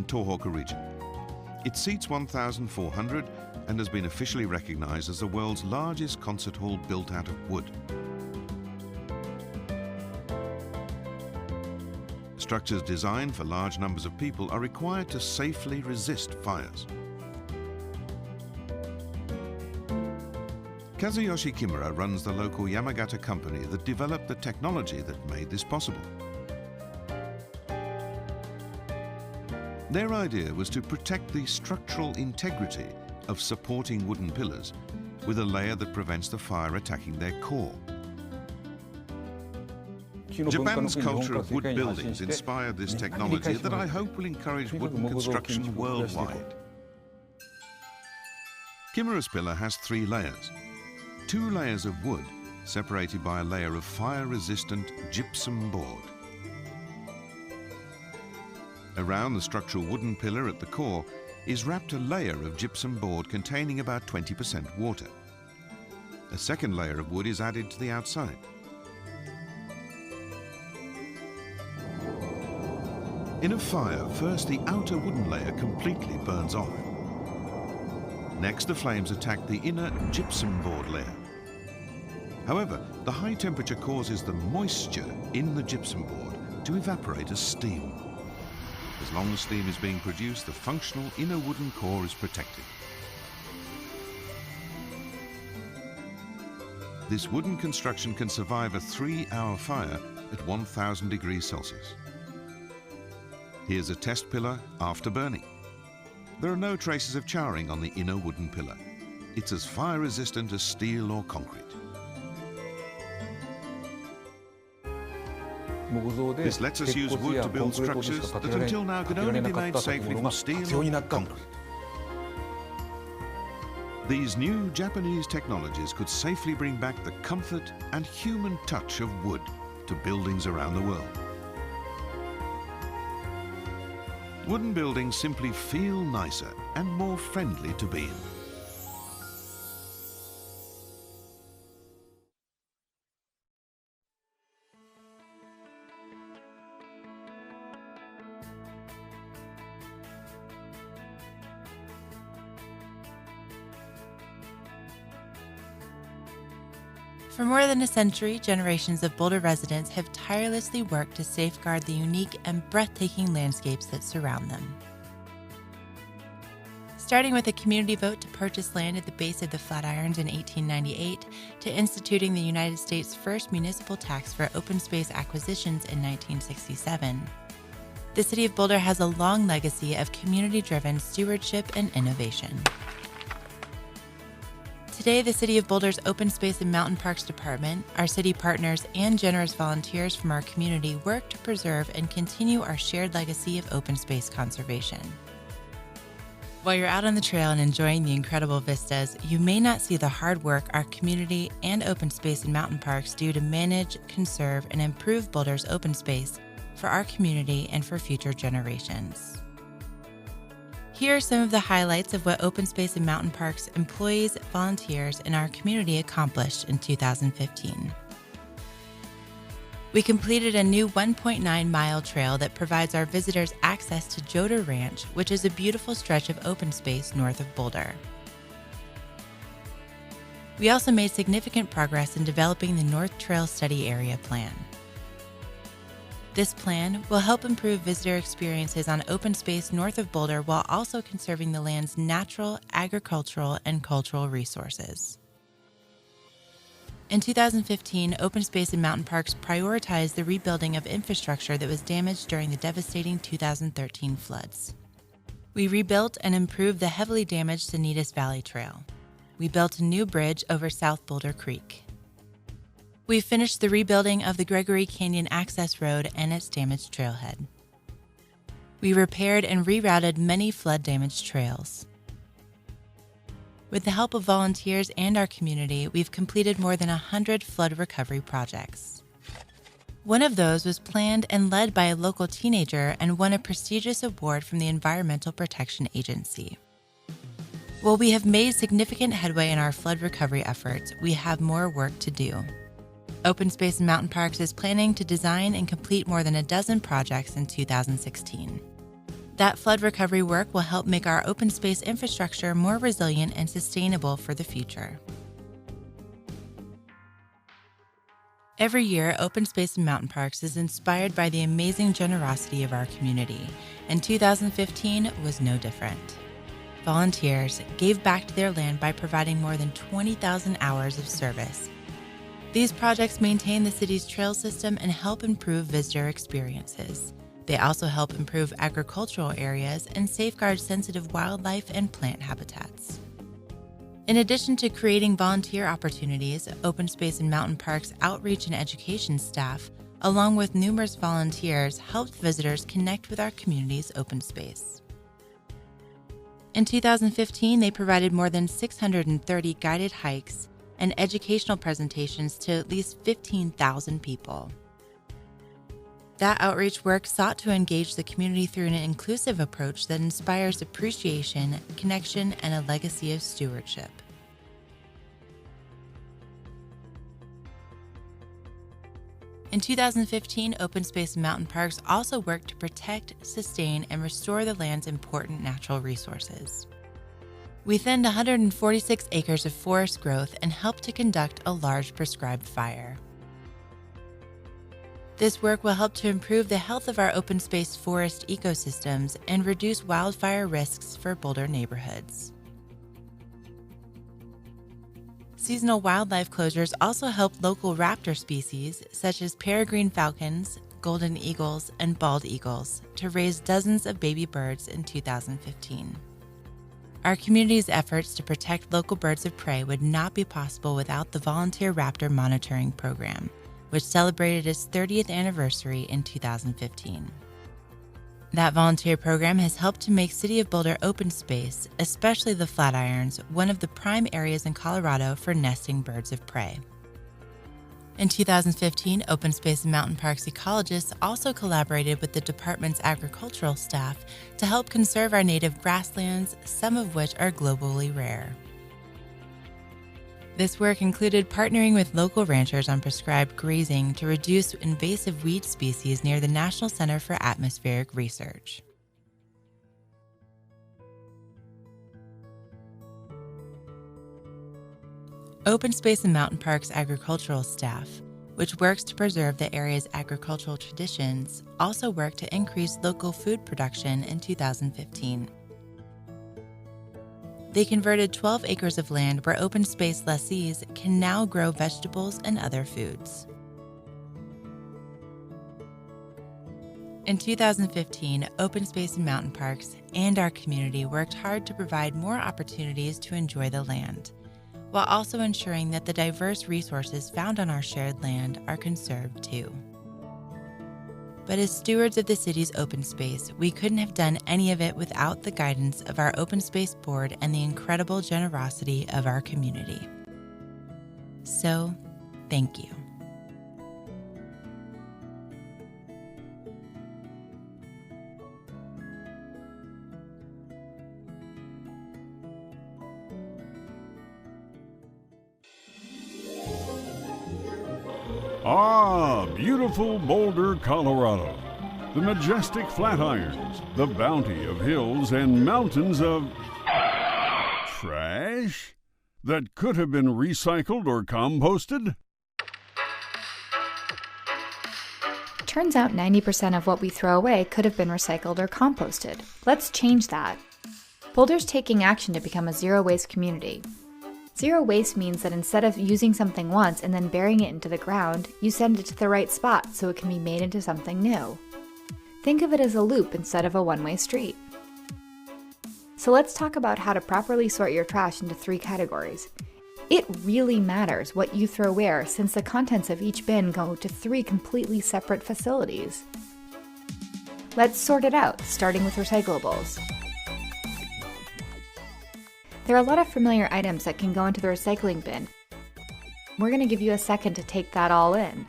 Tohoku region. It seats 1,400 and has been officially recognized as the world's largest concert hall built out of wood. Structures designed for large numbers of people are required to safely resist fires. Kazuyoshi Kimura runs the local Yamagata company that developed the technology that made this possible. Their idea was to protect the structural integrity of supporting wooden pillars with a layer that prevents the fire attacking their core. Japan's culture of wood buildings inspired this technology that I hope will encourage wooden construction worldwide. Kimura's pillar has 3 layers. 2 layers of wood separated by a layer of fire-resistant gypsum board. Around the structural wooden pillar at the core is wrapped a layer of gypsum board containing about 20% water. A second layer of wood is added to the outside. In a fire, first the outer wooden layer completely burns off. Next, the flames attack the inner gypsum board layer. However, the high temperature causes the moisture in the gypsum board to evaporate as steam. As long as steam is being produced, the functional inner wooden core is protected. This wooden construction can survive a 3-hour fire at 1,000 degrees Celsius. Here's a test pillar after burning. There are no traces of charring on the inner wooden pillar. It's as fire resistant as steel or concrete. This lets us use wood to build structures that until now could only be made safely from steel or concrete. These new Japanese technologies could safely bring back the comfort and human touch of wood to buildings around the world. Wooden buildings simply feel nicer and more friendly to be in. For more than a century, generations of Boulder residents have tirelessly worked to safeguard the unique and breathtaking landscapes that surround them. Starting with a community vote to purchase land at the base of the Flatirons in 1898, to instituting the United States' first municipal tax for open space acquisitions in 1967, the City of Boulder has a long legacy of community-driven stewardship and innovation. Today, the City of Boulder's Open Space and Mountain Parks Department, our city partners, and generous volunteers from our community work to preserve and continue our shared legacy of open space conservation. While you're out on the trail and enjoying the incredible vistas, you may not see the hard work our community and open space and mountain parks do to manage, conserve, and improve Boulder's open space for our community and for future generations. Here are some of the highlights of what Open Space and Mountain Parks employees, volunteers, and our community accomplished in 2015. We completed a new 1.9-mile trail that provides our visitors access to Joder Ranch, which is a beautiful stretch of open space north of Boulder. We also made significant progress in developing the North Trail Study Area Plan. This plan will help improve visitor experiences on open space north of Boulder while also conserving the land's natural, agricultural, and cultural resources. In 2015, Open Space and Mountain Parks prioritized the rebuilding of infrastructure that was damaged during the devastating 2013 floods. We rebuilt and improved the heavily damaged Sanitas Valley Trail. We built a new bridge over South Boulder Creek. We finished the rebuilding of the Gregory Canyon Access Road and its damaged trailhead. We repaired and rerouted many flood-damaged trails. With the help of volunteers and our community, we've completed more than 100 flood recovery projects. One of those was planned and led by a local teenager and won a prestigious award from the Environmental Protection Agency. While we have made significant headway in our flood recovery efforts, we have more work to do. Open Space and Mountain Parks is planning to design and complete more than a dozen projects in 2016. That flood recovery work will help make our open space infrastructure more resilient and sustainable for the future. Every year, Open Space and Mountain Parks is inspired by the amazing generosity of our community, and 2015 was no different. Volunteers gave back to their land by providing more than 20,000 hours of service. These projects maintain the city's trail system and help improve visitor experiences. They also help improve agricultural areas and safeguard sensitive wildlife and plant habitats. In addition to creating volunteer opportunities, Open Space and Mountain Parks outreach and education staff, along with numerous volunteers, helped visitors connect with our community's open space. In 2015, they provided more than 630 guided hikes and educational presentations to at least 15,000 people. That outreach work sought to engage the community through an inclusive approach that inspires appreciation, connection, and a legacy of stewardship. In 2015, Open Space and Mountain Parks also worked to protect, sustain, and restore the land's important natural resources. We thinned 146 acres of forest growth and helped to conduct a large prescribed fire. This work will help to improve the health of our open space forest ecosystems and reduce wildfire risks for Boulder neighborhoods. Seasonal wildlife closures also help local raptor species such as peregrine falcons, golden eagles, and bald eagles to raise dozens of baby birds in 2015. Our community's efforts to protect local birds of prey would not be possible without the Volunteer Raptor Monitoring Program, which celebrated its 30th anniversary in 2015. That volunteer program has helped to make City of Boulder open space, especially the Flatirons, one of the prime areas in Colorado for nesting birds of prey. In 2015, Open Space and Mountain Parks ecologists also collaborated with the department's agricultural staff to help conserve our native grasslands, some of which are globally rare. This work included partnering with local ranchers on prescribed grazing to reduce invasive weed species near the National Center for Atmospheric Research. Open Space and Mountain Parks agricultural staff, which works to preserve the area's agricultural traditions, also worked to increase local food production in 2015. They converted 12 acres of land where open space lessees can now grow vegetables and other foods. In 2015, Open Space and Mountain Parks and our community worked hard to provide more opportunities to enjoy the land, while also ensuring that the diverse resources found on our shared land are conserved too. But as stewards of the city's open space, we couldn't have done any of it without the guidance of our Open Space Board and the incredible generosity of our community. So, thank you. Ah, beautiful Boulder, Colorado. The majestic Flatirons, the bounty of hills and mountains of trash that could have been recycled or composted. Turns out 90% of what we throw away could have been recycled or composted. Let's change that. Boulder's taking action to become a zero-waste community. Zero waste means that instead of using something once and then burying it into the ground, you send it to the right spot so it can be made into something new. Think of it as a loop instead of a one-way street. So let's talk about how to properly sort your trash into 3 categories. It really matters what you throw where, since the contents of each bin go to 3 completely separate facilities. Let's sort it out, starting with recyclables. There are a lot of familiar items that can go into the recycling bin. We're going to give you a second to take that all in.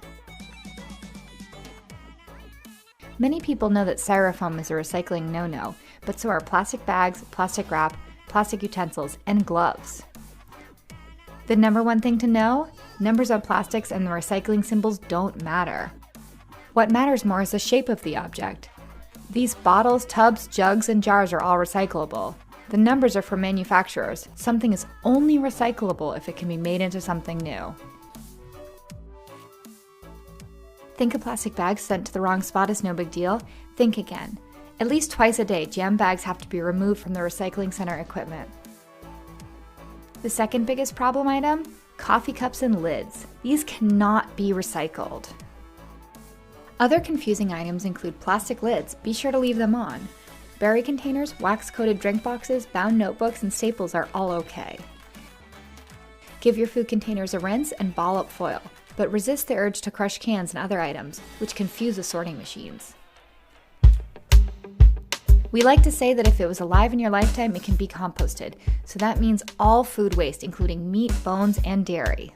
Many people know that styrofoam is a recycling no-no, but so are plastic bags, plastic wrap, plastic utensils, and gloves. The number one thing to know? Numbers on plastics and the recycling symbols don't matter. What matters more is the shape of the object. These bottles, tubs, jugs, and jars are all recyclable. The numbers are from manufacturers. Something is only recyclable if it can be made into something new. Think a plastic bag sent to the wrong spot is no big deal? Think again. At least twice a day, jam bags have to be removed from the recycling center equipment. The second biggest problem item? Coffee cups and lids. These cannot be recycled. Other confusing items include plastic lids. Be sure to leave them on. Berry containers, wax-coated drink boxes, bound notebooks, and staples are all okay. Give your food containers a rinse and ball up foil, but resist the urge to crush cans and other items, which confuse the sorting machines. We like to say that if it was alive in your lifetime, it can be composted, so that means all food waste, including meat, bones, and dairy.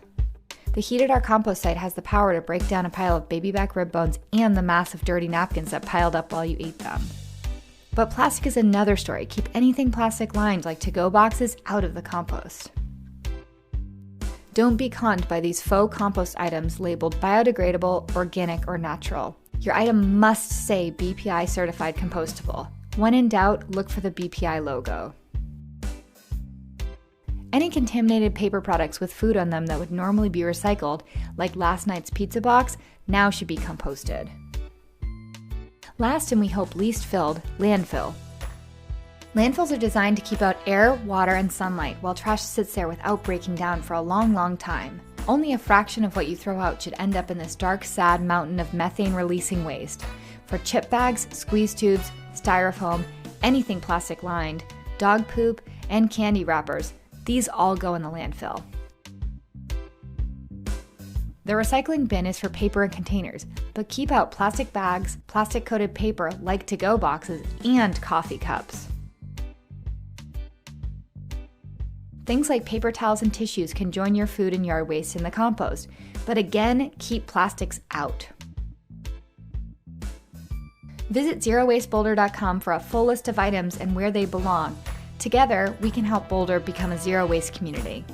The heat at our compost site has the power to break down a pile of baby back rib bones and the massive dirty napkins that piled up while you ate them. But plastic is another story. Keep anything plastic lined, like to-go boxes, out of the compost. Don't be conned by these faux compost items labeled biodegradable, organic, or natural. Your item must say BPI certified compostable. When in doubt, look for the BPI logo. Any contaminated paper products with food on them that would normally be recycled, like last night's pizza box, now should be composted. Last, and we hope least filled, landfill. Landfills are designed to keep out air, water, and sunlight while trash sits there without breaking down for a long, long time. Only a fraction of what you throw out should end up in this dark, sad mountain of methane-releasing waste. For chip bags, squeeze tubes, styrofoam, anything plastic lined, dog poop, and candy wrappers, these all go in the landfill. The recycling bin is for paper and containers, but keep out plastic bags, plastic-coated paper like to-go boxes, and coffee cups. Things like paper towels and tissues can join your food and yard waste in the compost, but again, keep plastics out. Visit ZeroWasteBoulder.com for a full list of items and where they belong. Together, we can help Boulder become a zero-waste community.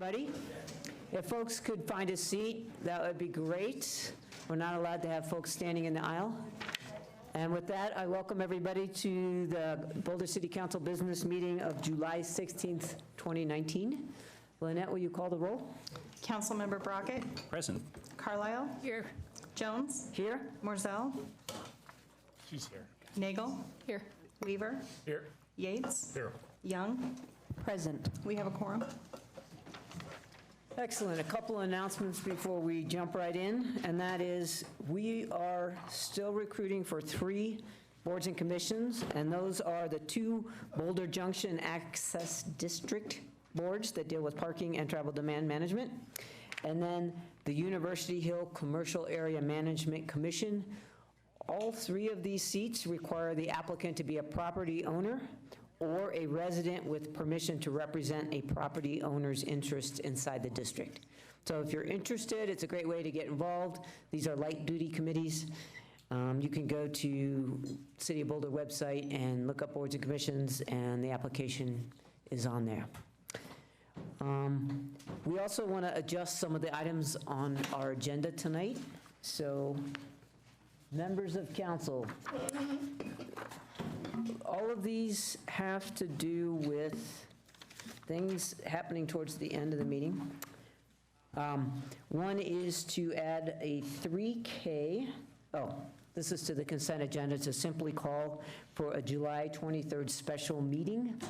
everybody. If folks could find a seat, that would be great. We're not allowed to have folks standing in the aisle. And with that, I welcome everybody to the Boulder City Council business meeting of July 16th, 2019. Lynette, will you call the roll? Councilmember Brockett. Present. Carlisle. Here. Jones. Here? Morzell. She's here. Nagel. Here. Weaver. Here. Yates. Here. Young. Present. We have a quorum. Excellent. A couple of announcements before we jump right in, and that is we are still recruiting for 3 boards and commissions, and those are the 2 Boulder Junction Access District boards that deal with parking and travel demand management, and then the University Hill Commercial Area Management Commission. All 3 of these seats require the applicant to be a property owner or a resident with permission to represent a property owner's interest inside the district. So if you're interested, it's a great way to get involved. These are light-duty committees. You can go to City of Boulder website and look up boards and commissions, and the application is on there. We also want to adjust some of the items on our agenda tonight. So, members of council, all of these have to do with things happening towards the end of the meeting. One is to add a 3K, this is to the consent agenda, to simply call for a July 23rd special meeting.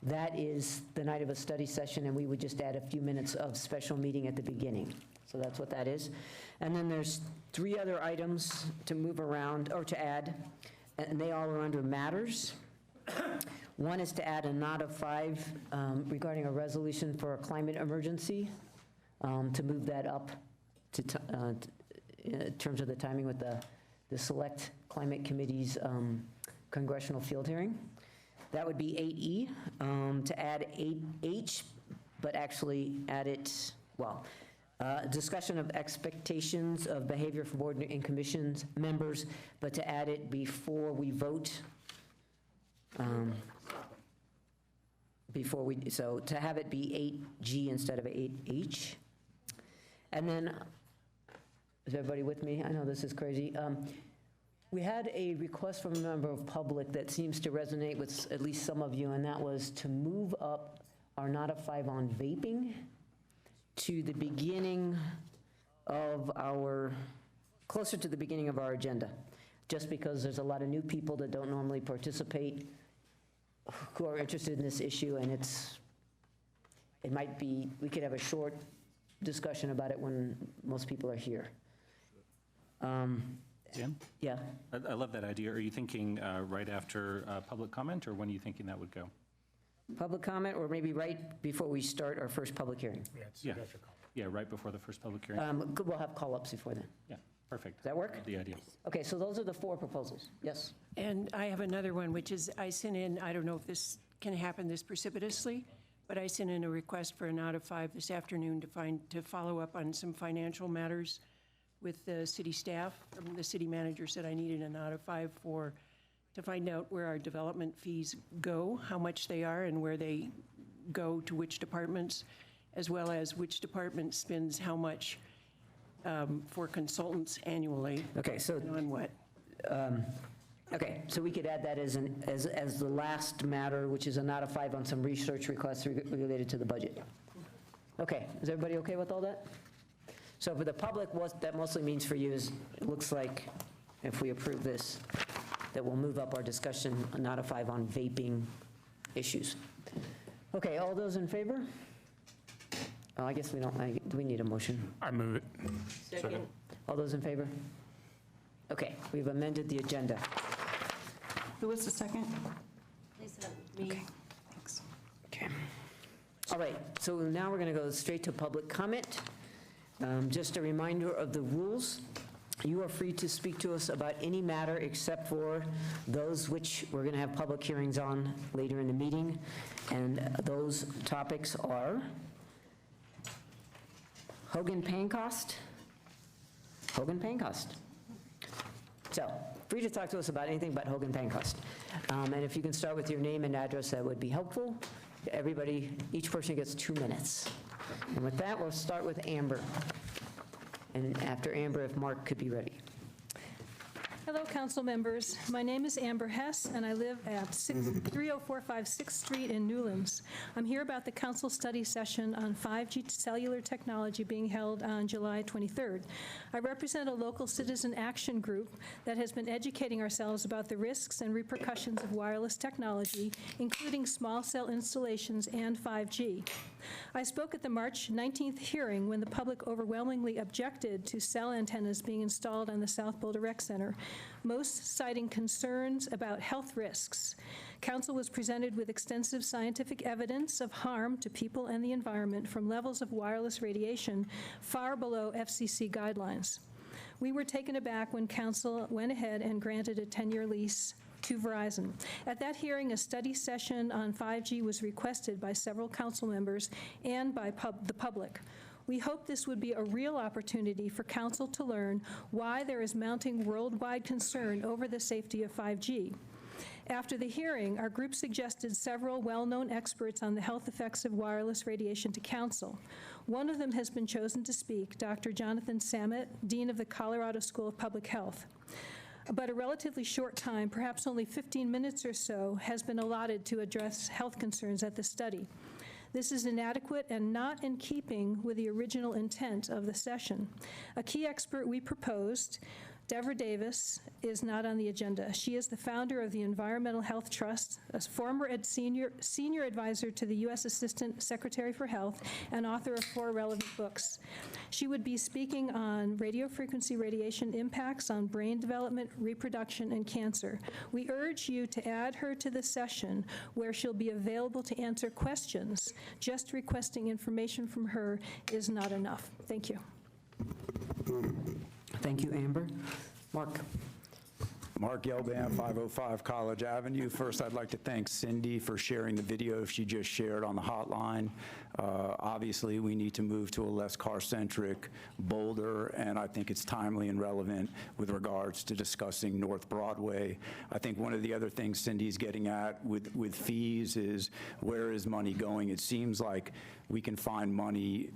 That is the night of a study session, and we would just add a few minutes of special meeting at the beginning. So that's what that is. And then there's 3 other items to move around, or to add, and they all are under matters. One is to add a knot of 5 regarding a resolution for a climate emergency, to move that up to in terms of the timing with the Select Climate Committee's congressional field hearing. That would be 8E. To add 8H, but actually add it, discussion of expectations of behavior for board and commissions members, but to add it before we vote. So to have it be 8G instead of 8H. And then, is everybody with me? I know this is crazy. We had a request from a member of public that seems to resonate with at least some of you, and that was to move up our not a 5 on vaping to the beginning of closer to the beginning of our agenda, just because there's a lot of new people that don't normally participate who are interested in this issue, and it might be, we could have a short discussion about it when most people are here. Jim? Yeah. I love that idea. Are you thinking right after public comment, or when are you thinking that would go? Public comment, or maybe right before we start our first public hearing? Yeah, right before the first public hearing. We'll have call-ups before then. Yeah, perfect. Does that work? The idea. Okay, so those are the 4 proposals. Yes? And I have another one, which is I sent in, I don't know if this can happen this precipitously, but I sent in a request for a knot of 5 this afternoon to follow up on some financial matters with the city staff. The city manager said I needed a knot of 5 to find out where our development fees go, how much they are, and where they go to which departments, as well as which department spends how much for consultants annually. Okay, so and on what? Okay, so we could add that as the last matter, which is a knot of 5 on some research requests related to the budget. Okay, is everybody okay with all that? So for the public, what that mostly means for you is, it looks like if we approve this, that we'll move up our discussion a knot of 5 on vaping issues. Okay, all those in favor? Oh, I guess we don't, do we need a motion? I move it. Second. All those in favor? Okay, we've amended the agenda. Who was the second? Lisa, me. Okay, thanks. Okay. All right, so now we're going to go straight to public comment. Just a reminder of the rules. You are free to speak to us about any matter except for those which we're going to have public hearings on later in the meeting. And those topics are Hogan Payne Cost. So, free to talk to us about anything but Hogan Payne Cost. And if you can start with your name and address, that would be helpful. Everybody, each person gets 2 minutes. And with that, we'll start with Amber. And after Amber, if Mark could be ready. Hello, council members. My name is Amber Hess, and I live at 3045 6th Street in Newlands. I'm here about the council study session on 5G cellular technology being held on July 23rd. I represent a local citizen action group that has been educating ourselves about the risks and repercussions of wireless technology, including small cell installations and 5G. I spoke at the March 19th hearing when the public overwhelmingly objected to cell antennas being installed on the South Boulder Rec Center, most citing concerns about health risks. Council was presented with extensive scientific evidence of harm to people and the environment from levels of wireless radiation far below FCC guidelines. We were taken aback when Council went ahead and granted a 10-year lease to Verizon. At that hearing, a study session on 5G was requested by several council members and by the public. We hope this would be a real opportunity for council to learn why there is mounting worldwide concern over the safety of 5G. After the hearing, our group suggested several well-known experts on the health effects of wireless radiation to council. One of them has been chosen to speak, Dr. Jonathan Samet, Dean of the Colorado School of Public Health. But a relatively short time, perhaps only 15 minutes or so, has been allotted to address health concerns at the study. This is inadequate and not in keeping with the original intent of the session. A key expert we proposed, Deborah Davis, is not on the agenda. She is the founder of the Environmental Health Trust, a former senior advisor to the U.S. Assistant Secretary for Health, and author of 4 relevant books. She would be speaking on radiofrequency radiation impacts on brain development, reproduction, and cancer. We urge you to add her to the session where she'll be available to answer questions. Just requesting information from her is not enough. Thank you. Thank you, Amber. Mark. Mark Yelban, 505 College Avenue. First, I'd like to thank Cindy for sharing the video she just shared on the hotline. Obviously, we need to move to a less car-centric Boulder, and I think it's timely and relevant with regards to discussing North Broadway. I think one of the other things Cindy's getting at with fees is where is money going? It seems like we can find money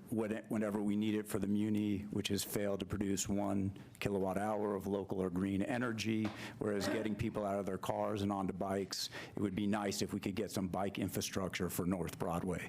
whenever we need it for the Muni, which has failed to produce 1 kilowatt hour of local or green energy, whereas getting people out of their cars and onto bikes, it would be nice if we could get some bike infrastructure for North Broadway.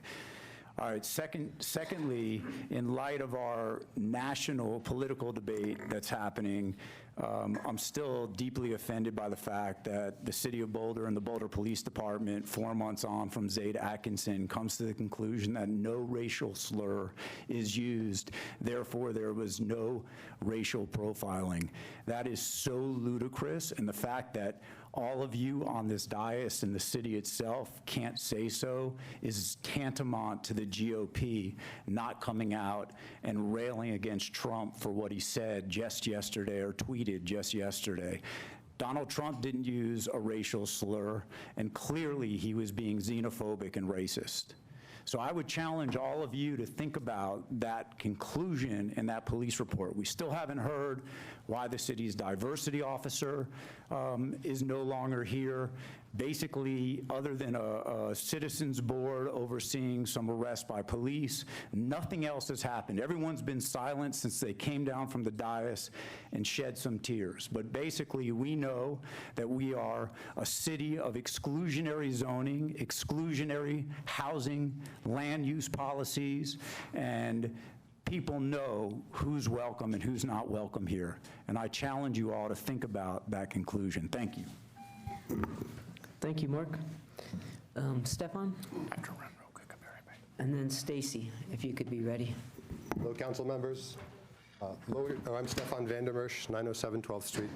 All right, secondly, in light of our national political debate that's happening, I'm still deeply offended by the fact that the City of Boulder and the Boulder Police Department, 4 months on from Zaid Atkinson, comes to the conclusion that no racial slur is used. Therefore, there was no racial profiling. That is so ludicrous, and the fact that all of you on this dais and the city itself can't say so is tantamount to the GOP not coming out and railing against Trump for what he said just yesterday or tweeted just yesterday. Donald Trump didn't use a racial slur, and clearly he was being xenophobic and racist. So I would challenge all of you to think about that conclusion in that police report. We still haven't heard why the city's diversity officer is no longer here. Basically, other than a citizens board overseeing some arrests by police, nothing else has happened. Everyone's been silent since they came down from the dais and shed some tears. But basically, we know that we are a city of exclusionary zoning, exclusionary housing, land use policies, and people know who's welcome and who's not welcome here. And I challenge you all to think about that conclusion. Thank you. Thank you, Mark. Stefan? I have to run real quick. I'll be right back. And then Stacy, if you could be ready. Hello, council members. I'm Stefan Vandermersch, 907 12th Street.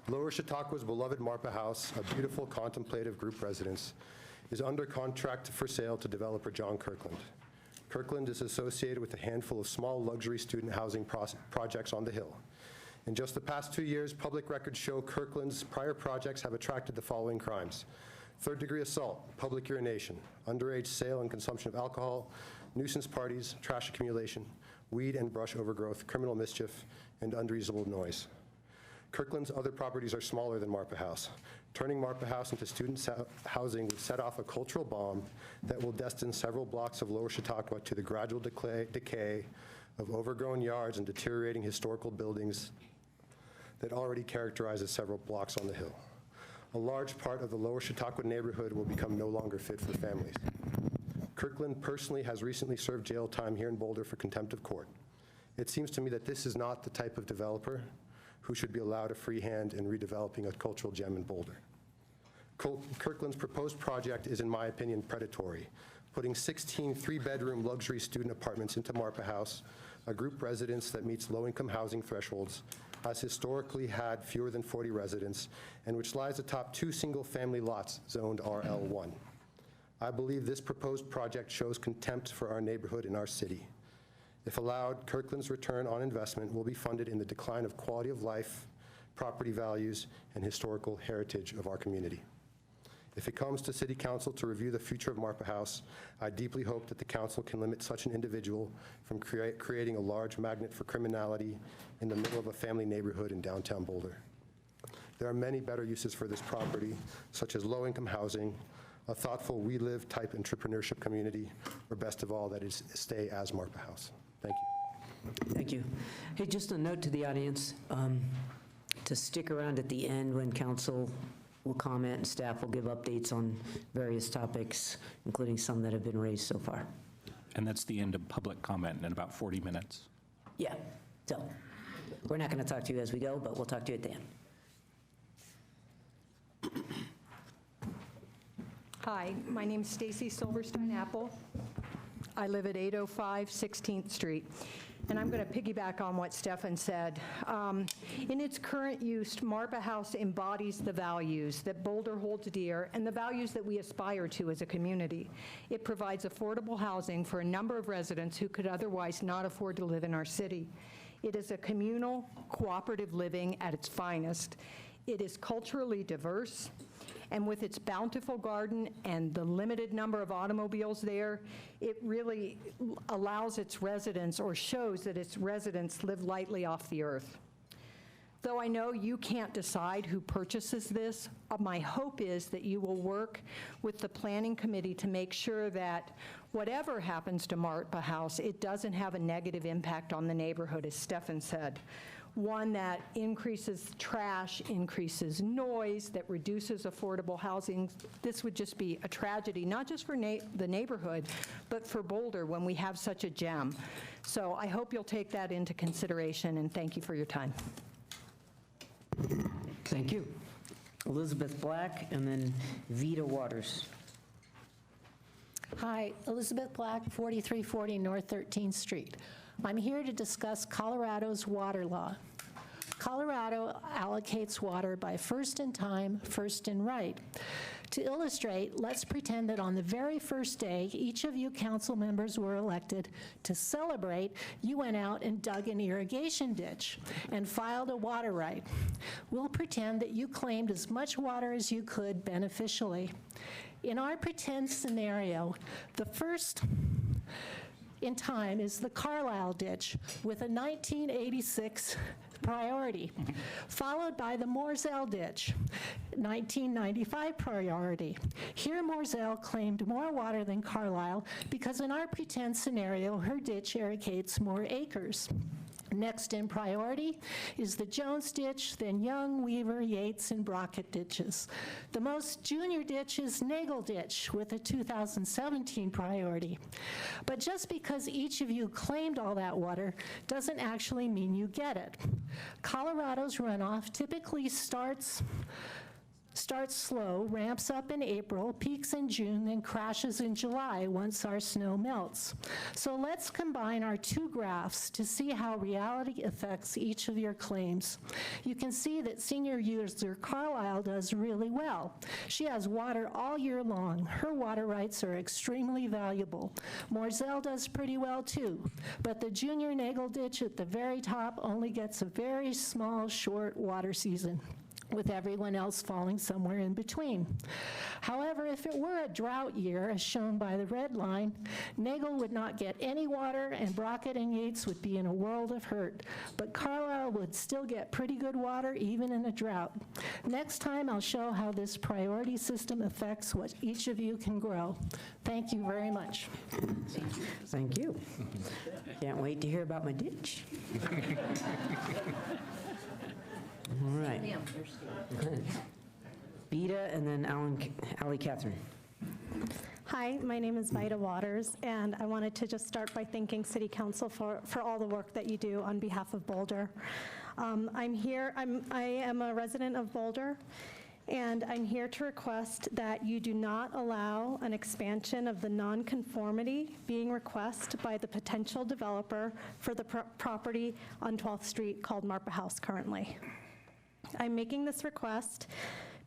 Lower Chautauqua's beloved Marpa House, a beautiful contemplative group residence, is under contract for sale to developer John Kirkland. Kirkland is associated with a handful of small luxury student housing projects on the Hill. In just the past 2 years, public records show Kirkland's prior projects have attracted the following crimes: third-degree assault, public urination, underage sale and consumption of alcohol, nuisance parties, trash accumulation, weed and brush overgrowth, criminal mischief, and unreasonable noise. Kirkland's other properties are smaller than Marpa House. Turning Marpa House into student housing would set off a cultural bomb that will destine several blocks of Lower Chautauqua to the gradual decay of overgrown yards and deteriorating historical buildings that already characterizes several blocks on the hill. A large part of the Lower Chautauqua neighborhood will become no longer fit for families. Kirkland personally has recently served jail time here in Boulder for contempt of court. It seems to me that this is not the type of developer who should be allowed a free hand in redeveloping a cultural gem in Boulder. Kirkland's proposed project is, in my opinion, predatory, putting 16 three-bedroom luxury student apartments into Marpa House, a group residence that meets low-income housing thresholds, has historically had fewer than 40 residents, and which lies atop 2 single-family lots zoned RL1. I believe this proposed project shows contempt for our neighborhood and our city. If allowed, Kirkland's return on investment will be funded in the decline of quality of life, property values, and historical heritage of our community. If it comes to City Council to review the future of Marpa House, I deeply hope that the council can limit such an individual from creating a large magnet for criminality in the middle of a family neighborhood in downtown Boulder. There are many better uses for this property, such as low-income housing, a thoughtful We Live type entrepreneurship community, or best of all, that is stay as Marpa House. Thank you. Thank you. Hey, just a note to the audience to stick around at the end when council will comment and staff will give updates on various topics, including some that have been raised so far. And that's the end of public comment in about 40 minutes. Yeah, so we're not going to talk to you as we go, but we'll talk to you at the end. Hi, my name's Stacy Silverstein Apple. I live at 805 16th Street, and I'm going to piggyback on what Stefan said. In its current use, Marpa House embodies the values that Boulder holds dear and the values that we aspire to as a community. It provides affordable housing for a number of residents who could otherwise not afford to live in our city. It is a communal, cooperative living at its finest. It is culturally diverse, and with its bountiful garden and the limited number of automobiles there, it really allows its residents, or shows that its residents live lightly off the earth. Though I know you can't decide who purchases this, my hope is that you will work with the planning committee to make sure that whatever happens to Marpa House, it doesn't have a negative impact on the neighborhood, as Stefan said. One that increases trash, increases noise, that reduces affordable housing. This would just be a tragedy, not just for the neighborhood, but for Boulder when we have such a gem. So I hope you'll take that into consideration, and thank you for your time. Thank you. Elizabeth Black, and then Vita Waters. Hi, Elizabeth Black, 4340 North 13th Street. I'm here to discuss Colorado's water law. Colorado allocates water by first in time, first in right. To illustrate, let's pretend that on the very first day each of you council members were elected. To celebrate, you went out and dug an irrigation ditch and filed a water right. We'll pretend that you claimed as much water as you could beneficially. In our pretend scenario, the first in time is the Carlisle ditch with a 1986 priority, followed by the Morzell ditch, 1995 priority. Here Morzell claimed more water than Carlisle because in our pretend scenario, her ditch irrigates more acres. Next in priority is the Jones ditch, then Young, Weaver, Yates, and Brockett ditches. The most junior ditch is Nagel ditch with a 2017 priority. But just because each of you claimed all that water doesn't actually mean you get it. Colorado's runoff typically starts slow, ramps up in April, peaks in June, then crashes in July once our snow melts. So let's combine our two graphs to see how reality affects each of your claims. You can see that senior user Carlisle does really well. She has water all year long. Her water rights are extremely valuable. Morzell does pretty well too, but the junior Nagel ditch at the very top only gets a very small, short water season. with everyone else falling somewhere in between. However, if it were a drought year, as shown by the red line, Nagle would not get any water, and Brockett and Yates would be in a world of hurt. But Carlisle would still get pretty good water, even in a drought. Next time, I'll show how this priority system affects what each of you can grow. Thank you very much. Thank you. Can't wait to hear about my ditch. All right. Vida and then Ally Catherine. Hi, my name is Vida Waters, and I wanted to just start by thanking City Council for all the work that you do on behalf of Boulder. I am a resident of Boulder, and I'm here to request that you do not allow an expansion of the nonconformity being requested by the potential developer for the property on 12th Street called Marpa House currently. I'm making this request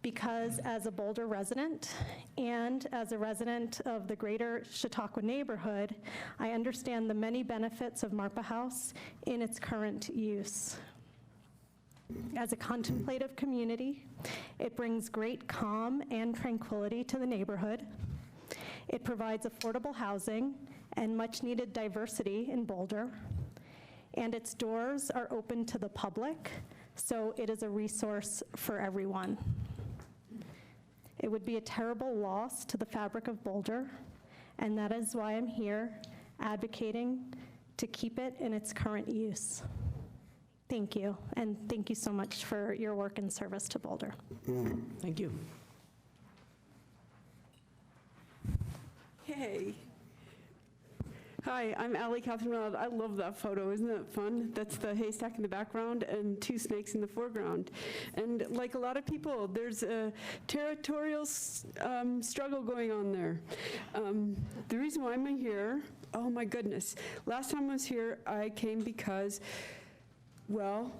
because as a Boulder resident and as a resident of the greater Chautauqua neighborhood, I understand the many benefits of Marpa House in its current use. As a contemplative community, it brings great calm and tranquility to the neighborhood. It provides affordable housing and much-needed diversity in Boulder, and its doors are open to the public, so it is a resource for everyone. It would be a terrible loss to the fabric of Boulder, and that is why I'm here advocating to keep it in its current use. Thank you, and thank you so much for your work and service to Boulder. Thank you. Hey. Hi, I'm Ally Catherine Rowland. I love that photo. Isn't that fun? That's the haystack in the background and two snakes in the foreground. And like a lot of people, there's a territorial struggle going on there. The reason why I'm here, oh my goodness. Last time I was here, I came because, well,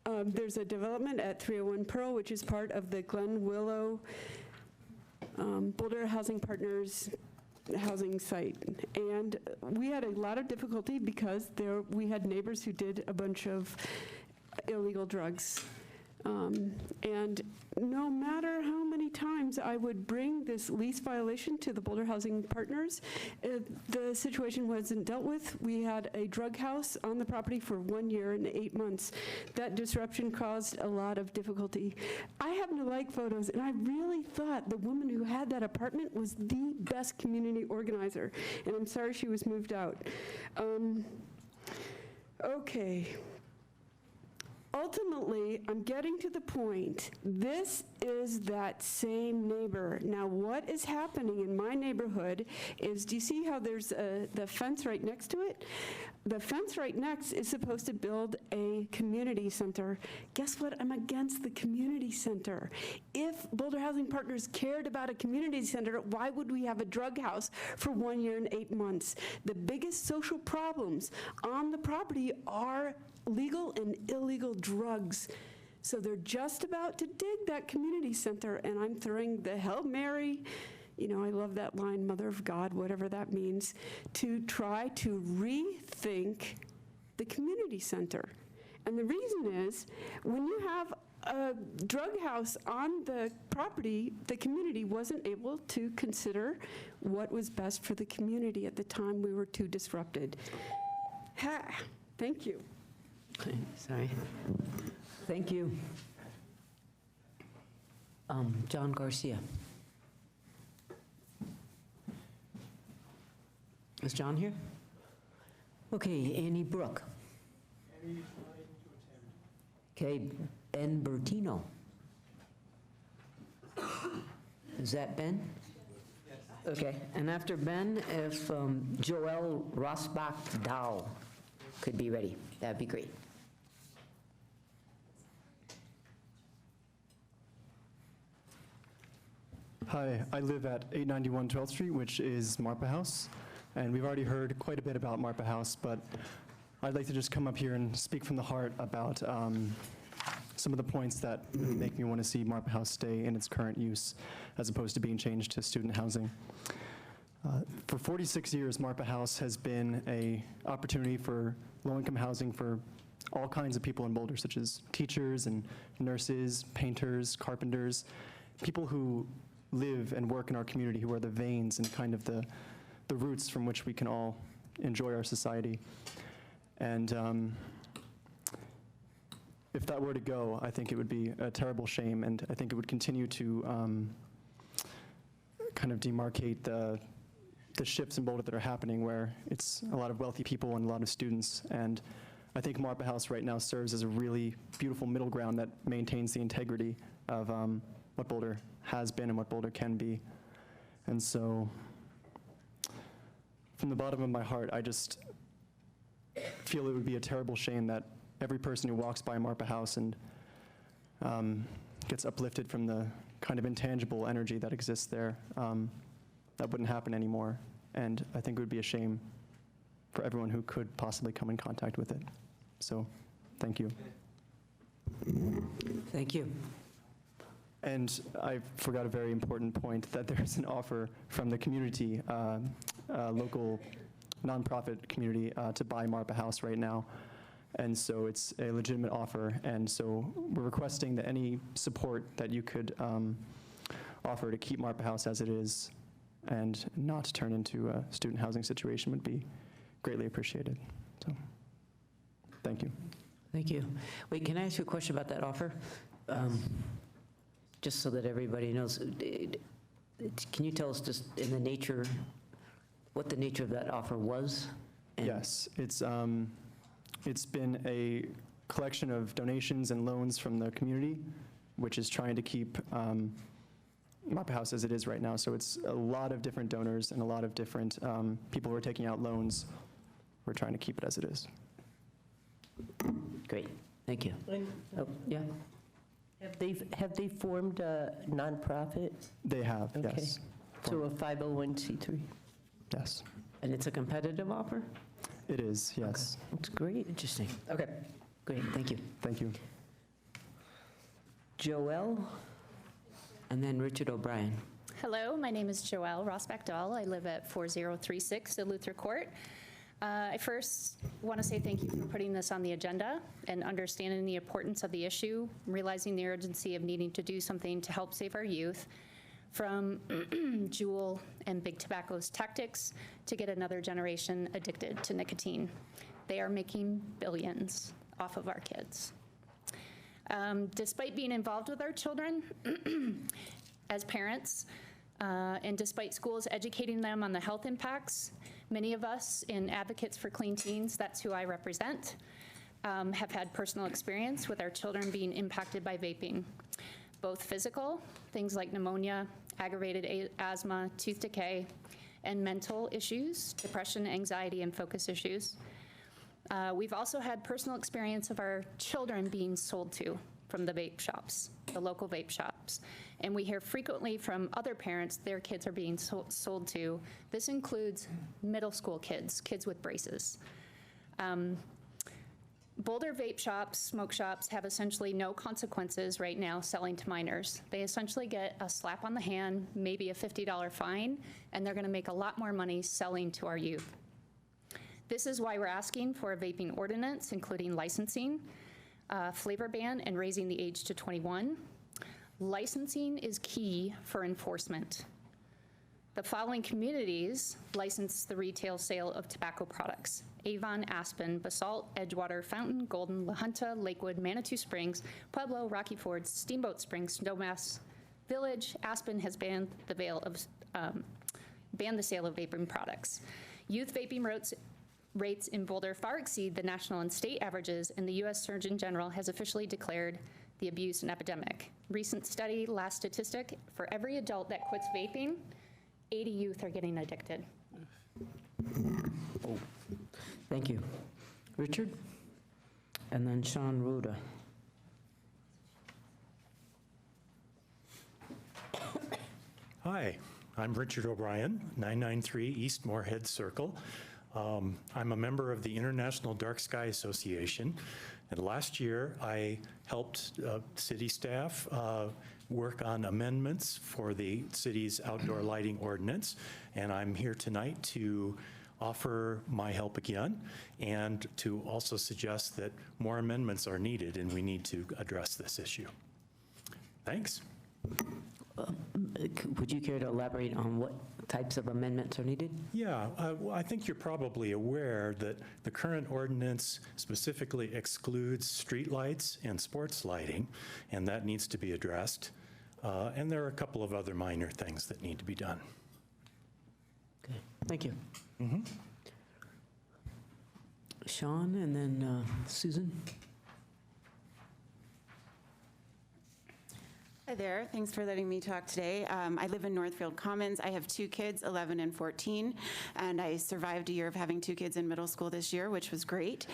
there's a development at 301 Pearl, which is part of the Glen Willow Boulder Housing Partners housing site. And we had a lot of difficulty because we had neighbors who did a bunch of illegal drugs. And no matter how many times I would bring this lease violation to the Boulder Housing Partners, the situation wasn't dealt with. We had a drug house on the property for 1 year and 8 months. That disruption caused a lot of difficulty. I happen to like photos, and I really thought the woman who had that apartment was the best community organizer, and I'm sorry she was moved out. Okay. Ultimately, I'm getting to the point, this is that same neighbor. Now, what is happening in my neighborhood is, do you see how there's the fence right next to it? The fence right next is supposed to build a community center. Guess what? I'm against the community center. If Boulder Housing Partners cared about a community center, why would we have a drug house for 1 year and 8 months? The biggest social problems on the property are legal and illegal drugs. So they're just about to dig that community center, and I'm throwing the Hail Mary, you know, I love that line, Mother of God, whatever that means, to try to rethink the community center. And the reason is, when you have a drug house on the property, the community wasn't able to consider what was best for the community at the time. We were too disrupted. Thank you. Sorry. Thank you. John Garcia. Is John here? Okay, Annie Brooke. Okay, Ben Bertino. Is that Ben? Yes. Okay, and after Ben, if Joel Rosbach Dow could be ready, that'd be great. Hi, I live at 891 12th Street, which is Marpa House, and we've already heard quite a bit about Marpa House, but I'd like to just come up here and speak from the heart about some of the points that make me want to see Marpa House stay in its current use as opposed to being changed to student housing. For 46 years, Marpa House has been an opportunity for low-income housing for all kinds of people in Boulder, such as teachers and nurses, painters, carpenters, people who live and work in our community, who are the veins and kind of the roots from which we can all enjoy our society. And if that were to go, I think it would be a terrible shame, and I think it would continue to kind of demarcate the shifts in Boulder that are happening, where it's a lot of wealthy people and a lot of students. And I think Marpa House right now serves as a really beautiful middle ground that maintains the integrity of what Boulder has been and what Boulder can be. And so, from the bottom of my heart, I just feel it would be a terrible shame that every person who walks by Marpa House and gets uplifted from the kind of intangible energy that exists there, that wouldn't happen anymore. And I think it would be a shame for everyone who could possibly come in contact with it. So, thank you. Thank you. And I forgot a very important point, that there's an offer from the community, local nonprofit community, to buy Marpa House right now. And so it's a legitimate offer. And so we're requesting that any support that you could offer to keep Marpa House as it is and not turn into a student housing situation would be greatly appreciated. So, thank you. Thank you. Wait, can I ask you a question about that offer? Just so that everybody knows, can you tell us just in the nature, what the nature of that offer was? Yes, it's been a collection of donations and loans from the community, which is trying to keep Marpa House as it is right now. So it's a lot of different donors and a lot of different people who are taking out loans. We're trying to keep it as it is. Great, thank you. Oh, yeah? Have they formed a nonprofit? They have, Okay. yes. So a 501c3? Yes. And it's a competitive offer? It is, yes. Okay. That's great, interesting. Okay, great, thank you. Thank you. Joelle, and then Richard O'Brien. Hello, my name is Joelle Rosbach-Dahl. I live at 4036 Eleuthera Court. I first want to say thank you for putting this on the agenda and understanding the importance of the issue, realizing the urgency of needing to do something to help save our youth from Juul and Big Tobacco's tactics to get another generation addicted to nicotine. They are making billions off of our kids. Despite being involved with our children as parents, and despite schools educating them on the health impacts, many of us in Advocates for Clean Teens, that's who I represent, have had personal experience with our children being impacted by vaping, both physical, things like pneumonia, aggravated asthma, tooth decay, and mental issues, depression, anxiety, and focus issues. We've also had personal experience of our children being sold to from the vape shops, the local vape shops. And we hear frequently from other parents their kids are being sold to. This includes middle school kids, kids with braces. Boulder vape shops, smoke shops have essentially no consequences right now selling to minors. They essentially get a slap on the hand, maybe a $50 fine, and they're gonna make a lot more money selling to our youth. This is why we're asking for a vaping ordinance, including licensing, flavor ban, and raising the age to 21. Licensing is key for enforcement. The following communities license the retail sale of tobacco products: Avon, Aspen, Basalt, Edgewater, Fountain, Golden, La Junta, Lakewood, Manitou Springs, Pueblo, Rocky Ford, Steamboat Springs, Snowmass Village. Aspen has banned the sale of vaping products. Youth vaping rates in Boulder far exceed the national and state averages, and the U.S. Surgeon General has officially declared the abuse an epidemic. Recent study, last statistic, for every adult that quits vaping, 80 youth are getting addicted. Oh, thank you. Richard? And then Sean Ruda. Hi, I'm Richard O'Brien, 993 East Moorhead Circle. I'm a member of the International Dark Sky Association, and last year I helped city staff work on amendments for the city's outdoor lighting ordinance, and I'm here tonight to offer my help again and to also suggest that more amendments are needed and we need to address this issue. Thanks. Would you care to elaborate on what types of amendments are needed? Yeah, well, I think you're probably aware that the current ordinance specifically excludes streetlights and sports lighting, and that needs to be addressed. And there are a couple of other minor things that need to be done. Okay, thank you. Sean, and then Susan. Hi there. Thanks for letting me talk today. I live in Northfield Commons. I have 2 kids, 11 and 14, and I survived a year of having 2 kids in middle school this year, which was great.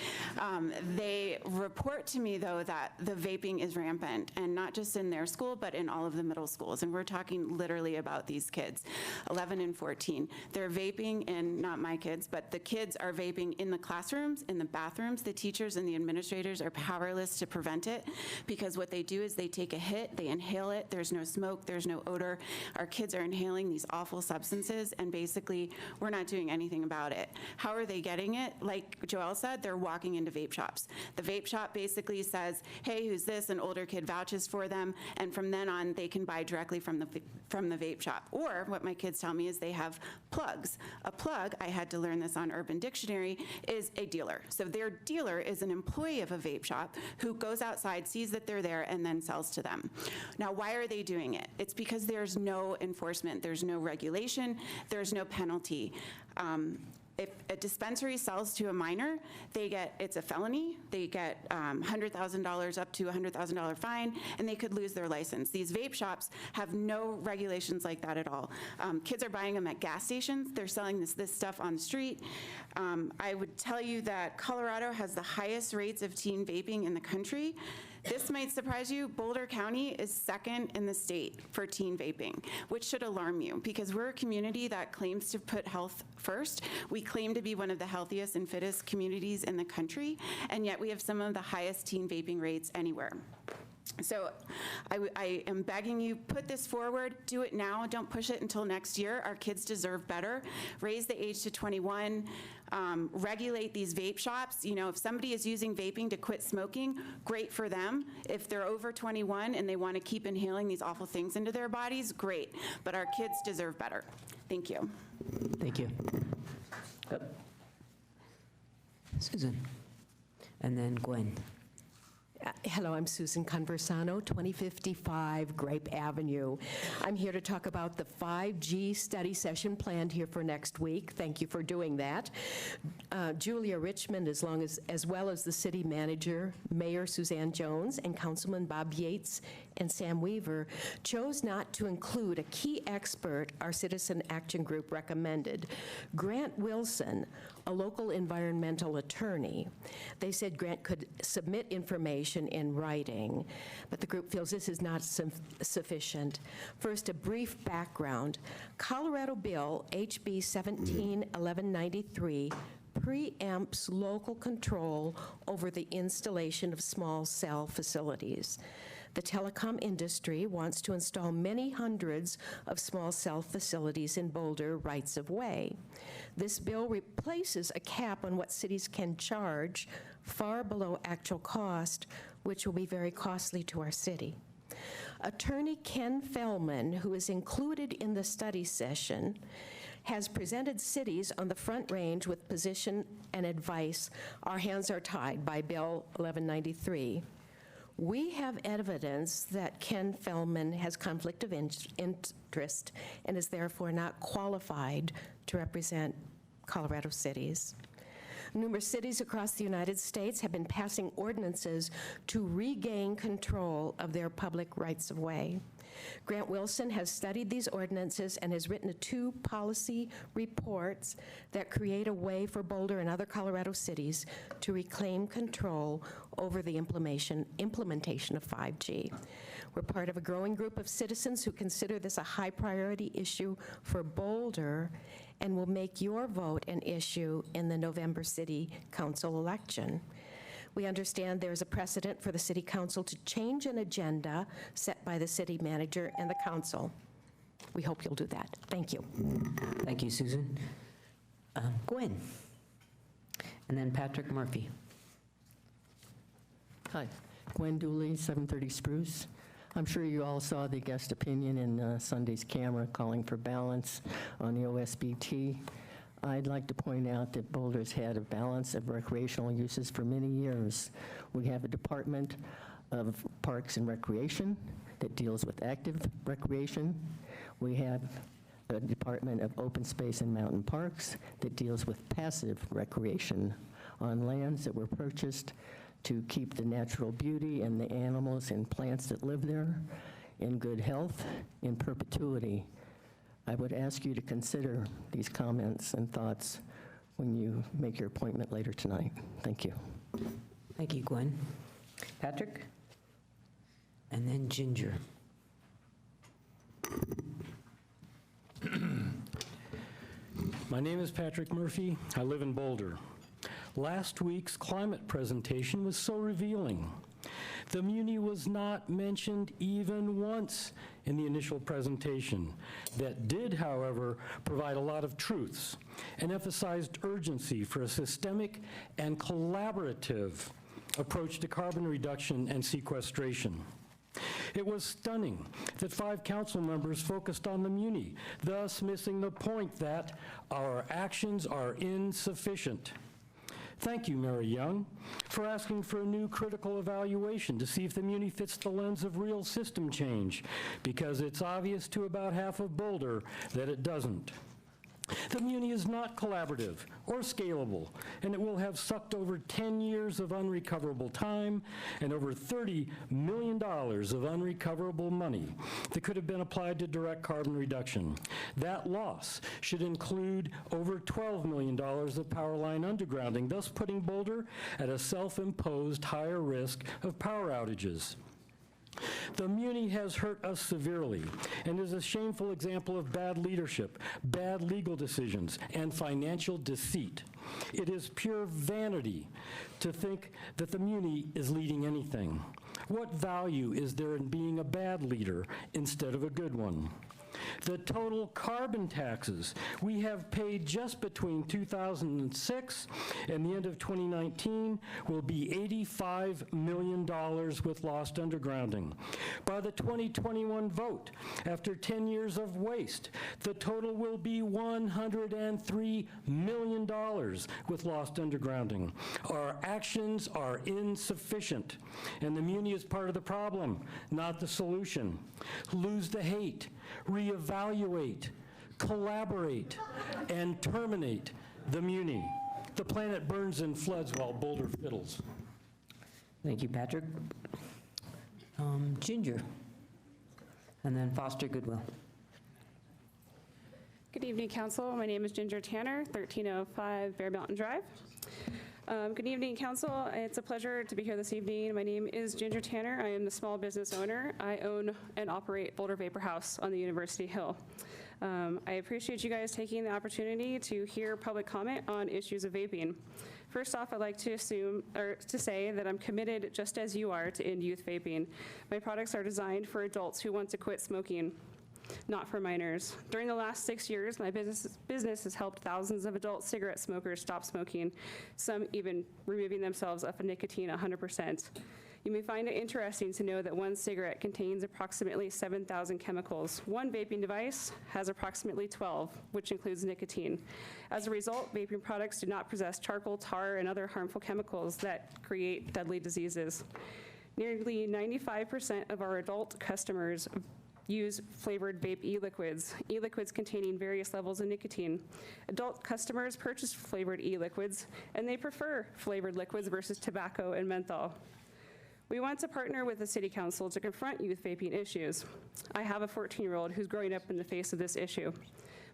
They report to me, though, that the vaping is rampant, and not just in their school, but in all of the middle schools. And we're talking literally about these kids, 11 and 14. They're vaping in, not my kids, but the kids are vaping in the classrooms, in the bathrooms. The teachers and the administrators are powerless to prevent it, because what they do is they take a hit, they inhale it, there's no smoke, there's no odor. Our kids are inhaling these awful substances, and basically we're not doing anything about it. How are they getting it? Like Joelle said, they're walking into vape shops. The vape shop basically says, hey, who's this? An older kid vouches for them, and from then on they can buy directly from the vape shop. Or what my kids tell me is they have plugs. A plug, I had to learn this on Urban Dictionary, is a dealer. So their dealer is an employee of a vape shop who goes outside, sees that they're there, and then sells to them. Now, why are they doing it? It's because there's no enforcement, there's no regulation, there's no penalty. If a dispensary sells to a minor, it's a felony, they get $100,000 up to $100,000 fine, and they could lose their license. These vape shops have no regulations like that at all. Kids are buying them at gas stations, they're selling this stuff on the street. I would tell you that Colorado has the highest rates of teen vaping in the country. This might surprise you, Boulder County is 2nd in the state for teen vaping, which should alarm you, because we're a community that claims to put health first. We claim to be one of the healthiest and fittest communities in the country, and yet we have some of the highest teen vaping rates anywhere. So I am begging you, put this forward, do it now, don't push it until next year. Our kids deserve better. Raise the age to 21, regulate these vape shops. You know, if somebody is using vaping to quit smoking, great for them. If they're over 21 and they want to keep inhaling these awful things into their bodies, great. But our kids deserve better. Thank you. Thank you. Susan, and then Gwen. Hello, I'm Susan Conversano, 2055 Grape Avenue. I'm here to talk about the 5G study session planned here for next week. Thank you for doing that. Julia Richmond, as well as the city manager, Mayor Suzanne Jones, and Councilman Bob Yates and Sam Weaver, chose not to include a key expert our Citizen Action Group recommended, Grant Wilson, a local environmental attorney. They said Grant could submit information in writing, but the group feels this is not sufficient. First, a brief background. Colorado Bill HB 171193 preempts local control over the installation of small cell facilities. The telecom industry wants to install many hundreds of small cell facilities in Boulder rights of way. This bill replaces a cap on what cities can charge far below actual cost, which will be very costly to our city. Attorney Ken Fellman, who is included in the study session, has presented cities on the Front Range with position and advice. Our hands are tied by Bill 1193. We have evidence that Ken Fellman has conflict of interest and is therefore not qualified to represent Colorado cities. Numerous cities across the United States have been passing ordinances to regain control of their public rights of way. Grant Wilson has studied these ordinances and has written 2 policy reports that create a way for Boulder and other Colorado cities to reclaim control over the implementation of 5G. We're part of a growing group of citizens who consider this a high priority issue for Boulder and will make your vote an issue in the November City Council election. We understand there is a precedent for the City Council to change an agenda set by the city manager and the council. We hope you'll do that. Thank you. Thank you, Susan. Gwen. And then Patrick Murphy. Hi, Gwen Dooley, 730 Spruce. I'm sure you all saw the guest opinion in Sunday's Camera calling for balance on the OSBT. I'd like to point out that Boulder's had a balance of recreational uses for many years. We have a Department of Parks and Recreation that deals with active recreation. We have a Department of Open Space and Mountain Parks that deals with passive recreation on lands that were purchased to keep the natural beauty and the animals and plants that live there in good health in perpetuity. I would ask you to consider these comments and thoughts when you make your appointment later tonight. Thank you. Thank you, Gwen. Patrick? And then Ginger. My name is Patrick Murphy. I live in Boulder. Last week's climate presentation was so revealing. The Muni was not mentioned even once in the initial presentation. That did, however, provide a lot of truths and emphasized urgency for a systemic and collaborative approach to carbon reduction and sequestration. It was stunning that 5 council members focused on the Muni, thus missing the point that our actions are insufficient. Thank you, Mary Young, for asking for a new critical evaluation to see if the Muni fits the lens of real system change, because it's obvious to about half of Boulder that it doesn't. The Muni is not collaborative or scalable, and it will have sucked over 10 years of unrecoverable time and over $30 million of unrecoverable money that could have been applied to direct carbon reduction. That loss should include over $12 million of power line undergrounding, thus putting Boulder at a self-imposed higher risk of power outages. The Muni has hurt us severely and is a shameful example of bad leadership, bad legal decisions, and financial deceit. It is pure vanity to think that the Muni is leading anything. What value is there in being a bad leader instead of a good one? The total carbon taxes we have paid just between 2006 and the end of 2019 will be $85 million with lost undergrounding. By the 2021 vote, after 10 years of waste, the total will be $103 million with lost undergrounding. Our actions are insufficient, and the Muni is part of the problem, not the solution. Lose the hate. Reevaluate, collaborate, and terminate the Muni. The planet burns and floods while Boulder fiddles. Thank you, Patrick. Ginger. And then Foster Goodwill. Good evening, Council. My name is Ginger Tanner, 1305 Bear Mountain Drive. Good evening, Council. It's a pleasure to be here this evening. My name is Ginger Tanner. I am the small business owner. I own and operate Boulder Vapor House on the University Hill. I appreciate you guys taking the opportunity to hear public comment on issues of vaping. First off, I'd like to say that I'm committed, just as you are, to end youth vaping. My products are designed for adults who want to quit smoking, not for minors. During the last 6 years, my business has helped thousands of adult cigarette smokers stop smoking, some even removing themselves of nicotine 100%. You may find it interesting to know that one cigarette contains approximately 7,000 chemicals. One vaping device has approximately 12, which includes nicotine. As a result, vaping products do not possess charcoal, tar, and other harmful chemicals that create deadly diseases. Nearly 95% of our adult customers use flavored vape e-liquids containing various levels of nicotine. Adult customers purchase flavored e-liquids, and they prefer flavored liquids versus tobacco and menthol. We want to partner with the City Council to confront youth vaping issues. I have a 14-year-old who's growing up in the face of this issue.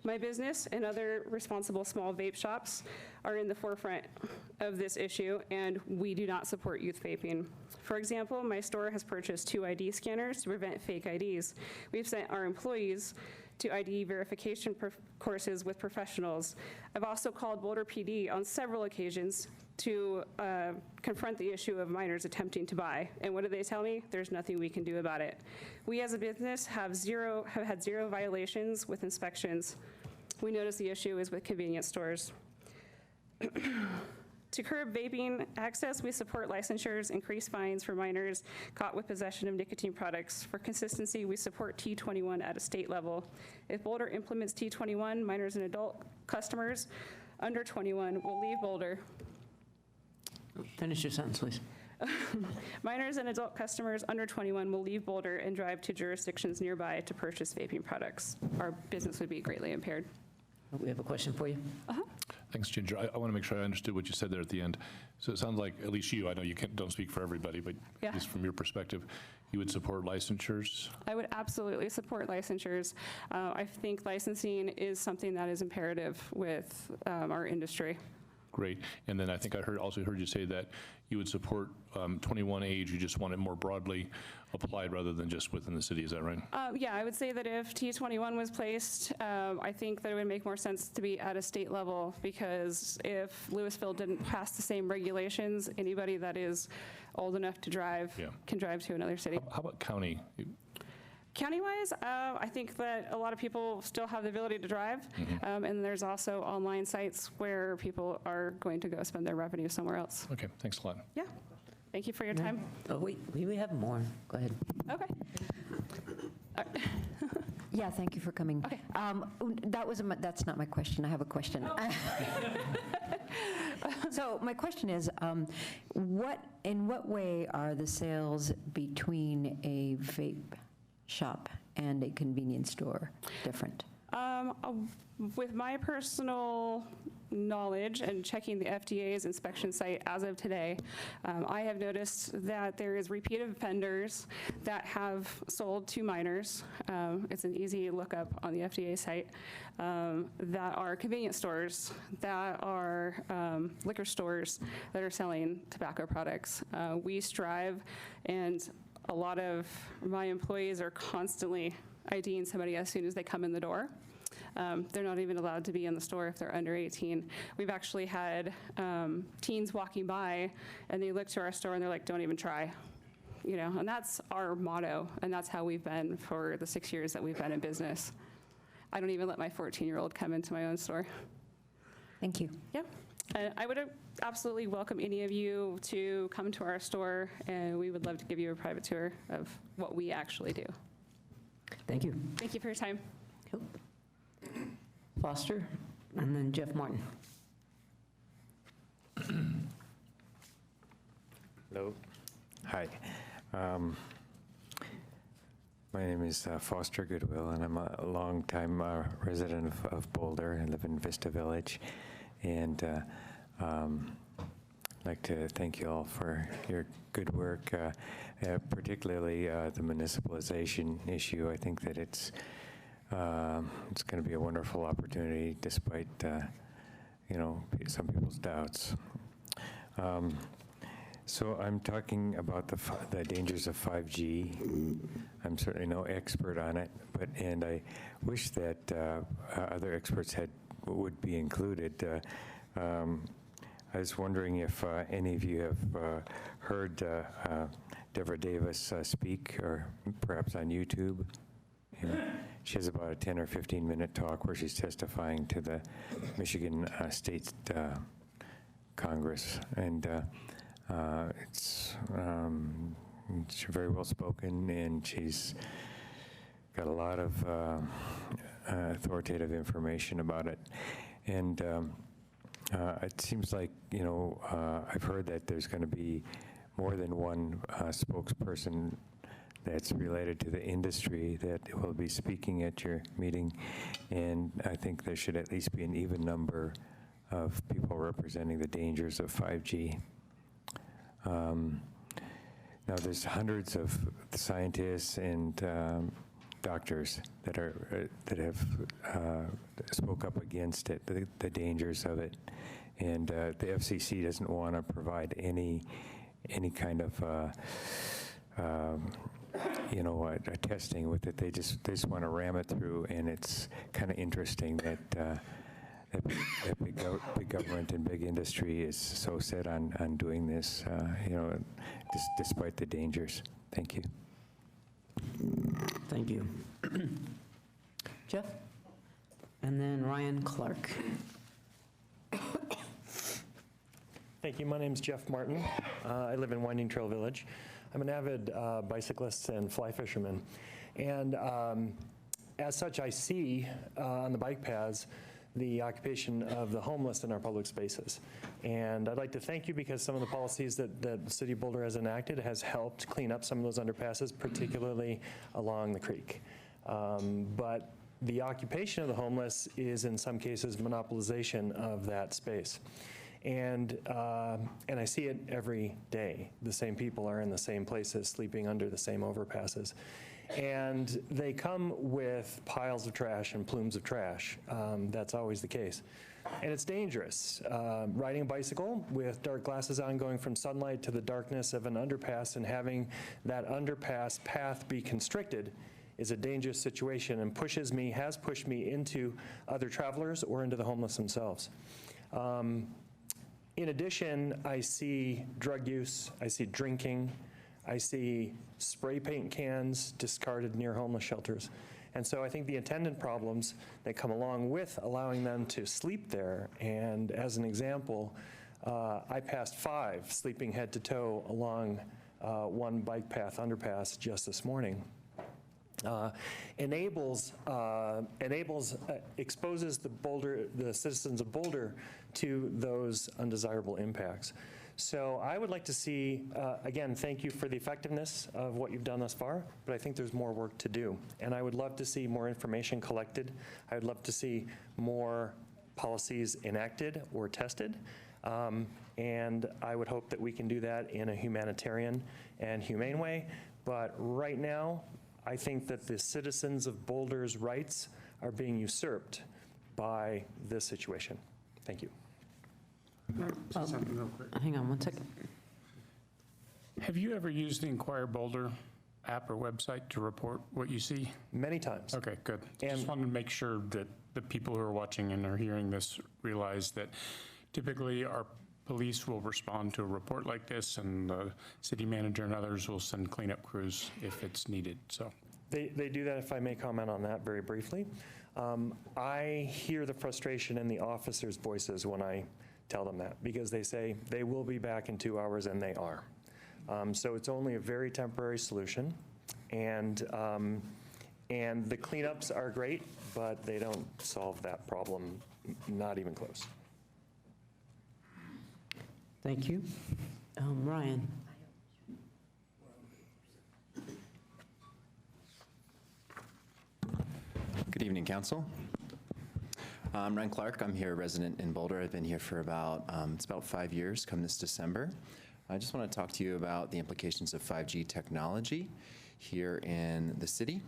My business and other responsible small vape shops are in the forefront of this issue, and we do not support youth vaping. For example, my store has purchased 2 ID scanners to prevent fake IDs. We've sent our employees to ID verification courses with professionals. I've also called Boulder PD on several occasions to confront the issue of minors attempting to buy. And what do they tell me? There's nothing we can do about it. We as a business have had zero violations with inspections. We notice the issue is with convenience stores. To curb vaping access, we support licensures, increase fines for minors caught with possession of nicotine products. For consistency, we support T21 at a state level. If Boulder implements T21, minors and adult customers under 21 will leave Boulder. Finish your sentence, please. Minors and adult customers under 21 will leave Boulder and drive to jurisdictions nearby to purchase vaping products. Our business would be greatly impaired. We have a question for you. Thanks, Ginger. I want to make sure I understood what you said there at the end. So it sounds like, at least you, I know you don't speak for everybody, but Yeah. at least from your perspective, you would support licensures? I would absolutely support licensures. I think licensing is something that is imperative with our industry. Great. And then I think I also heard you say that you would support 21 age, you just want it more broadly applied rather than just within the city. Is that right? Yeah, I would say that if T21 was placed, I think that it would make more sense to be at a state level, because if Louisville didn't pass the same regulations, anybody that is old enough to drive can drive to another city. How about county? County-wise, I think that a lot of people still have the ability to drive, and there's also online sites where people are going to go spend their revenue somewhere else. Okay, thanks a lot. Yeah, thank you for your time. Oh, wait, we have more. Go ahead. Okay. Yeah, thank you for coming. Okay. That's not my question. I have a question. So my question is, in what way are the sales between a vape shop and a convenience store different? With my personal knowledge and checking the FDA's inspection site as of today, I have noticed that there is repeat offenders that have sold to minors. It's an easy lookup on the FDA site. That are convenience stores, that are liquor stores that are selling tobacco products. We strive, and a lot of my employees are constantly IDing somebody as soon as they come in the door. They're not even allowed to be in the store if they're under 18. We've actually had teens walking by, and they look to our store and they're like, don't even try. You know, and that's our motto, and that's how we've been for the 6 years that we've been in business. I don't even let my 14-year-old come into my own store. Thank you. Yeah. And I would absolutely welcome any of you to come to our store, and we would love to give you a private tour of what we actually do. Thank you. Thank you for your time. Foster, and then Jeff Martin. Hello. Hi. My name is Foster Goodwill, and I'm a longtime resident of Boulder. I live in Vista Village, and I'd like to thank you all for your good work, particularly the municipalization issue. I think that it's going to be a wonderful opportunity, despite some people's doubts. So I'm talking about the dangers of 5G. I'm certainly no expert on it, and I wish that other experts would be included. I was wondering if any of you have heard Deborah Davis speak, or perhaps on YouTube. She has about a 10 or 15-minute talk where she's testifying to the Michigan State Congress, and she's very well spoken, and she's got a lot of authoritative information about it. And it seems like, I've heard that there's going to be more than one spokesperson that's related to the industry that will be speaking at your meeting, and I think there should at least be an even number of people representing the dangers of 5G. Now, there's hundreds of scientists and doctors that have spoke up against it, the dangers of it, and the FCC doesn't want to provide any kind of testing with it. They just want to ram it through, and it's kind of interesting that big government and big industry is so set on doing this, despite the dangers. Thank you. Thank you. Jeff? And then Ryan Clark. Thank you. My name's Jeff Martin. I live in Winding Trail Village. I'm an avid bicyclist and fly fisherman. And as such, I see on the bike paths the occupation of the homeless in our public spaces. And I'd like to thank you because some of the policies that the City of Boulder has enacted has helped clean up some of those underpasses, particularly along the creek. But the occupation of the homeless is in some cases monopolization of that space. And I see it every day. The same people are in the same places, sleeping under the same overpasses. And they come with piles of trash and plumes of trash. That's always the case. And it's dangerous. Riding a bicycle with dark glasses on, going from sunlight to the darkness of an underpass and having that underpass path be constricted is a dangerous situation and has pushed me into other travelers or into the homeless themselves. In addition, I see drug use, I see drinking, I see spray paint cans discarded near homeless shelters. And so I think the attendant problems that come along with allowing them to sleep there, and as an example, I passed 5 sleeping head to toe along one bike path underpass just this morning. Exposes the citizens of Boulder to those undesirable impacts. So I would like to see, again, thank you for the effectiveness of what you've done thus far, but I think there's more work to do. And I would love to see more information collected. I would love to see more policies enacted or tested. And I would hope that we can do that in a humanitarian and humane way. But right now, I think that the citizens of Boulder's rights are being usurped by this situation. Thank you. Hang on one second. Have you ever used the Inquire Boulder app or website to report what you see? Many times. Okay, good. Just wanted to make sure that the people who are watching and are hearing this realize that typically our police will respond to a report like this, and the city manager and others will send cleanup crews if it's needed. So They do that, if I may comment on that very briefly. I hear the frustration in the officers' voices when I tell them that, because they say they will be back in 2 hours, and they are. So it's only a very temporary solution, and the cleanups are great, but they don't solve that problem, not even close. Thank you. Ryan. Good evening, Council. I'm Ryan Clark. I'm here, a resident in Boulder. I've been here for about 5 years, come this December. I just want to talk to you about the implications of 5G technology here in the city.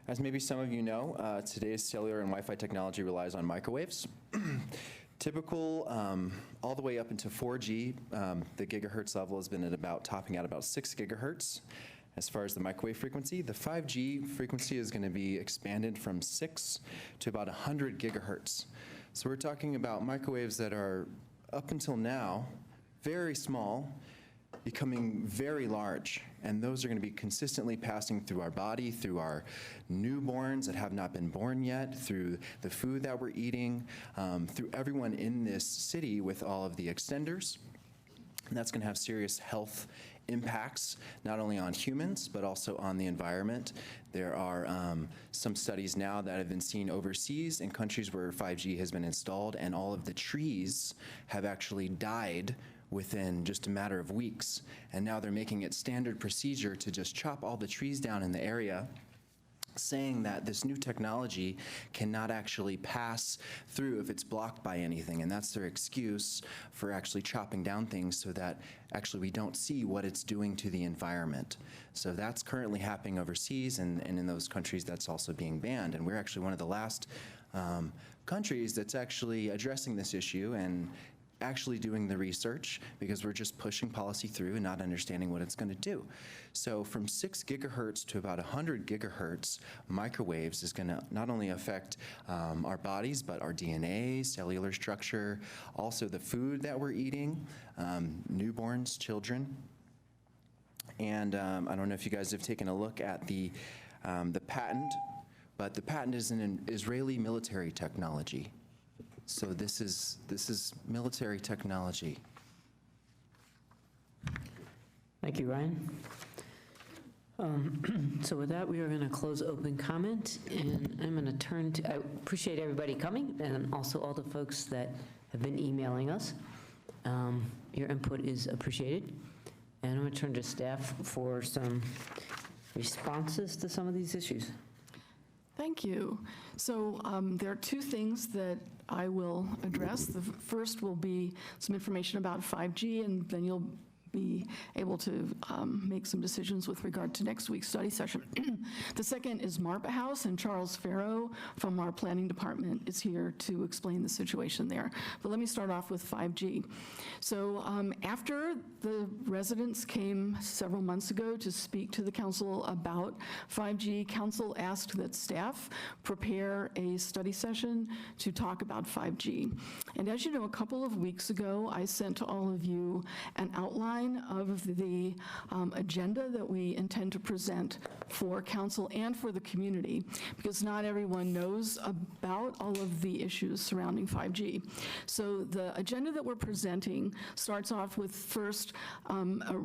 As maybe some of you know, today's cellular and Wi-Fi technology relies on microwaves. Typical, all the way up into 4G, the gigahertz level has been topping out about 6 gigahertz. As far as the microwave frequency, the 5G frequency is going to be expanded from 6 to about 100 gigahertz. So we're talking about microwaves that are, up until now, very small, becoming very large. And those are going to be consistently passing through our body, through our newborns that have not been born yet, through the food that we're eating, through everyone in this city with all of the extenders. And that's going to have serious health impacts, not only on humans, but also on the environment. There are some studies now that have been seen overseas in countries where 5G has been installed, and all of the trees have actually died within just a matter of weeks. And now they're making it standard procedure to just chop all the trees down in the area, saying that this new technology cannot actually pass through if it's blocked by anything. And that's their excuse for actually chopping down things so that actually we don't see what it's doing to the environment. So that's currently happening overseas, and in those countries that's also being banned. And we're actually one of the last countries that's actually addressing this issue and actually doing the research, because we're just pushing policy through and not understanding what it's going to do. So from 6 gigahertz to about 100 gigahertz, microwaves is going to not only affect our bodies, but our DNA, cellular structure, also the food that we're eating, newborns, children. And I don't know if you guys have taken a look at the patent, but the patent is an Israeli military technology. So this is military technology. Thank you, Ryan. So with that, we are going to close open comment, and I'm going to turn to, I appreciate everybody coming, and also all the folks that have been emailing us. Your input is appreciated. And I'm going to turn to staff for some responses to some of these issues. Thank you. So there are two things that I will address. The first will be some information about 5G, and then you'll be able to make some decisions with regard to next week's study session. The second is Marpa House, and Charles Farrow from our planning department is here to explain the situation there. But let me start off with 5G. So after the residents came several months ago to speak to the council about 5G, council asked that staff prepare a study session to talk about 5G. And as you know, a couple of weeks ago, I sent to all of you an outline of the agenda that we intend to present for council and for the community, because not everyone knows about all of the issues surrounding 5G. So the agenda that we're presenting starts off with first a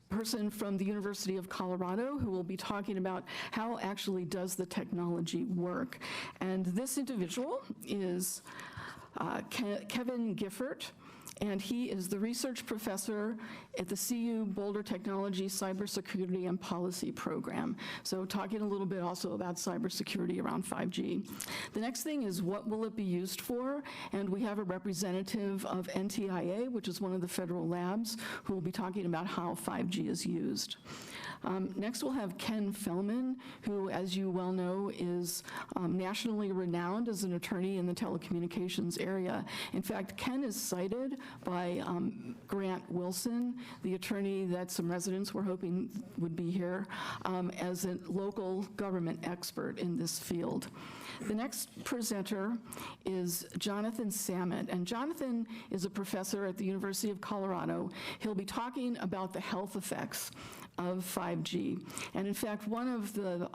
person from the University of Colorado who will be talking about how actually does the technology work. And this individual is Kevin Gifford, and he is the research professor at the CU Boulder Technology Cybersecurity and Policy Program. So talking a little bit also about cybersecurity around 5G. The next thing is what will it be used for? And we have a representative of NTIA, which is one of the federal labs, who will be talking about how 5G is used. Next, we'll have Ken Fellman, who, as you well know, is nationally renowned as an attorney in the telecommunications area. In fact, Ken is cited by Grant Wilson, the attorney that some residents were hoping would be here, as a local government expert in this field. The next presenter is Jonathan Samet, and Jonathan is a professor at the University of Colorado. He'll be talking about the health effects of 5G. And in fact, one of the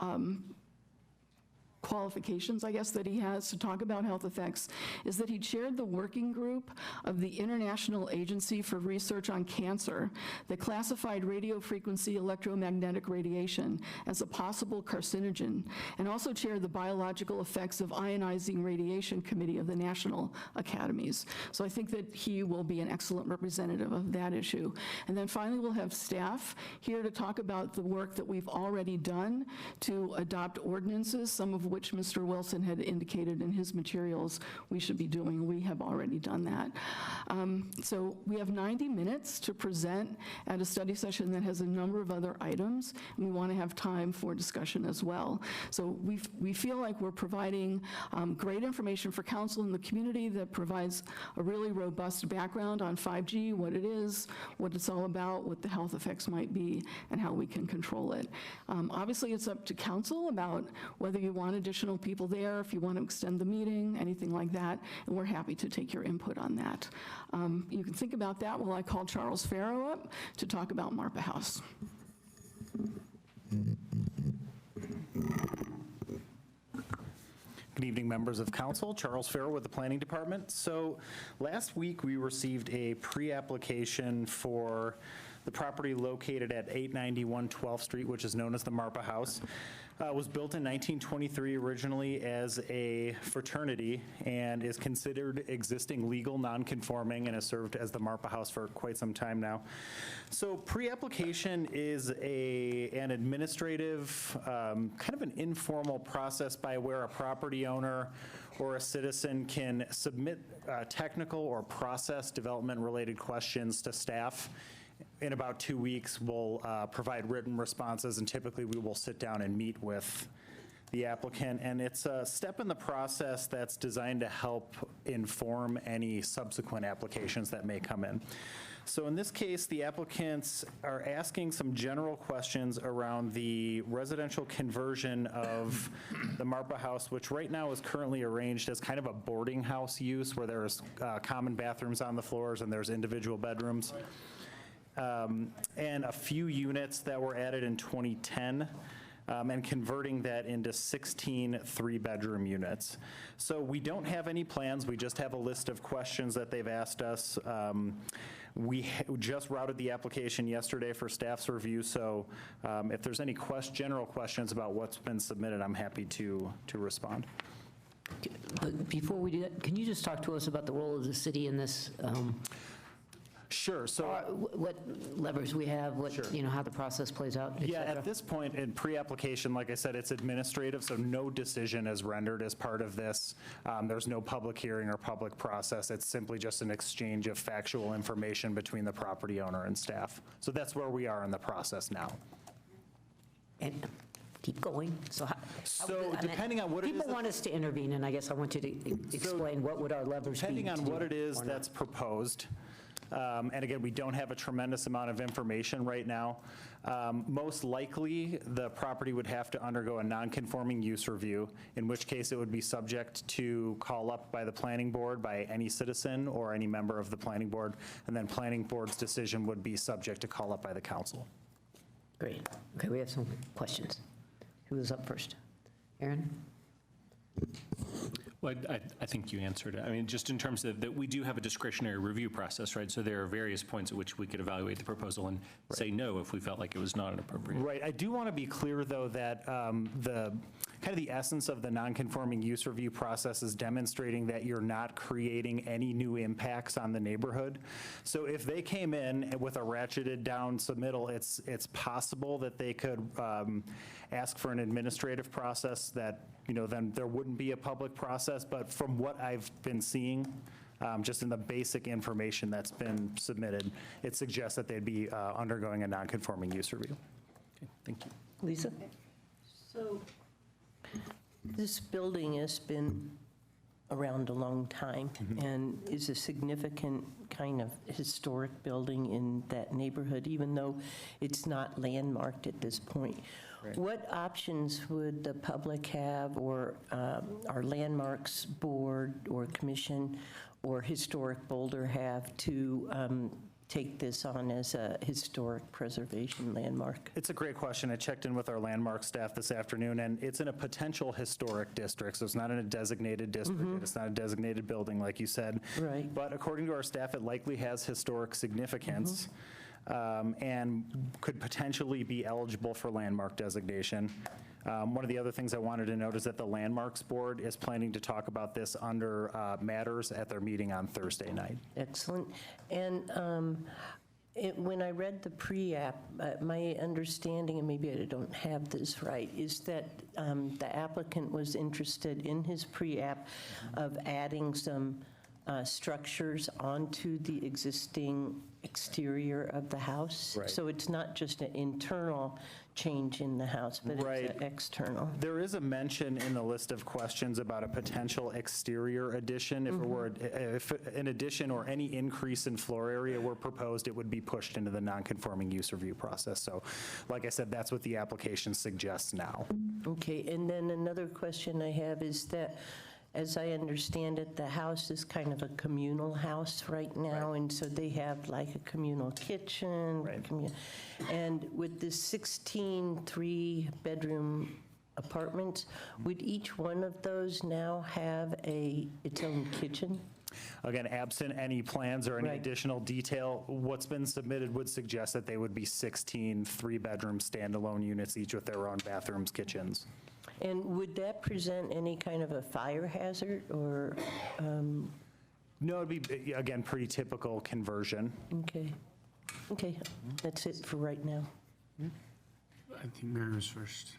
qualifications, I guess, that he has to talk about health effects is that he chaired the working group of the International Agency for Research on Cancer that classified radio frequency electromagnetic radiation as a possible carcinogen, and also chaired the Biological Effects of Ionizing Radiation Committee of the National Academies. So I think that he will be an excellent representative of that issue. And then finally, we'll have staff here to talk about the work that we've already done to adopt ordinances, some of which Mr. Wilson had indicated in his materials we should be doing. We have already done that. So we have 90 minutes to present at a study session that has a number of other items, and we want to have time for discussion as well. So we feel like we're providing great information for council and the community that provides a really robust background on 5G, what it is, what it's all about, what the health effects might be, and how we can control it. Obviously, it's up to council about whether you want additional people there, if you want to extend the meeting, anything like that, and we're happy to take your input on that. You can think about that while I call Charles Farrow up to talk about Marpa House. Good evening, members of council. Charles Farrow with the Planning Department. So last week we received a pre-application for the property located at 891 12th Street, which is known as the Marpa House. Was built in 1923 originally as a fraternity and is considered existing legal non-conforming and has served as the Marpa House for quite some time now. So pre-application is an administrative, kind of an informal process by where a property owner or a citizen can submit technical or process development related questions to staff. In about 2 weeks, we'll provide written responses, and typically we will sit down and meet with the applicant. And it's a step in the process that's designed to help inform any subsequent applications that may come in. So in this case, the applicants are asking some general questions around the residential conversion of the Marpa House, which right now is currently arranged as kind of a boarding house use where there's common bathrooms on the floors and there's individual bedrooms. And a few units that were added in 2010. and converting that into 16 three-bedroom units. So we don't have any plans, we just have a list of questions that they've asked us. We just routed the application yesterday for staff's review, so if there's any general questions about what's been submitted, I'm happy to respond. But before we do that, can you just talk to us about the role of the city in this? Sure. So what levers we have, what, how the process plays out, et Yeah, cetera? at this point in pre-application, like I said, it's administrative, so no decision is rendered as part of this. There's no public hearing or public process. It's simply just an exchange of factual information between the property owner and staff. So that's where we are in the process now. And keep going. So depending on what it is people want us to intervene, and I guess I want you to explain what would our levers be. Depending on to do what it is or not. that's proposed, and again, we don't have a tremendous amount of information right now. Most likely, the property would have to undergo a non-conforming use review, in which case it would be subject to call up by the planning board by any citizen or any member of the planning board, and then planning board's decision would be subject to call up by the council. Great. Okay, we have some questions. Who is up first? Aaron? Well, I think you answered it. I mean, just in terms of that, we do have a discretionary review process, right? So there are various points at which we could evaluate the proposal and say no if we felt like it was not inappropriate. Right. I do want to be clear, though, that the essence of the non-conforming use review process is demonstrating that you're not creating any new impacts on the neighborhood. So if they came in with a ratcheted down submittal, it's possible that they could ask for an administrative process that, then there wouldn't be a public process. But from what I've been seeing, just in the basic information that's been submitted, it suggests that they'd be undergoing a non-conforming use review. Okay, thank you. Lisa? So this building has been around a long time and is a significant kind of historic building in that neighborhood, even though it's not landmarked at this point. Right. What options would the public have, or our landmarks board or commission or Historic Boulder have to take this on as a historic preservation landmark? It's a great question. I checked in with our landmark staff this afternoon, and it's in a potential historic district, so it's not in a designated district. It's not a designated building, like you said. Right. But according to our staff, it likely has historic significance. And could potentially be eligible for landmark designation. One of the other things I wanted to note is that the Landmarks Board is planning to talk about this under matters at their meeting on Thursday night. Excellent. And when I read the pre-app, my understanding, and maybe I don't have this right, is that the applicant was interested in his pre-app of adding some structures onto the existing exterior of the house. Right. So it's not just an internal change in the house, but it's external. There is a mention in the list of questions about a potential exterior addition. If an addition or any increase in floor area were proposed, it would be pushed into the non-conforming use review process. So, like I said, that's what the application suggests now. Okay, and then another question I have is that, as I understand it, the house is kind of a communal house right now, and so they have like a communal kitchen. And with the 16 three-bedroom apartments, would each one of those now have its own kitchen? Again, absent any plans or any additional detail, what's been submitted would suggest that they would be 16 three-bedroom standalone units, each with their own bathrooms, kitchens. And would that present any kind of a fire hazard, or? No, it'd be, again, pretty typical conversion. Okay, that's it for right now. I think Mary was first.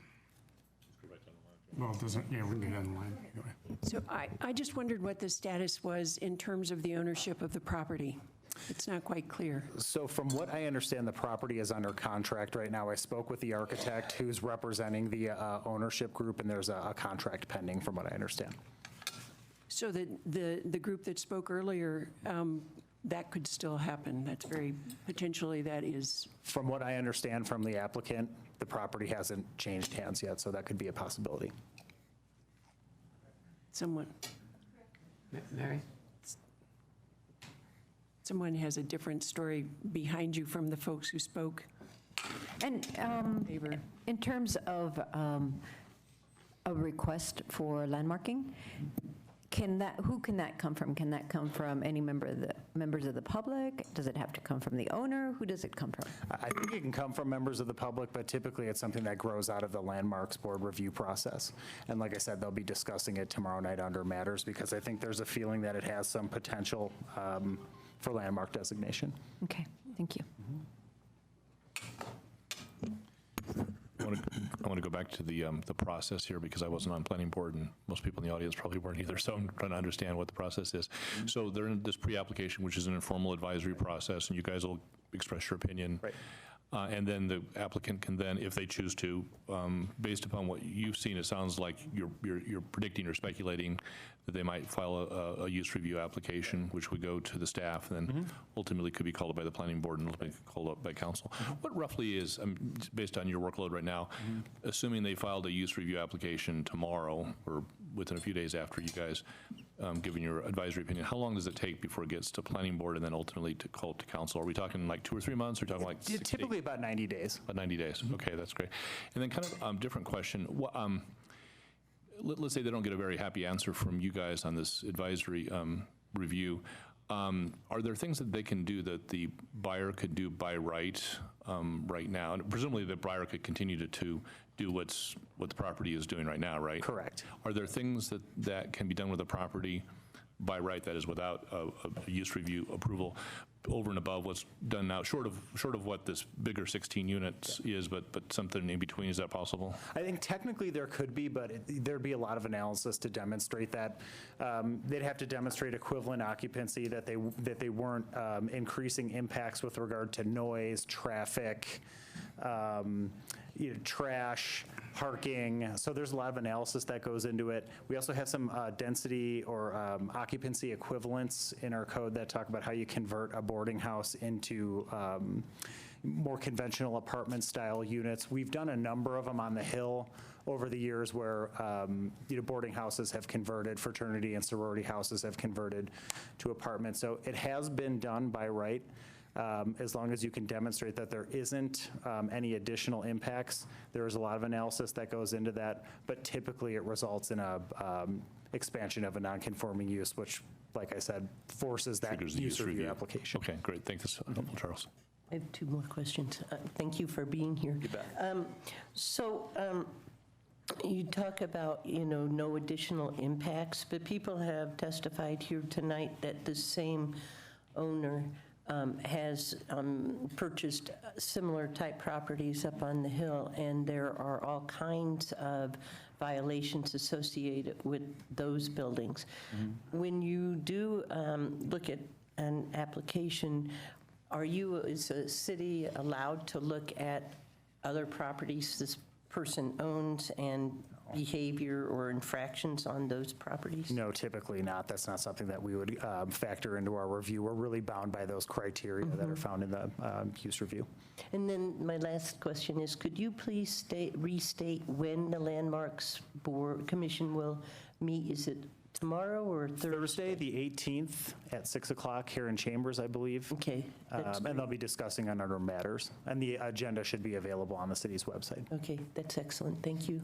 Well, it doesn't, yeah, we can do that in line. Anyway. So I just wondered what the status was in terms of the ownership of the property. It's not quite clear. So from what I understand, the property is under contract right now. I spoke with the architect who's representing the ownership group, and there's a contract pending, from what I understand. So the group that spoke earlier, that could still happen. That's potentially that is. From what I understand from the applicant, the property hasn't changed hands yet, so that could be a possibility. Mary? Someone has a different story behind you from the folks who spoke. And in terms of a request for landmarking, who can that come from? Can that come from any members of the public? Does it have to come from the owner? Who does it come from? I think it can come from members of the public, but typically it's something that grows out of the Landmarks Board review process. And like I said, they'll be discussing it tomorrow night under matters, because I think there's a feeling that it has some potential for landmark designation. Okay, thank you. I want to go back to the process here, because I wasn't on planning board and most people in the audience probably weren't either, so I'm trying to understand what the process is. So they're in this pre-application, which is an informal advisory process, and you guys will express your opinion. Right. And then the applicant can then, if they choose to, based upon what you've seen, it sounds like you're predicting or speculating that they might file a use review application, which would go to the staff, and then ultimately could be called up by the planning board and ultimately called up by council. What roughly is, based on your workload right now, assuming they filed a use review application tomorrow or within a few days after you guys giving your advisory opinion, how long does it take before it gets to planning board and then ultimately to call it to council? Are we talking like 2 or 3 months? Or are we talking like 6 Typically about 90 days. About 90 days. Okay, that's great. And then kind of different question. Let's say they don't get a very happy answer from you guys on this advisory review. Are there things that they can do that the buyer could do by right right now? And presumably the buyer could continue to do what the property is doing right now, right? Correct. Are there things that can be done with the property by right, that is without a use review approval, over and above what's done now, short of what this bigger 16 units is, but something in between? Is that possible? I think technically there could be, but there'd be a lot of analysis to demonstrate that. They'd have to demonstrate equivalent occupancy, that they weren't increasing impacts with regard to noise, traffic, trash, parking. So there's a lot of analysis that goes into it. We also have some density or occupancy equivalents in our code that talk about how you convert a boarding house into more conventional apartment style units. We've done a number of them on the Hill over the years where boarding houses have converted, fraternity and sorority houses have converted to apartments. So it has been done by right. As long as you can demonstrate that there isn't any additional impacts. There is a lot of analysis that goes into that, but typically it results in a expansion of a non-conforming use, which, like I said, forces that use review application. Okay, great. Thank you, Charles. I have 2 more questions. Thank you for being here. You bet. You talk about, no additional impacts, but people have testified here tonight that the same owner has purchased similar type properties up on the Hill, and there are all kinds of violations associated with those buildings. When you do look at an application, are you, as a city, allowed to look at other properties this person owns and behavior or infractions on those properties? No, typically not. That's not something that we would factor into our review. We're really bound by those criteria that are found in the use review. And then my last question is, could you please restate when the Landmarks Board Commission will meet? Is it tomorrow or Thursday, the 18th at 6 o'clock here in Chambers, I believe. Okay. And they'll be discussing on other matters. And the agenda should be available on the city's website. Okay, that's excellent. Thank you.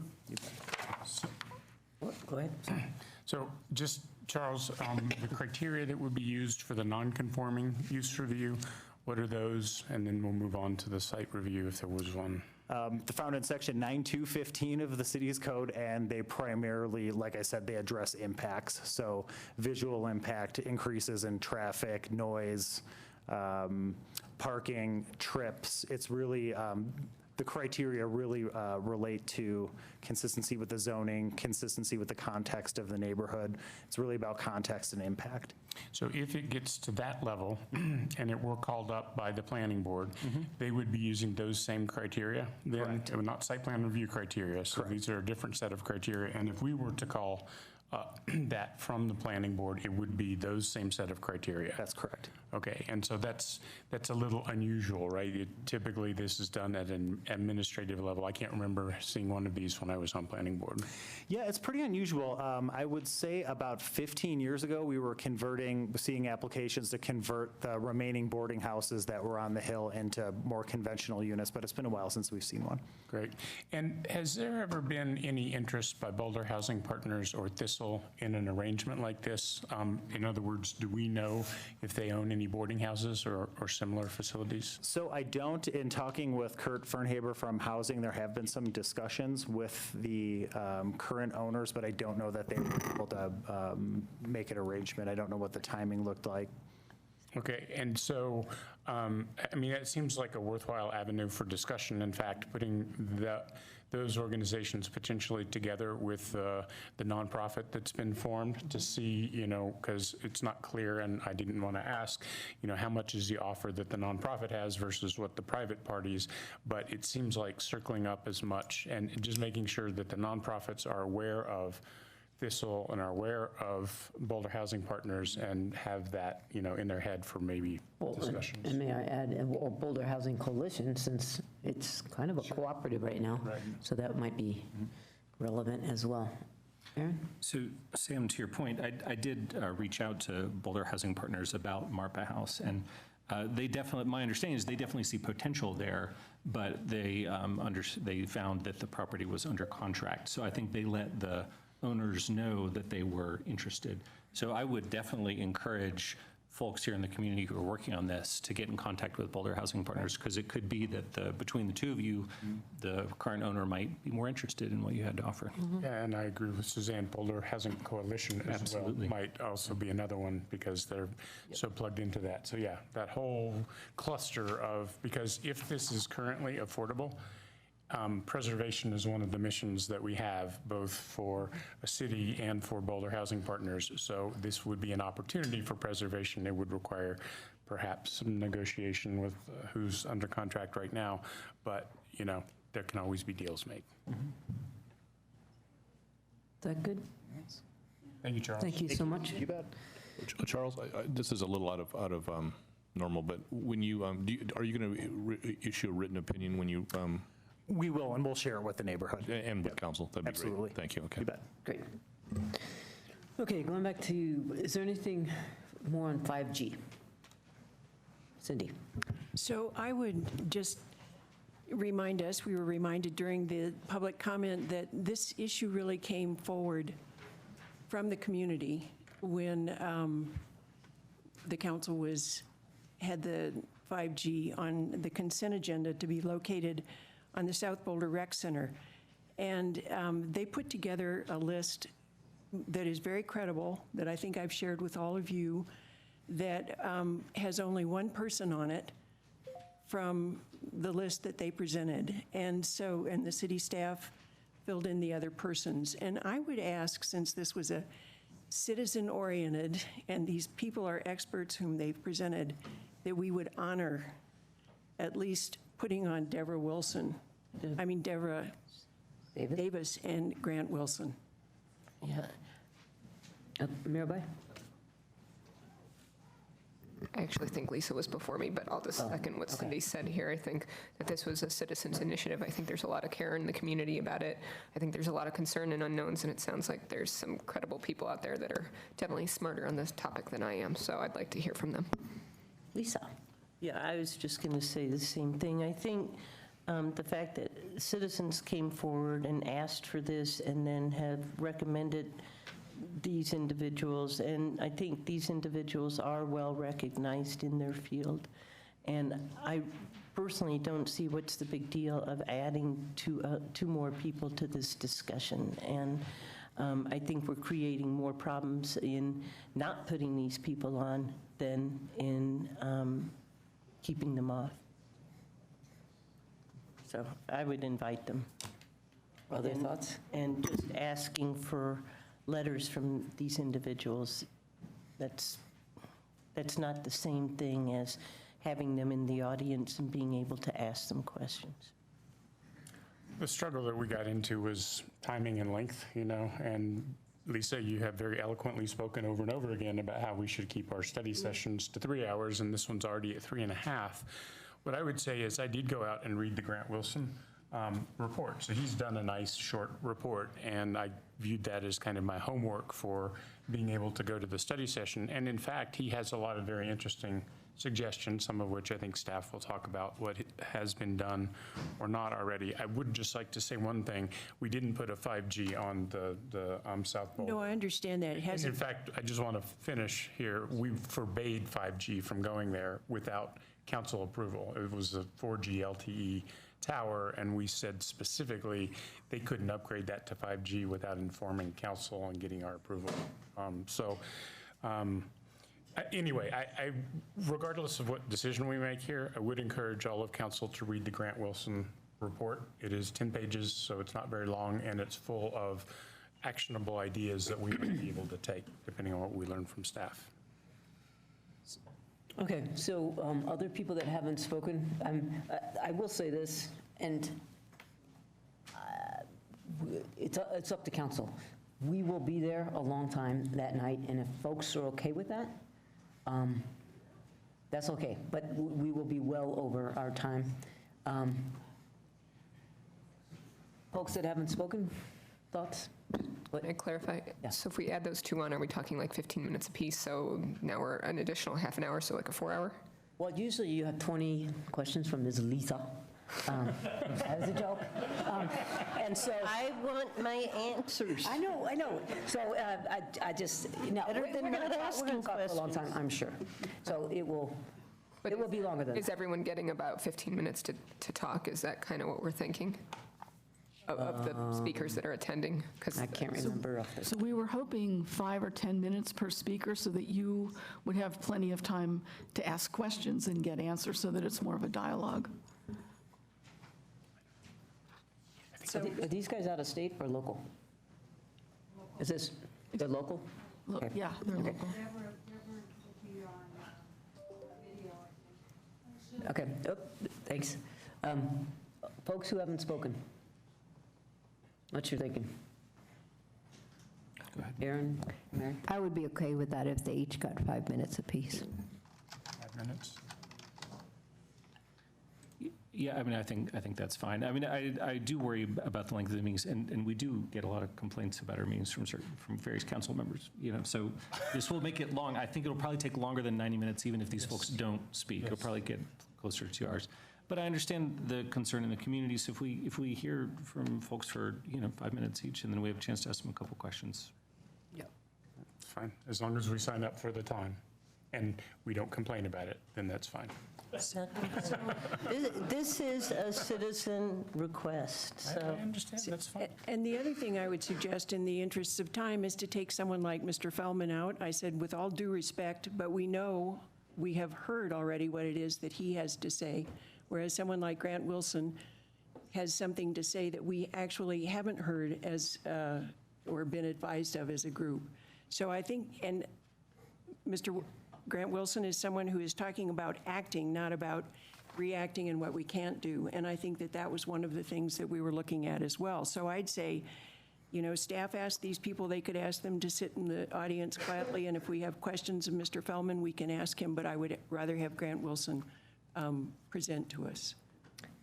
Go ahead. Sorry. So just, Charles, the criteria that would be used for the non-conforming use review, what are those? And then we'll move on to the site review if there was one. Found in section 9215 of the city's code, and they primarily, like I said, they address impacts. So visual impact, increases in traffic, noise, parking, trips. It's really, the criteria really relate to consistency with the zoning, consistency with the context of the neighborhood. It's really about context and impact. So if it gets to that level and it were called up by the planning board, they would be using those same criteria then? Not site plan review criteria. So these are a different set of criteria. And if we were to call that from the planning board, it would be those same set of criteria. That's correct. Okay, and so that's a little unusual, right? Typically, this is done at an administrative level. I can't remember seeing one of these when I was on planning board. Yeah, it's pretty unusual. I would say about 15 years ago, we were seeing applications to convert the remaining boarding houses that were on the hill into more conventional units, but it's been a while since we've seen one. Great. And has there ever been any interest by Boulder Housing Partners or Thistle in an arrangement like this? In other words, do we know if they own any boarding houses or similar facilities? So I don't. In talking with Kurt Fernhaber from Housing, there have been some discussions with the current owners, but I don't know that they were able to make an arrangement. I don't know what the timing looked like. Okay, and so, I mean, it seems like a worthwhile avenue for discussion. In fact, putting those organizations potentially together with the nonprofit that's been formed to see, you know, because it's not clear, and I didn't want to ask, you know, how much is the offer that the nonprofit has versus what the private parties, but it seems like circling up as much and just making sure that the nonprofits are aware of Thistle and are aware of Boulder Housing Partners and have that, you know, in their head for maybe discussions. And may I add, or Boulder Housing Coalition, since it's kind of a cooperative right now. Right. So that might be relevant as well. Aaron? So Sam, to your point, I did reach out to Boulder Housing Partners about Marpa House, and they definitely, my understanding is they definitely see potential there, but they found that the property was under contract. So I think they let the owners know that they were interested. So I would definitely encourage folks here in the community who are working on this to get in contact with Boulder Housing Partners, because it could be that between the two of you, the current owner might be more interested in what you had to offer. Yeah, and I agree with Suzanne. Boulder Housing Coalition as Absolutely. well might also be another one because they're so plugged into that. So yeah, that whole cluster of, because if this is currently affordable, preservation is one of the missions that we have, both for a city and for Boulder Housing Partners. So this would be an opportunity for preservation. It would require perhaps some negotiation with who's under contract right now, but you know, there can always be deals made. Is that good? Thank you, Charles. Thank you so much. You bet. Charles, this is a little out of normal, but when you, are you going to issue a written opinion when you? We will, and we'll share it with the neighborhood. And with council, that'd be Absolutely. great. Thank you, okay. You bet. Great. Okay, going back to, is there anything more on 5G? Cindy? So I would just remind us, we were reminded during the public comment that this issue really came forward from the community when the council had the 5G on the consent agenda to be located on the South Boulder Rec Center. And they put together a list that is very credible, that I think I've shared with all of you, that has only one person on it from the list that they presented. And the city staff filled in the other persons. And I would ask, since this was a citizen-oriented, and these people are experts whom they've presented, that we would honor at least putting on Deborah Davis and Grant Wilson. Yeah. Mirabai? I actually think Lisa was before me, but I'll just second what Cindy said here. I think that this was a citizens initiative. I think there's a lot of care in the community about it. I think there's a lot of concern and unknowns, and it sounds like there's some credible people out there that are definitely smarter on this topic than I am, so I'd like to hear from them. Lisa? Yeah, I was just going to say the same thing. I think the fact that citizens came forward and asked for this and then have recommended these individuals, and I think these individuals are well recognized in their field. And I personally don't see what's the big deal of adding two more people to this discussion. And I think we're creating more problems in not putting these people on than in keeping them off. So I would invite them. Other thoughts? And just asking for letters from these individuals. That's not the same thing as having them in the audience and being able to ask them questions. The struggle that we got into was timing and length, you know, and Lisa, you have very eloquently spoken over and over again about how we should keep our study sessions to 3 hours, and this one's already at 3.5. What I would say is I did go out and read the Grant Wilson report. So he's done a nice short report, and I viewed that as kind of my homework for being able to go to the study session. And in fact, he has a lot of very interesting suggestions, some of which I think staff will talk about what has been done or not already. I would just like to say one thing. We didn't put a 5G on the South Bowl. No, I understand that. It And hasn't. in fact, I just want to finish here. We forbade 5G from going there without council approval. It was a 4G LTE tower, and we said specifically they couldn't upgrade that to 5G without informing council and getting our approval. Anyway, I, regardless of what decision we make here, I would encourage all of council to read the Grant Wilson report. It is 10 pages, so it's not very long, and it's full of actionable ideas that we may be able to take, depending on what we learn from staff. Okay, so other people that haven't spoken, I will say this, and it's up to council. We will be there a long time that night, and if folks are okay with that, that's okay, but we will be well over our time. Folks that haven't spoken, thoughts? Can I clarify? So if we add those two on, are we talking like 15 minutes apiece? So now we're an additional half an hour, so like a 4 hour? Well, usually you have 20 questions from Ms. Lisa. That was a joke. And so I want my answers. I know. So I just, no, Better we're than going not to asking talk for a long time, I'm sure. So it will be longer than that. Is everyone getting about 15 minutes to talk? Is that kind of what we're thinking? Of the speakers that are attending? I can't remember. So we were hoping 5 or 10 minutes per speaker so that you would have plenty of time to ask questions and get answers so that it's more of a dialogue. So are these guys out of state or local? They're local? Okay. Yeah, they're Okay. local. Okay, thanks. Folks who haven't spoken, what you thinking? Go ahead. Aaron, Mary? I would be okay with that if they each got 5 minutes apiece. 5 minutes. Yeah, I mean, I think that's fine. I mean, I do worry about the length of the meetings, and we do get a lot of complaints about our meetings from various council members, so this will make it long. I think it'll probably take longer than 90 minutes, even if these folks don't speak. It'll probably get closer to 2 hours. But I understand the concern in the community, so if we hear from folks for, 5 minutes each, and then we have a chance to ask them a couple questions. Yeah. It's fine, as long as we sign up for the time, and we don't complain about it, then that's fine. This is a citizen request, so. I understand, that's fine. And the other thing I would suggest in the interests of time is to take someone like Mr. Feldman out. I said, with all due respect, but we have heard already what it is that he has to say, whereas someone like Grant Wilson has something to say that we actually haven't heard or been advised of as a group. So I think, and Mr. Grant Wilson is someone who is talking about acting, not about reacting and what we can't do. And I think that was one of the things that we were looking at as well. So I'd say, staff asked these people, they could ask them to sit in the audience quietly, and if we have questions of Mr. Feldman, we can ask him, but I would rather have Grant Wilson present to us.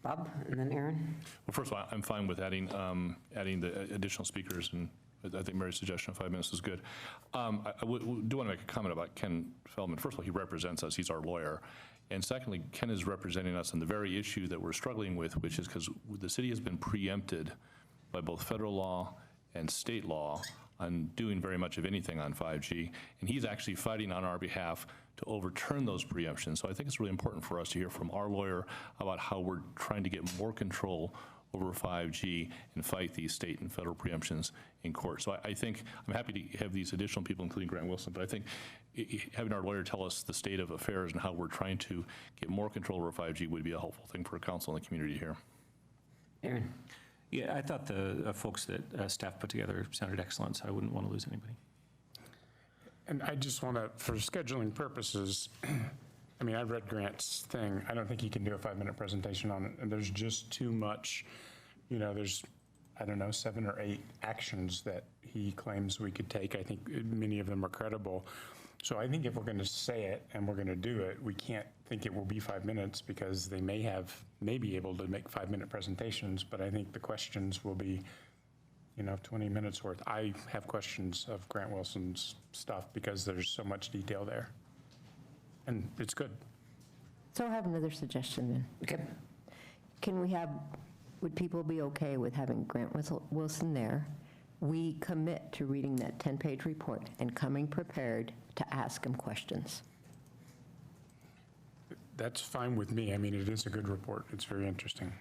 Bob, and then Aaron? Well, first of all, I'm fine with adding the additional speakers, and I think Mary's suggestion of 5 minutes is good. I do want to make a comment about Ken Feldman. First of all, he represents us. He's our lawyer. And secondly, Ken is representing us on the very issue that we're struggling with, which is because the city has been preempted by both federal law and state law on doing very much of anything on 5G. And he's actually fighting on our behalf to overturn those preemptions. So I think it's really important for us to hear from our lawyer about how we're trying to get more control over 5G and fight these state and federal preemptions in court. So I think I'm happy to have these additional people, including Grant Wilson, but I think having our lawyer tell us the state of affairs and how we're trying to get more control over 5G would be a helpful thing for council and the community here. Aaron? Yeah, I thought the folks that staff put together sounded excellent, so I wouldn't want to lose anybody. And I just want to, for scheduling purposes, I mean, I read Grant's thing. I don't think he can do a 5-minute presentation on it. And there's just too much, I don't know, 7 or 8 actions that he claims we could take. I think many of them are credible. So I think if we're going to say it and we're going to do it, we can't think it will be 5 minutes, because they may be able to make 5-minute presentations, but I think the questions will be, 20 minutes worth. I have questions of Grant Wilson's stuff because there's so much detail there. And it's good. So I have another suggestion then. Okay. Would people be okay with having Grant Wilson there? We commit to reading that 10-page report and coming prepared to ask him questions. That's fine with me. I mean, it is a good report. It's very interesting.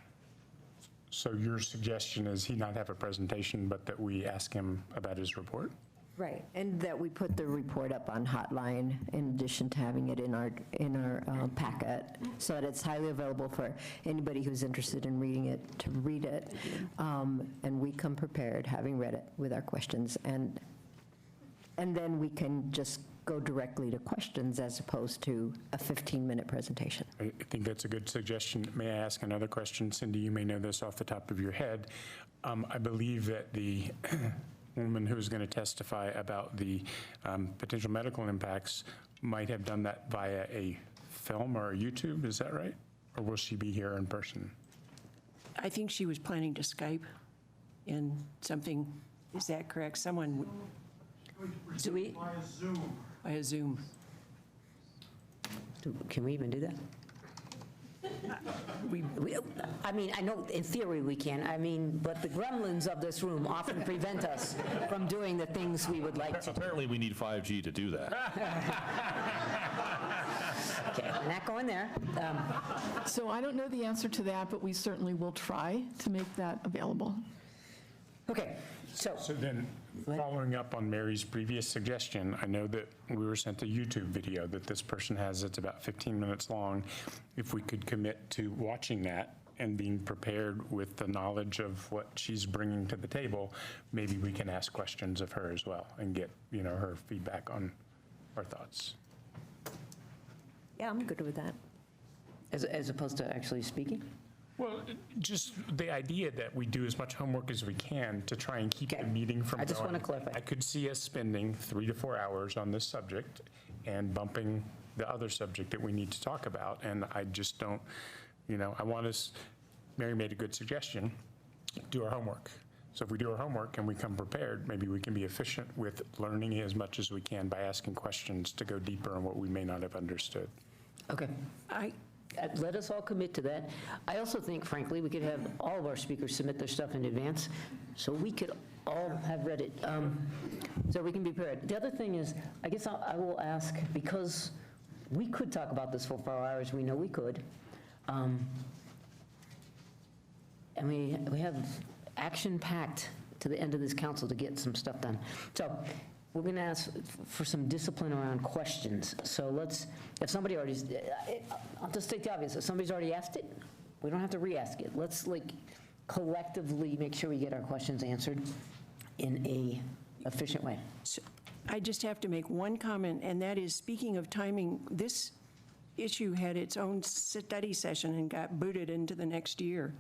So your suggestion is he not have a presentation, but that we ask him about his report? Right, and that we put the report up on Hotline in addition to having it in our packet, so that it's highly available for anybody who's interested in reading it to read it. And we come prepared, having read it, with our questions, and then we can just go directly to questions as opposed to a 15-minute presentation. I think that's a good suggestion. May I ask another question? Cindy, you may know this off the top of your head. I believe that the woman who's going to testify about the potential medical impacts might have done that via a film or a YouTube, is that right? Or will she be here in person? I think she was planning to Skype in something, is that correct? Someone, Do we, by a Zoom. can we even do that? I mean, I know in theory we can, but the gremlins of this room often prevent us from doing the things we would like to do. Apparently, we need 5G to do that. Okay, we're not going there. So I don't know the answer to that, but we certainly will try to make that available. Okay, so then, following up on Mary's previous suggestion, I know that we were sent a YouTube video that this person has that's about 15 minutes long. If we could commit to watching that and being prepared with the knowledge of what she's bringing to the table, maybe we can ask questions of her as well and get, her feedback on our thoughts. Yeah, I'm good with that. as opposed to actually speaking? Well, just the idea that we do as much homework as we can to try and keep the meeting from going. I just want to clarify. I could see us spending 3 to 4 hours on this subject and bumping the other subject that we need to talk about. And I just don't, I want us, Mary made a good suggestion, do our homework. So if we do our homework and we come prepared, maybe we can be efficient with learning as much as we can by asking questions to go deeper on what we may not have understood. Okay. Let us all commit to that. I also think, frankly, we could have all of our speakers submit their stuff in advance, so we could all have read it, so we can be prepared. The other thing is, I guess I will ask, because we could talk about this for 4 hours, we know we could, and we have action-packed to the end of this council to get some stuff done. So we're going to ask for some discipline around questions. So if somebody already, I'll just state the obvious, if somebody's already asked it, we don't have to re-ask it. Let's collectively make sure we get our questions answered in a efficient way. I just have to make one comment, and that is, speaking of timing, this issue had its own study session and got booted into the next year.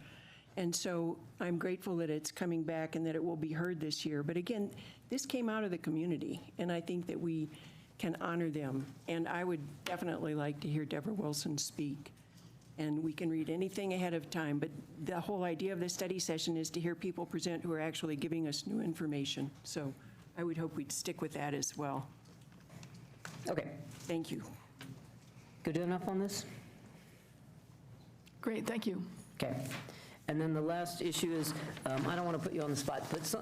And so I'm grateful that it's coming back and that it will be heard this year. But again, this came out of the community, and I think that we can honor them. And I would definitely like to hear Deborah Wilson speak. And we can read anything ahead of time, but the whole idea of the study session is to hear people present who are actually giving us new information. So I would hope we'd stick with that as well. Okay. Thank you. Good enough on this? Great, thank you. Okay. And then the last issue is, I don't want to put you on the spot, but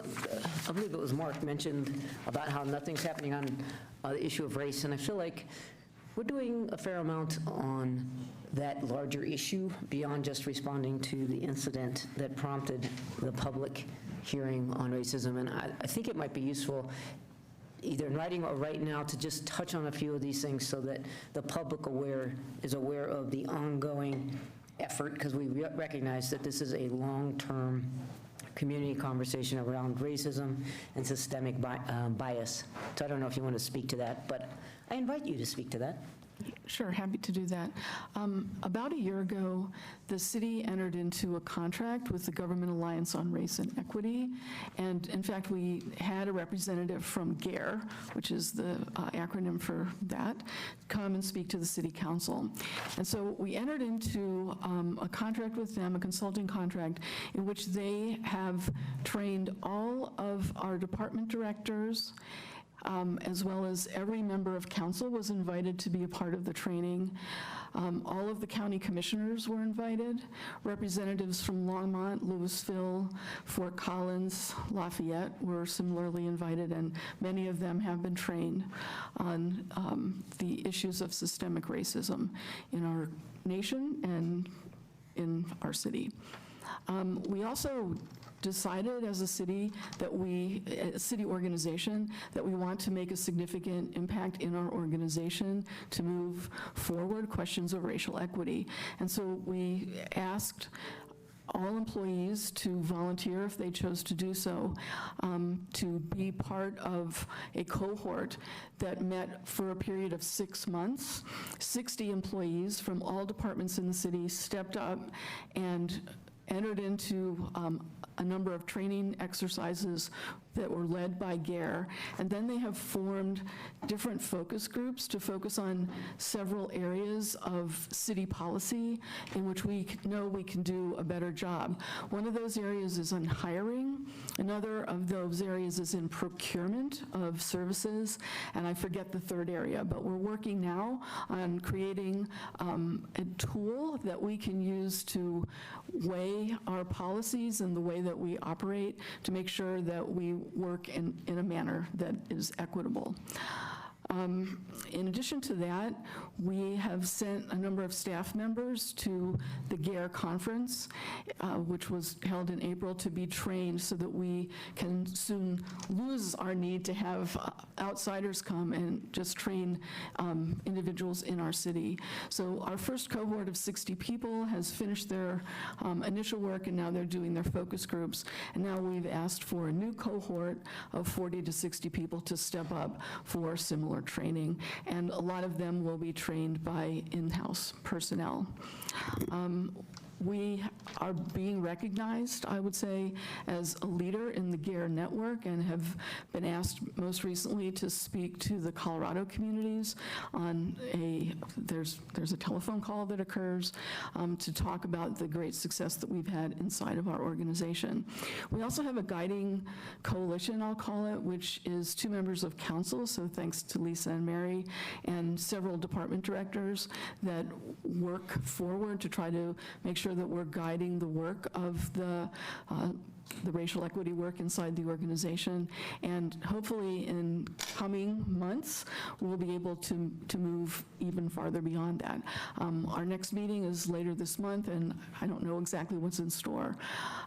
I believe it was Mark mentioned about how nothing's happening on the issue of race, and I feel like we're doing a fair amount on that larger issue beyond just responding to the incident that prompted the public hearing on racism. And I think it might be useful, either in writing or right now, to just touch on a few of these things so that the public is aware of the ongoing effort, because we recognize that this is a long-term community conversation around racism and systemic bias. So I don't know if you want to speak to that, but I invite you to speak to that. Sure, happy to do that. About a year ago, the city entered into a contract with the Government Alliance on Race and Equity, and in fact, we had a representative from GARE, which is the acronym for that, come and speak to the city council. And so we entered into a contract with them, a consulting contract, in which they have trained all of our department directors, as well as every member of council was invited to be a part of the training. All of the county commissioners were invited. Representatives from Longmont, Louisville, Fort Collins, Lafayette were similarly invited, and many of them have been trained on the issues of systemic racism in our nation and in our city. We also decided as a city organization, that we want to make a significant impact in our organization to move forward questions of racial equity. And so we asked all employees to volunteer if they chose to do so, to be part of a cohort that met for a period of 6 months. 60 employees from all departments in the city stepped up and entered into a number of training exercises that were led by GARE, and then they have formed different focus groups to focus on several areas of city policy in which we know we can do a better job. One of those areas is on hiring. Another of those areas is in procurement of services, and I forget the third area, but we're working now on creating a tool that we can use to weigh our policies and the way that we operate to make sure that we work in a manner that is equitable. In addition to that, we have sent a number of staff members to the GARE conference, which was held in April, to be trained so that we can soon lose our need to have outsiders come and just train individuals in our city. So our first cohort of 60 people has finished their initial work, and now they're doing their focus groups. And now we've asked for a new cohort of 40 to 60 people to step up for similar training, and a lot of them will be trained by in-house personnel. We are being recognized, I would say, as a leader in the GARE network, and have been asked most recently to speak to the Colorado communities on there's a telephone call that occurs to talk about the great success that we've had inside of our organization. We also have a guiding coalition, I'll call it, which is 2 members of council, so thanks to Lisa and Mary, and several department directors that work forward to try to make sure that we're guiding the work of the racial equity work inside the organization. And hopefully in coming months, we'll be able to move even farther beyond that. Our next meeting is later this month, and I don't know exactly what's in store.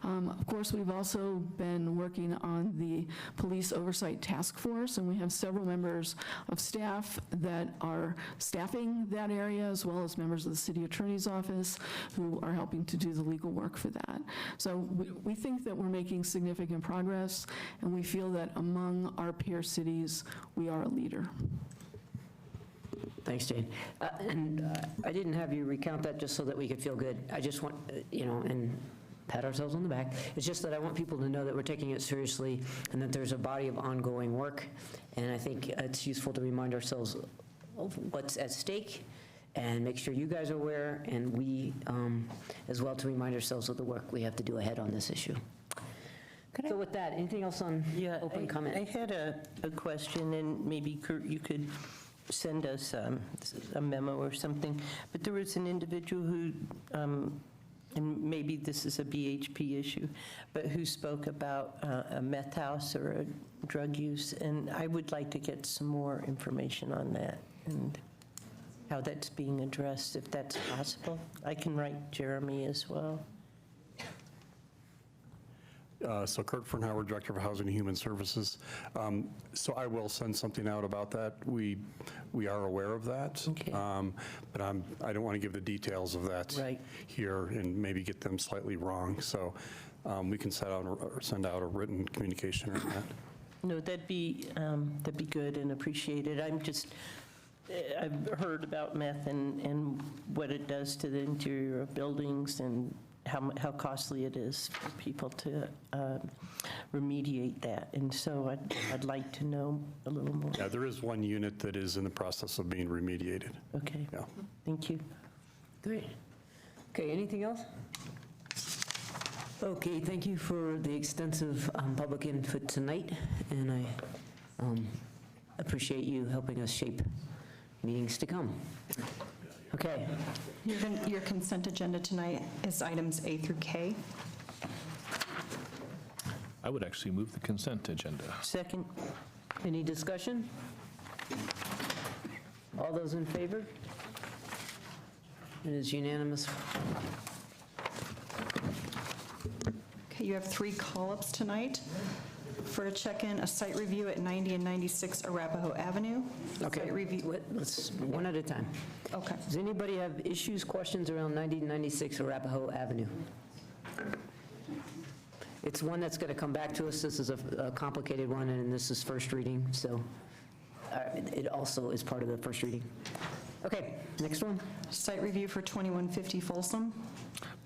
Of course, we've also been working on the Police Oversight Task Force, and we have several members of staff that are staffing that area, as well as members of the City Attorney's Office who are helping to do the legal work for that. So we think that we're making significant progress, and we feel that among our peer cities, we are a leader. Thanks, Jane. I didn't have you recount that just so that we could feel good. I just want, and pat ourselves on the back. It's just that I want people to know that we're taking it seriously and that there's a body of ongoing work. And I think it's useful to remind ourselves of what's at stake and make sure you guys are aware, and we as well, to remind ourselves of the work we have to do ahead on this issue. So with that, anything else on open comment? I had a question, and maybe Kurt, you could send us a memo or something. But there was an individual who, and maybe this is a BHP issue, but who spoke about a meth house or a drug use, and I would like to get some more information on that and how that's being addressed, if that's possible. I can write Jeremy as well. So Kurt Fernhauer, Director of Housing and Human Services. So I will send something out about that. We are aware of that, okay. But I don't want to give the details of that here and maybe get them slightly wrong. So we can send out a written communication on that. No, that'd be good and appreciated. I'm just I've heard about meth and what it does to the interior of buildings and how costly it is for people to remediate that. And so I'd like to know a little more. Yeah, there is one unit that is in the process of being remediated. Okay. Yeah. Thank you. Great. Okay, anything else? Okay, thank you for the extensive public input tonight, and I appreciate you helping us shape meetings to come. Okay. Your consent agenda tonight is items A through K. I would actually move the consent agenda. Second. Any discussion? All those in favor? It is unanimous. Okay, you have 3 call-ups tonight. For a check-in, a site review at 90 and 96 Arapahoe Avenue. Okay, Site review. let's one at a time. Okay. Does anybody have issues, questions around 90 and 96 Arapahoe Avenue? It's one that's going to come back to us. This is a complicated one, and this is first reading, so it also is part of the first reading. Okay, next one. Site review for 2150 Folsom.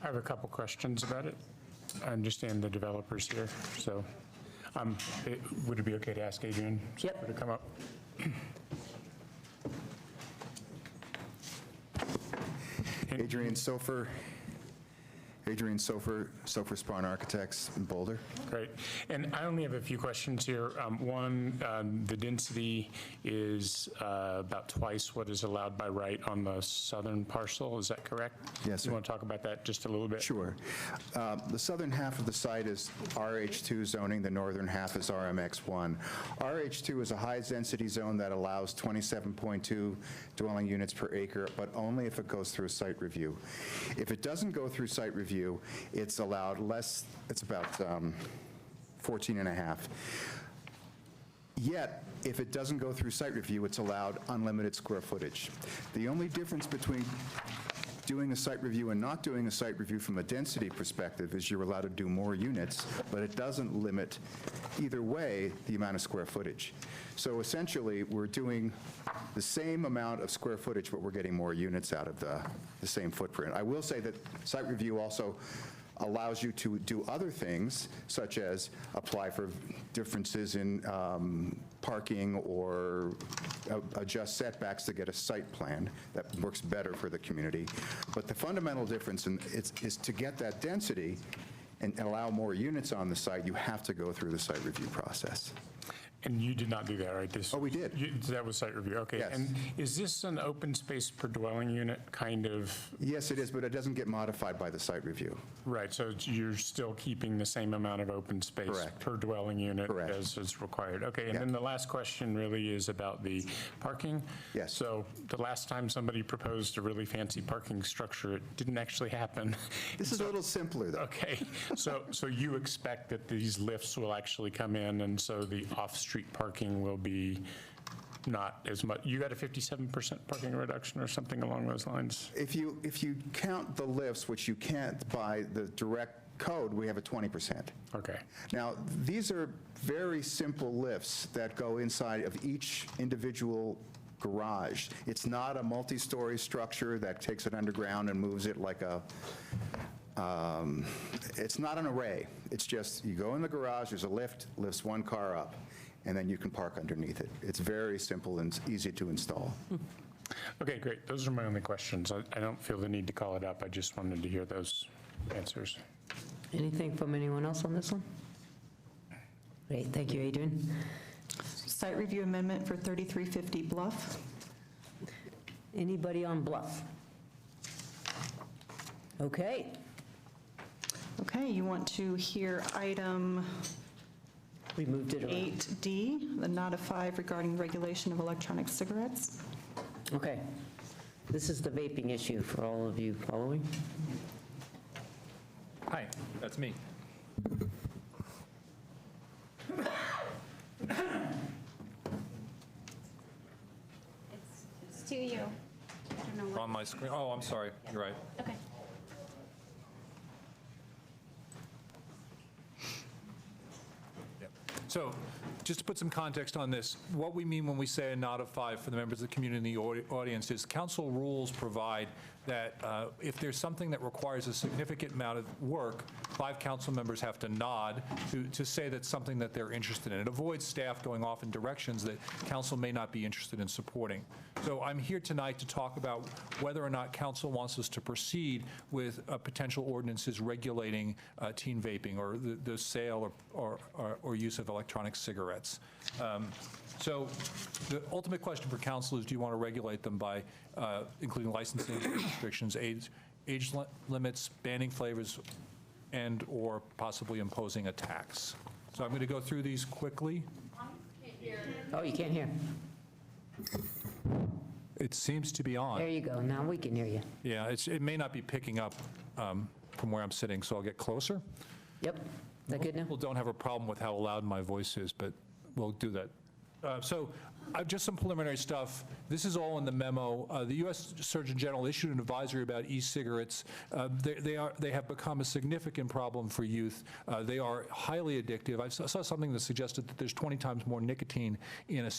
I have a couple questions about it. I understand the developers here, so would it be okay to ask Adrian Yep. to come up? Adrian Sofer, Sofer Sparn Architects in Boulder. Great. And I only have a few questions here. One, the density is about twice what is allowed by right on the southern parcel. Is that correct? Yes, sir. You want to talk about that just a little bit? Sure. The southern half of the site is RH2 zoning, the northern half is RMX1. RH2 is a high-density zone that allows 27.2 dwelling units per acre, but only if it goes through a site review. If it doesn't go through site review, it's allowed less, it's about 14 and a half. Yet, if it doesn't go through site review, it's allowed unlimited square footage. The only difference between doing a site review and not doing a site review from a density perspective is you're allowed to do more units, but it doesn't limit either way the amount of square footage. So essentially, we're doing the same amount of square footage, but we're getting more units out of the same footprint. I will say that site review also allows you to do other things, such as apply for differences in parking or adjust setbacks to get a site plan that works better for the community. But the fundamental difference is to get that density and allow more units on the site, you have to go through the site review process. And you did not do that, right? Oh, we did. That was site review, okay. Yes. And is this an open space per dwelling unit kind of? Yes, it is, but it doesn't get modified by the site review. Right, so you're still keeping the same amount of open space Correct. per dwelling unit Correct. as is required. Okay, and Yeah. then the last question really is about the parking. Yes. So the last time somebody proposed a really fancy parking structure, it didn't actually happen. This is a little simpler, though. Okay, so you expect that these lifts will actually come in, and so the off-street parking will be not as much. You got a 57% parking reduction or something along those lines? If you count the lifts, which you can't by the direct code, we have a 20%. Okay. Now, these are very simple lifts that go inside of each individual garage. It's not a multi-story structure that takes it underground and moves it like a, it's not an array. It's just, you go in the garage, there's a lift, lifts one car up, and then you can park underneath it. It's very simple and easy to install. Okay, great. Those are my only questions. I don't feel the need to call it up. I just wanted to hear those answers. Anything from anyone else on this one? Great, thank you, Adrian. Site review amendment for 3350 Bluff. Anybody on Bluff? Okay. Okay, you want to hear item We moved it around. 8D, the not a 5 regarding regulation of electronic cigarettes. Okay. This is the vaping issue for all of you following. Hi, that's me. It's to you. I don't know what. On my screen. Oh, I'm sorry. You're right. Okay. So just to put some context on this, what we mean when we say a nod of 5 for the members of the community in the audience is council rules provide that if there's something that requires a significant amount of work, 5 council members have to nod to say that's something that they're interested in. It avoids staff going off in directions that council may not be interested in supporting. So I'm here tonight to talk about whether or not council wants us to proceed with potential ordinances regulating teen vaping or the sale or use of electronic cigarettes. So the ultimate question for council is, do you want to regulate them by including licensing restrictions, age limits, banning flavors, and or possibly imposing a tax? So I'm going to go through these quickly. Oh, you can't hear. It seems to be on. There you go. Now we can hear you. Yeah, it may not be picking up from where I'm sitting, so I'll get closer. Yep. Is that good now? People don't have a problem with how loud my voice is, but we'll do that. So just some preliminary stuff. This is all in the memo. The U.S. Surgeon General issued an advisory about e-cigarettes. They have become a significant problem for youth. They are highly addictive. I saw something that suggested that there's 20 times more nicotine in a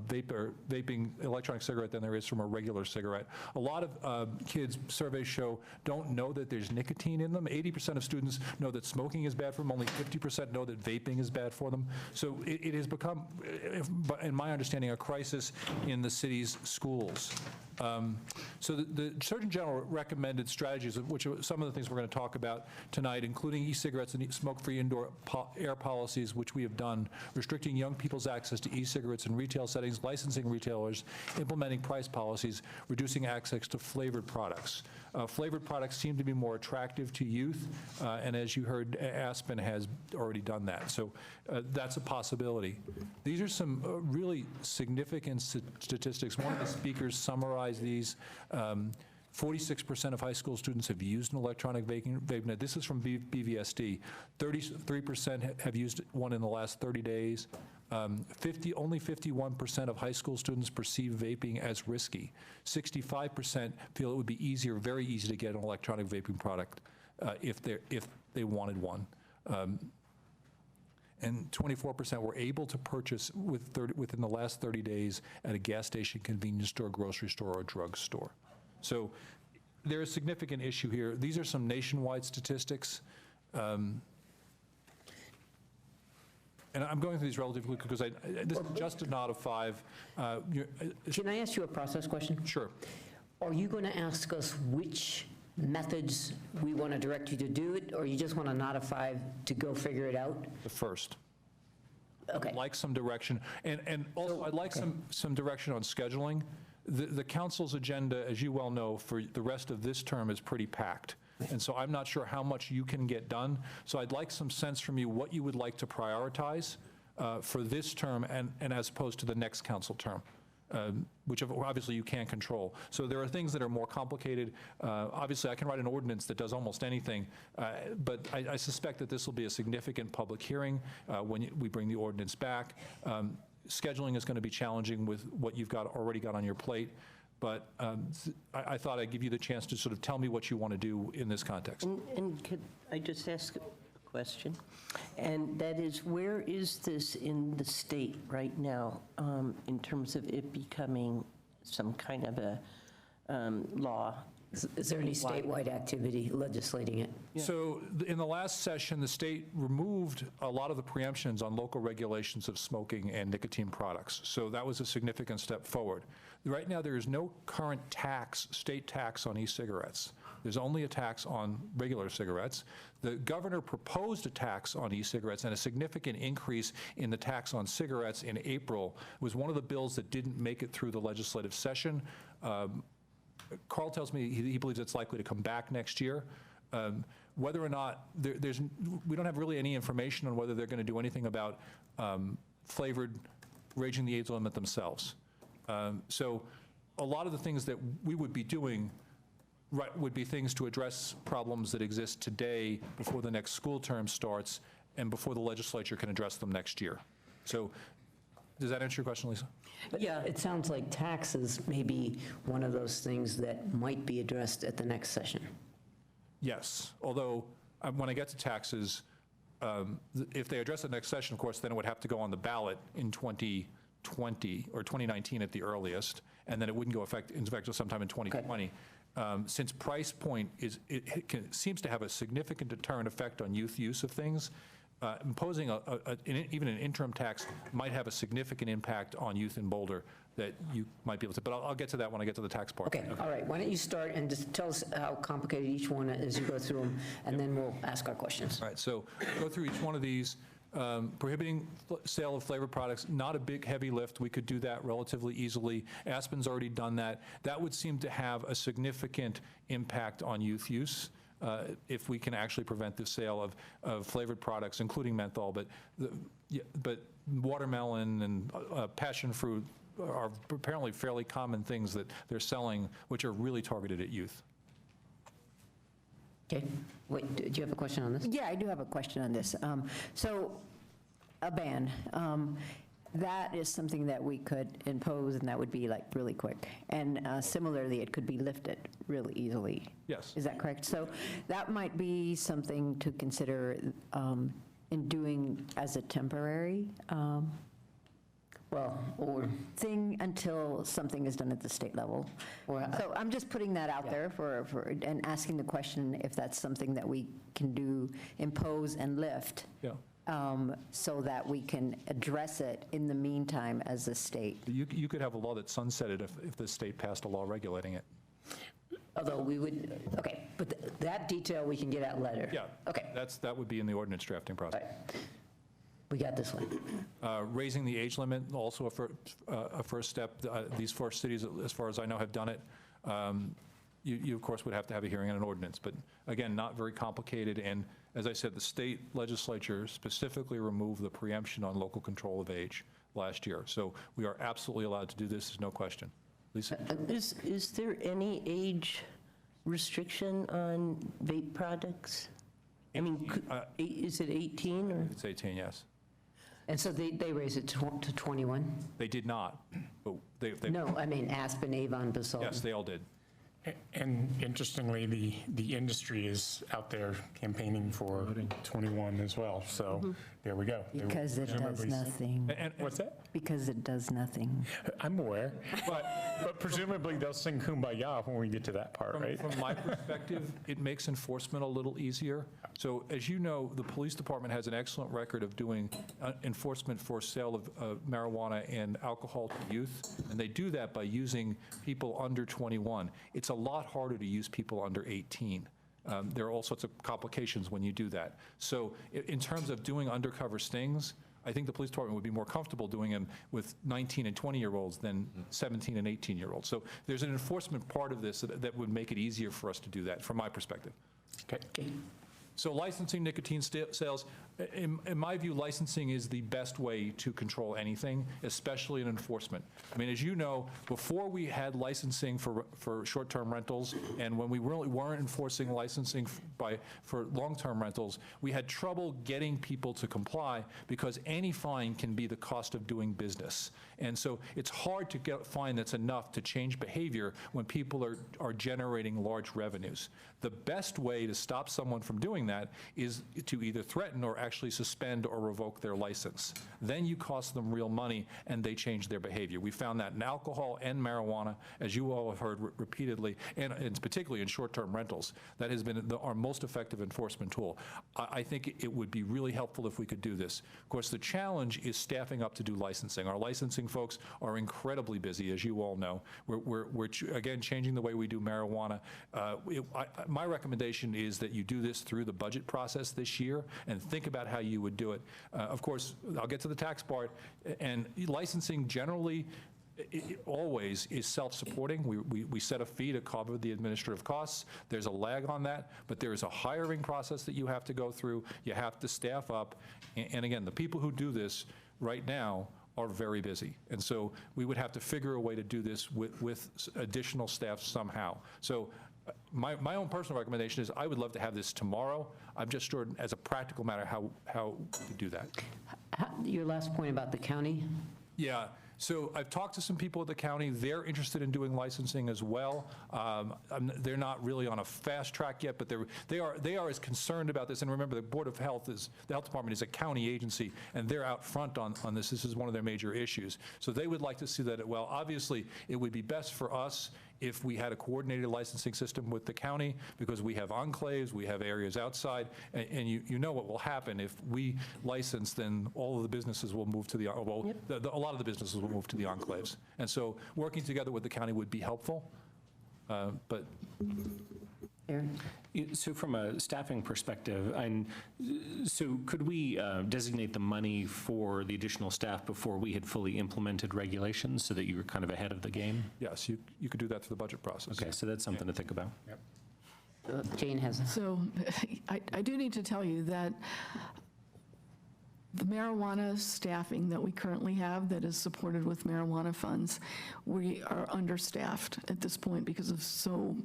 vaping electronic cigarette than there is from a regular cigarette. A lot of kids, surveys show, don't know that there's nicotine in them. 80% of students know that smoking is bad for them. Only 50% know that vaping is bad for them. So it has become, in my understanding, a crisis in the city's schools. So the Surgeon General recommended strategies, which are some of the things we're going to talk about tonight, including e-cigarettes and smoke-free indoor air policies, which we have done, restricting young people's access to e-cigarettes in retail settings, licensing retailers, implementing price policies, reducing access to flavored products. Flavored products seem to be more attractive to youth, and as you heard, Aspen has already done that. So that's a possibility. These are some really significant statistics. One of the speakers summarized these. 46% of high school students have used an electronic vaping net. This is from BVSD. 33% have used one in the last 30 days. Only 51% of high school students perceive vaping as risky. 65% feel it would be easier, very easy to get an electronic vaping product if they wanted one. And 24% were able to purchase within the last 30 days at a gas station, convenience store, grocery store, or drug store. So there's a significant issue here. These are some nationwide statistics. And I'm going through these relatively quickly because this is just a nod of 5. Can I ask you a process question? Sure. Are you going to ask us which methods we want to direct you to do it, or you just want a nod of 5 to go figure it out? The first. Okay. I'd like some direction. And also, I'd like some direction on scheduling. The council's agenda, as you well know, for the rest of this term is pretty packed. And so I'm not sure how much you can get done. So I'd like some sense from you what you would like to prioritize for this term and as opposed to the next council term. Which obviously you can't control. So there are things that are more complicated. Obviously, I can write an ordinance that does almost anything, but I suspect that this will be a significant public hearing when we bring the ordinance back. Scheduling is going to be challenging with what you've already got on your plate, but I thought I'd give you the chance to sort of tell me what you want to do in this context. And could I just ask a question? And that is, where is this in the state right now in terms of it becoming some kind of a law? Is there any statewide activity legislating it? So in the last session, the state removed a lot of the preemptions on local regulations of smoking and nicotine products. So that was a significant step forward. Right now, there is no current state tax on e-cigarettes. There's only a tax on regular cigarettes. The governor proposed a tax on e-cigarettes, and a significant increase in the tax on cigarettes in April was one of the bills that didn't make it through the legislative session. Carl tells me he believes it's likely to come back next year. Whether or not we don't have really any information on whether they're going to do anything about flavored raising the age limit themselves. So a lot of the things that we would be doing would be things to address problems that exist today before the next school term starts and before the legislature can address them next year. So does that answer your question, Lisa? Yeah. It sounds like taxes may be one of those things that might be addressed at the next session. Yes, although when I get to taxes, if they address it next session, of course, then it would have to go on the ballot in 2020 or 2019 at the earliest, and then it wouldn't go into effect until sometime in 2020. Since price point seems to have a significant deterrent effect on youth use of things, imposing even an interim tax might have a significant impact on youth in Boulder that you might be able to, but I'll get to that when I get to the tax part. Okay, all right. Why don't you start and just tell us how complicated each one is as you go through them, and then we'll ask our questions. All right, so go through each one of these. Prohibiting sale of flavored products, not a big, heavy lift. We could do that relatively easily. Aspen's already done that. That would seem to have a significant impact on youth use if we can actually prevent the sale of flavored products, including menthol, but watermelon and passion fruit are apparently fairly common things that they're selling, which are really targeted at youth. Okay. Wait, do you have a question on this? Yeah, I do have a question on this. So a ban, that is something that we could impose, and that would be like really quick. And similarly, it could be lifted really easily. Yes. Is that correct? So that might be something to consider in doing as a temporary thing until something is done at the state level. So I'm just putting that out there and asking the question if that's something that we can do, impose and lift. Yeah. So that we can address it in the meantime as a state. You could have a law that sunsetted if the state passed a law regulating it. Although we would, okay, but that detail we can get at later. Yeah. Okay. That would be in the ordinance drafting process. Right. We got this one. Raising the age limit, also a first step. These 4 cities, as far as I know, have done it. You, of course, would have to have a hearing on an ordinance, but again, not very complicated. And as I said, the state legislature specifically removed the preemption on local control of age last year. So we are absolutely allowed to do this, there's no question. Lisa? Is there any age restriction on vape products? I mean, is it 18 or? It's 18, yes. And so they raised it to 21? They did not. But No, I mean Aspen, Avon, Basalt. Yes, they all did. And interestingly, the industry is out there campaigning for 21 as well, so there we go. They will Because it does presumably- nothing. And what's that? Because it does nothing. I'm aware, but presumably they'll sing Kumbaya when we get to that part, right? From my perspective, it makes enforcement a little easier. So as you know, the police department has an excellent record of doing enforcement for sale of marijuana and alcohol to youth, and they do that by using people under 21. It's a lot harder to use people under 18. There are all sorts of complications when you do that. So in terms of doing undercover stings, I think the police department would be more comfortable doing them with 19 and 20-year-olds than 17 and 18-year-olds. So there's an enforcement part of this that would make it easier for us to do that, from my perspective. Okay. So licensing nicotine sales, in my view, licensing is the best way to control anything, especially in enforcement. I mean, as you know, before we had licensing for short-term rentals, and when we really weren't enforcing licensing for long-term rentals, we had trouble getting people to comply because any fine can be the cost of doing business. And so it's hard to get a fine that's enough to change behavior when people are generating large revenues. The best way to stop someone from doing that is to either threaten or actually suspend or revoke their license. Then you cost them real money and they change their behavior. We found that in alcohol and marijuana, as you all have heard repeatedly, and particularly in short-term rentals. That has been our most effective enforcement tool. I think it would be really helpful if we could do this. Of course, the challenge is staffing up to do licensing. Our licensing folks are incredibly busy, as you all know. We're again, changing the way we do marijuana. My recommendation is that you do this through the budget process this year and think about how you would do it. Of course, I'll get to the tax part, and licensing generally always is self-supporting. We set a fee to cover the administrative costs. There's a lag on that, but there is a hiring process that you have to go through. You have to staff up. And again, the people who do this right now are very busy. And so we would have to figure a way to do this with additional staff somehow. So my own personal recommendation is I would love to have this tomorrow. I'm just sure as a practical matter how to do that. Your last point about the county? Yeah. So I've talked to some people at the county. They're interested in doing licensing as well. They're not really on a fast track yet, but they are as concerned about this. And remember, the Board of Health the health department is a county agency, and they're out front on this. This is one of their major issues. So they would like to see that. Well, obviously, it would be best for us if we had a coordinated licensing system with the county, because we have enclaves, we have areas outside, and you know what will happen if we license, then all of the businesses will move to a lot of the businesses will move to the enclaves. And so working together with the county would be helpful, but. So from a staffing perspective, so could we designate the money for the additional staff before we had fully implemented regulations so that you were kind of ahead of the game? Yes, you could do that through the budget process. Okay, so that's something to think about. Yep. Jane has. So I do need to tell you that the marijuana staffing that we currently have that is supported with marijuana funds, we are understaffed at this point because of so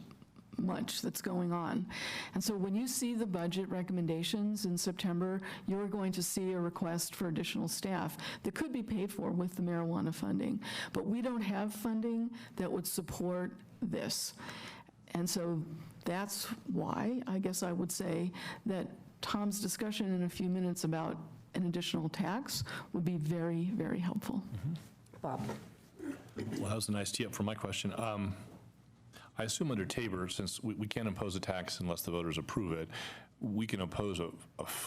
much that's going on. And so when you see the budget recommendations in September, you're going to see a request for additional staff that could be paid for with the marijuana funding. But we don't have funding that would support this. And so that's why I guess I would say that Tom's discussion in a few minutes about an additional tax would be very, very helpful. Bob. Well, that was a nice tee up for my question. I assume under Tabor, since we can't impose a tax unless the voters approve it, we can impose a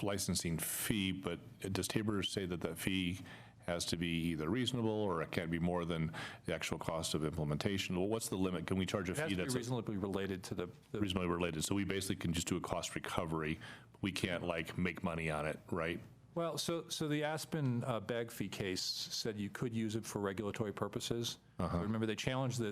licensing fee, but does Tabor say that that fee has to be either reasonable or it can't be more than the actual cost of implementation? Well, what's the limit? Can we charge a fee that's reasonably related to the reasonably related? So we basically can just do a cost recovery. We can't like make money on it, right? Well, so the Aspen bag fee case said you could use it for regulatory purposes. Remember,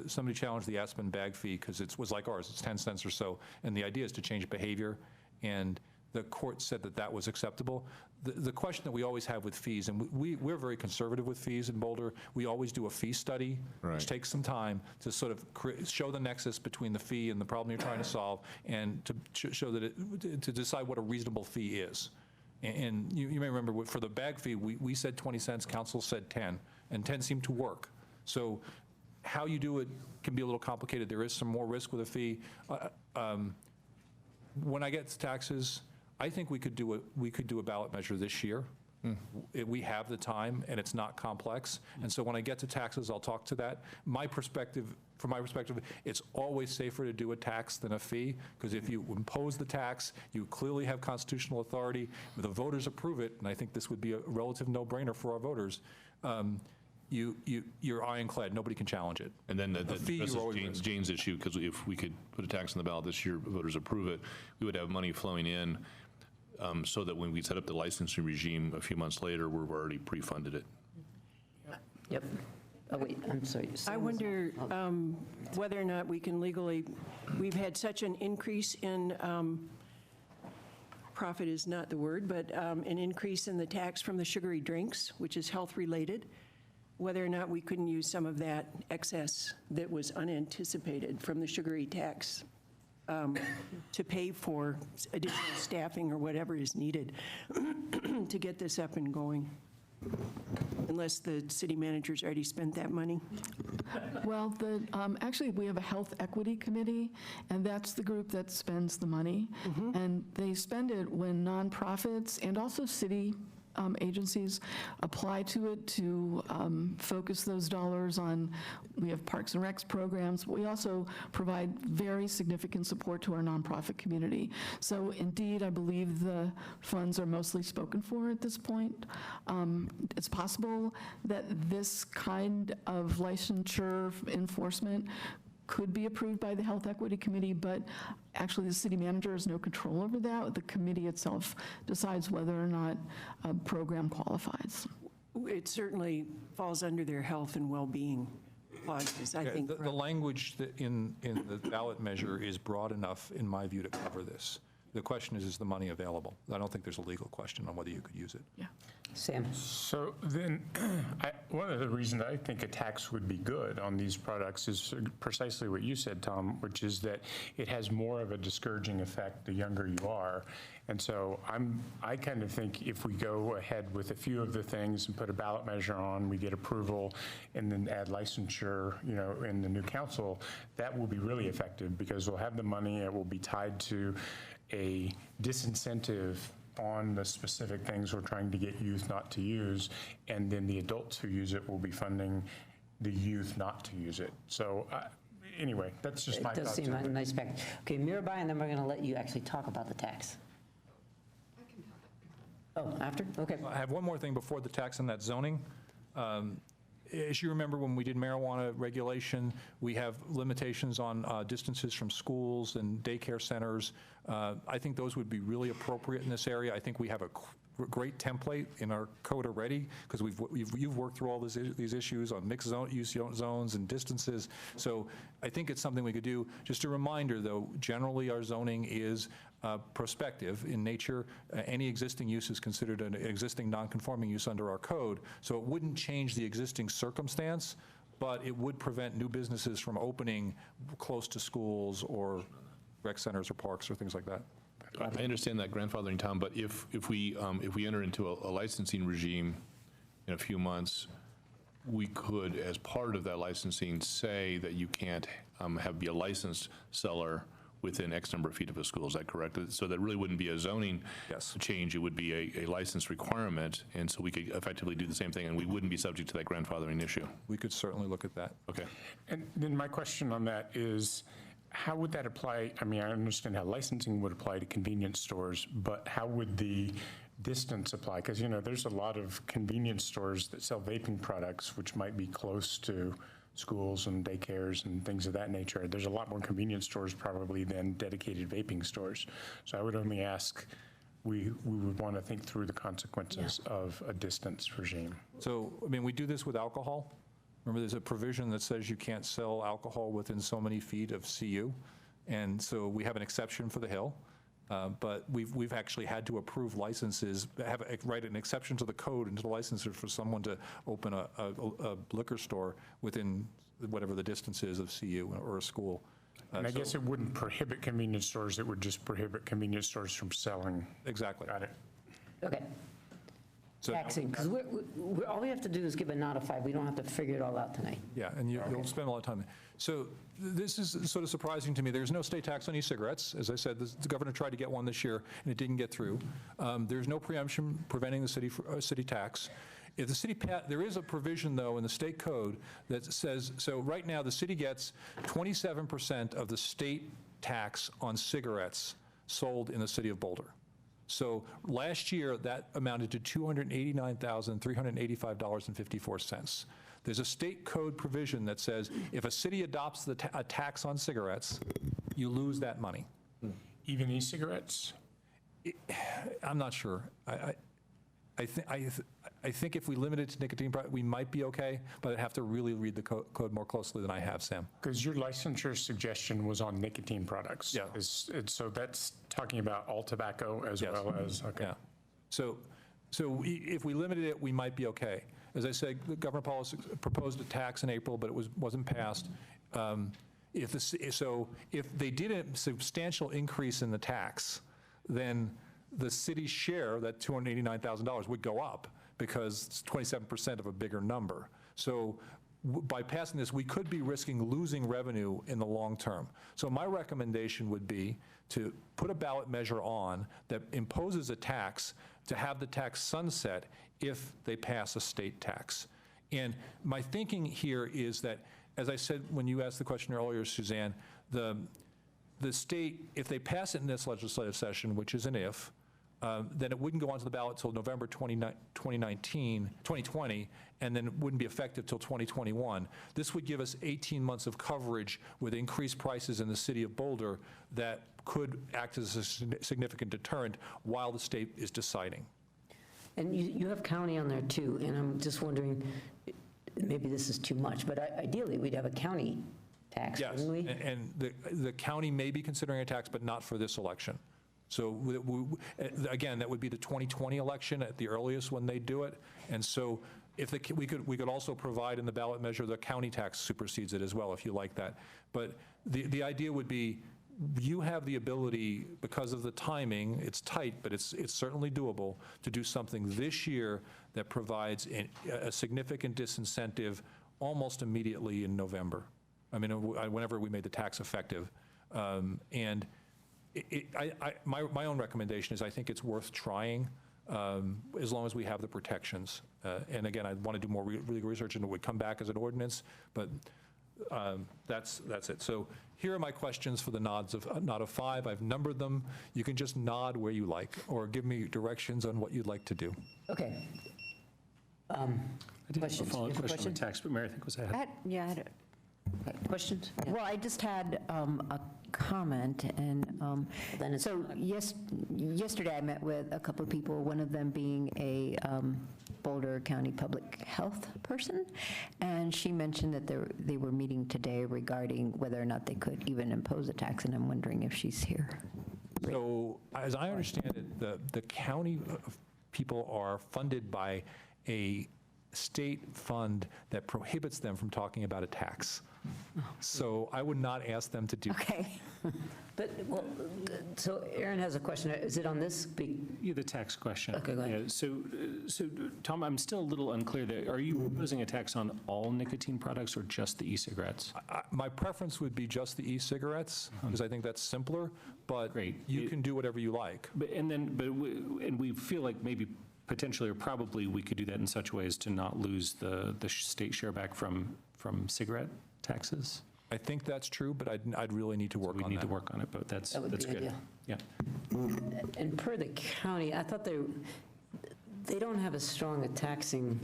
somebody challenged the Aspen bag fee because it was like ours, it's 10 cents or so, and the idea is to change behavior, and the court said that that was acceptable. The question that we always have with fees, and we're very conservative with fees in Boulder, we always do a fee study, which takes some time to sort of show the nexus between the fee and the problem you're trying to solve, and to show that to decide what a reasonable fee is. And you may remember for the bag fee, we said 20 cents, council said 10, and 10 seemed to work. So how you do it can be a little complicated. There is some more risk with a fee. When I get to taxes, I think we could do a ballot measure this year. We have the time, and it's not complex. And so when I get to taxes, I'll talk to that. From my perspective, it's always safer to do a tax than a fee, because if you impose the tax, you clearly have constitutional authority. The voters approve it, and I think this would be a relative no-brainer for our voters. You're ironclad. Nobody can challenge it. And then the fee, that's Jane's issue, because if we could put a tax on the ballot this year, voters approve it, we would have money flowing in so that when we set up the licensing regime a few months later, we've already pre-funded it. Yep. Oh, wait, I'm sorry. I wonder whether or not we can legally, we've had such an increase in, profit is not the word, but an increase in the tax from the sugary drinks, which is health-related, whether or not we couldn't use some of that excess that was unanticipated from the sugary tax to pay for additional staffing or whatever is needed to get this up and going, unless the city manager's already spent that money. Well, actually, we have a health equity committee, and that's the group that spends the money. And they spend it when nonprofits and also city agencies apply to it to focus those dollars on, we have Parks and Recs programs, but we also provide very significant support to our nonprofit community. So indeed, I believe the funds are mostly spoken for at this point. It's possible that this kind of licensure enforcement could be approved by the Health Equity Committee, but actually the city manager has no control over that. The committee itself decides whether or not a program qualifies. It certainly falls under their health and well-being clauses, I think. The language in the ballot measure is broad enough, in my view, to cover this. The question is the money available? I don't think there's a legal question on whether you could use it. Yeah. Sam? So then, one of the reasons I think a tax would be good on these products is precisely what you said, Tom, which is that it has more of a discouraging effect the younger you are. And so I kind of think if we go ahead with a few of the things and put a ballot measure on, we get approval, and then add licensure, in the new council, that will be really effective because we'll have the money, it will be tied to a disincentive on the specific things we're trying to get youth not to use, and then the adults who use it will be funding the youth not to use it. So anyway, that's just my It does thoughts. seem like a nice package. Okay, Mirabai, and then we're going to let you actually talk about the tax. Oh, after? Okay. I have one more thing before the tax on that zoning. As you remember, when we did marijuana regulation, we have limitations on distances from schools and daycare centers. I think those would be really appropriate in this area. I think we have a great template in our code already, because you've worked through all these issues on mixed use zones and distances. So I think it's something we could do. Just a reminder, though, generally our zoning is prospective in nature. Any existing use is considered an existing non-conforming use under our code, so it wouldn't change the existing circumstance, but it would prevent new businesses from opening close to schools or rec centers or parks or things like that. I understand that grandfathering, Tom, but if we enter into a licensing regime in a few months, we could, as part of that licensing, say that you can't be a licensed seller within X number of feet of a school. Is that correct? So that really wouldn't be a zoning change. It would be a license requirement, and so we could effectively do the same thing, and we wouldn't be subject to that grandfathering issue. We could certainly look at that. Okay. And then my question on that is, how would that apply? I mean, I understand how licensing would apply to convenience stores, but how would the distance apply? Because, there's a lot of convenience stores that sell vaping products, which might be close to schools and daycares and things of that nature. There's a lot more convenience stores probably than dedicated vaping stores. So I would only ask, we would want to think through the consequences of a distance regime. So, I mean, we do this with alcohol. Remember, there's a provision that says you can't sell alcohol within so many feet of CU, and so we have an exception for the Hill. But we've actually had to approve licenses, write an exception to the code and to the licenses for someone to open a liquor store within whatever the distance is of CU or a school. And I guess it wouldn't prohibit convenience stores, it would just prohibit convenience stores from selling. Exactly. Got it. Okay. So, Taxing, because all we have to do is give a nod of 5. We don't have to figure it all out tonight. yeah, and you'll spend a lot of time. So this is sort of surprising to me. There's no state tax on e-cigarettes. As I said, the governor tried to get one this year, and it didn't get through. There's no preemption preventing the city tax. If the city, there is a provision, though, in the state code that says, so right now, the city gets 27% of the state tax on cigarettes sold in the city of Boulder. So last year, that amounted to $289,385.54. There's a state code provision that says if a city adopts a tax on cigarettes, you lose that money. Even e-cigarettes? I'm not sure. I think if we limit it to nicotine, we might be okay, but I'd have to really read the code more closely than I have, Sam. Because your licensure suggestion was on nicotine products. Yeah. So that's talking about all tobacco as well as, okay. Yeah. So if we limited it, we might be okay. As I said, the governor policy proposed a tax in April, but it wasn't passed. If they did a substantial increase in the tax, then the city's share, that $289,000, would go up because it's 27% of a bigger number. So by passing this, we could be risking losing revenue in the long term. So my recommendation would be to put a ballot measure on that imposes a tax, to have the tax sunset if they pass a state tax. And my thinking here is that, as I said when you asked the question earlier, Suzanne, the state, if they pass it in this legislative session, which is an if, then it wouldn't go onto the ballot till November 2020, and then it wouldn't be effective till 2021. This would give us 18 months of coverage with increased prices in the city of Boulder that could act as a significant deterrent while the state is deciding. And you have county on there too, and I'm just wondering, maybe this is too much, but ideally, we'd have a county tax, Yes, wouldn't we? and the county may be considering a tax, but not for this election. So again, that would be the 2020 election at the earliest when they do it. And so if we could also provide in the ballot measure the county tax supersedes it as well, if you like that. But the idea would be you have the ability, because of the timing, it's tight, but it's certainly doable, to do something this year that provides a significant disincentive almost immediately in November. I mean, whenever we made the tax effective. And my own recommendation is I think it's worth trying as long as we have the protections. And again, I want to do more legal research and it would come back as an ordinance, but that's it. So here are my questions for the nod of 5. I've numbered them. You can just nod where you like or give me directions on what you'd like to do. Okay. I did have a Questions? follow-up You have a question on question? the tax, but Mary, I think was ahead. I had Questions? Well, I just had a comment, and so yesterday I met with a couple of people, one of them being a Boulder County public health person, and she mentioned that they were meeting today regarding whether or not they could even impose a tax, and I'm wondering if she's here. So as I understand it, the county people are funded by a state fund that prohibits them from talking about a tax. So I would not ask them to do. Okay. But, well, so Aaron has a question. Is it on this? Yeah, the tax question. Okay, go ahead. Yeah, so Tom, I'm still a little unclear there. Are you proposing a tax on all nicotine products or just the e-cigarettes? My preference would be just the e-cigarettes, because I think that's simpler, but you can do whatever you like. And we feel like maybe potentially or probably we could do that in such ways to not lose the state share back from cigarette taxes? I think that's true, but I'd really need to work on that. We need to work on it, but that's That would be good. ideal. Yeah. And per the county, I thought they don't have as strong a taxing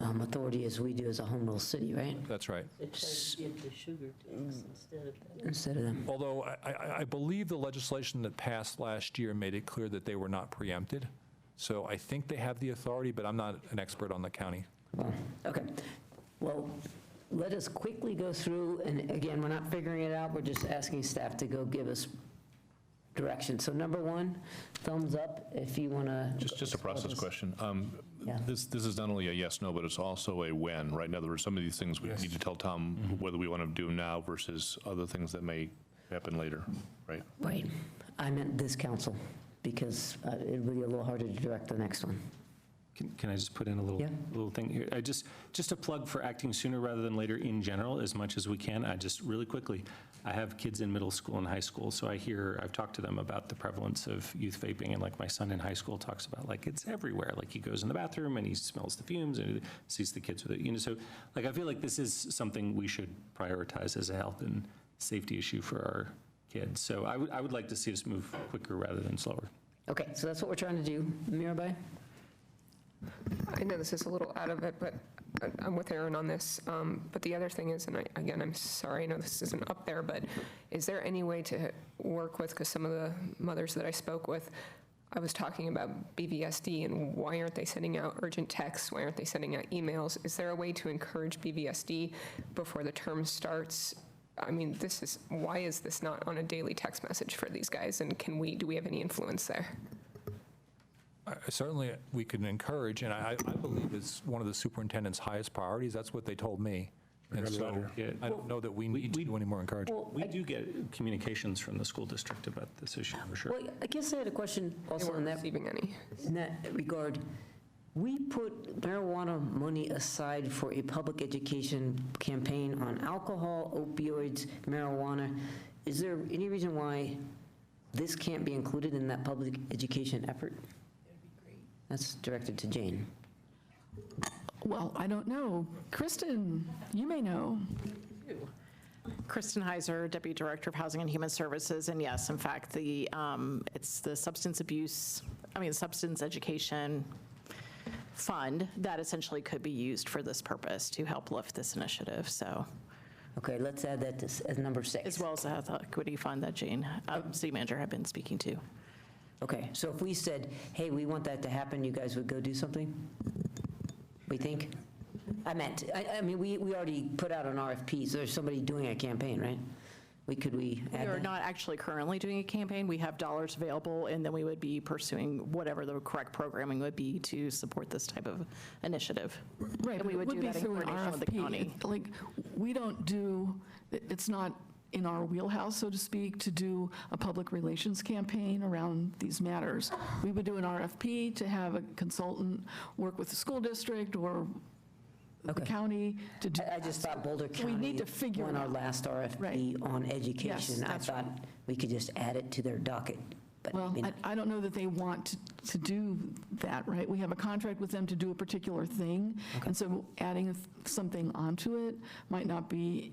authority as we do as a home rule city, right? That's right. They try to get the sugar tax Instead of them. Although I believe the legislation that passed last year made it clear that they were not preempted. So I think they have the authority, but I'm not an expert on the county. Okay. Well, let us quickly go through, and again, we're not figuring it out, we're just asking staff to go give us direction. So number 1, thumbs up if you want to. Just a process question. Yeah. This is not only a yes, no, but it's also a when, right? In other words, some of these things we need to tell Tom whether we want to do them now versus other things that may happen later, right? Right. I meant this council, because it would be a little harder to direct the next one. Can I just put in a little thing here? Just a plug for acting sooner rather than later in general, as much as we can. Really quickly, I have kids in middle school and high school, so I've talked to them about the prevalence of youth vaping, and like my son in high school talks about, like, it's everywhere. Like, he goes in the bathroom and he smells the fumes and sees the kids with it. So like, I feel like this is something we should prioritize as a health and safety issue for our kids. So I would like to see us move quicker rather than slower. Okay, so that's what we're trying to do. Mirabai? I know this is a little out of it, but I'm with Aaron on this. But the other thing is, and again, I'm sorry, I know this isn't up there, but is there any way to work with, because some of the mothers that I spoke with, I was talking about BVSD and why aren't they sending out urgent texts? Why aren't they sending out emails? Is there a way to encourage BVSD before the term starts? I mean, why is this not on a daily text message for these guys? And do we have any influence there? Certainly, we can encourage, and I believe it's one of the superintendent's highest priorities. That's what they told me. And so I don't know that we need to do any more encouragement. We do get communications from the school district about this issue, for sure. Well, I guess I had a question also in that regard. We put marijuana money aside for a public education campaign on alcohol, opioids, marijuana. Is there any reason why this can't be included in that public education effort? That's directed to Jane. Well, I don't know. Kristen, you may know. Kristen Heiser, Deputy Director of Housing and Human Services, and yes, in fact, it's the substance education fund that essentially could be used for this purpose to help lift this initiative, so. Okay, let's add that as number 6. As well as the health equity fund that Jane, city manager, had been speaking to. Okay, so if we said, hey, we want that to happen, you guys would go do something? We think? I mean, we already put out an RFP, so there's somebody doing a campaign, right? Could we We add are that? not actually currently doing a campaign. We have dollars available, and then we would be pursuing whatever the correct programming would be to support this type of initiative. Right, And but we it would would do be that in through an coordination with the county. RFP. Like, we don't do, it's not in our wheelhouse, so to speak, to do a public relations campaign around these matters. We would do an RFP to have a consultant work with the school district or the county to do. I just thought Boulder So we County need to figure won it our out. last RFP Right. on Yes, education. I that's right. thought we could just add it to their docket. But Well, I don't know that they want to do that, right? We have a contract with them to do a particular thing, and so adding something onto it might not be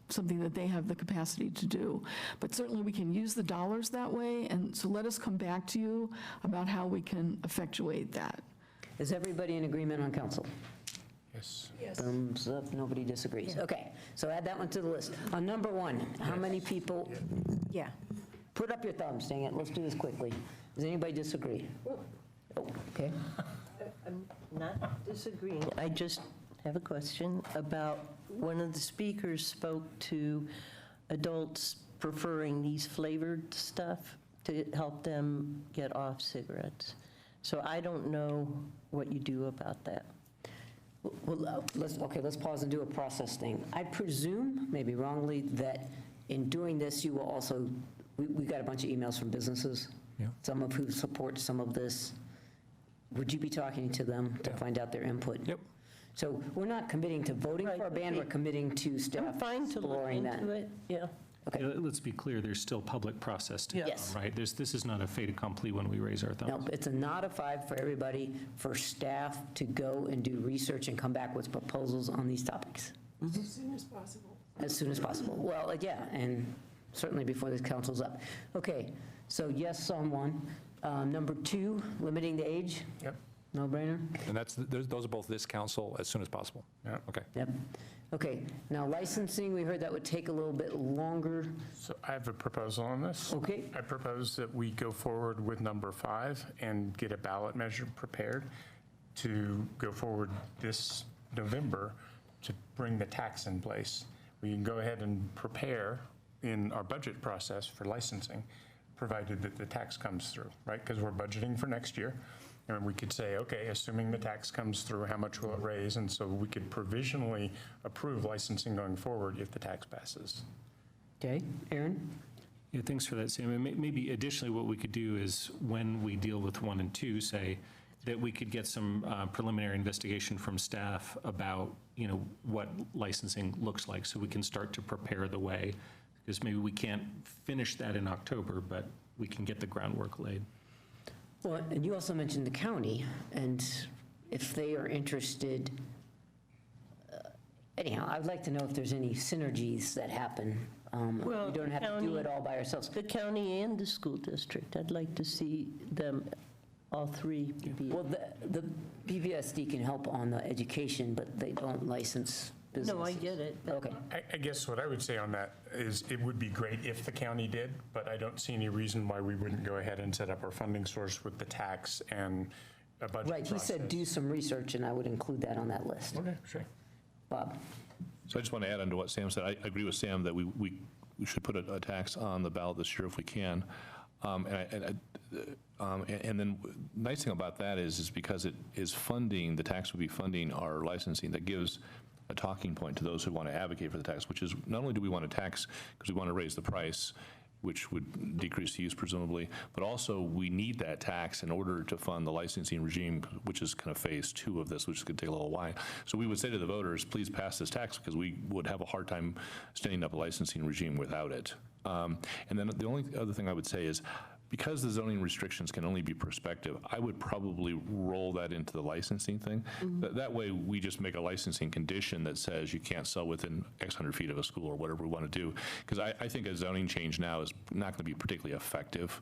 something that they have the capacity to do. But certainly, we can use the dollars that way, and so let us come back to you about how we can effectuate that. Is everybody in agreement on council? Yes. Thumbs up, nobody disagrees. Okay, so add that one to the list. On number 1, how many people? Yeah. Put up your thumbs, dang it, let's do this quickly. Does anybody disagree? Oh, okay. I'm not disagreeing. I just have a question about, one of the speakers spoke to adults preferring these flavored stuff to help them get off cigarettes. So I don't know what you do about that. Well, let's pause and do a process thing. I presume, maybe wrongly, that in doing this, you will also, we got a bunch of emails from businesses, some of who support some of this. Would you be talking to them to find out their input? Yep. So we're not committing to voting for a ban, we're committing to staff I'm fine to look exploring that. into it, yeah. Okay. Yeah, let's be clear, there's still public process to come, Yes. right? This is not a fait accompli when we raise our thumbs. No, it's a nod of 5 for everybody, for staff to go and do research and come back with proposals on these topics. As soon as possible. As soon as possible. Well, yeah, and certainly before this council's up. Okay, so yes on 1. Number 2, limiting the age? Yep. No brainer? And those are both this council as soon as possible. Yeah. Okay. Yep. Okay, now licensing, we heard that would take a little bit longer. So I have a proposal on this. Okay. I propose that we go forward with number 5 and get a ballot measure prepared to go forward this November to bring the tax in place. We can go ahead and prepare in our budget process for licensing, provided that the tax comes through, right? Because we're budgeting for next year. And we could say, okay, assuming the tax comes through, how much will it raise? And so we could provisionally approve licensing going forward if the tax passes. Okay, Aaron? Yeah, thanks for that, Sam. And maybe additionally, what we could do is, when we deal with 1 and 2, say that we could get some preliminary investigation from staff about, what licensing looks like, so we can start to prepare the way. Because maybe we can't finish that in October, but we can get the groundwork laid. Well, and you also mentioned the county, and if they are interested, anyhow, I'd like to know if there's any synergies that happen. Well, We don't have to do county- it all by ourselves. The county and the school district, I'd like to see them, all three, be. Well, the PVSD can help on the education, but they don't license businesses. No, I get it. Okay. I guess what I would say on that is it would be great if the county did, but I don't see any reason why we wouldn't go ahead and set up our funding source with the tax and a budget Right, he said do some research, and I would include that on that list. Okay, sure. Bob? So I just want to add on to what Sam said. I agree with Sam that we should put a tax on the ballot this year if we can. And then nice thing about that is because it is funding, the tax would be funding our licensing. That gives a talking point to those who want to advocate for the tax, which is not only do we want to tax because we want to raise the price, which would decrease the use presumably, but also we need that tax in order to fund the licensing regime, which is kind of phase 2 of this, which is going to take a little while. So we would say to the voters, please pass this tax because we would have a hard time standing up a licensing regime without it. And then the only other thing I would say is, because the zoning restrictions can only be prospective, I would probably roll that into the licensing thing. That way, we just make a licensing condition that says you can't sell within X hundred feet of a school or whatever we want to do. Because I think a zoning change now is not going to be particularly effective.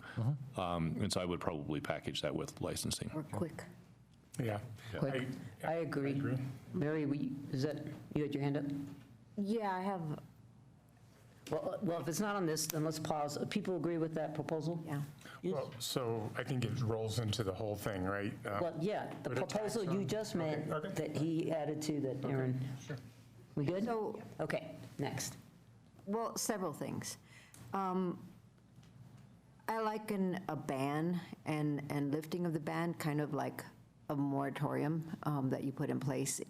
And so I would probably package that with licensing. Or quick. Yeah. Quick. I agree. Mary, is that, you had your hand up? Yeah, I have, Well, if it's not on this, then let's pause. People agree with that proposal? yeah. Well, so I think it rolls into the whole thing, right? Well, yeah, the Put a tax proposal you on- just made okay. that he added to that, Aaron. Sure. We good? So- Okay, next. Well, several things. I liken a ban and lifting of the ban kind of like a moratorium that you put in place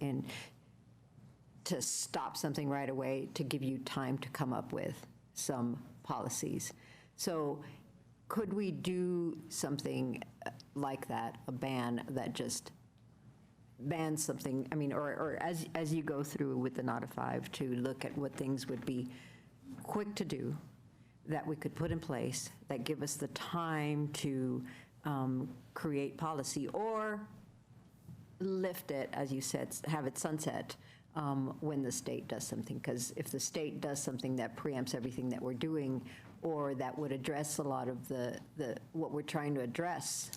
to stop something right away, to give you time to come up with some policies. So could we do something like that, a ban that just bans something? I mean, or as you go through with the NOTA 5 to look at what things would be quick to do that we could put in place that give us the time to create policy, or lift it, as you said, have it sunset when the state does something. Because if the state does something that preempts everything that we're doing, or that would address a lot of the what we're trying to address,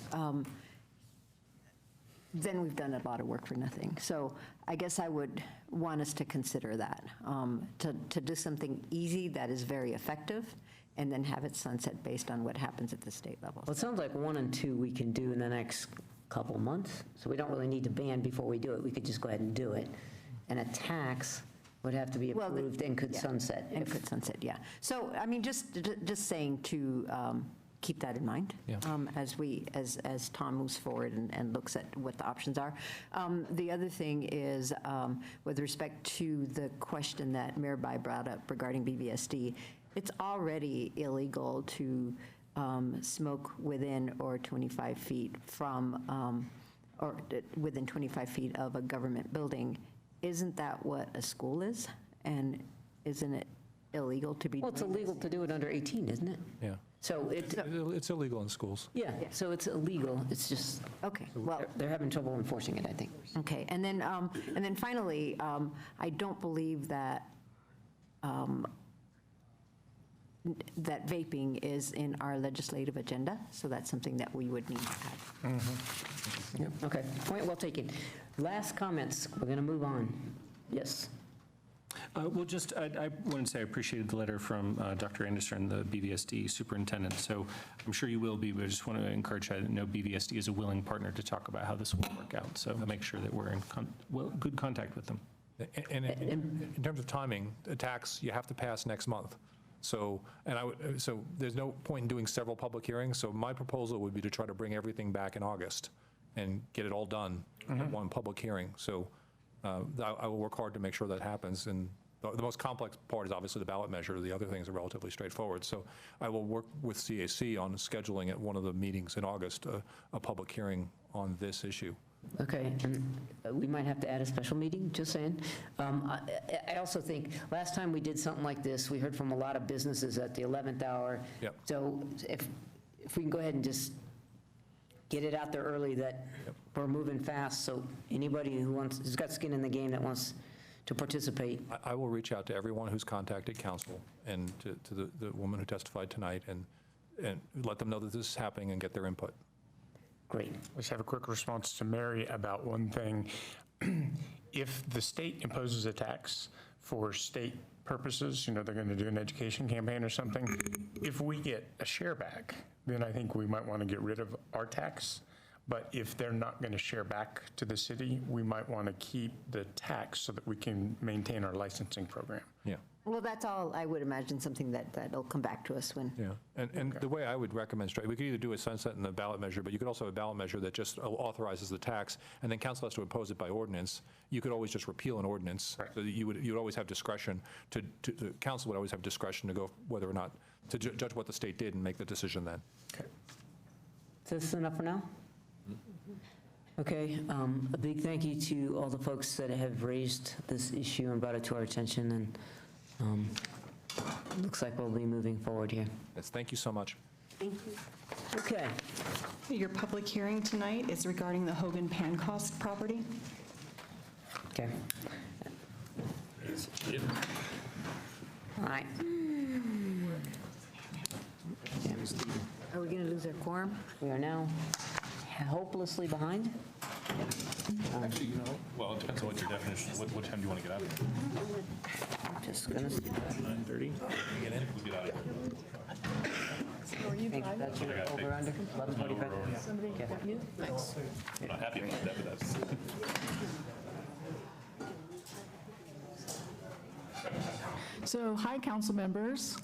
then we've done a lot of work for nothing. So I guess I would want us to consider that, to do something easy that is very effective, and then have it sunset based on what happens at the state level. Well, it sounds like 1 and 2 we can do in the next couple months, so we don't really need to ban before we do it. We could just go ahead and do it. And a tax would have to be approved and could sunset. And could sunset, yeah. So, I mean, just saying to keep that in mind as Tom moves forward and looks at what the options are. The other thing is, with respect to the question that Mayor Bai brought up regarding BVSD, it's already illegal to smoke within or 25 feet from, or within 25 feet of a government building. Isn't that what a school is? And isn't it illegal to be Well, it's illegal to do it under 18, isn't it? Yeah. So It's illegal in schools. yeah, so it's illegal. It's just, Okay, well, they're having trouble enforcing it, I think. okay. And then finally, I don't believe that that vaping is in our legislative agenda, so that's something that we would need to add. Okay, point well taken. Last comments, we're going to move on. Yes. Well, just, I wanted to say I appreciated the letter from Dr. Anderson, the BVSD superintendent. So I'm sure you will be, but I just want to encourage you to know BVSD is a willing partner to talk about how this will work out. So make sure that we're in good contact with them. And in terms of timing, a tax, you have to pass next month. So, so there's no point in doing several public hearings. So my proposal would be to try to bring everything back in August and get it all done in one public hearing. So I will work hard to make sure that happens. And the most complex part is obviously the ballot measure. The other things are relatively straightforward. So I will work with CAC on scheduling at one of the meetings in August a public hearing on this issue. Okay, and we might have to add a special meeting, just saying. I also think, last time we did something like this, we heard from a lot of businesses at the 11th hour. Yep. So if we can go ahead and just get it out there early that we're moving fast, so anybody who's got skin in the game that wants to participate. I will reach out to everyone who's contacted council and to the woman who testified tonight and let them know that this is happening and get their input. Great. Let's have a quick response to Mary about one thing. If the state imposes a tax for state purposes, they're going to do an education campaign or something, if we get a share back, then I think we might want to get rid of our tax. But if they're not going to share back to the city, we might want to keep the tax so that we can maintain our licensing program. Yeah. Well, that's all, I would imagine, something that'll come back to us when. Yeah, and the way I would recommend, we could either do a sunset in the ballot measure, but you could also have a ballot measure that just authorizes the tax, and then council has to impose it by ordinance. You could always just repeal an ordinance. Right. So that you would always have discretion the council would always have discretion to go whether or not, to judge what the state did and make the decision then. Okay. Is this enough for now? Okay, a big thank you to all the folks that have raised this issue and brought it to our attention, and looks like we'll be moving forward here. Yes, thank you so much. Thank you. Okay. Your public hearing tonight is regarding the Hogan Pancoast property. Okay. All right. Are we going to lose our quorum? We are now hopelessly behind. Actually, well, it depends on what your definition is. What time do you want to get out of here? I'm just going to. 9:30? Get in? We get out of here. Think that's your over under 11:45. Okay. Nice. I'm not happy about that, but that's. So, hi, council members.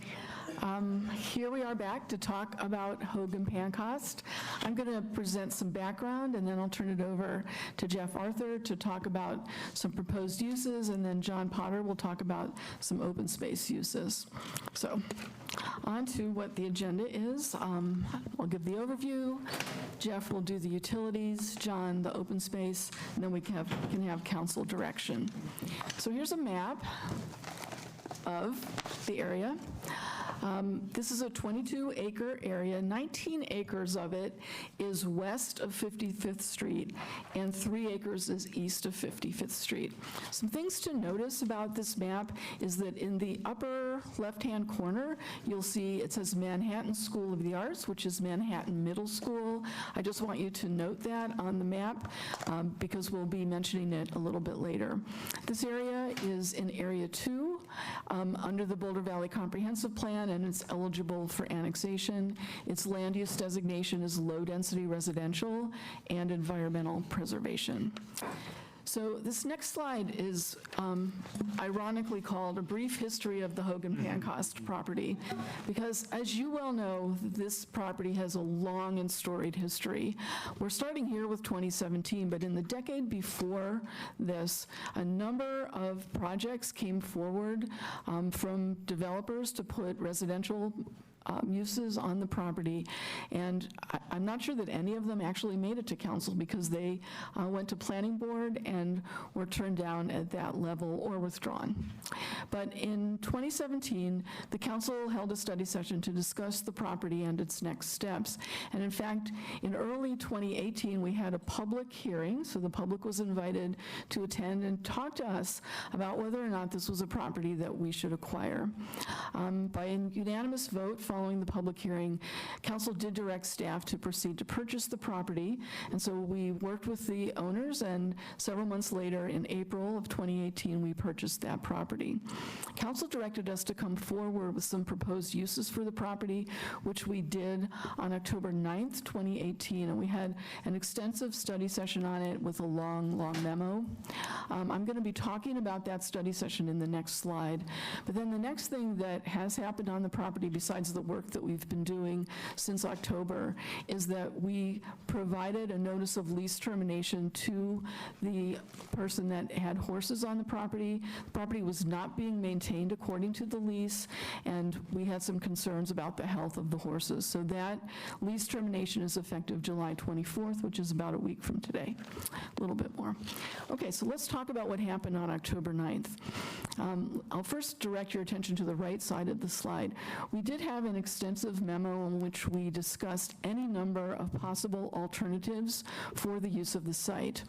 Here we are back to talk about Hogan Pancoast. I'm going to present some background, and then I'll turn it over to Jeff Arthur to talk about some proposed uses, and then John Potter will talk about some open space uses. So, on to what the agenda is. I'll give the overview. Jeff will do the utilities, John the open space, and then we can have council direction. So here's a map of the area. This is a 22-acre area. 19 acres of it is west of 55th Street, and 3 acres is east of 55th Street. Some things to notice about this map is that in the upper left-hand corner, you'll see it says Manhattan School of the Arts, which is Manhattan Middle School. I just want you to note that on the map because we'll be mentioning it a little bit later. This area is in Area 2 under the Boulder Valley Comprehensive Plan, and it's eligible for annexation. Its land use designation is low-density residential and environmental preservation. So this next slide is ironically called A Brief History of the Hogan Pancoast Property, because as you well know, this property has a long and storied history. We're starting here with 2017, but in the decade before this, a number of projects came forward from developers to put residential uses on the property, and I'm not sure that any of them actually made it to council because they went to planning board and were turned down at that level or withdrawn. But in 2017, the council held a study session to discuss the property and its next steps. And in fact, in early 2018, we had a public hearing, so the public was invited to attend and talk to us about whether or not this was a property that we should acquire. By a unanimous vote following the public hearing, council did direct staff to proceed to purchase the property, and so we worked with the owners, and several months later, in April of 2018, we purchased that property. Council directed us to come forward with some proposed uses for the property, which we did on October 9th, 2018, and we had an extensive study session on it with a long memo. I'm going to be talking about that study session in the next slide, but then the next thing that has happened on the property, besides the work that we've been doing since October, is that we provided a notice of lease termination to the person that had horses on the property. The property was not being maintained according to the lease, and we had some concerns about the health of the horses. So that lease termination is effective July 24th, which is about a week from today, a little bit more. Okay, so let's talk about what happened on October 9th. I'll first direct your attention to the right side of the slide. We did have an extensive memo in which we discussed any number of possible alternatives for the use of the site.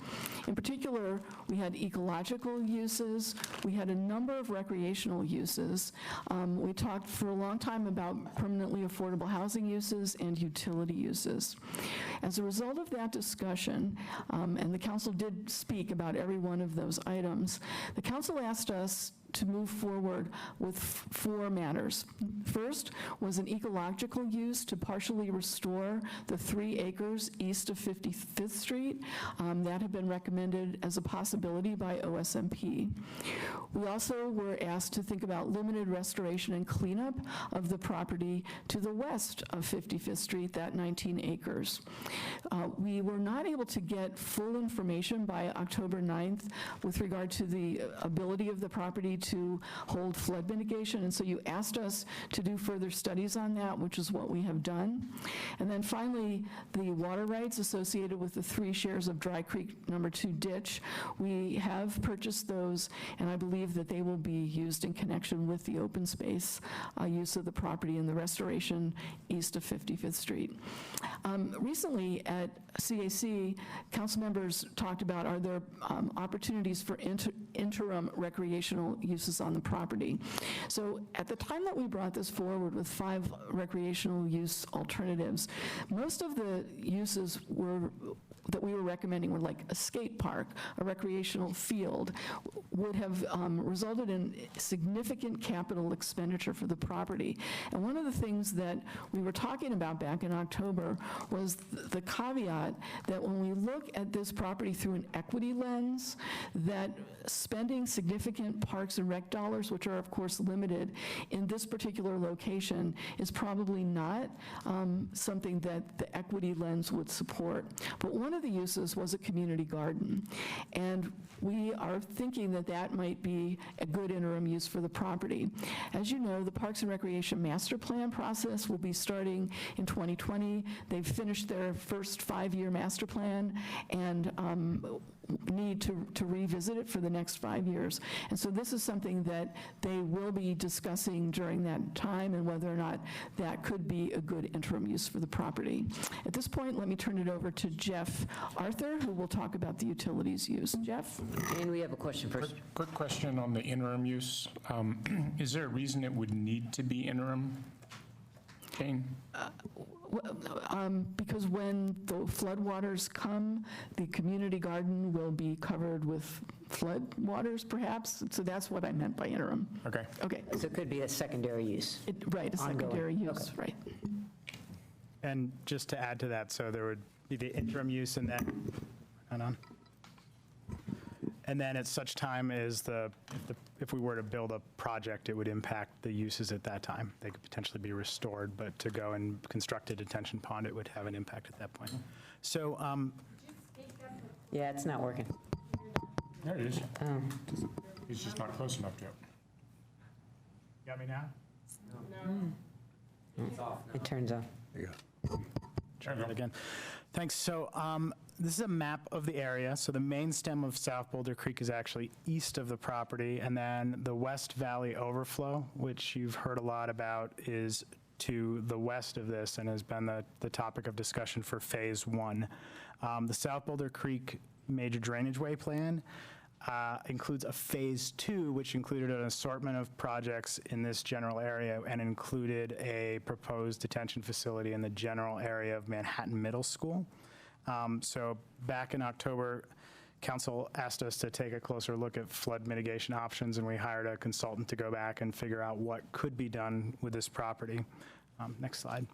In particular, we had ecological uses, we had a number of recreational uses. We talked for a long time about permanently affordable housing uses and utility uses. As a result of that discussion, and the council did speak about every one of those items, the council asked us to move forward with 4 matters. First was an ecological use to partially restore the 3 acres east of 55th Street. That had been recommended as a possibility by OSMP. We also were asked to think about limited restoration and cleanup of the property to the west of 55th Street, that 19 acres. We were not able to get full information by October 9th with regard to the ability of the property to hold flood mitigation, and so you asked us to do further studies on that, which is what we have done. And then finally, the water rights associated with the 3 shares of Dry Creek number 2 ditch. We have purchased those, and I believe that they will be used in connection with the open space use of the property and the restoration east of 55th Street. Recently at CAC, council members talked about, are there opportunities for interim recreational uses on the property? So at the time that we brought this forward with 5 recreational use alternatives, most of the uses that we were recommending were like a skate park, a recreational field, would have resulted in significant capital expenditure for the property. And one of the things that we were talking about back in October was the caveat that when we look at this property through an equity lens, that spending significant parks Parks and Rec dollars, which are of course limited, in this particular location is probably not something that the equity lens would support. But one of the uses was a community garden. And we are thinking that that might be a good interim use for the property. As you know, the Parks and Recreation Master Plan process will be starting in 2020. They've finished their first 5-year master plan and need to revisit it for the next 5 years. And so this is something that they will be discussing during that time and whether or not that could be a good interim use for the property. At this point, let me turn it over to Jeff Arthur, who will talk about the utilities use. Jeff? And we have a question first. Quick question on the interim use. Is there a reason it would need to be interim? Jane? Because when the floodwaters come, the community garden will be covered with floodwaters, perhaps. So that's what I meant by interim. Okay. Okay. So it could be a secondary use. Right, a secondary use, right. And just to add to that, so there would be the interim use and then, hold on. And then at such time as if we were to build a project, it would impact the uses at that time. They could potentially be restored, but to go and construct a detention pond, it would have an impact at that point. So, Yeah, it's not working. There it is. He's just not close enough yet. got me now? It turns on. Try that again. Thanks. So this is a map of the area. So the main stem of South Boulder Creek is actually east of the property, and then the West Valley overflow, which you've heard a lot about, is to the west of this and has been the topic of discussion for Phase 1. The South Boulder Creek Major Drainage Way Plan includes a Phase 2, which included an assortment of projects in this general area and included a proposed detention facility in the general area of Manhattan Middle School. So back in October, Council asked us to take a closer look at flood mitigation options, and we hired a consultant to go back and figure out what could be done with this property. Next slide.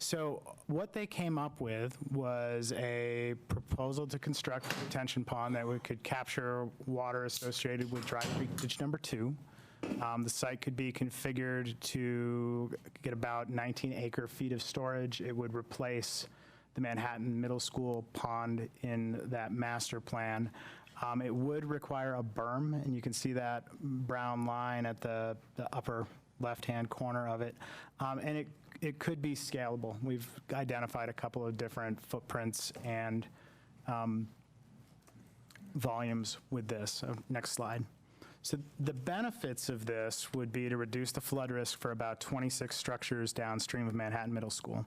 So what they came up with was a proposal to construct a detention pond that could capture water associated with Dry Creek Ditch Number 2. The site could be configured to get about 19 acre-feet of storage. It would replace the Manhattan Middle School pond in that master plan. It would require a berm, and you can see that brown line at the upper left-hand corner of it. And it could be scalable. We've identified a couple of different footprints and volumes with this. Next slide. So the benefits of this would be to reduce the flood risk for about 26 structures downstream of Manhattan Middle School.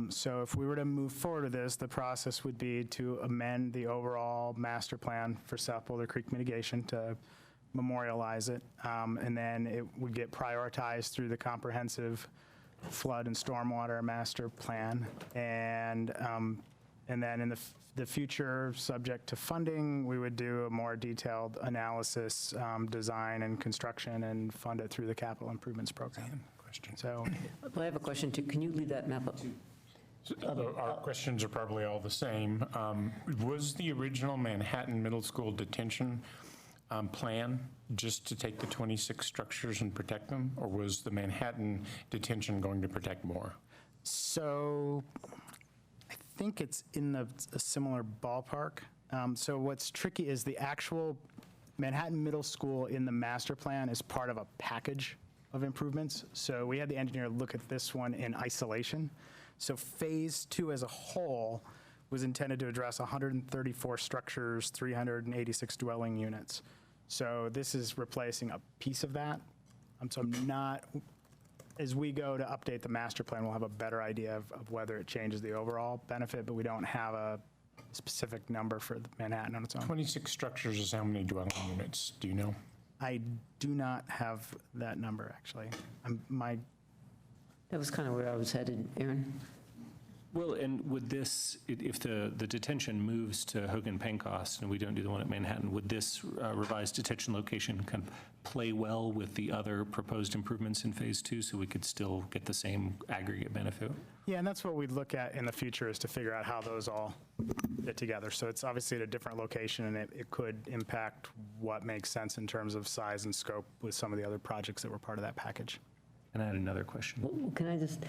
So if we were to move forward with this, the process would be to amend the overall master plan for South Boulder Creek mitigation to memorialize it, and then it would get prioritized through the comprehensive flood and stormwater master plan, and then in the future, subject to funding, we would do a more detailed analysis, design and construction, and fund it through the capital improvements program. So, I have a question too. Can you leave that map up? Our questions are probably all the same. Was the original Manhattan Middle School detention plan just to take the 26 structures and protect them, or was the Manhattan detention going to protect more? So I think it's in a similar ballpark. So what's tricky is the actual Manhattan Middle School in the master plan is part of a package of improvements. So we had the engineer look at this one in isolation. So Phase 2 as a whole was intended to address 134 structures, 386 dwelling units. So this is replacing a piece of that. So I'm not, as we go to update the master plan, we'll have a better idea of whether it changes the overall benefit, but we don't have a specific number for Manhattan on its own. 26 structures is how many dwelling units? Do you know? I do not have that number, actually. That was kind of where I was headed, Aaron. Well, and would this, if the detention moves to Hogan-Pancoast and we don't do the one at Manhattan, would this revised detention location kind of play well with the other proposed improvements in Phase 2 so we could still get the same aggregate benefit? Yeah, and that's what we'd look at in the future, is to figure out how those all fit together. So it's obviously at a different location, and it could impact what makes sense in terms of size and scope with some of the other projects that were part of that package. And I had another question. Well, can I just,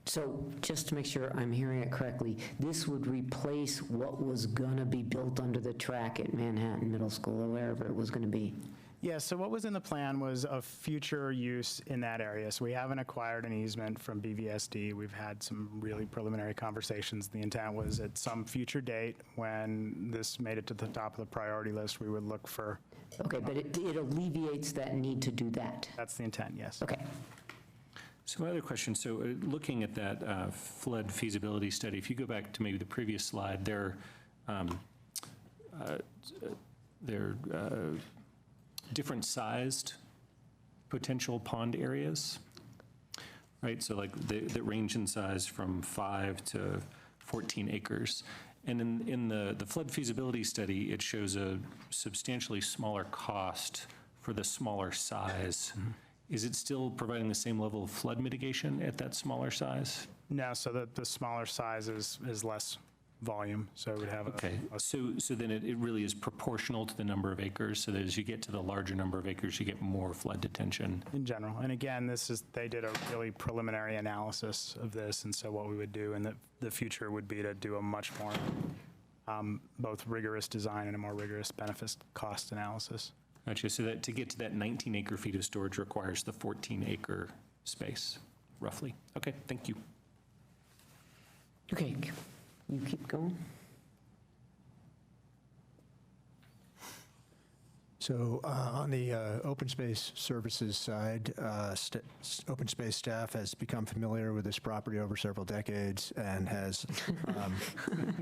so just to make sure I'm hearing it correctly, this would replace what was gonna be built under the track at Manhattan Middle School or wherever it was gonna be? Yeah, so what was in the plan was a future use in that area. So we haven't acquired an easement from BVSD. We've had some really preliminary conversations. The intent was at some future date, when this made it to the top of the priority list, we would look for. Okay, but it alleviates that need to do that? That's the intent, yes. Okay. So my other question, so looking at that flood feasibility study, if you go back to maybe the previous slide, there different sized potential pond areas, right? So like that range in size from 5 to 14 acres. And in the flood feasibility study, it shows a substantially smaller cost for the smaller size. Is it still providing the same level of flood mitigation at that smaller size? No, so the smaller size is less volume, so it would have Okay, so then it really is proportional to the number of acres, so that as you get to the larger number of acres, you get more flood detention? in general. And again, they did a really preliminary analysis of this, and so what we would do in the future would be to do a much more both rigorous design and a more rigorous benefits cost analysis. Gotcha, so that to get to that 19 acre feet of storage requires the 14 acre space, roughly. Okay, thank you. Okay, you keep going. So on the open space services side, open space staff has become familiar with this property over several decades and has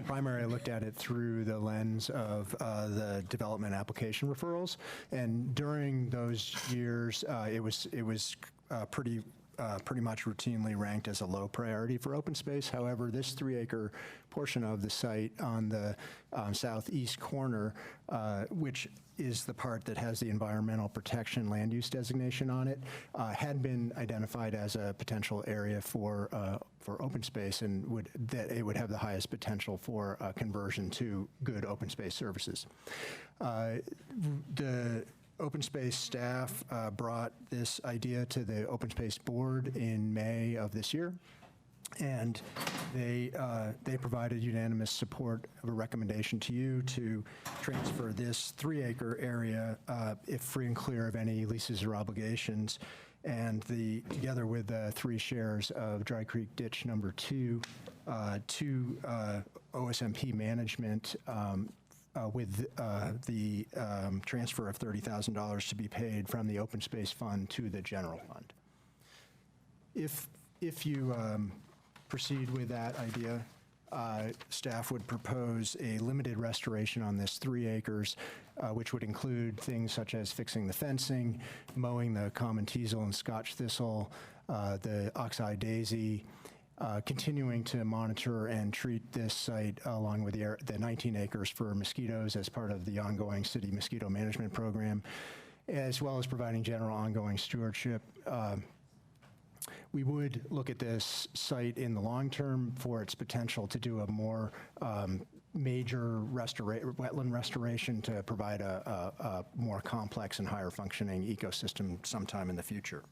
primarily looked at it through the lens of the development application referrals. And during those years, it was pretty much routinely ranked as a low priority for open space. However, this 3-acre portion of the site on the southeast corner, which is the part that has the environmental protection land use designation on it, had been identified as a potential area for open space, and that it would have the highest potential for conversion to good open space services. The Open Space staff brought this idea to the Open Space Board in May of this year, and they provided unanimous support of a recommendation to you to transfer this 3-acre area, if free and clear of any leases or obligations, and together with the 3 shares of Dry Creek Ditch Number 2 to OSMP management, with the transfer of $30,000 to be paid from the Open Space Fund to the general fund. If you proceed with that idea, staff would propose a limited restoration on this 3 acres, which would include things such as fixing the fencing, mowing the common teasel and Scotch thistle, the oxeye daisy, continuing to monitor and treat this site along with the 19 acres for mosquitoes as part of the ongoing city mosquito management program, as well as providing general ongoing stewardship. We would look at this site in the long term for its potential to do a more major wetland restoration to provide a more complex and higher functioning ecosystem sometime in the future.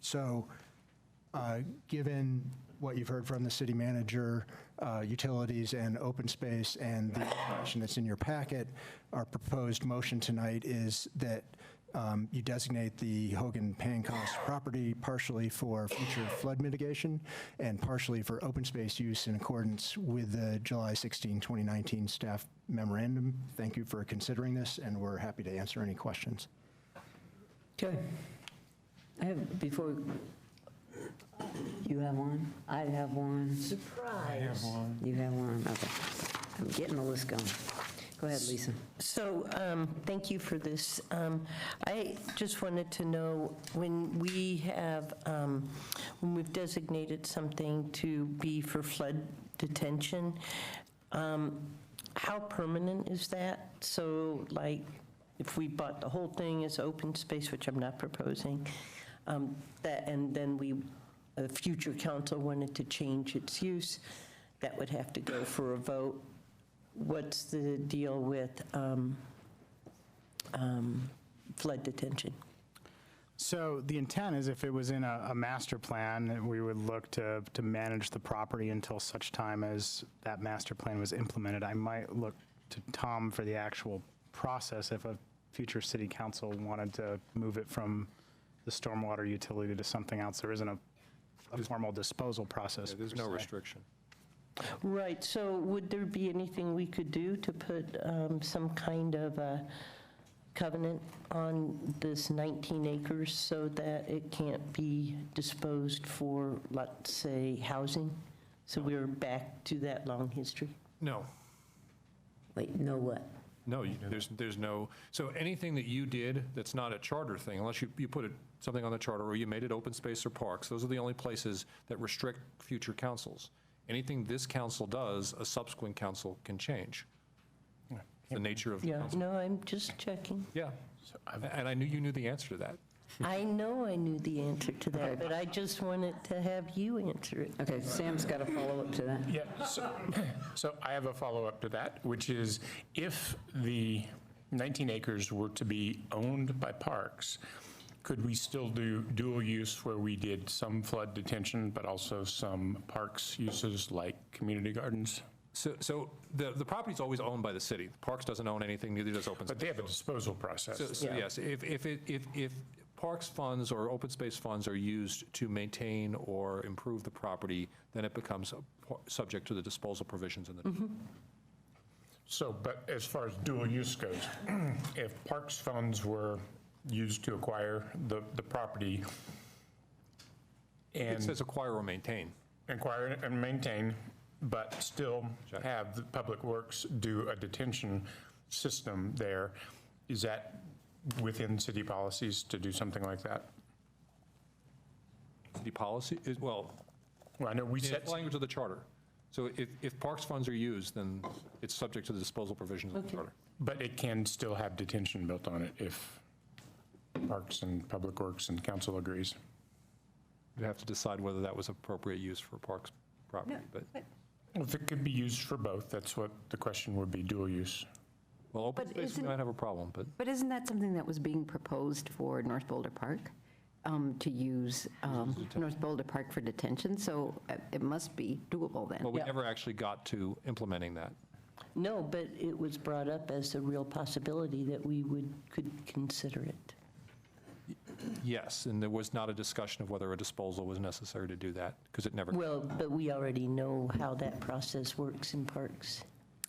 So given what you've heard from the city manager, utilities, and open space, and the information that's in your packet, our proposed motion tonight is that you designate the Hogan-Pancoast property partially for future flood mitigation and partially for open space use in accordance with the July 16, 2019 staff memorandum. Thank you for considering this, and we're happy to answer any questions. Okay. You have one? I have one. Surprise. I have one. You have one? Okay. I'm getting the list going. Go ahead, Lisa. So thank you for this. I just wanted to know, when we've designated something to be for flood detention. How permanent is that? So like, if we bought the whole thing as open space, which I'm not proposing, that, and then a future council wanted to change its use, that would have to go for a vote. What's the deal with flood detention? So the intent is if it was in a master plan, we would look to manage the property until such time as that master plan was implemented. I might look to Tom for the actual process if a future city council wanted to move it from the stormwater utility to something else. There isn't a formal disposal process. There's no restriction. Right, so would there be anything we could do to put some kind of a covenant on this 19 acres so that it can't be disposed for, let's say, housing? So we're back to that long history? No. Wait, no what? No, there's no, so anything that you did that's not a charter thing, unless you put something on the charter or you made it open space or parks, those are the only places that restrict future councils. Anything this council does, a subsequent council can change. The nature of the Yeah, council. no, I'm just checking. Yeah, and I knew you knew the answer to that. I know I knew the answer to that, but I just wanted to have you answer it. Okay, Sam's got a follow-up to that. Yeah, so I have a follow-up to that, which is if the 19 acres were to be owned by parks, could we still do dual use where we did some flood detention, but also some parks uses like community gardens? So the property's always owned by the city. Parks doesn't own anything, neither does open space. But they have a disposal process. So yes, if parks funds or open space funds are used to maintain or improve the property, then it becomes subject to the disposal provisions in the. So, but as far as dual use goes, if parks funds were used to acquire the property and. It says acquire or maintain. Acquire and maintain, but still have the Public Works do a detention system there, is that within city policies to do something like that? City policy, well, I know we it's set. the language of the charter. So if parks funds are used, then it's subject to the disposal provisions of the charter. But it can still have detention built on it if Parks and Public Works and council agrees. You'd have to decide whether that was appropriate use for parks property, but. If it could be used for both, that's what the question would be, dual use. Well, open But space, we isn't- might have a problem, but. But isn't that something that was being proposed for North Boulder Park? To use North Boulder Park for detention, so it must be doable then. Well, we never actually got to implementing that. No, but it was brought up as a real possibility that we could consider it. Yes, and there was not a discussion of whether a disposal was necessary to do that, because it never. Well, but we already know how that process works in parks.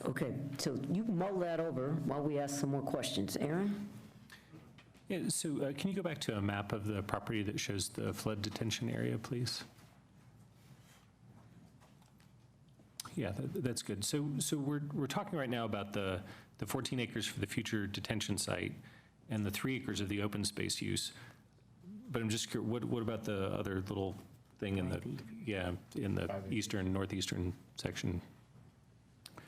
Okay, so you mull that over while we ask some more questions. Aaron? Yeah, so can you go back to a map of the property that shows the flood detention area, please? Yeah, that's good. So we're talking right now about the 14 acres for the future detention site and the 3 acres of the open space use. But I'm just curious, what about the other little thing in the, in the northeastern section?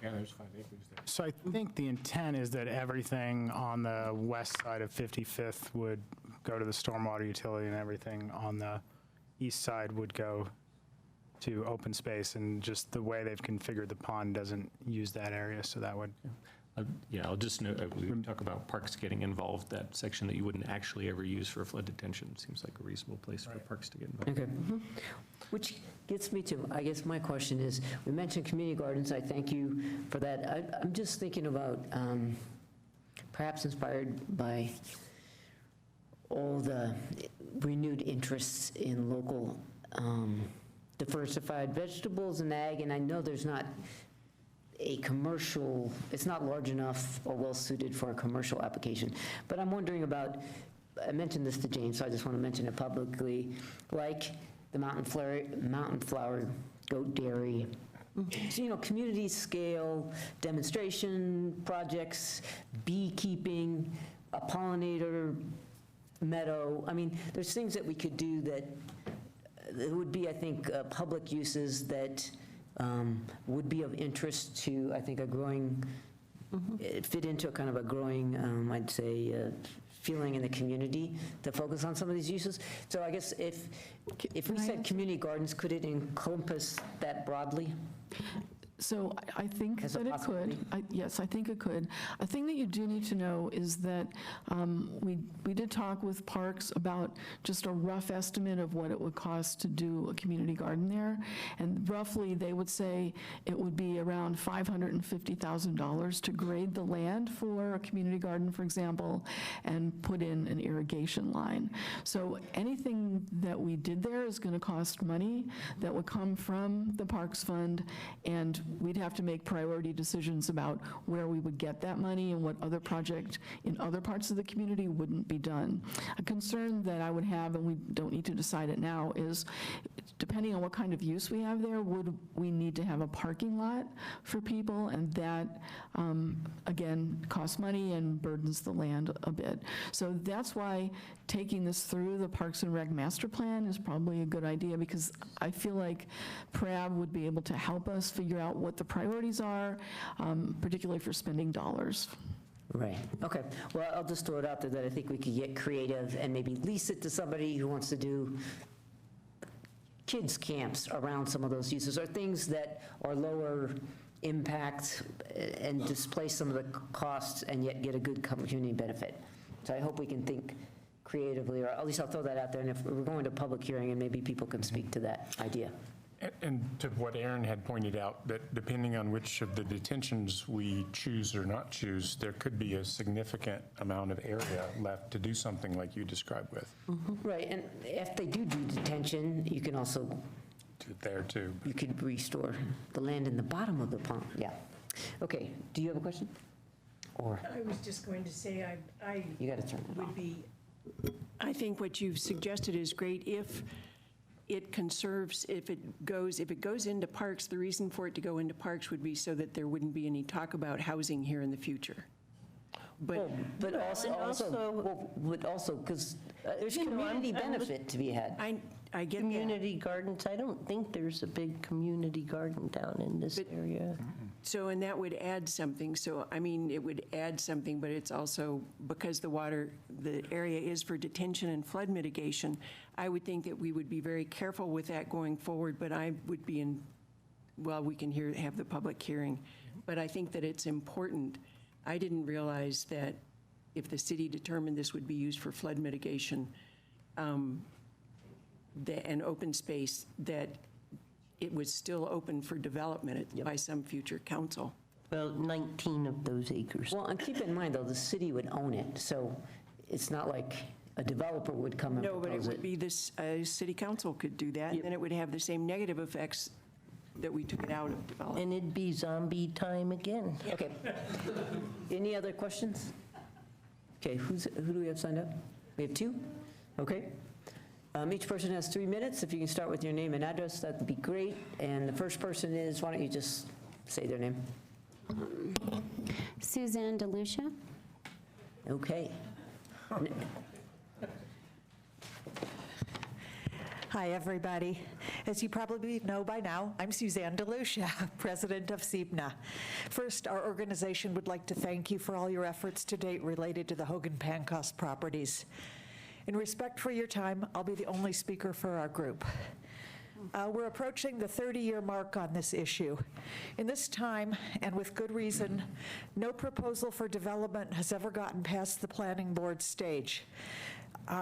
Yeah, there's 5 acres there. So I think the intent is that everything on the west side of 55th would go to the stormwater utility and everything on the east side would go to open space, and just the way they've configured the pond doesn't use that area, so that would. I'll just note, we talk about parks getting involved, that section that you wouldn't actually ever use for flood detention seems like a reasonable place for parks to get involved. Okay. Which gets me to, I guess my question is, we mentioned community gardens, I thank you for that. I'm just thinking about, perhaps inspired by all the renewed interests in local diversified vegetables and ag, and I know there's not a commercial, it's not large enough or well-suited for a commercial application. But I'm wondering about, I mentioned this to James, so I just want to mention it publicly, like the mountain flower, goat dairy, so, community scale demonstration projects, beekeeping, a pollinator meadow. I mean, there's things that we could do that would be, I think, public uses that would be of interest to, I think, a growing, fit into a kind of a growing, I'd say, feeling in the community to focus on some of these uses. So I guess if we said community gardens, could it encompass that broadly? So I think As a that it possibility? could. Yes, I think it could. A thing that you do need to know is that we did talk with Parks about just a rough estimate of what it would cost to do a community garden there. And roughly, they would say it would be around $550,000 to grade the land for a community garden, for example, and put in an irrigation line. So anything that we did there is going to cost money that would come from the Parks Fund, and we'd have to make priority decisions about where we would get that money and what other project in other parts of the community wouldn't be done. A concern that I would have, and we don't need to decide it now, is depending on what kind of use we have there, would we need to have a parking lot for people? And that, again, costs money and burdens the land a bit. So that's why taking this through the Parks and Rec Master Plan is probably a good idea, because I feel like PRAB would be able to help us figure out what the priorities are, particularly for spending dollars. Right, okay. Well, I'll just throw it out there that I think we could get creative and maybe lease it to somebody who wants to do kids' camps around some of those uses, or things that are lower impact and displace some of the costs and yet get a good community benefit. So I hope we can think creatively, or at least I'll throw that out there, and if we're going to public hearing, and maybe people can speak to that idea. And to what Aaron had pointed out, that depending on which of the detentions we choose or not choose, there could be a significant amount of area left to do something like you described with. Right, and if they do detention, you can also Do it there too. You could restore the land in the bottom of the pond, yeah. Okay, do you have a question? Or, I was just going to say, I you got to turn it off. would be, I think what you've suggested is great if it conserves, if it goes into parks, the reason for it to go into parks would be so that there wouldn't be any talk about housing here in the future. But also, because there's community benefit to be had. I get that. Community gardens, I don't think there's a big community garden down in this area. So, and that would add something. So, I mean, it would add something, but it's also, because the area is for detention and flood mitigation, I would think that we would be very careful with that going forward, but I would be we can have the public hearing. But I think that it's important. I didn't realize that if the city determined this would be used for flood mitigation and open space, that it was still open for development by some future council. Well, 19 of those acres. Well, and keep in mind, though, the city would own it, so it's not like a developer would come and No, but it propose would be this, city council could do that, and then it would have the same negative effects that we took it out of development. And it'd be zombie time again. Okay. Any other questions? Okay, who do we have signed up? We have two? Okay. Each person has 3 minutes. If you can start with your name and address, that would be great. And the first person is, why don't you just say their name? Suzanne DeLucia. Okay. Hi, everybody. As you probably know by now, I'm Suzanne DeLucia, president of SEBNA. First, our organization would like to thank you for all your efforts to date related to the Hogan Pancoast properties. In respect for your time, I'll be the only speaker for our group. We're approaching the 30-year mark on this issue. In this time, and with good reason, no proposal for development has ever gotten past the planning board stage.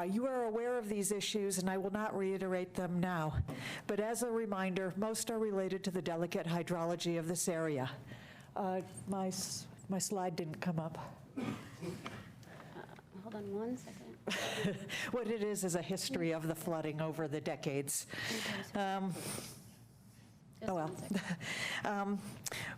You are aware of these issues, and I will not reiterate them now. But as a reminder, most are related to the delicate hydrology of this area. My slide didn't come up. Hold on one second. What it is a history of the flooding over the decades.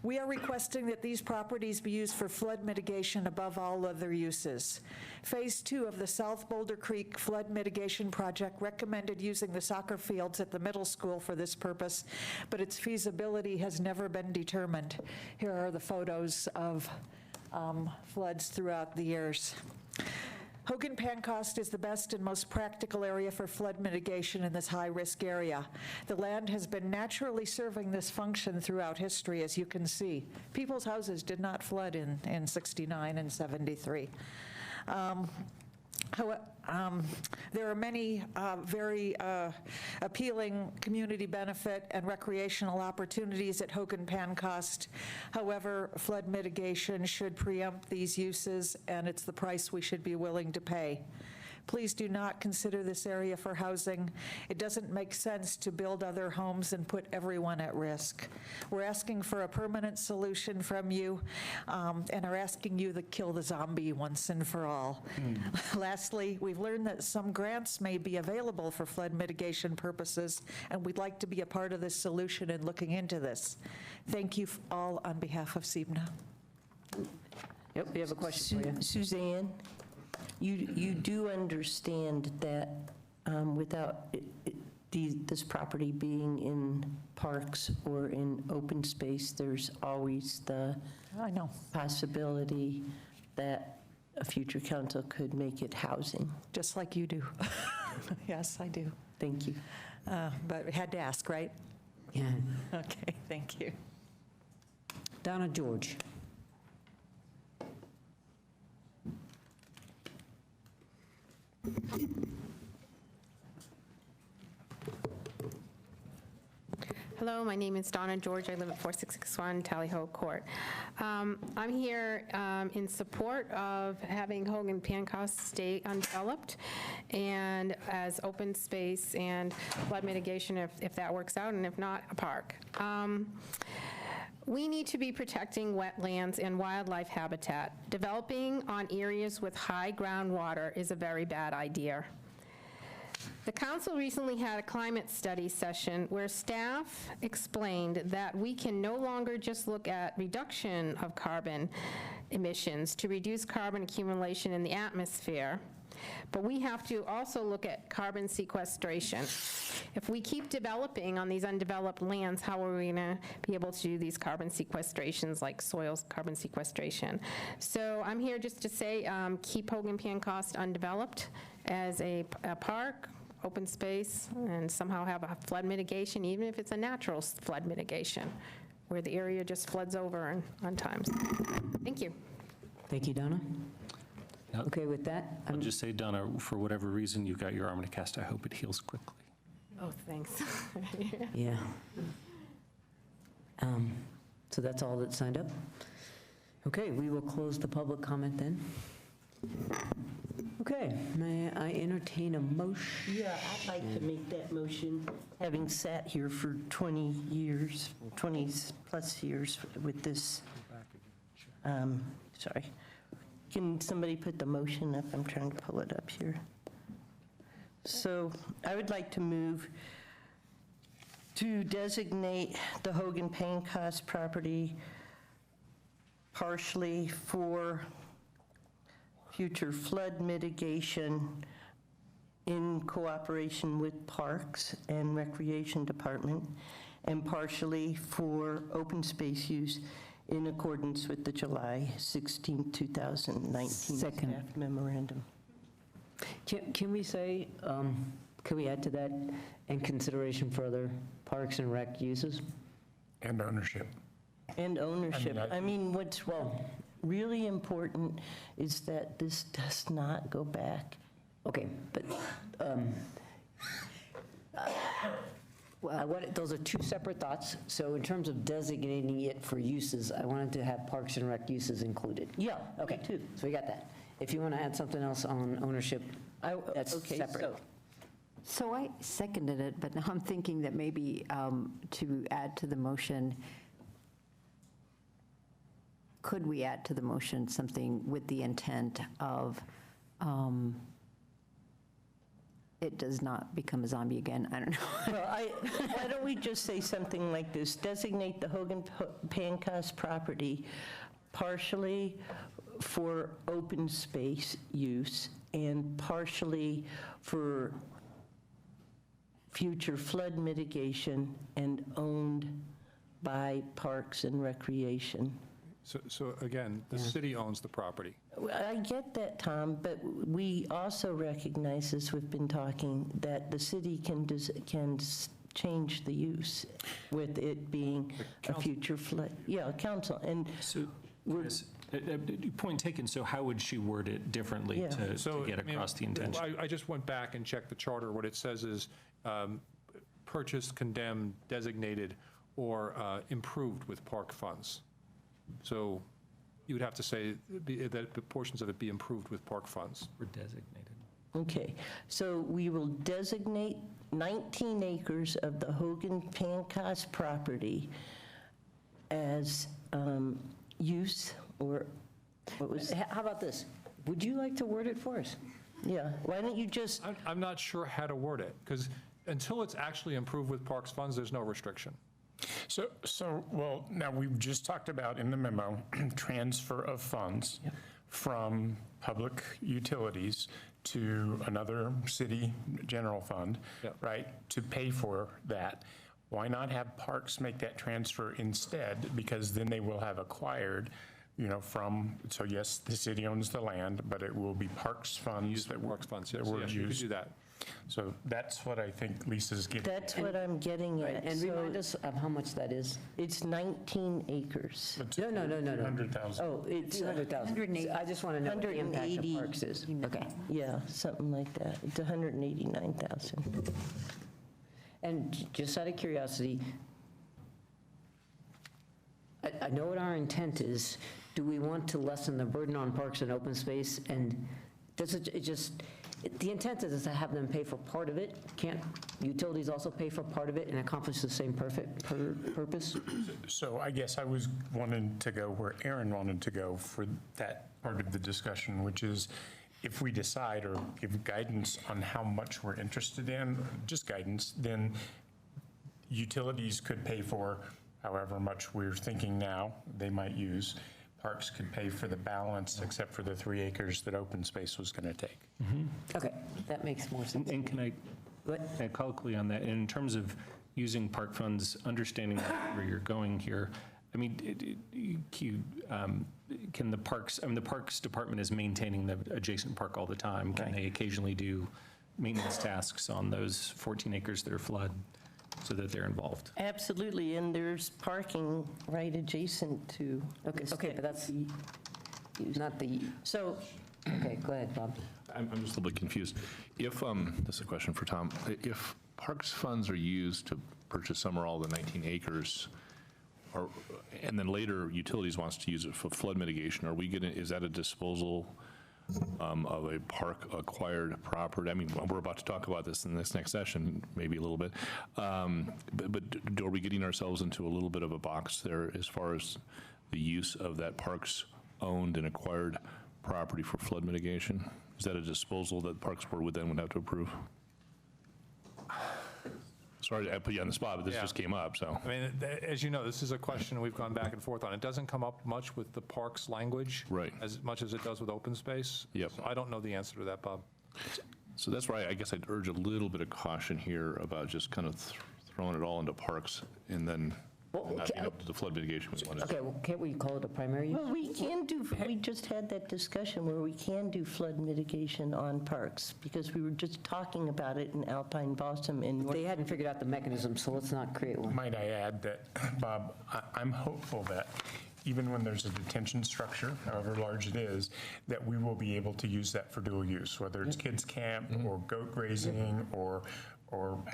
We are requesting that these properties be used for flood mitigation above all other uses. Phase 2 of the South Boulder Creek Flood Mitigation Project recommended using the soccer fields at the middle school for this purpose, but its feasibility has never been determined. Here are the photos of floods throughout the years. Hogan Pancoast is the best and most practical area for flood mitigation in this high-risk area. The land has been naturally serving this function throughout history, as you can see. People's houses did not flood in 69 and 73. There are many very appealing community benefit and recreational opportunities at Hogan Pancoast. However, flood mitigation should preempt these uses, and it's the price we should be willing to pay. Please do not consider this area for housing. It doesn't make sense to build other homes and put everyone at risk. We're asking for a permanent solution from you and are asking you to kill the zombie once and for all. Lastly, we've learned that some grants may be available for flood mitigation purposes, and we'd like to be a part of this solution and looking into this. Thank you all on behalf of CEBNA. Yep, we have a question for you. Suzanne, you do understand that without this property being in parks or in open space, there's always the possibility that a future council could make it housing. Just like you do. Yes, I do. Thank you. But we had to ask, right? Yeah. Okay, thank you. Donna George. Hello, my name is Donna George. I live at 4661 Tally Ho Court. I'm here in support of having Hogan Pancoast stay undeveloped and as open space and flood mitigation if that works out, and if not, a park. We need to be protecting wetlands and wildlife habitat. Developing on areas with high groundwater is a very bad idea. The council recently had a climate study session where staff explained that we can no longer just look at reduction of carbon emissions to reduce carbon accumulation in the atmosphere, but we have to also look at carbon sequestration. If we keep developing on these undeveloped lands, how are we going to be able to do these carbon sequestrations like soil carbon sequestration? So I'm here just to say keep Hogan Pancoast undeveloped as a park, open space, and somehow have a flood mitigation, even if it's a natural flood mitigation, where the area just floods over on times. Thank you. Thank you, Donna. Okay, with that, I'll just say, Donna, for whatever reason you got your arm in a cast, I hope it heals quickly. Oh, thanks. yeah. So that's all that's signed up? Okay, we will close the public comment then. Okay, may I entertain a motion? Yeah, I'd like to make that motion, having sat here for 20 years, 20-plus years with this. Sorry. Can somebody put the motion up? I'm trying to pull it up here. So I would like to move to designate the Hogan Pancoast property partially for future flood mitigation in cooperation with Parks and Recreation Department, and partially for open space use in accordance with the July 16, 2019 staff memorandum. Can we say, can we add to that, in consideration for other parks and rec uses? And ownership. And ownership. I mean, what's really important is that this does not go back. Okay, but those are two separate thoughts. So in terms of designating it for uses, I wanted to have Parks and Rec uses included. Yeah, okay, too. So we got that. If you want to add something else on ownership, that's separate. So I seconded it, but now I'm thinking that maybe to add to the motion, could we add to the motion something with the intent of it does not become a zombie again? I don't know. Well, why don't we just say something like this? Designate the Hogan Pancoast property partially for open space use and partially for future flood mitigation and owned by Parks and Recreation. So again, the city owns the property. Well, I get that, Tom, but we also recognize, as we've been talking, that the city can change the use with it being a future flood. Yeah, council, and So, Chris, point taken, so how would she word it differently Yeah. to get across the intention? I just went back and checked the charter. What it says is purchased, condemned, designated, or improved with park funds. So you would have to say that the portions of it be improved with park funds. Or designated. Okay, so we will designate 19 acres of the Hogan Pancos property as use, or what was, How about this? Would you like to word it for us? yeah, why don't you just, I'm not sure how to word it, because until it's actually improved with parks funds, there's no restriction. Well, now we've just talked about in the memo, transfer of funds from public utilities to another city general fund, right, to pay for that. Why not have parks make that transfer instead? Because then they will have acquired, so yes, the city owns the land, but it will be parks funds that Parks funds, that yes, were yes, you could used. do that. So that's what I think Lisa's getting. that's what I'm getting at. And So remind us of how much that is. it's 19 acres. No. 200,000. Oh, it's 200,000. I just want to know what the impact of 180. parks is. Okay. Yeah, something like that. It's 189,000. And just out of curiosity, I know what our intent is. Do we want to lessen the burden on parks and open space? And does it just, the intent is to have them pay for part of it? Can't utilities also pay for part of it and accomplish the same purpose? So I guess I was wanting to go where Aaron wanted to go for that part of the discussion, which is if we decide or give guidance on how much we're interested in, just guidance, then utilities could pay for however much we're thinking now they might use. Parks could pay for the balance, except for the 3 acres that open space was going to take. Okay, that makes more sense. And can I colloquially on that, in terms of using park funds, understanding where you're going here, I mean, can the parks, the Parks Department is maintaining the adjacent park all the time. Can they occasionally do maintenance tasks on those 14 acres that are flood so that they're involved? Absolutely, and there's parking right adjacent to. Okay, but that's not the, So, okay, go ahead, Bob. I'm just a little bit confused. If, this is a question for Tom, if parks funds are used to purchase some or all the 19 acres, and then later utilities wants to use it for flood mitigation, is that a disposal of a park acquired property? I mean, we're about to talk about this in this next session, maybe a little bit. But are we getting ourselves into a little bit of a box there as far as the use of that parks owned and acquired property for flood mitigation? Is that a disposal that Parks Board would have to approve? Sorry, I put you on the spot, but this just came up, so. I mean, as you know, this is a question we've gone back and forth on. It doesn't come up much with the parks language. Right. As much as it does with open space. Yep. So I don't know the answer to that, Bob. So that's why I guess I'd urge a little bit of caution here about just kind of throwing it all into parks and then not being up to the flood mitigation we wanted. Okay, well, can't we call it a primary use? well, we just had that discussion where we can do flood mitigation on parks, because we were just talking about it in Alpine Blossom and. They hadn't figured out the mechanism, so let's not create one. Might I add that, Bob, I'm hopeful that even when there's a detention structure, however large it is, that we will be able to use that for dual use, whether it's kids camp or goat grazing or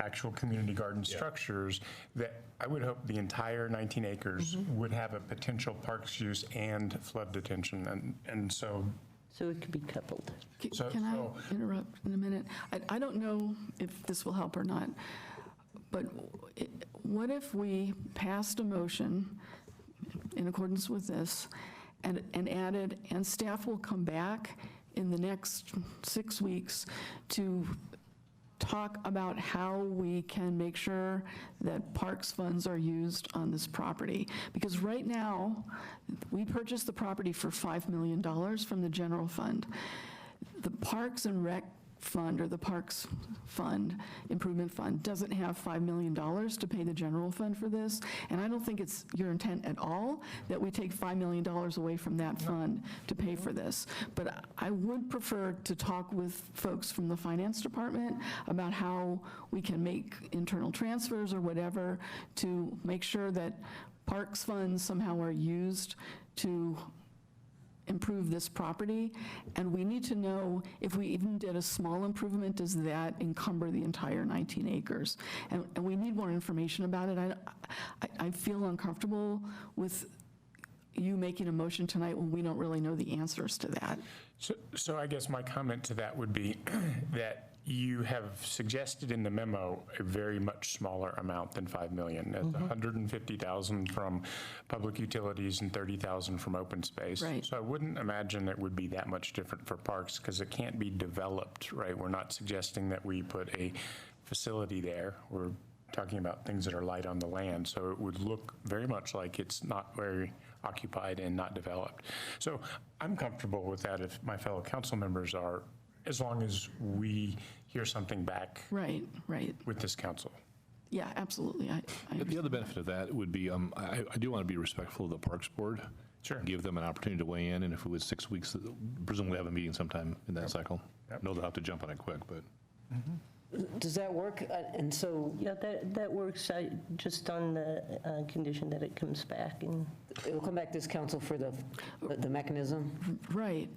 actual community garden structures, that I would hope the entire 19 acres would have a potential parks use and flood detention. And so So it could be coupled. Can I interrupt in a minute? I don't know if this will help or not, but what if we passed a motion in accordance with this and added, and staff will come back in the next 6 weeks to talk about how we can make sure that parks funds are used on this property. Because right now, we purchased the property for $5 million from the general fund. The Parks and Rec fund or the Parks Fund, Improvement Fund, doesn't have $5 million to pay the general fund for this. And I don't think it's your intent at all that we take $5 million away from that fund to pay for this. But I would prefer to talk with folks from the finance department about how we can make internal transfers or whatever to make sure that parks funds somehow are used to improve this property. And we need to know if we even did a small improvement, does that encumber the entire 19 acres? And we need more information about it. I feel uncomfortable with you making a motion tonight when we don't really know the answers to that. So I guess my comment to that would be that you have suggested in the memo a very much smaller amount than 5 million. That's 150,000 from public utilities and 30,000 from open space. Right. So I wouldn't imagine it would be that much different for parks because it can't be developed, right? We're not suggesting that we put a facility there. We're talking about things that are light on the land. So it would look very much like it's not very occupied and not developed. So I'm comfortable with that if my fellow council members are, as long as we hear something back Right. with this council. Yeah, absolutely. The other benefit of that would be, I do want to be respectful of the Parks Board. Sure. Give them an opportunity to weigh in, and if it was 6 weeks, presumably have a meeting sometime in that cycle. No, they'll have to jump on it quick, but. Does that work? And so, Yeah, that works, just on the condition that it comes back and. it will come back to this council for the mechanism? Right.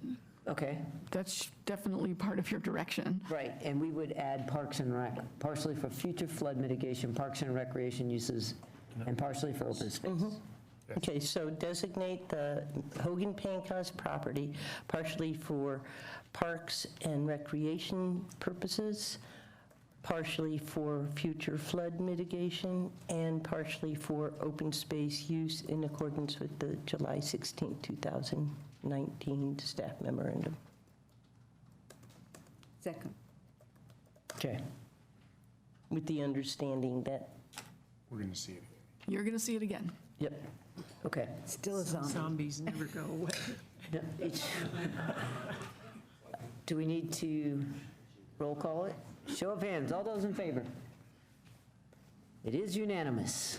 Okay. That's definitely part of your direction. Right, and we would add Parks and Rec, partially for future flood mitigation, Parks and Recreation uses, and partially for open space. Okay, so designate the Hogan Pancos property partially for parks and recreation purposes, partially for future flood mitigation, and partially for open space use in accordance with the July 16, 2019 staff memorandum. Second. Okay. With the understanding that. We're going to see it. You're going to see it again. Yep. Okay. Still a zombie. Zombies never go away. Do we need to roll call it? Show of hands, all those in favor? It is unanimous.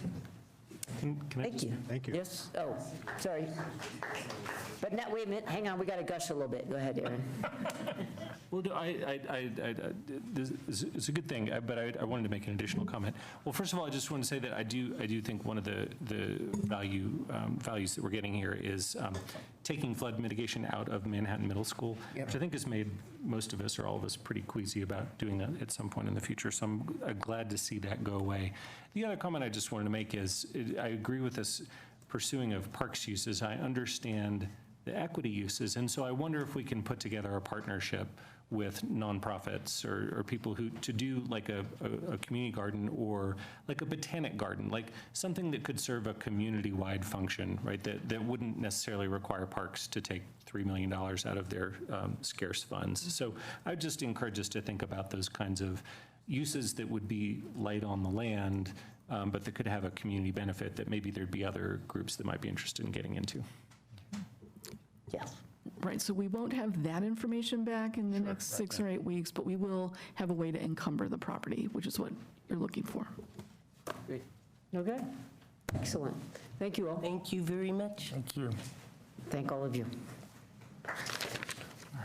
Thank you. Thank you. Yes, oh, sorry. But now, wait a minute, hang on, we got to gush a little bit. Go ahead, Aaron. Well, no, it's a good thing, but I wanted to make an additional comment. Well, first of all, I just want to say that I do think one of the values that we're getting here is taking flood mitigation out of Manhattan Middle School, which I think has made most of us or all of us pretty queasy about doing that at some point in the future. So I'm glad to see that go away. The other comment I just wanted to make is I agree with this pursuing of parks uses. I understand the equity uses, and so I wonder if we can put together a partnership with nonprofits or people who to do like a community garden or like a botanic garden, like something that could serve a community-wide function, right? That wouldn't necessarily require parks to take $3 million out of their scarce funds. So I would just encourage us to think about those kinds of uses that would be light on the land, but that could have a community benefit that maybe there'd be other groups that might be interested in getting into. Yes. Right, so we won't have that information back in the next 6 or 8 weeks, but we will have a way to encumber the property, which is what you're looking for. Great. Okay, excellent. Thank you all. Thank you very much. Thank you. Thank all of you.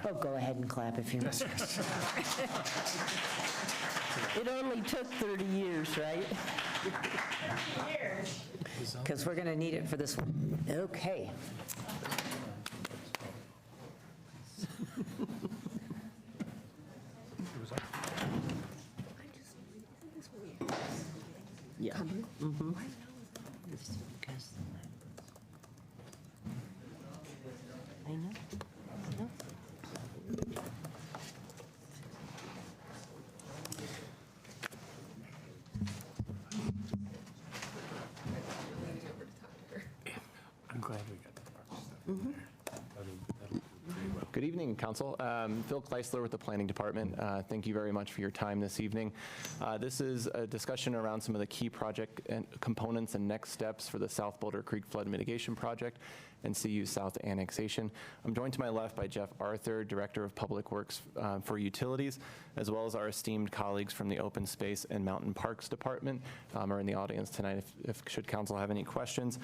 Oh, go ahead and clap if you want. It only took 30 years, right? Because we're going to need it for this one. Okay. Yeah. Mm-hmm. I know. I'm glad we got the parks stuff. Mm-hmm. Good Good evening, Council. Phil Kleisler with the Planning Department. Thank you very much for your time this evening. This is a discussion around some of the key project components and next steps for the South Boulder Creek Flood Mitigation Project and CU South Annexation. I'm joined to my left by Jeff Arthur, Director of Public Works for Utilities, as well as our esteemed colleagues from the Open Space and Mountain Parks Department are in the audience tonight if should Council have any questions.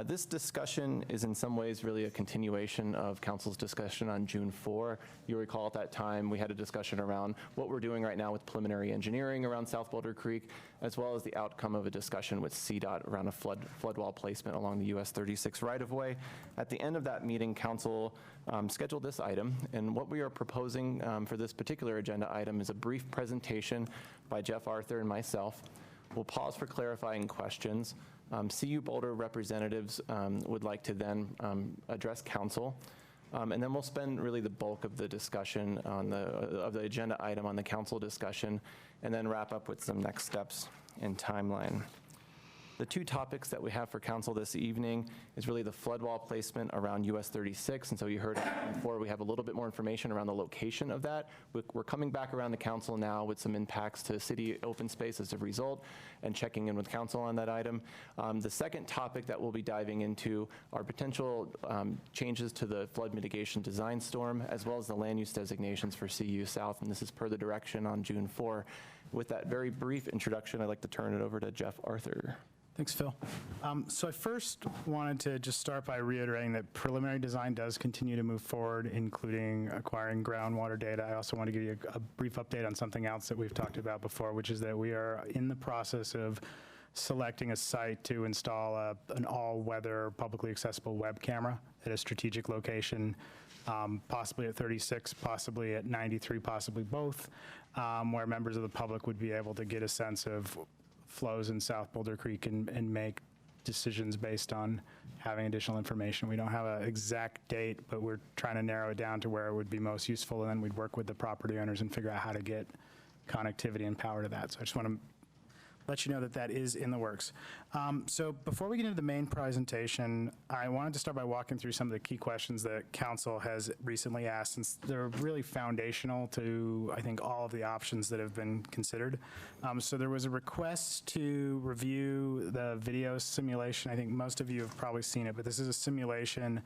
This discussion is in some ways really a continuation of Council's discussion on June 4. You'll recall at that time we had a discussion around what we're doing right now with preliminary engineering around South Boulder Creek, as well as the outcome of a discussion with CDOT around a flood wall placement along the US 36 right-of-way. At the end of that meeting, Council scheduled this item, and what we are proposing for this particular agenda item is a brief presentation by Jeff Arthur and myself. We'll pause for clarifying questions. CU Boulder representatives would like to then address Council, and then we'll spend really the bulk of the discussion on of the agenda item on the Council discussion, and then wrap up with some next steps and timeline. The two topics that we have for Council this evening is really the flood wall placement around US 36, and so you heard before we have a little bit more information around the location of that. We're coming back around to Council now with some impacts to city open space as a result, and checking in with Council on that item. The second topic that we'll be diving into are potential changes to the flood mitigation design storm, as well as the land use designations for CU South, and this is per the direction on June 4. With that very brief introduction, I'd like to turn it over to Jeff Arthur. Thanks, Phil. So I first wanted to just start by reiterating that preliminary design does continue to move forward, including acquiring groundwater data. I also want to give you a brief update on something else that we've talked about before, which is that we are in the process of selecting a site to install an all-weather publicly accessible web camera at a strategic location, possibly at 36, possibly at 93, possibly both, where members of the public would be able to get a sense of flows in South Boulder Creek and make decisions based on having additional information. We don't have an exact date, but we're trying to narrow it down to where it would be most useful, and then we'd work with the property owners and figure out how to get connectivity and power to that. So I just want to let you know that that is in the works. So before we get into the main presentation, I wanted to start by walking through some of the key questions that Council has recently asked, since they're really foundational to, I think, all of the options that have been considered. So there was a request to review the video simulation. I think most of you have probably seen it, but this is a simulation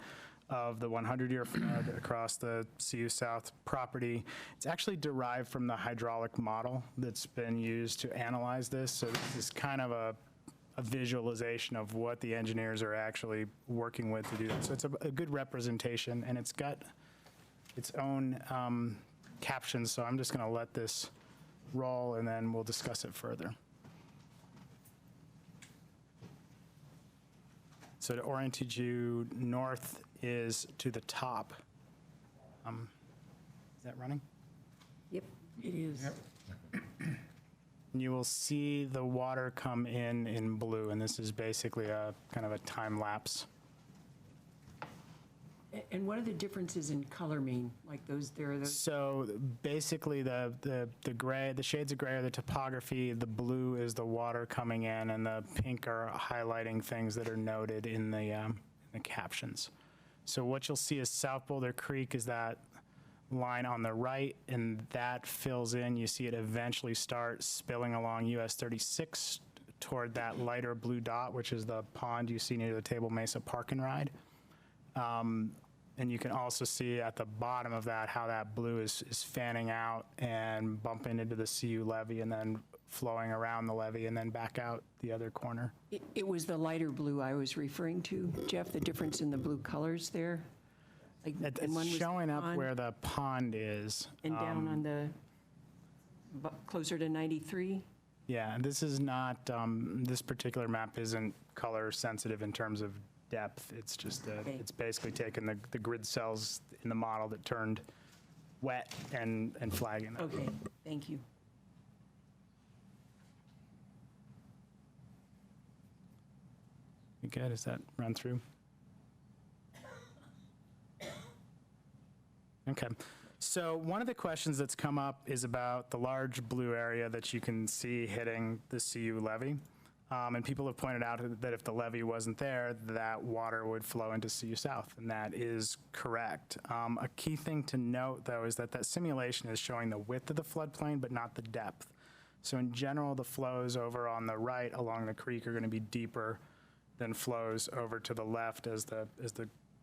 of the 100-year flood across the CU South property. It's actually derived from the hydraulic model that's been used to analyze this. So this is kind of a visualization of what the engineers are actually working with to do that. So it's a good representation, and it's got its own captions. So I'm just going to let this roll, and then we'll discuss it further. So to orientate you, north is to the top. Is that running? Yep, it is. And you will see the water come in blue, and this is basically a kind of a time lapse. And what are the differences in color mean? Like those, there are those? So basically the gray, the shades of gray are the topography, the blue is the water coming in, and the pink are highlighting things that are noted in the captions. So what you'll see is South Boulder Creek is that line on the right, and that fills in. You see it eventually start spilling along US 36 toward that lighter blue dot, which is the pond you see near the Table Mesa Park and Ride. And you can also see at the bottom of that how that blue is fanning out and bumping into the CU levee and then flowing around the levee and then back out the other corner. It was the lighter blue I was referring to, Jeff, the difference in the blue colors there. Like, and one It's was showing up pond, where the pond is. and down on the, closer to 93. Yeah, and this is not, this particular map isn't color sensitive in terms of depth. It's just, it's basically taken the grid cells in the model that turned wet and flagging them. Okay, thank you. You good? Does that run through? Okay. So one of the questions that's come up is about the large blue area that you can see hitting the CU levee. And people have pointed out that if the levee wasn't there, that water would flow into CU South, and that is correct. A key thing to note, though, is that simulation is showing the width of the floodplain, but not the depth. So in general, the flows over on the right along the creek are going to be deeper than flows over to the left as the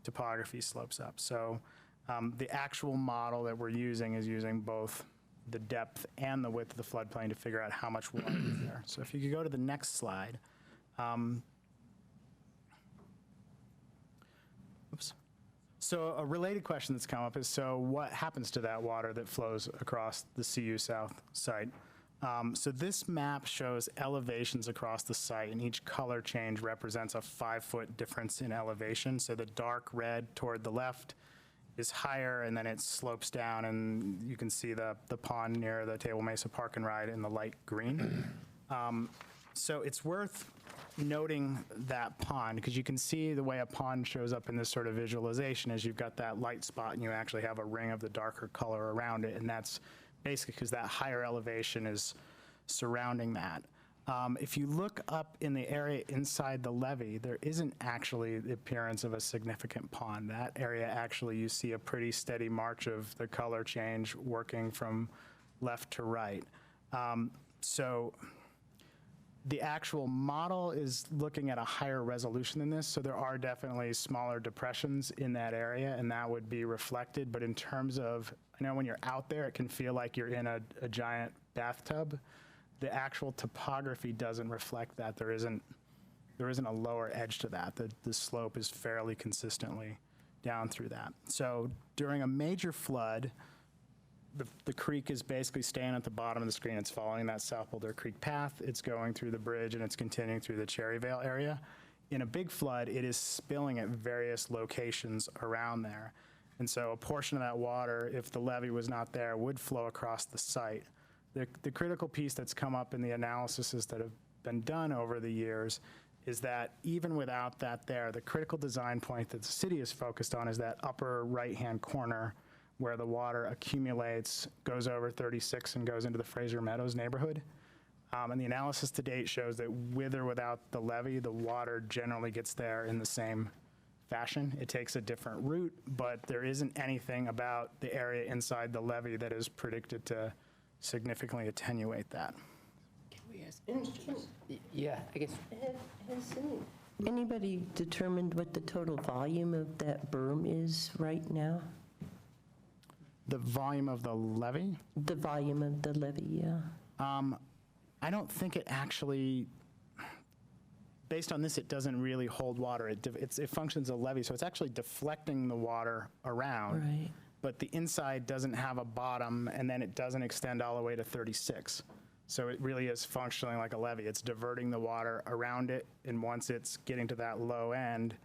topography slopes up. So the actual model that we're using is using both the depth and the width of the floodplain to figure out how much water is there. So if you could go to the next slide. Oops. So a related question that's come up is, so what happens to that water that flows across the CU South site? So this map shows elevations across the site, and each color change represents a 5-foot difference in elevation. So the dark red toward the left is higher, and then it slopes down, and you can see the pond near the Table Mesa Park and Ride in the light green. So it's worth noting that pond, because you can see the way a pond shows up in this sort of visualization is you've got that light spot, and you actually have a ring of the darker color around it, and that's basically because that higher elevation is surrounding that. If you look up in the area inside the levee, there isn't actually the appearance of a significant pond. That area, actually, you see a pretty steady march of the color change working from left to right. So the actual model is looking at a higher resolution than this, so there are definitely smaller depressions in that area, and that would be reflected. But in terms of, I know when you're out there, it can feel like you're in a giant bathtub. The actual topography doesn't reflect that. There isn't a lower edge to that. The slope is fairly consistently down through that. So during a major flood, the creek is basically staying at the bottom of the screen. It's following that South Boulder Creek path. It's going through the bridge, and it's continuing through the Cherryvale area. In a big flood, it is spilling at various locations around there. And so a portion of that water, if the levee was not there, would flow across the site. The critical piece that's come up in the analyses that have been done over the years is that even without that there, the critical design point that the city is focused on is that upper right-hand corner where the water accumulates, goes over 36 and goes into the Fraser Meadows neighborhood. And the analysis to date shows that with or without the levee, the water generally gets there in the same fashion. It takes a different route, but there isn't anything about the area inside the levee that is predicted to significantly attenuate that. Yeah, I guess. Has anybody determined what the total volume of that berm is right now? The volume of the levee? The volume of the levee, yeah. I don't think it actually, based on this, it doesn't really hold water. It functions as a levee, so it's actually deflecting the water around. Right. But the inside doesn't have a bottom, and then it doesn't extend all the way to 36. So it really is functioning like a levee. It's diverting the water around it, and once it's getting to that low end,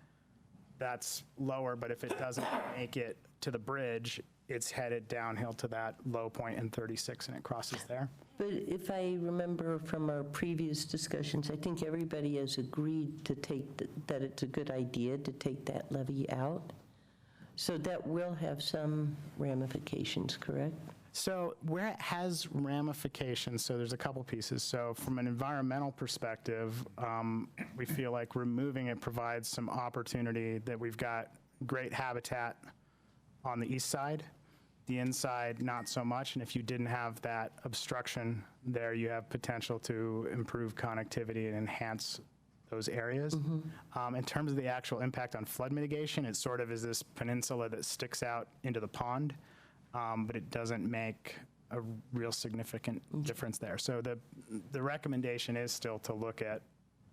that's lower, but if it doesn't make it to the bridge, it's headed downhill to that low point in 36, and it crosses there. But if I remember from our previous discussions, I think everybody has agreed to take, that it's a good idea to take that levee out. So that will have some ramifications, correct? So where it has ramifications, so there's a couple pieces. So from an environmental perspective, we feel like removing it provides some opportunity that we've got great habitat on the east side. The inside, not so much. And if you didn't have that obstruction there, you have potential to improve connectivity and enhance those areas. In terms of the actual impact on flood mitigation, it sort of is this peninsula that sticks out into the pond, but it doesn't make a real significant difference there. So the recommendation is still to look at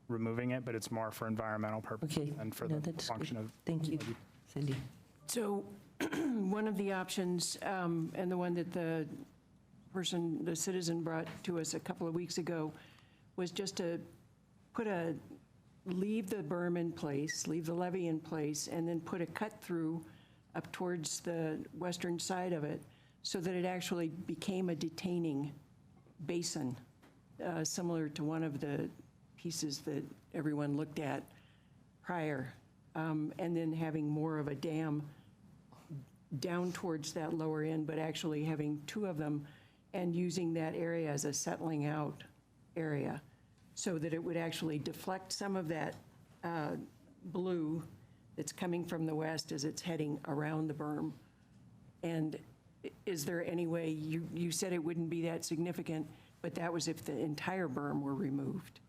removing it, but it's more for environmental purposes and for the function of. Thank you. Cindy. So one of the options, and the one that the citizen brought to us a couple of weeks ago, was just to leave the berm in place, leave the levee in place, and then put a cut through up towards the western side of it so that it actually became a detaining basin, similar to one of the pieces that everyone looked at prior, and then having more of a dam down towards that lower end, but actually having two of them and using that area as a settling out area. so that it would actually deflect some of that blue that's coming from the west as it's heading around the berm? And is there any way, you said it wouldn't be that significant, but that was if the entire berm were removed?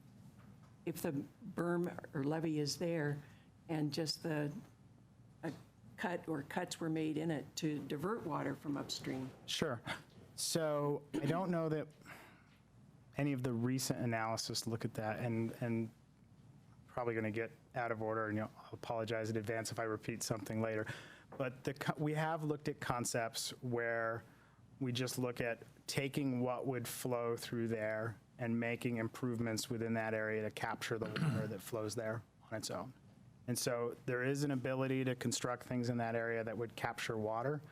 If the berm or levee is there and just a cut or cuts were made in it to divert water from upstream? Sure. So I don't know that any of the recent analysis look at that, and probably going to get out of order, and I'll apologize in advance if I repeat something later. But we have looked at concepts where we just look at taking what would flow through there and making improvements within that area to capture the water that flows there on its own. And so there is an ability to construct things in that area that would capture water.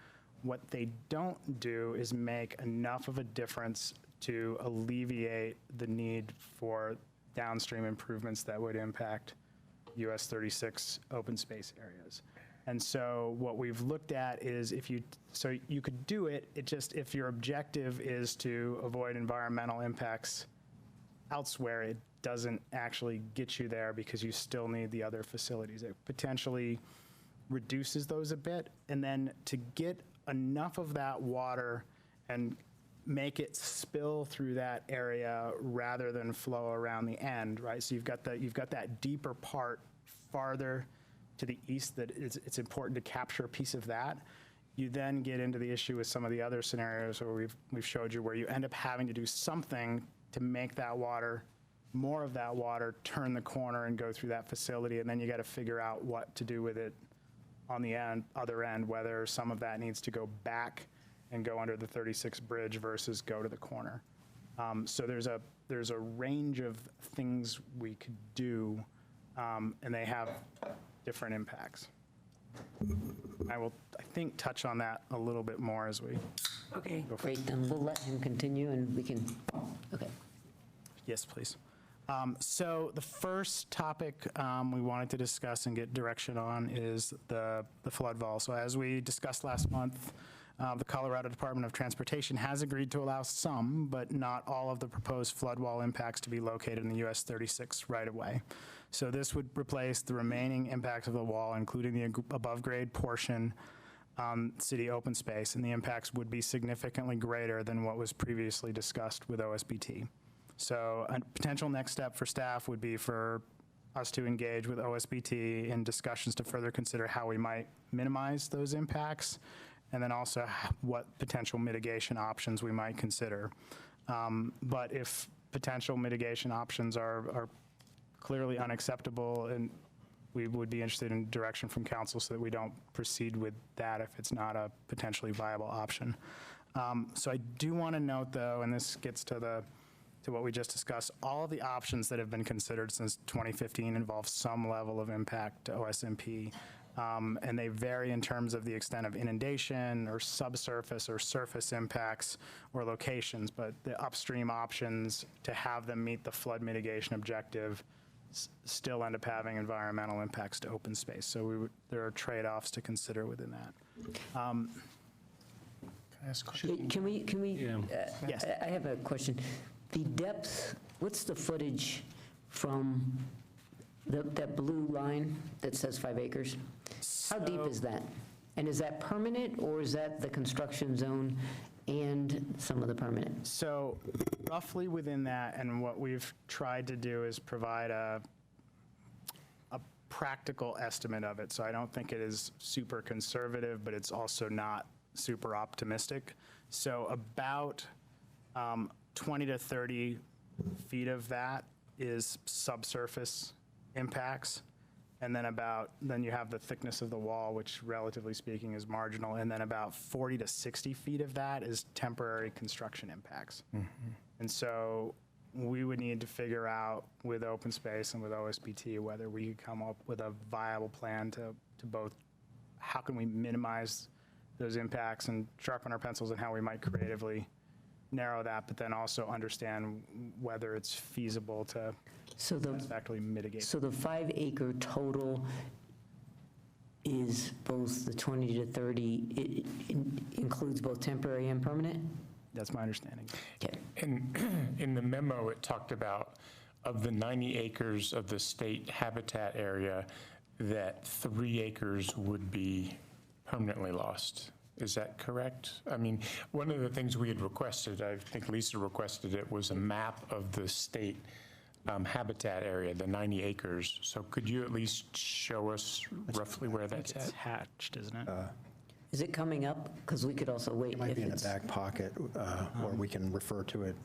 What they don't do is make enough of a difference to alleviate the need for downstream improvements that would impact US 36 open space areas. And so what we've looked at is so you could do it, if your objective is to avoid environmental impacts elsewhere, it doesn't actually get you there because you still need the other facilities. It potentially reduces those a bit, and then to get enough of that water and make it spill through that area rather than flow around the end, right? So you've got that deeper part farther to the east that it's important to capture a piece of that. You then get into the issue with some of the other scenarios where we've showed you where you end up having to do something to make that water, more of that water, turn the corner and go through that facility, and then you got to figure out what to do with it on the other end, whether some of that needs to go back and go under the 36 bridge versus go to the corner. So there's a range of things we could do, and they have different impacts. I will, I think, touch on that a little bit more as we Okay. go forward. Great, then we'll let him continue and we can, okay. Yes, please. So the first topic we wanted to discuss and get direction on is the flood wall. So as we discussed last month, the Colorado Department of Transportation has agreed to allow some, but not all of the proposed flood wall impacts to be located in the US 36 right-of-way. So this would replace the remaining impacts of the wall, including the above-grade portion city open space, and the impacts would be significantly greater than what was previously discussed with OSBT. So a potential next step for staff would be for us to engage with OSBT in discussions to further consider how we might minimize those impacts, and then also what potential mitigation options we might consider. But if potential mitigation options are clearly unacceptable, and we would be interested in direction from council so that we don't proceed with that if it's not a potentially viable option. So I do want to note, though, and this gets to what we just discussed, all of the options that have been considered since 2015 involve some level of impact to OSMP, and they vary in terms of the extent of inundation or subsurface or surface impacts or locations, but the upstream options to have them meet the flood mitigation objective still end up having environmental impacts to open space. So there are trade-offs to consider within that. Can I ask a question? Can we, Yes. I have a question. The depth, what's the footage from that blue line that says 5 acres? How deep is that? And is that permanent, or is that the construction zone and some of the permanent? So roughly within that, and what we've tried to do is provide a practical estimate of it. So I don't think it is super conservative, but it's also not super optimistic. So about 20 to 30 feet of that is subsurface impacts. And then you have the thickness of the wall, which relatively speaking is marginal. And then about 40 to 60 feet of that is temporary construction impacts. And so we would need to figure out with open space and with OSBT whether we could come up with a viable plan to both, how can we minimize those impacts and sharpen our pencils and how we might creatively narrow that, but then also understand whether it's feasible to satisfactorily mitigate. So the 5 acre total is both the 20 to 30, it includes both temporary and permanent? That's my understanding. Okay. And in the memo, it talked about of the 90 acres of the state habitat area, that 3 acres would be permanently lost. Is that correct? I mean, one of the things we had requested, I think Lisa requested it, was a map of the state habitat area, the 90 acres. So could you at least show us roughly where that's It's at? hatched, isn't it? Is it coming up? Because we could also wait. It might if be in the it's- back pocket, or we can refer to it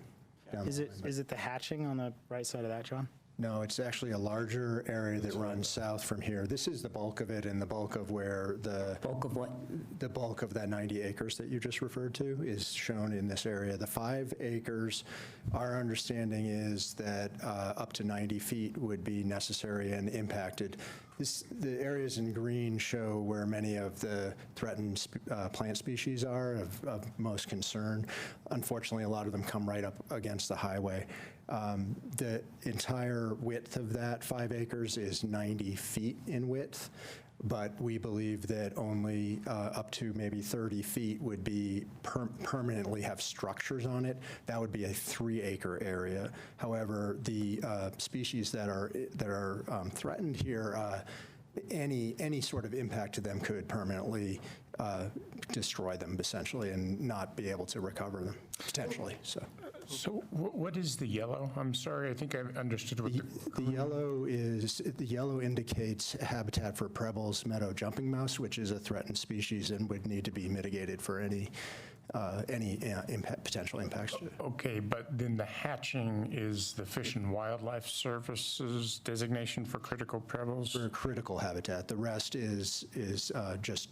down Is the it, line. is it the hatching on the right side of that, John? No, it's actually a larger area that runs south from here. This is the bulk of it, and the bulk of where the... Bulk of what? The bulk of that 90 acres that you just referred to is shown in this area. The 5 acres, our understanding is that up to 90 feet would be necessary and impacted. The areas in green show where many of the threatened plant species are of most concern. Unfortunately, a lot of them come right up against the highway. The entire width of that 5 acres is 90 feet in width, but we believe that only up to maybe 30 feet would be permanently have structures on it. That would be a 3-acre area. However, the species that are threatened here, any sort of impact to them could permanently destroy them, essentially, and not be able to recover them, potentially. So what is the yellow? I'm sorry, I think I understood what The yellow indicates habitat for Preble's meadow jumping mouse, which is a threatened species and would need to be mitigated for any potential impacts. Okay, but then the hatching is the Fish and Wildlife Service's designation for critical prebbles? For critical habitat. The rest is just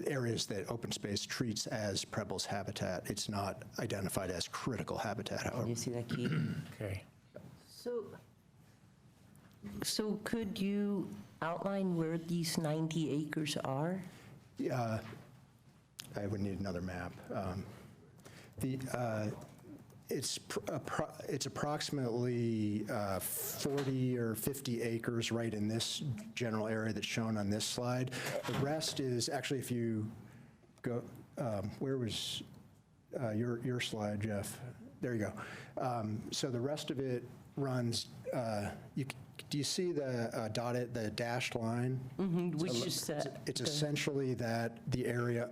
areas that open space treats as Preble's habitat. It's not identified as critical habitat, however. You see that, Keith? Okay. So could you outline where these 90 acres are? Yeah, I would need another map. It's approximately 40 or 50 acres right in this general area that's shown on this slide. The rest is, actually, if you go, where was your slide, Jeff? There you go. So the rest of it runs, do you see the dotted, the dashed line? Which is that? It's essentially the area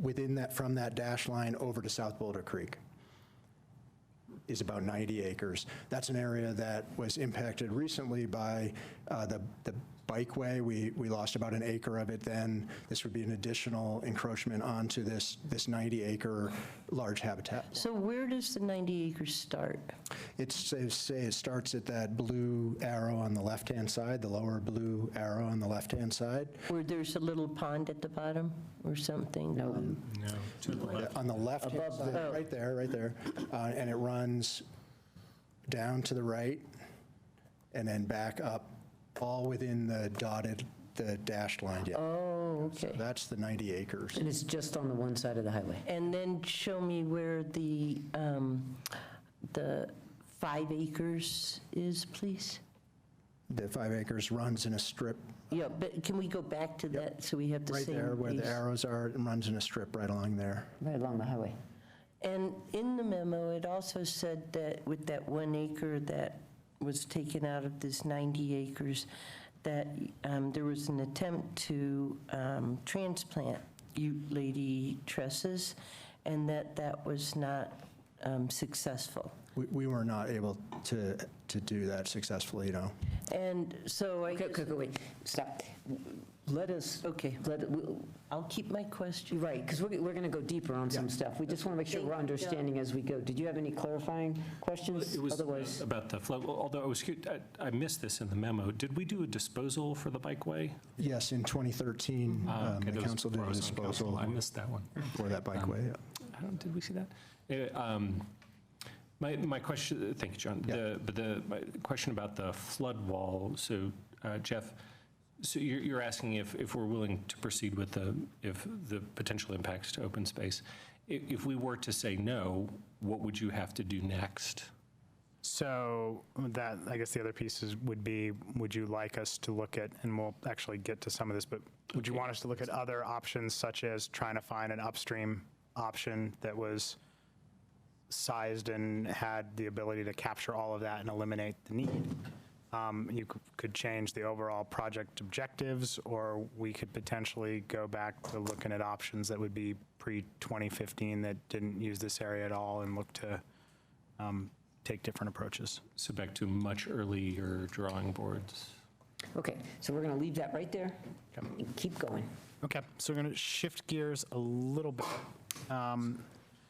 within that, from that dash line over to South Boulder Creek is about 90 acres. That's an area that was impacted recently by the bikeway. We lost about an acre of it then. This would be an additional encroachment onto this 90-acre large habitat. So where does the 90 acres start? It starts at that blue arrow on the left-hand side, the lower blue arrow on the left-hand side. Where there's a little pond at the bottom or something? No, to the left. On the left-hand side, right there. And it runs down to the right and then back up, all within the dashed line. Yeah. Oh, okay. So that's the 90 acres. And it's just on the one side of the highway. And then show me where the 5 acres is, please. The 5 acres runs in a strip. Yeah, but can we go back to that so we have the Right same there where the piece? arrows are, it runs in a strip right along there. Right along the highway. And in the memo, it also said that with that 1 acre that was taken out of this 90 acres, that there was an attempt to transplant lady tresses, and that was not successful. We were not able to do that successfully, no. And so I guess... Okay, wait, stop. Let us, okay, I'll keep my question. Right, because we're going to go deeper on some stuff. We just want to make sure we're understanding as we go. Did you have any clarifying questions? It was Otherwise, about the flood, although I was curious, I missed this in the memo. Did we do a disposal for the bikeway? Yes, in 2013, Okay, the that was council did before a I was on council. disposal. I missed that one. For that bikeway, yeah. Did we see that? My question, thank you, John. My question about the flood wall, so Jeff, so you're asking if we're willing to proceed with the potential impacts to open space. If we were to say no, what would you have to do next? So that, I guess the other pieces would be, would you like us to look at, and we'll actually get to some of this, but would you want us to look at other options such as trying to find an upstream option that was sized and had the ability to capture all of that and eliminate the need. You could change the overall project objectives, or we could potentially go back to looking at options that would be pre-2015 that didn't use this area at all and look to take different approaches. So back to much earlier drawing boards. Okay, so we're going to leave that right there and keep going. Okay, so we're going to shift gears a little bit.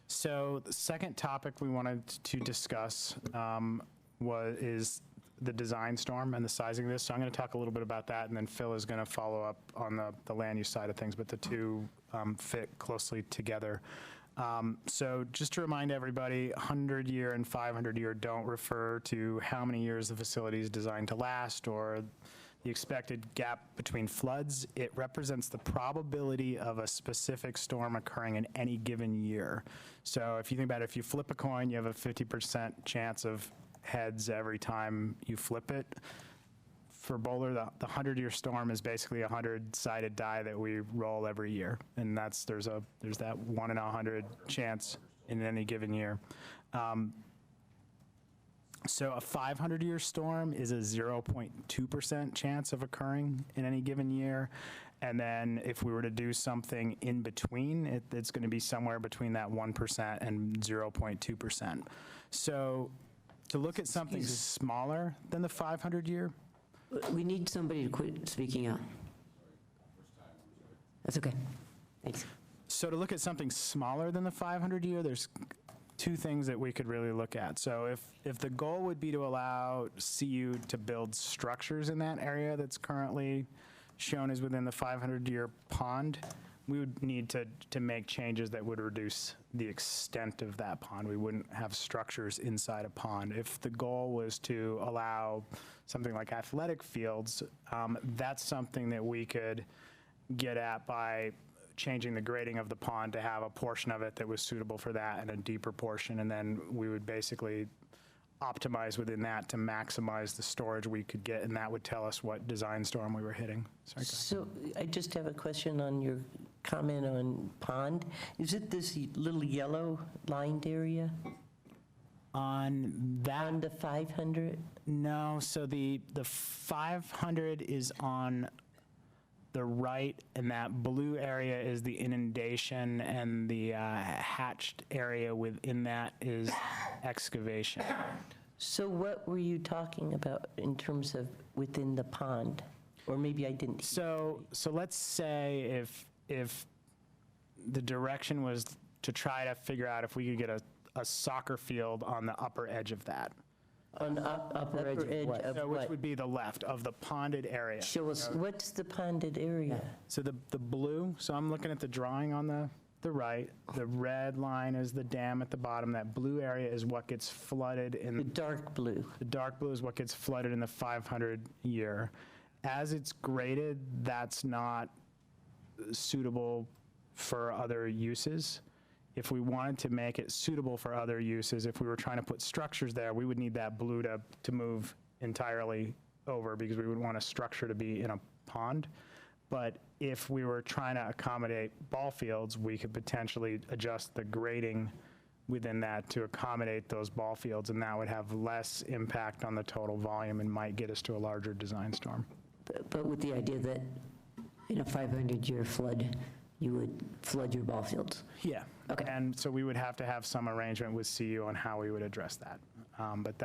So the second topic we wanted to discuss is the design storm and the sizing of this. So I'm going to talk a little bit about that, and then Phil is going to follow up on the land use side of things, but the two fit closely together. So just to remind everybody, 100-year and 500-year don't refer to how many years the facility is designed to last or the expected gap between floods. It represents the probability of a specific storm occurring in any given year. So if you think about it, if you flip a coin, you have a 50% chance of heads every time you flip it. For Boulder, the 100-year storm is basically a 100-sided die that we roll every year, and there's that 1 in 100 chance in any given year. So a 500-year storm is a 0.2% chance of occurring in any given year. And then if we were to do something in between, it's going to be somewhere between that 1% and 0.2%. So to look at something smaller than the 500-year. We need somebody to quit speaking out. That's okay. Thanks. So to look at something smaller than the 500-year, there's two things that we could really look at. So if the goal would be to allow CU to build structures in that area that's currently shown as within the 500-year pond, we would need to make changes that would reduce the extent of that pond. We wouldn't have structures inside a pond. If the goal was to allow something like athletic fields, that's something that we could get at by changing the grading of the pond to have a portion of it that was suitable for that and a deeper portion, and then we would basically optimize within that to maximize the storage we could get, and that would tell us what design storm we were hitting. Sorry, So I just have a question on your comment on pond. Is it this little yellow lined area? On that? On the 500? No, so the 500 is on the right, and that blue area is the inundation, and the hatched area within that is excavation. So what were you talking about in terms of within the pond? Or maybe I didn't. So let's say if the direction was to try to figure out if we could get a soccer field on the upper edge of that. On the upper edge of what? So which would be the left of the ponded area. Show us, what's the ponded area? So the blue, so I'm looking at the drawing on the right. The red line is the dam at the bottom. That blue area is what gets flooded in. The dark blue. The dark blue is what gets flooded in the 500-year. As it's graded, that's not suitable for other uses. If we wanted to make it suitable for other uses, if we were trying to put structures there, we would need that blue to move entirely over, because we would want a structure to be in a pond. But if we were trying to accommodate ball fields, we could potentially adjust the grading within that to accommodate those ball fields, and that would have less impact on the total volume and might get us to a larger design storm. But with the idea that in a 500-year flood, you would flood your ball fields. Yeah. Okay. And so we would have to have some arrangement with CU on how we would address that. But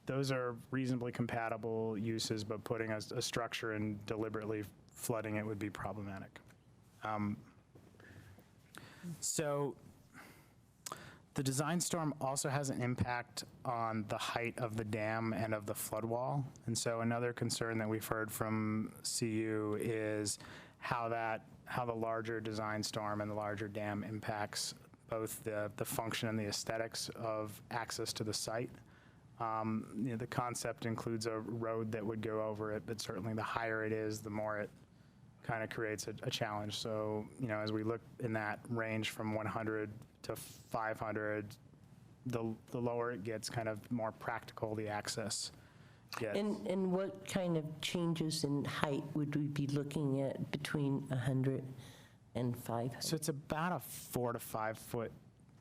those are reasonably compatible uses, but putting a structure and deliberately flooding it would be problematic. So the design storm also has an impact on the height of the dam and of the flood wall. And so another concern that we've heard from CU is how the larger design storm and the larger dam impacts both the function and the aesthetics of access to the site. The concept includes a road that would go over it, but certainly the higher it is, the more it kind of creates a challenge. So, as we look in that range from 100 to 500, the lower it gets, kind of more practical the access gets. And what kind of changes in height would we be looking at between 100 and 500? So it's about a 4 to 5 foot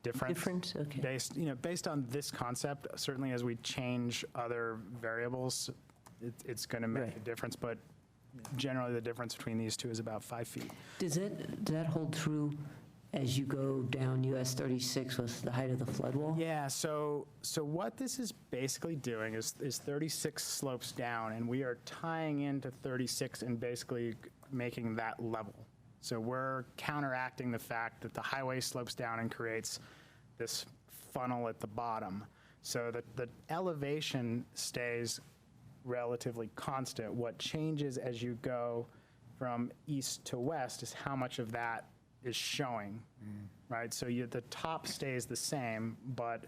difference. Difference, okay. Based on this concept, certainly as we change other variables, it's going to make a difference, but generally the difference between these two is about 5 feet. Does that hold true as you go down US 36 with the height of the flood wall? Yeah, so what this is basically doing is 36 slopes down, and we are tying into 36 and basically making that level. So we're counteracting the fact that the highway slopes down and creates this funnel at the bottom. So the elevation stays relatively constant. What changes as you go from east to west is how much of that is showing, right? So the top stays the same, but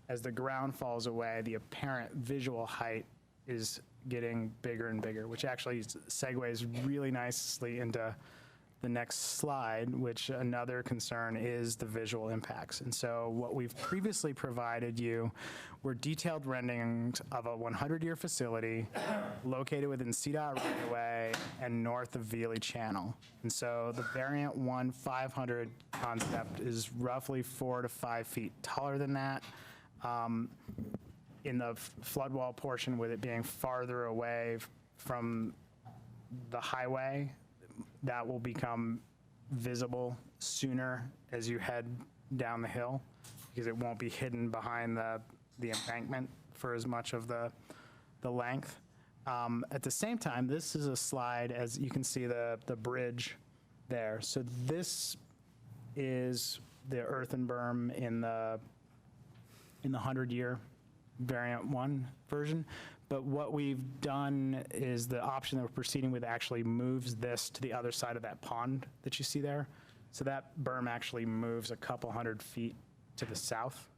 as the ground falls away, the apparent visual height is getting bigger and bigger, which actually segues really nicely into the next slide, which another concern is the visual impacts. And so what we've previously provided you were detailed renderings of a 100-year facility located within CDOT right-of-way and north of Veely Channel. And so the variant 1 500 concept is roughly 4 to 5 feet taller than that. In the flood wall portion, with it being farther away from the highway, that will become visible sooner as you head down the hill, because it won't be hidden behind the embankment for as much of the length. At the same time, this is a slide, as you can see the bridge there. So this is the earthen berm in the 100-year variant 1 version. But what we've done is the option that we're proceeding with actually moves this to the other side of that pond that you see there. So that berm actually moves a couple hundred feet to the south.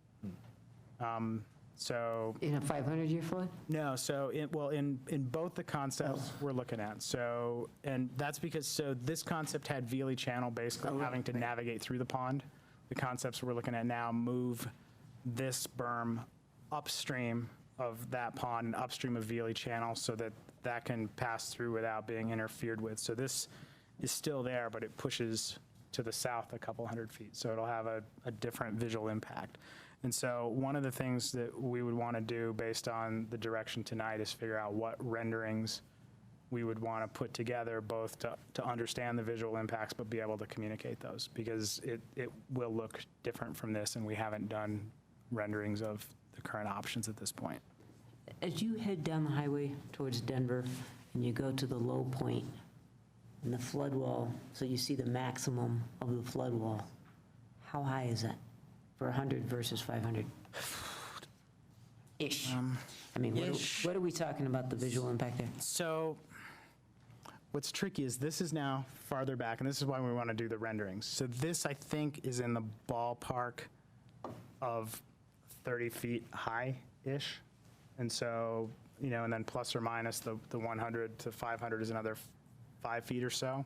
So in a 500-year flood? No, so in both the concepts we're looking at. So, and that's because, this concept had Veely Channel basically having to navigate through the pond. The concepts we're looking at now move this berm upstream of that pond and upstream of Veely Channel so that can pass through without being interfered with. So this is still there, but it pushes to the south a couple hundred feet. So it'll have a different visual impact. And so one of the things that we would want to do based on the direction tonight is figure out what renderings we would want to put together, both to understand the visual impacts, but be able to communicate those, because it will look different from this, and we haven't done renderings of the current options at this point. As you head down the highway towards Denver and you go to the low point in the flood wall, so you see the maximum of the flood wall, how high is that for 100 versus 500? Ish. I mean, what are we talking about, the visual impact there? So what's tricky is this is now farther back, and this is why we want to do the renderings. So this, I think, is in the ballpark of 30 feet high-ish. And so, and then plus or minus the 100 to 500 is another 5 feet or so.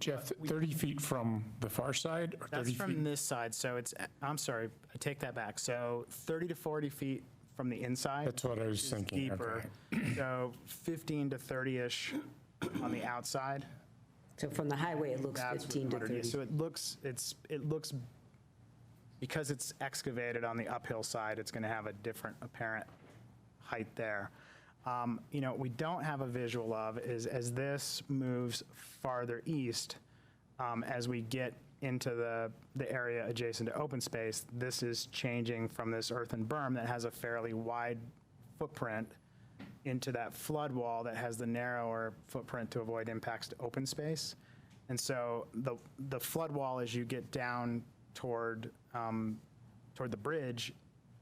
Jeff, 30 feet from the far side, or 30 That's feet? from this side, so I'm sorry, I take that back. So 30 to 40 feet from the inside. That's what I was thinking, Deeper. So 15 to 30-ish on the outside. So from the highway, it looks That's 15 to 100, 30. So it looks, because it's excavated on the uphill side, it's going to have a different apparent height there. We don't have a visual of is as this moves farther east, as we get into the area adjacent to open space, this is changing from this earthen berm that has a fairly wide footprint into that flood wall that has the narrower footprint to avoid impacts to open space. And so the flood wall, as you get down toward the bridge,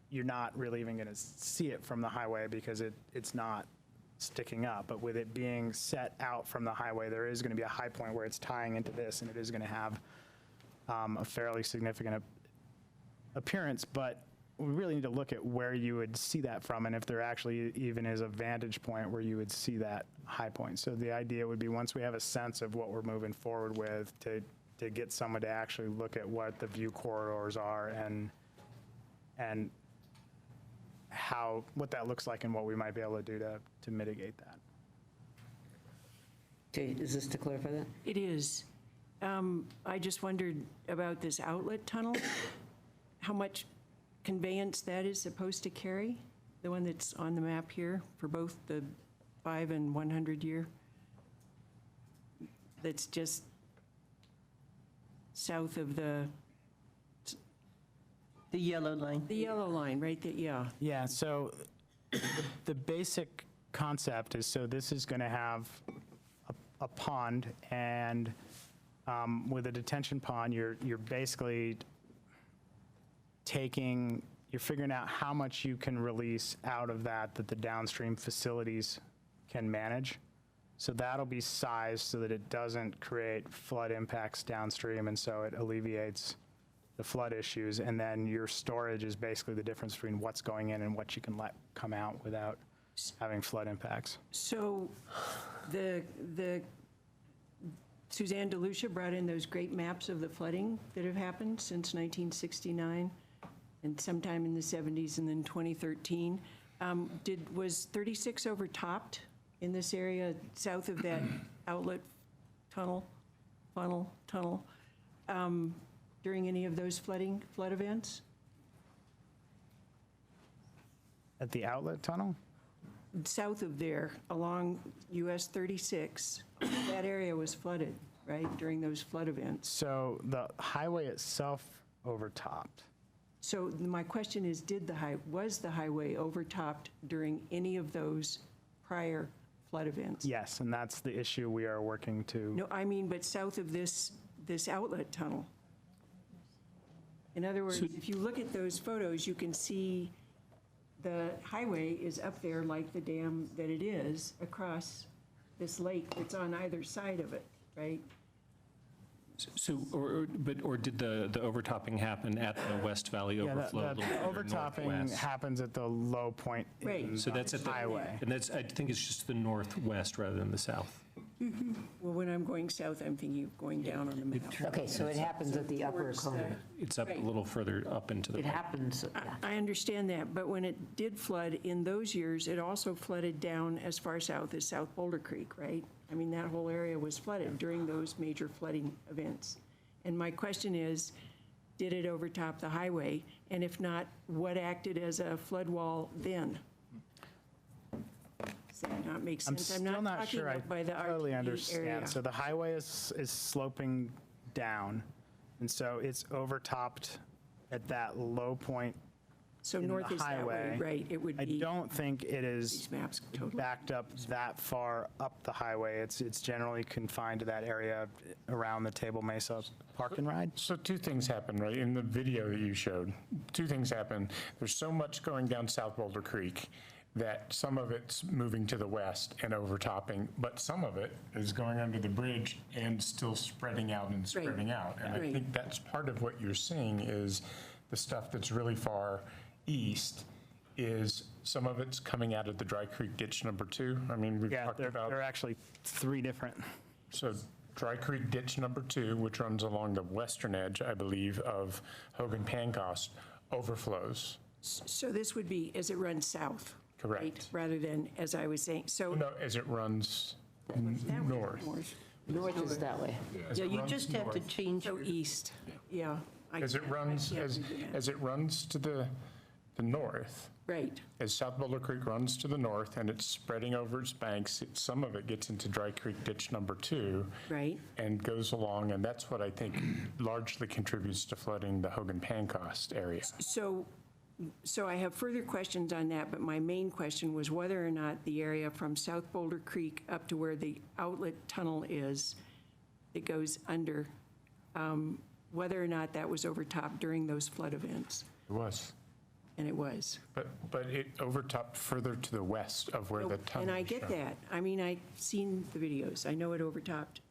you're not really even going to see it from the highway because it's not sticking up. But with it being set out from the highway, there is going to be a high point where it's tying into this, and it is going to have a fairly significant appearance. But we really need to look at where you would see that from, and if there actually even is a vantage point where you would see that high point. So the idea would be, once we have a sense of what we're moving forward with, to get someone to actually look at what the view corridors are and what that looks like and what we might be able to do to mitigate that. Okay, is this to clarify that? It is. I just wondered about this outlet tunnel, how much conveyance that is supposed to carry, the one that's on the map here for both the 5 and 100 year. That's just south of the yellow line. The yellow line, right there, yeah. Yeah, so the basic concept is, so this is going to have a pond, and with a detention pond, you're basically you're figuring out how much you can release out of that the downstream facilities can manage. So that'll be sized so that it doesn't create flood impacts downstream, and so it alleviates the flood issues. And then your storage is basically the difference between what's going in and what you can let come out without having flood impacts. So the Suzanne DeLucia brought in those great maps of the flooding that have happened since 1969 and sometime in the 70s and then 2013. Was 36 overtopped in this area south of that outlet tunnel during any of those flood events? At the outlet tunnel? South of there, along US 36, that area was flooded, right, during those flood events. So the highway itself overtopped. So my question is, was the highway overtopped during any of those prior flood events? Yes, and that's the issue we are working to. No, I mean, but south of this outlet tunnel. In other words, if you look at those photos, you can see the highway is up there like the dam that it is across this lake that's on either side of it, right? So, or did the overtopping happen at the West Valley overflow? Yeah, a the little further overtopping northwest? happens at the low point in Right. So that's at the highway. And that's, I think it's just the northwest rather than the south. Well, when I'm going south, I'm thinking of going down on the map. Okay, so it happens at the upper Towards the- corner. It's up a little further up into the. It happens, yeah. I understand that, but when it did flood in those years, it also flooded down as far south as South Boulder Creek, right? I mean, that whole area was flooded during those major flooding events. And my question is, did it overtop the highway? And if not, what acted as a flood wall then? Does that not make I'm sense? still not talking sure I up by the totally RTD area. understand. So the highway is sloping down, and so it's overtopped at that low point So in north the is that way, highway. right? It would I be, don't think it is these maps totally. backed up that far up the highway. It's generally confined to that area around the Table Mesa Park and Ride. So two things happen, right? In the video that you showed, two things happen. There's so much going down South Boulder Creek that some of it's moving to the west and overtopping, but some of it is going under the bridge and still spreading out and spreading out. And I Right. think that's part of what you're seeing is the stuff that's really far east is some of it's coming out of the Dry Creek Ditch number 2. I mean, we've Yeah, talked there about. are actually 3 different. So Dry Creek Ditch number 2, which runs along the western edge, I believe, of Hogan Pancoast, overflows. So this would be as it runs south? Correct. Right, rather than, as I was saying, so. No, as it runs that way, north. North is that way. As Yeah, it you runs just have to north. change So your east, yeah. As it runs, as it runs to the north, Right, as South Boulder Creek runs to the north and it's spreading over its banks, some of it gets into Dry Creek Ditch number 2 right. and goes along, and that's what I think largely contributes to flooding the Hogan Pancoast area. So I have further questions on that, but my main question was whether or not the area from South Boulder Creek up to where the outlet tunnel is, it goes under, whether or not that was overtopped during those flood events. It was. And it was. But it overtopped further to the west of where the tunnel And I is get shown. that. I mean, I've seen the videos. I know it overtopped.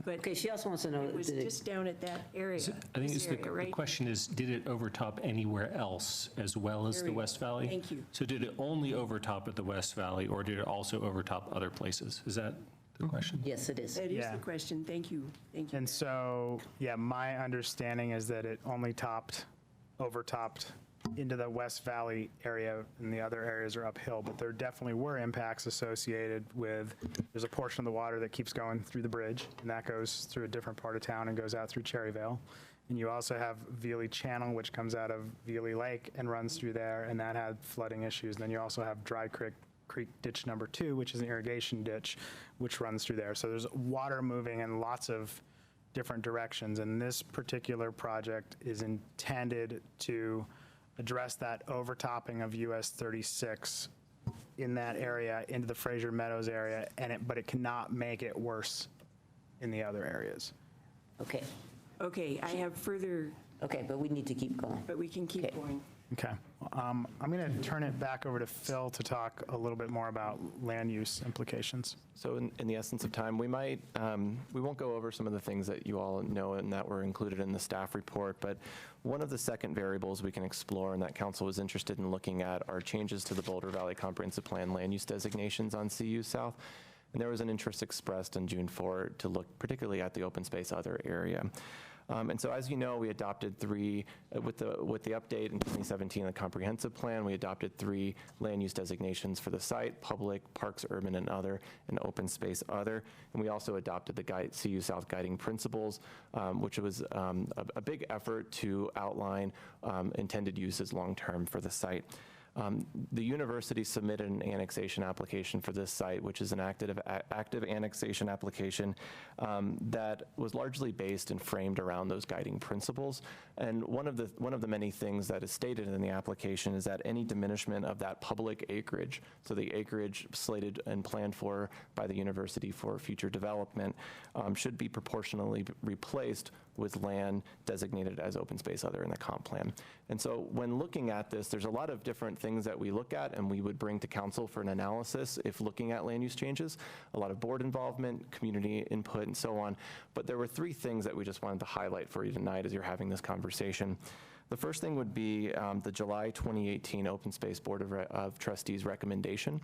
But Okay, she also wants to know, it was did it- just down at that area. I think this it's area, the right? question is, did it overtop anywhere else as well as There the we go. West Valley? Thank you. So did it only overtop at the West Valley, or did it also overtop other places? Is that the question? yes, it is. That is Yeah. the question. Thank you. Thank you. And so, yeah, my understanding is that it only overtopped into the West Valley area, and the other areas are uphill, but there definitely were impacts associated with, there's a portion of the water that keeps going through the bridge, and that goes through a different part of town and goes out through Cherryvale. And you also have Veely Channel, which comes out of Veely Lake and runs through there, and that had flooding issues. And then you also have Dry Creek Ditch Number 2, which is an irrigation ditch, which runs through there. So there's water moving in lots of different directions, and this particular project is intended to address that overtopping of US 36 in that area into the Fraser Meadows area, but it cannot make it worse in the other areas. Okay. Okay, I have further, Okay, but we need to keep going. but we can keep going. Okay. I'm going to turn it back over to Phil to talk a little bit more about land use implications. So in the essence of time, we won't go over some of the things that you all know and that were included in the staff report, but one of the second variables we can explore and that council was interested in looking at are changes to the Boulder Valley Comprehensive Plan land use designations on CU South. And there was an interest expressed on June 4 to look particularly at the open space other area. And so, as you know, we adopted three, with the update in 2017, the comprehensive plan, we adopted 3 land use designations for the site: public, parks, urban, and other, and open space other. And we also adopted the CU South guiding principles, which was a big effort to outline intended uses long-term for the site. The university submitted an annexation application for this site, which is an active annexation application that was largely based and framed around those guiding principles. And one of the many things that is stated in the application is that any diminishment of that public acreage, so the acreage slated and planned for by the university for future development, should be proportionally replaced with land designated as open space other in the comp plan. And so when looking at this, there's a lot of different things that we look at and we would bring to council for an analysis if looking at land use changes, a lot of board involvement, community input, and so on. But there were 3 things that we just wanted to highlight for you tonight as you're having this conversation. The first thing would be the July 2018 Open Space Board of Trustees recommendation.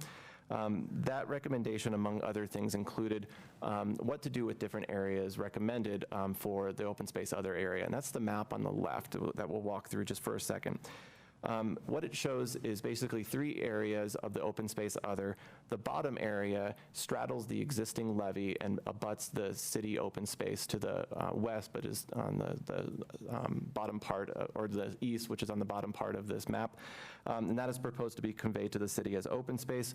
That recommendation, among other things, included what to do with different areas recommended for the open space other area. And that's the map on the left that we'll walk through just for a second. What it shows is basically 3 areas of the open space other. The bottom area straddles the existing levee and abuts the city open space to the west, but is on the bottom part, or the east, which is on the bottom part of this map. And that is proposed to be conveyed to the city as open space.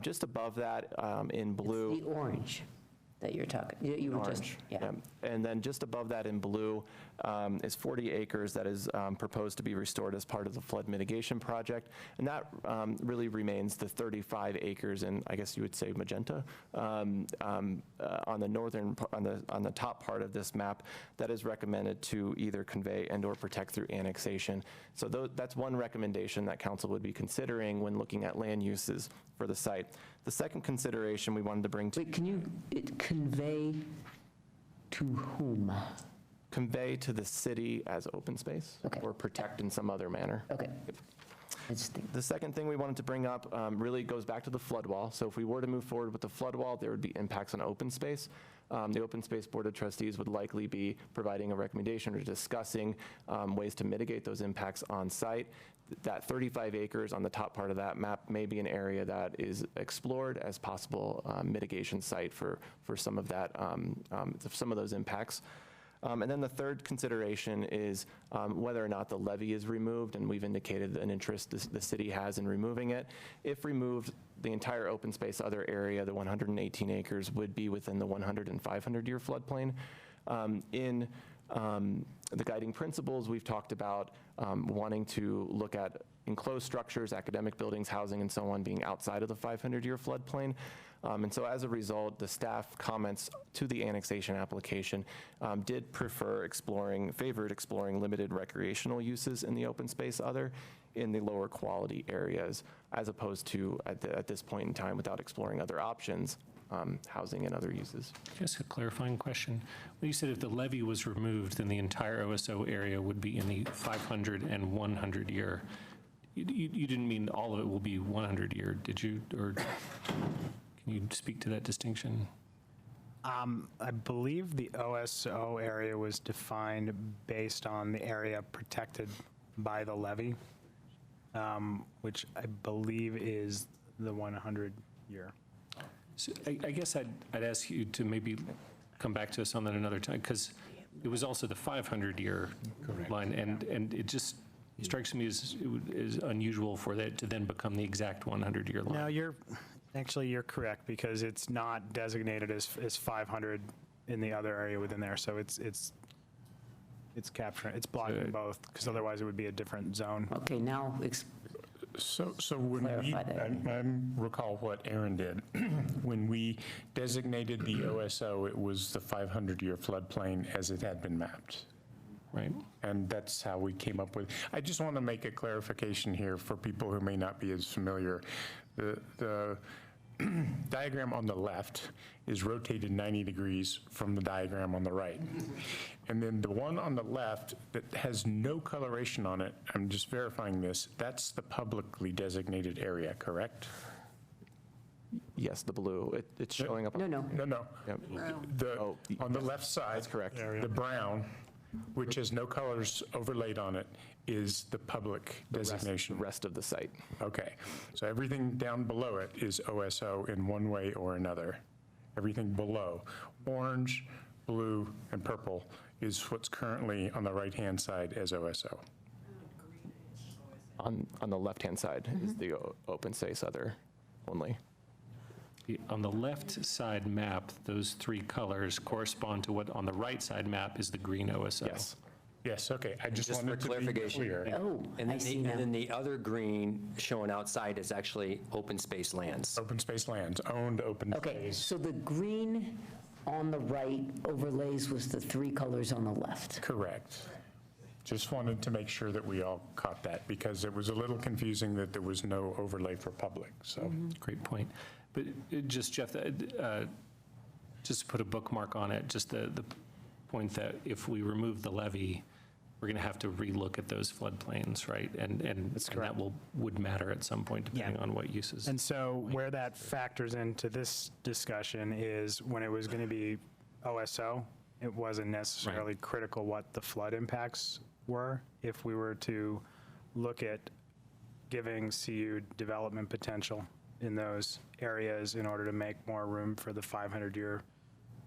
Just above that, in blue. It's the orange that you're talking, you were just, yeah. And then just above that in blue is 40 acres that is proposed to be restored as part of the flood mitigation project. And that really remains the 35 acres in, I guess you would say, magenta, on the northern, on the top part of this map that is recommended to either convey and or protect through annexation. So that's one recommendation that council would be considering when looking at land uses for the site. The second consideration we wanted to bring to— Wait, can you convey to whom? Convey to the city as open space. Okay. Or protect in some other manner. Okay. The second thing we wanted to bring up really goes back to the flood wall. So if we were to move forward with the flood wall, there would be impacts on open space. The Open Space Board of Trustees would likely be providing a recommendation or discussing ways to mitigate those impacts on site. That 35 acres on the top part of that map may be an area that is explored as possible mitigation site for some of that, some of those impacts. And then the third consideration is whether or not the levee is removed, and we've indicated an interest the city has in removing it. If removed, the entire open space other area, the 118 acres, would be within the 100 and 500-year floodplain. In the guiding principles, we've talked about wanting to look at enclosed structures, academic buildings, housing, and so on being outside of the 500-year floodplain. And so as a result, the staff comments to the annexation application did favored exploring limited recreational uses in the open space other in the lower quality areas, as opposed to at this point in time without exploring other options, housing and other uses. Just a clarifying question. When you said if the levee was removed, then the entire OSO area would be in the 500 and 100 year. You didn't mean all of it will be 100 year, did you? Or can you speak to that distinction? I believe the OSO area was defined based on the area protected by the levee. which I believe is the 100-year. So I guess I'd ask you to maybe come back to us on that another time, because it was also the 500-year line, and it just strikes me as unusual for that to then become the exact 100-year line. No, you're correct, because it's not designated as 500 in the other area within there, so it's capturing, it's blocking both, because otherwise it would be a different zone. Okay, now, So when we, Clarify that. I recall what Aaron did. When we designated the OSO, it was the 500-year floodplain as it had been mapped. Right. And that's how we came up with, I just want to make a clarification here for people who may not be as familiar. The diagram on the left is rotated 90 degrees from the diagram on the right. And then the one on the left that has no coloration on it, I'm just verifying this, that's the publicly designated area, correct? Yes, the blue, it's showing up. no. No. Yep. On the left side. That's correct. The brown, which has no colors overlaid on it, is the public designation. The rest of the site. Okay, so everything down below it is OSO in one way or another. Everything below, orange, blue, and purple, is what's currently on the right-hand side as OSO. On the left-hand side is the open space other only. On the left side map, those three colors correspond to what on the right side map is the green OSO. Yes. Yes, okay, I just Just for wanted to be clarification. clear. Oh, And I then, see and now. then the other green shown outside is actually open space lands. Open space lands, owned open Okay, space. so the green on the right overlays with the three colors on the left. Correct. Just wanted to make sure that we all caught that, because it was a little confusing that there was no overlay for public, so. Great point. But just, Jeff, just to put a bookmark on it, just the point that if we remove the levee, we're going to have to relook at those floodplains, right? And that would matter at some point, depending on what uses. And so where that factors into this discussion is when it was going to be OSO, it wasn't necessarily critical what the flood impacts were. If we were to look at giving CU development potential in those areas in order to make more room for the 500-year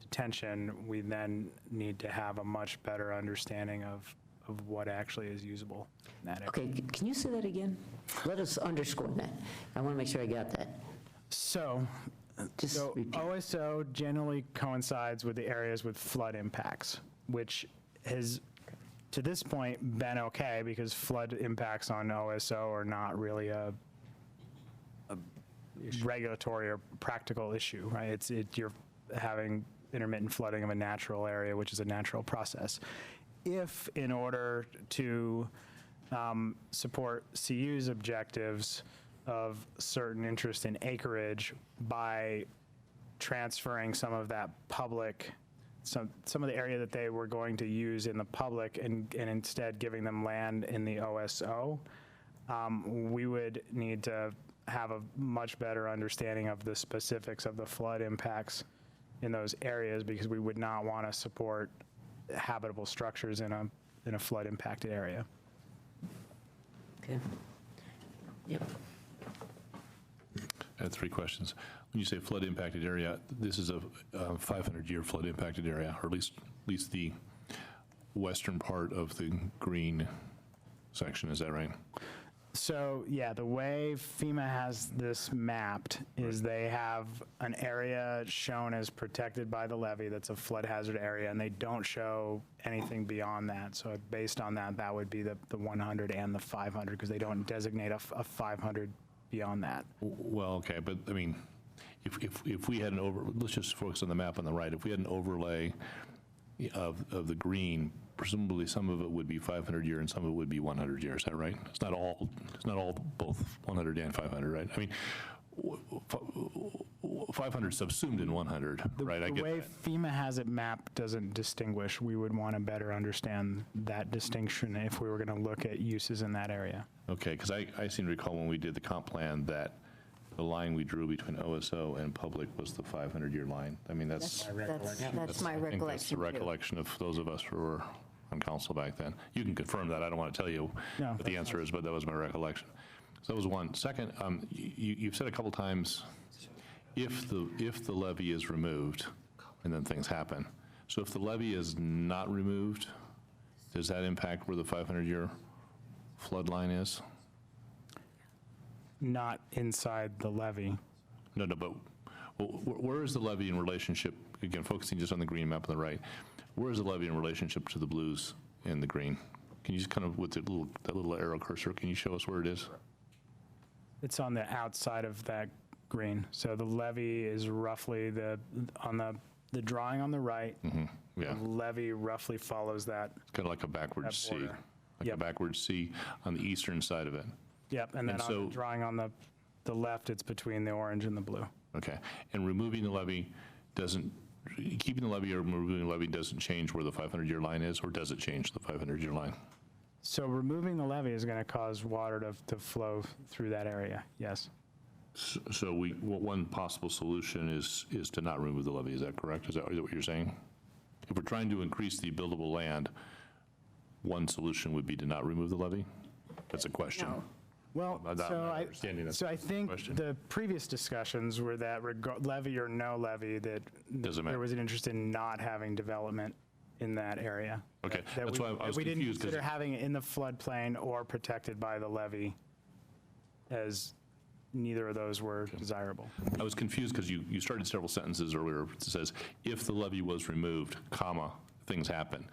detention, we then need to have a much better understanding of what actually is usable in that area. Okay, can you say that again? Let us underscore that. I want to make sure I got that. So OSO generally coincides with the areas with flood impacts, which has, to this point, been okay because flood impacts on OSO are not really a regulatory or practical issue, right? You're having intermittent flooding of a natural area, which is a natural process. If, in order to support CU's objectives of certain interest in acreage by transferring some of that public, some of the area that they were going to use in the public and instead giving them land in the OSO, we would need to have a much better understanding of the specifics of the flood impacts in those areas, because we would not want to support habitable structures in a flood impacted area. Okay. Yep. I had three questions. When you say flood impacted area, this is a 500-year flood impacted area, or at least the western part of the green section, is that right? So, yeah, the way FEMA has this mapped is they have an area shown as protected by the levee that's a flood hazard area, and they don't show anything beyond that. So based on that, that would be the 100 and the 500, because they don't designate a 500 beyond that. Well, okay, but I mean, if we had let's just focus on the map on the right. If we had an overlay of the green, presumably some of it would be 500 year and some of it would be 100 years. Is that right? It's not all both 100 and 500, right? I mean, 500 subsumed in 100, right? I The get way that. FEMA has it mapped doesn't distinguish. We would want to better understand that distinction if we were going to look at uses in that area. Okay, because I seem to recall when we did the comp plan that the line we drew between OSO and public was the 500-year line. I mean, that's That's my I think that's recollection, the too. recollection of those of us who were on council back then. You can confirm that. I don't want to tell you No, what the answer is, but that was my recollection. So that was one. Second, you've said a couple times, if the levee is removed, and then things happen. So if the levee is not removed, does that impact where the 500-year flood line is? Not inside the levee. No, but where is the levee in relationship, again, focusing just on the green map on the right, where is the levee in relationship to the blues and the green? Can you just kind of, with that little arrow cursor, can you show us where it is? It's on the outside of that green. So the levee is roughly on the drawing on the right. Yeah. The levee roughly follows that. It's kind of like a backwards C, border. a backwards C on the eastern side of it. Yep, and then And on so- the drawing on the left, it's between the orange and the blue. Okay, and removing the levee keeping the levee or removing the levee doesn't change where the 500-year line is, or does it change the 500-year line? So removing the levee is going to cause water to flow through that area, yes. So one possible solution is to not remove the levee, is that correct? Is that what you're saying? If we're trying to increase the buildable land, one solution would be to not remove the levee? That's a question. Well, I'm not understanding that so I think question. the previous discussions were that levee or no levee, that Doesn't matter. there was an interest in not having development in that area. Okay, That that's why I was we didn't confused, 'cause- consider having it in the floodplain or protected by the levee, as neither of those were desirable. I was confused because you started several sentences earlier. It says, if the levee was removed, comma, things happen.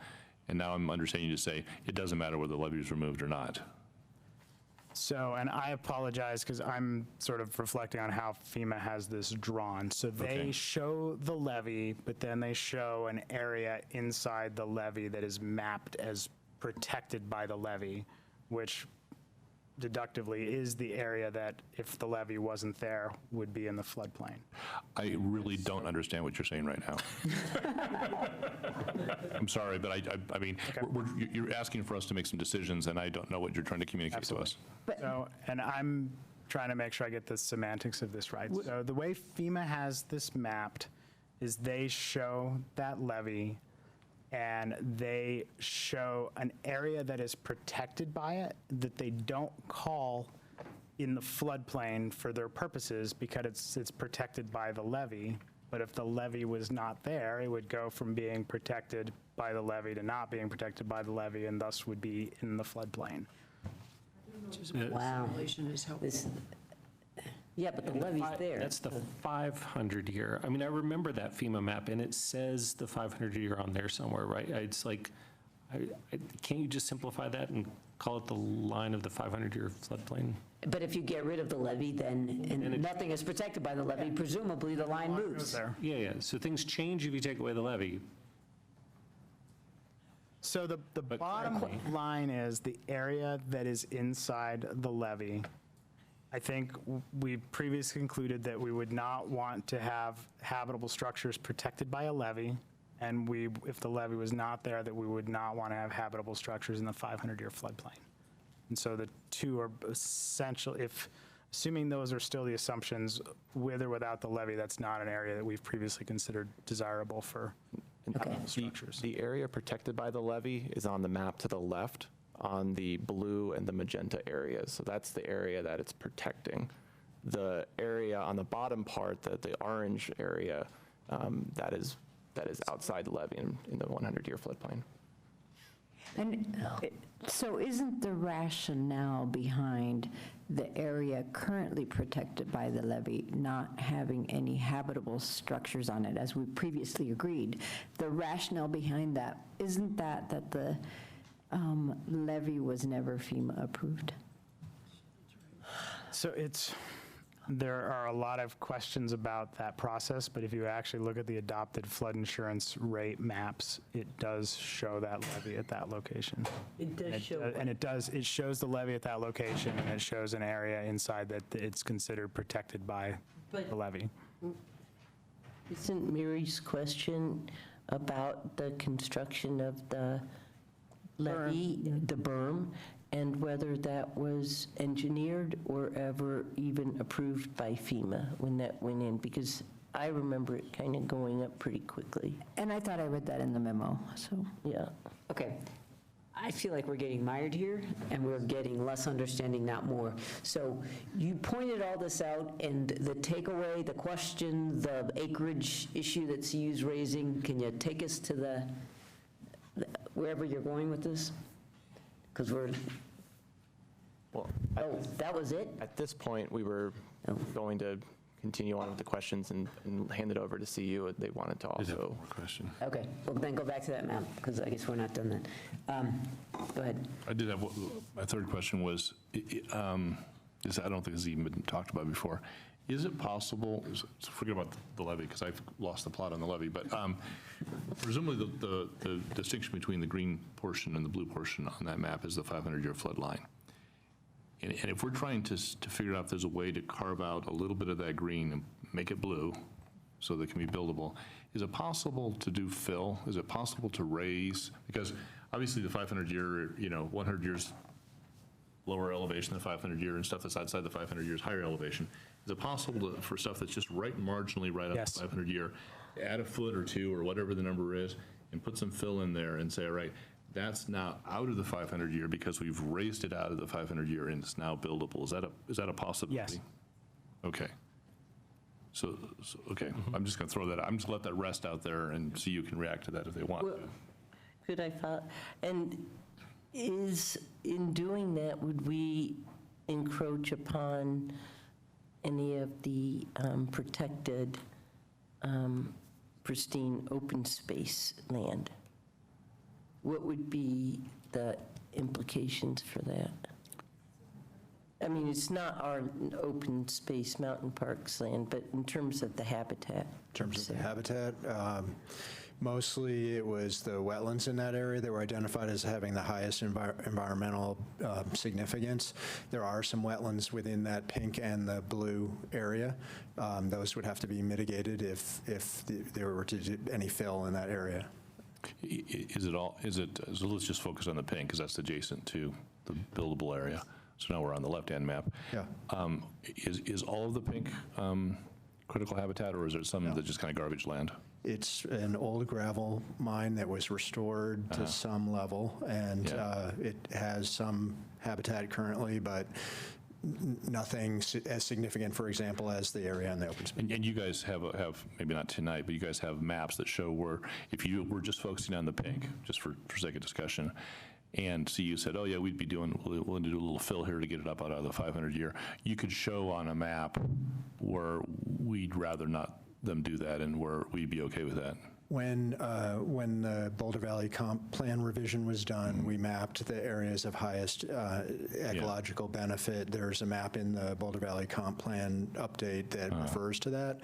And now I'm understanding you to say, it doesn't matter whether the levee is removed or not. So, and I apologize because I'm sort of reflecting on how FEMA has this drawn. So they Okay. show the levee, but then they show an area inside the levee that is mapped as protected by the levee, which deductively is the area that, if the levee wasn't there, would be in the floodplain. I really don't understand what you're saying right now. I'm sorry, but I mean, you're asking for us to make some decisions, and I don't know what you're trying to communicate to us. So, and I'm trying to make sure I get the semantics of this right. So the way FEMA has this mapped is they show that levee, and they show an area that is protected by it that they don't call in the floodplain for their purposes because it's protected by the levee. But if the levee was not there, it would go from being protected by the levee to not being protected by the levee, and thus would be in the floodplain. Wow. Yeah, but the levee's there. That's the 500-year. I mean, I remember that FEMA map, and it says the 500-year on there somewhere, right? It's like, can't you just simplify that and call it the line of the 500-year floodplain? But if you get rid of the levee, then, and nothing is protected by the levee, presumably the line moves. Yeah, so things change if you take away the levee. So the bottom line is the area that is inside the levee. I think we previously concluded that we would not want to have habitable structures protected by a levee, and if the levee was not there, that we would not want to have habitable structures in the 500-year floodplain. And so the two are essential. Assuming those are still the assumptions, with or without the levee, that's not an area that we've previously considered desirable for habitable structures. The area protected by the levee is on the map to the left, on the blue and the magenta areas. So that's the area that it's protecting. The area on the bottom part, the orange area, that is outside the levee in the 100-year floodplain. And so isn't the rationale behind the area currently protected by the levee not having any habitable structures on it, as we previously agreed? The rationale behind that, isn't that the levee was never FEMA approved? So there are a lot of questions about that process, but if you actually look at the adopted flood insurance rate maps, it does show that levee at that location. It does show. And it shows the levee at that location, and it shows an area inside that it's considered protected by the levee. Isn't Mary's question about the construction of the levee, the berm, and whether that was engineered or ever even approved by FEMA when that went in? Because I remember it kind of going up pretty quickly. And I thought I read that in the memo, so. Yeah. Okay. I feel like we're getting mired here, and we're getting less understanding, not more. So you pointed all this out, and the takeaway, the question, the acreage issue that CU's raising, can you take us to wherever you're going with this? Because we're, that was it? At this point, we were going to continue on with the questions and hand it over to CU. They wanted to also. Question. Okay, well, then go back to that map, because I guess we're not done then. Go ahead. I did have, my third question was, I don't think this has even been talked about before. Is it possible, forget about the levee, because I've lost the plot on the levee, but presumably the distinction between the green portion and the blue portion on that map is the 500-year flood line. And if we're trying to figure out if there's a way to carve out a little bit of that green and make it blue so that it can be buildable, is it possible to do fill? Is it possible to raise? Because obviously the 500-year, 100 years lower elevation than 500-year and stuff that's outside the 500 years higher elevation. Is it possible for stuff that's just right marginally right up to 500-year, add a foot or two or whatever the number is and put some fill in there and say, all right, that's now out of the 500-year because we've raised it out of the 500-year and it's now buildable. Is that a possibility? Yes. Okay. So okay, I'm just going to throw that. I'm just going to let that rest out there and see you can react to that if they want. Could I follow? And in doing that, would we encroach upon any of the protected, pristine open space land? What would be the implications for that? I mean, it's not our open space mountain parks land, but in terms of the habitat. In terms of the habitat, mostly it was the wetlands in that area that were identified as having the highest environmental significance. There are some wetlands within that pink and the blue area. Those would have to be mitigated if there were to do any fill in that area. So let's just focus on the pink because that's adjacent to the buildable area. So now we're on the left-hand map. Yeah. Is all of the pink critical habitat, or is there some that's just kind of garbage land? It's an old gravel mine that was restored to some level, and it has some habitat currently, but nothing as significant, for example, as the area in the open space. And you guys have maybe not tonight, but you guys have maps that show where, if you were just focusing on the pink, just for sake of discussion, and CU said, oh yeah, we'd be willing to do a little fill here to get it up out of the 500-year, you could show on a map where we'd rather not them do that and where we'd be okay with that. When the Boulder Valley Comp Plan revision was done, we mapped the areas of highest ecological benefit. There's a map in the Boulder Valley Comp Plan update that refers to that.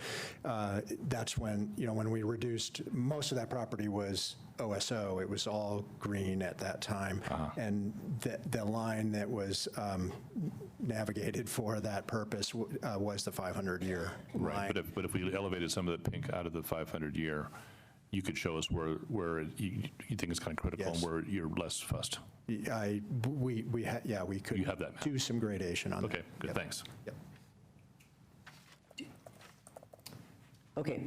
That's when, when we reduced, most of that property was OSO. It was all green at that time. And the line that was navigated for that purpose was the 500-year line. Right, but if we elevated some of the pink out of the 500-year, you could show us where you think it's kind of critical and where you're less fussed. We could you have that map. Do some gradation on that. Okay, good, thanks. Yep. Okay.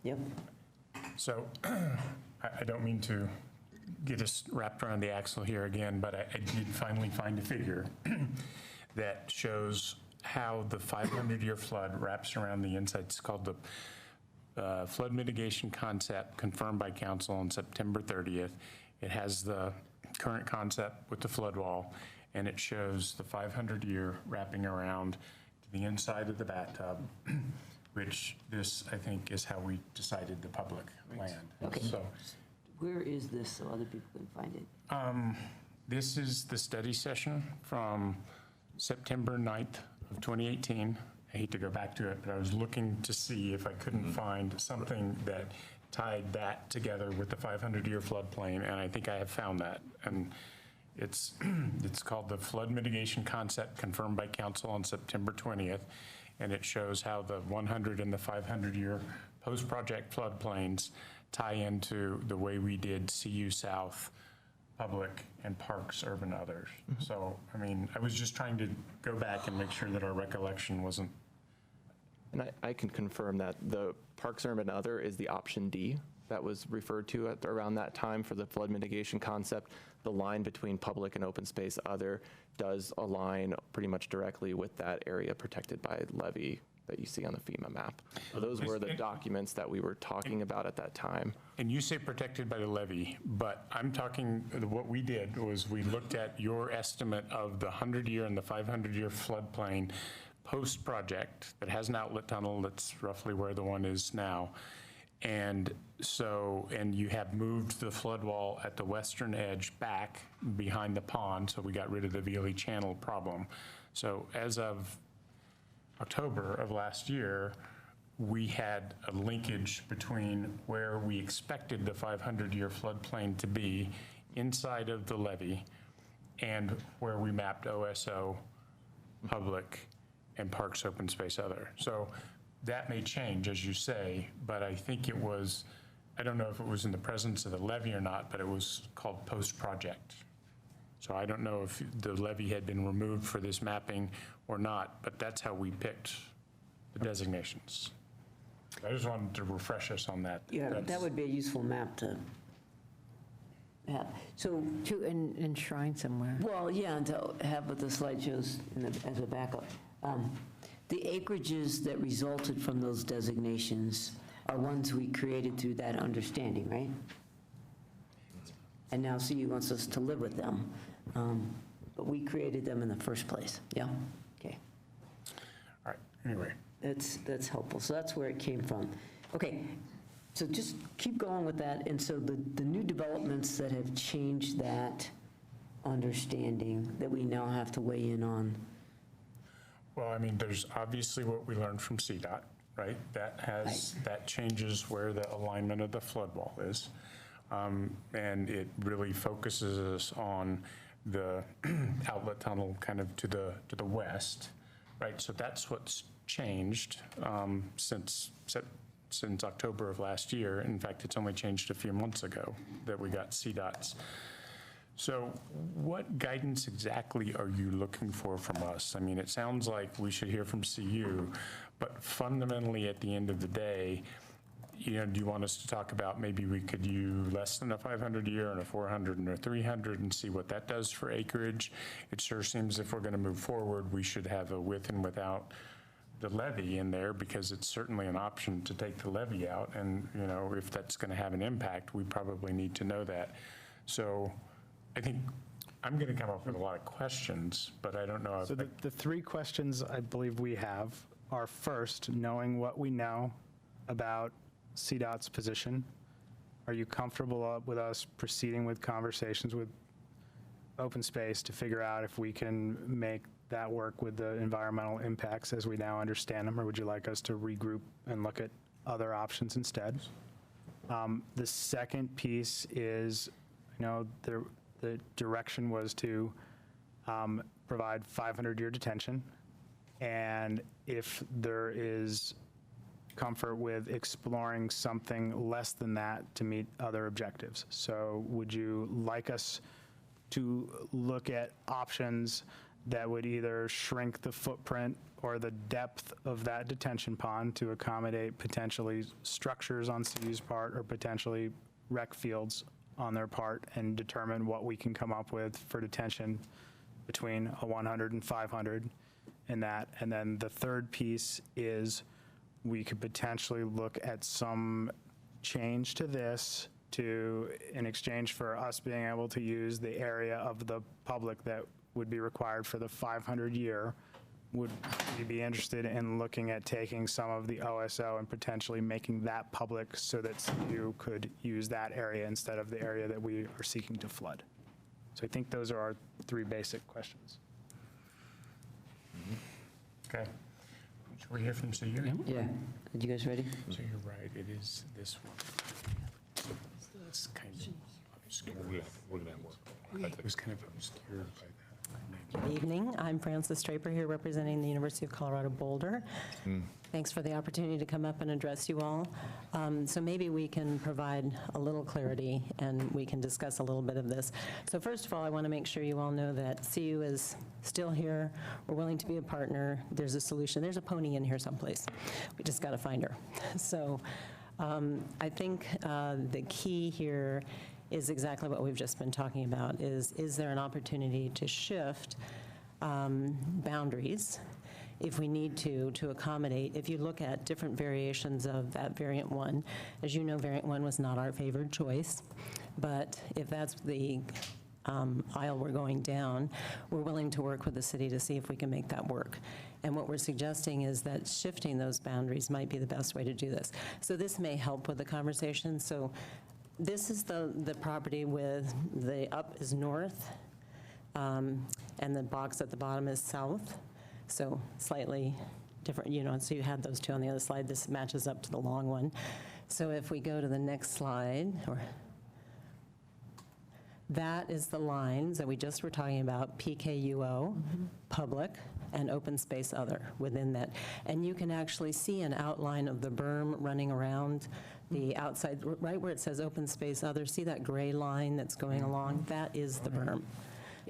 Yep. So I don't mean to get us wrapped around the axle here again, but I did finally find a figure that shows how the 500-year flood wraps around the inside. It's called the Flood Mitigation Concept confirmed by Council on September 30th. It has the current concept with the flood wall, and it shows the 500-year wrapping around to the inside of the bathtub, which this, I think, is how we decided the public land. Okay. So, where is this so other people can find it? This is the study session from September 9th of 2018. I hate to go back to it, but I was looking to see if I couldn't find something that tied that together with the 500-year floodplain, and I think I have found that. And it's called the Flood Mitigation Concept confirmed by Council on September 20th, and it shows how the 100 and the 500-year post-project floodplains tie into the way we did CU South, Public, and Parks, Urban, Others. So, I mean, I was just trying to go back and make sure that our recollection wasn't. And I can confirm that the Parks, Urban, Other is the option D that was referred to at around that time for the flood mitigation concept, the line between public and open space other does align pretty much directly with that area protected by levee that you see on the FEMA map. So those were the documents that we were talking about at that time. And you say protected by the levee, but I'm talking, what we did was we looked at your estimate of the 100-year and the 500-year floodplain post-project that has an outlet tunnel that's roughly where the one is now. And so, and you have moved the flood wall at the western edge back behind the pond, so we got rid of the Veely Channel problem. So as of October of last year, we had a linkage between where we expected the 500-year floodplain to be inside of the levee and where we mapped OSO, public, and parks open space other. So that may change, as you say, but I think it was, I don't know if it was in the presence of the levee or not, but it was called post-project. So I don't know if the levee had been removed for this mapping or not, but that's how we picked the designations. I just wanted to refresh us on that. Yeah, that would be a useful map to have. So, To enshrine somewhere. well, yeah, and to have with the slideshows as a backup. The acreages that resulted from those designations are ones we created through that understanding, right? And now CU wants us to live with them, but we created them in the first place, yeah? Okay. All right, anyway. That's helpful, so that's where it came from. Okay, so just keep going with that, and so the new developments that have changed that understanding that we now have to weigh in on. Well, I mean, there's obviously what we learned from CDOT, right? That changes where the alignment of the flood wall is. And it really focuses us on the outlet tunnel kind of to the west, right? So that's what's changed since October of last year. In fact, it's only changed a few months ago that we got CDOT's. So what guidance exactly are you looking for from us? I mean, it sounds like we should hear from CU, but fundamentally at the end of the day, do you want us to talk about maybe we could use less than a 500-year and a 400 and a 300 and see what that does for acreage? It sure seems if we're going to move forward, we should have a with and without the levee in there, because it's certainly an option to take the levee out. And, if that's going to have an impact, we probably need to know that. So I think I'm going to come up with a lot of questions, but I don't know if... So the three questions I believe we have are, first, knowing what we know about CDOT's position. Are you comfortable with us proceeding with conversations with open space to figure out if we can make that work with the environmental impacts as we now understand them, or would you like us to regroup and look at other options instead? The second piece is, the direction was to provide 500-year detention, and if there is comfort with exploring something less than that to meet other objectives. So would you like us to look at options that would either shrink the footprint or the depth of that detention pond to accommodate potentially structures on CU's part or potentially rec fields on their part, and determine what we can come up with for detention between a 100 and 500 in that? And then the third piece is we could potentially look at some change to this in exchange for us being able to use the area of the public that would be required for the 500-year. Would you be interested in looking at taking some of the OSO and potentially making that public so that you could use that area instead of the area that we are seeking to flood? So I think those are our three basic questions. Okay. Should we hear from CU? Yeah. Are you guys ready? So you're right, it is this one. It's kind of obscured. We're going to work. It was kind of obscured by that. Good evening. I'm Frances Draper here representing the University of Colorado Boulder. Thanks for the opportunity to come up and address you all. So maybe we can provide a little clarity and we can discuss a little bit of this. So first of all, I want to make sure you all know that CU is still here. We're willing to be a partner. There's a solution. There's a pony in here someplace. We just got to find her. So I think the key here is exactly what we've just been talking about, is there an opportunity to shift boundaries if we need to accommodate. If you look at different variations of that variant 1, as you know, variant 1 was not our favored choice, but if that's the aisle we're going down, we're willing to work with the city to see if we can make that work. And what we're suggesting is that shifting those boundaries might be the best way to do this. So this may help with the conversation. So this is the property with the up is north, and the box at the bottom is south. So slightly different, so you had those two on the other slide. This matches up to the long one. So if we go to the next slide, that is the lines that we just were talking about, PKUO, public, and open space other within that. And you can actually see an outline of the berm running around the outside, right where it says open space other. See that gray line that's going along? That is the berm.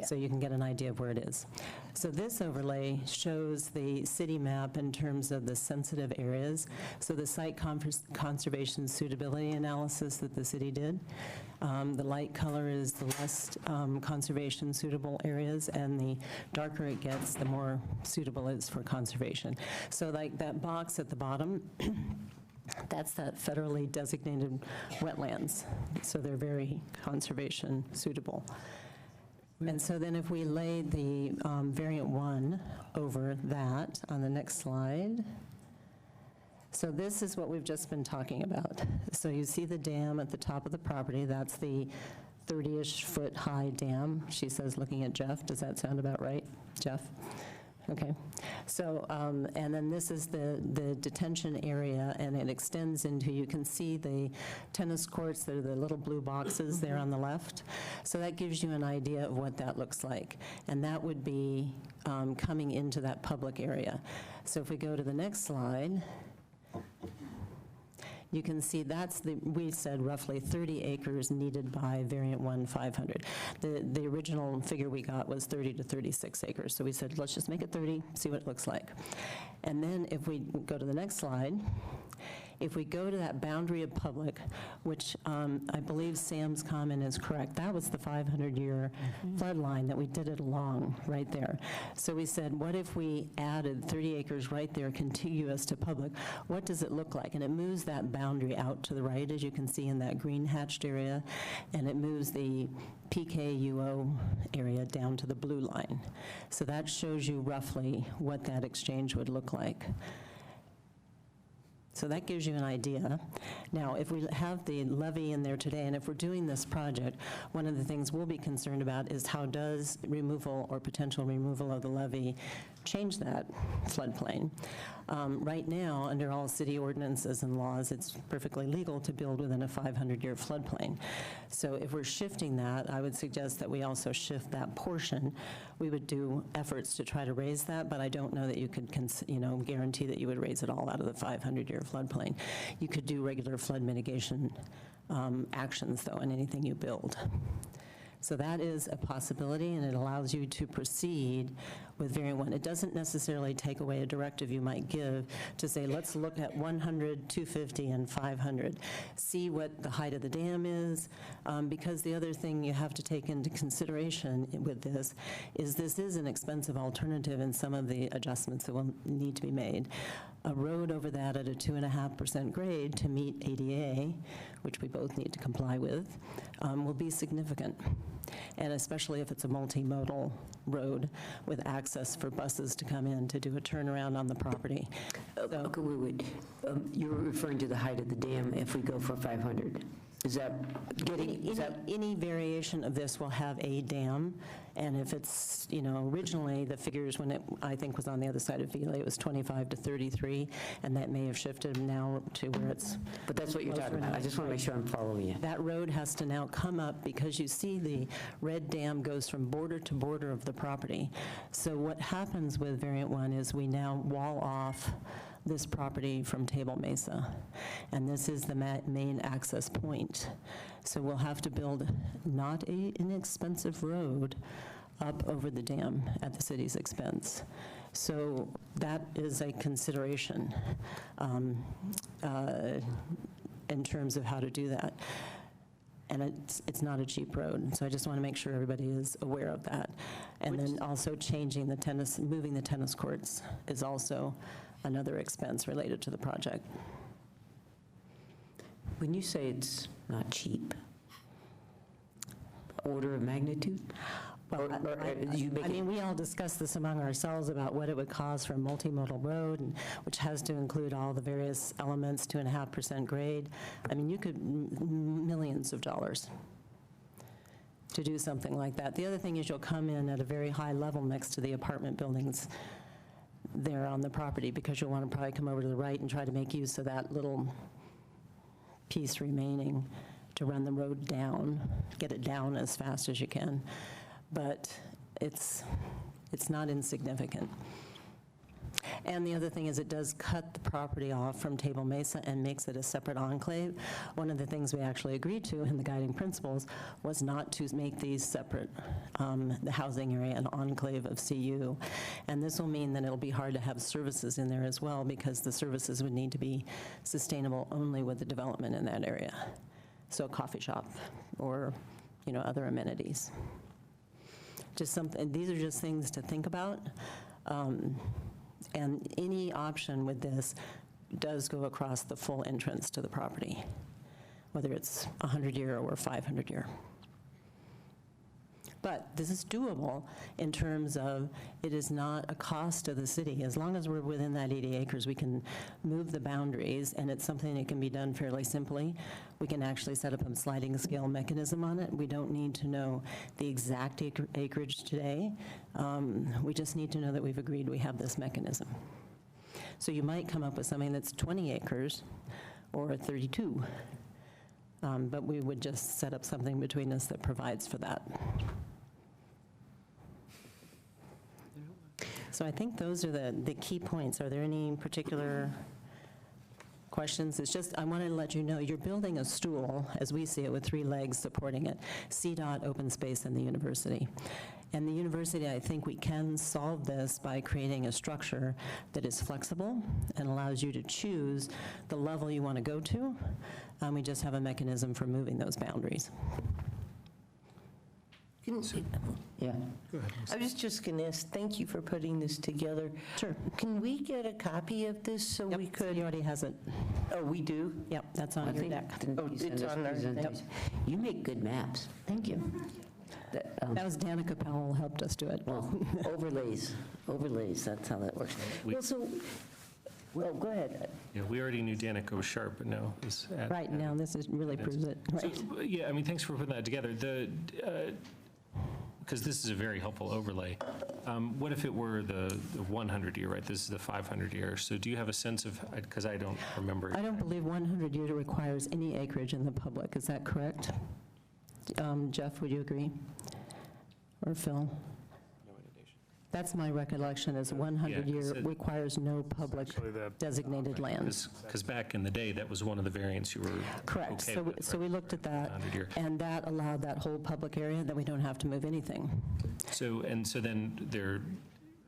So you can get an idea of where it is. So this overlay shows the city map in terms of the sensitive areas. So the site conservation suitability analysis that the city did. The light color is the less conservation suitable areas, and the darker it gets, the more suitable it is for conservation. So like that box at the bottom, that's that federally designated wetlands. So they're very conservation suitable. And so then if we lay the variant 1 over that on the next slide. So this is what we've just been talking about. So you see the dam at the top of the property. That's the 30-ish foot high dam, she says, looking at Jeff. Does that sound about right, Jeff? Okay. So, and then this is the detention area, and it extends into, you can see the tennis courts, that are the little blue boxes there on the left. So that gives you an idea of what that looks like. And that would be coming into that public area. So if we go to the next slide, you can see that's we said roughly 30 acres needed by variant 1, 500. The original figure we got was 30 to 36 acres. So we said, let's just make it 30, see what it looks like. And then if we go to the next slide, if we go to that boundary of public, which I believe Sam's comment is correct, that was the 500-year flood line that we did it along right there. So we said, what if we added 30 acres right there contiguous to public? What does it look like? And it moves that boundary out to the right, as you can see in that green hatched area, and it moves the PKUO area down to the blue line. So that shows you roughly what that exchange would look like. So that gives you an idea. Now, if we have the levee in there today, and if we're doing this project, one of the things we'll be concerned about is how does removal or potential removal of the levee change that floodplain. Right now, under all city ordinances and laws, it's perfectly legal to build within a 500-year floodplain. So if we're shifting that, I would suggest that we also shift that portion. We would do efforts to try to raise that, but I don't know that you could guarantee that you would raise it all out of the 500-year floodplain. You could do regular flood mitigation actions, though, in anything you build. So that is a possibility, and it allows you to proceed with variant 1. It doesn't necessarily take away a directive you might give to say, let's look at 100, 250, and 500. See what the height of the dam is, because the other thing you have to take into consideration with this is an expensive alternative in some of the adjustments that will need to be made. A road over that at a 2.5% grade to meet ADA, which we both need to comply with, will be significant. And especially if it's a multimodal road with access for buses to come in to do a turnaround on the property. Okay, wait. You're referring to the height of the dam if we go for 500. Is that getting... Any variation of this will have a dam, and if it's, originally the figures when it, I think, was on the other side of Vila, it was 25 to 33, and that may have shifted now to where it's... But that's what you're talking about. I just want to make sure I'm following you. That road has to now come up because you see the red dam goes from border to border of the property. So what happens with variant 1 is we now wall off this property from Table Mesa, and this is the main access point. So we'll have to build not an inexpensive road up over the dam at the city's expense. So that is a consideration. in terms of how to do that. And it's not a cheap road, so I just want to make sure everybody is aware of that. And then also moving the tennis courts is also another expense related to the project. When you say it's not cheap, order of magnitude? Well, I mean, we all discussed this among ourselves about what it would cost for a multimodal road, which has to include all the various elements, 2.5% grade. I mean, you could millions of dollars to do something like that. The other thing is you'll come in at a very high level next to the apartment buildings there on the property, because you'll want to probably come over to the right and try to make use of that little piece remaining to run the road down, get it down as fast as you can. But it's not insignificant. And the other thing is it does cut the property off from Table Mesa and makes it a separate enclave. One of the things we actually agreed to in the guiding principles was not to make these separate, the housing area an enclave of CU. And this will mean that it'll be hard to have services in there as well, because the services would need to be sustainable only with the development in that area. So a coffee shop or, other amenities. Just something, these are just things to think about. And any option with this does go across the full entrance to the property, whether it's 100-year or 500-year. But this is doable in terms of it is not a cost to the city. As long as we're within that 80 acres, we can move the boundaries, and it's something that can be done fairly simply. We can actually set up a sliding scale mechanism on it. We don't need to know the exact acreage today. We just need to know that we've agreed we have this mechanism. So you might come up with something that's 20 acres or 32, but we would just set up something between us that provides for that. So I think those are the key points. Are there any particular questions? It's just, I wanted to let you know, you're building a stool, as we see it, with 3 legs supporting it: CDOT, open space, and the university. And the university, I think we can solve this by creating a structure that is flexible and allows you to choose the level you want to go to. We just have a mechanism for moving those boundaries. Yeah. Go ahead. I was just going to ask, thank you for putting this together. Sure. Can we get a copy of this so we could? He already has it. Oh, we do? Yep, that's on your deck. Oh, it's on our deck. You make good maps. Thank you. That was Danica Powell helped us do it. Well, overlays, that's how that works. Well, go ahead. Yeah, we already knew Danica was sharp, but no. Right, now this really proves it. Right. So, yeah, I mean, thanks for putting that together. Because this is a very helpful overlay. What if it were the 100-year, right? This is the 500-year. So do you have a sense of, because I don't remember. I don't believe 100-year requires any acreage in the public. Is that correct? Jeff, would you agree? Or Phil? That's my recollection, is 100-year requires no public designated land. Because back in the day, that was one of the variants you were correct. Okay with, so we looked at that, and that allowed that whole public area that we don't have to move anything. So then there are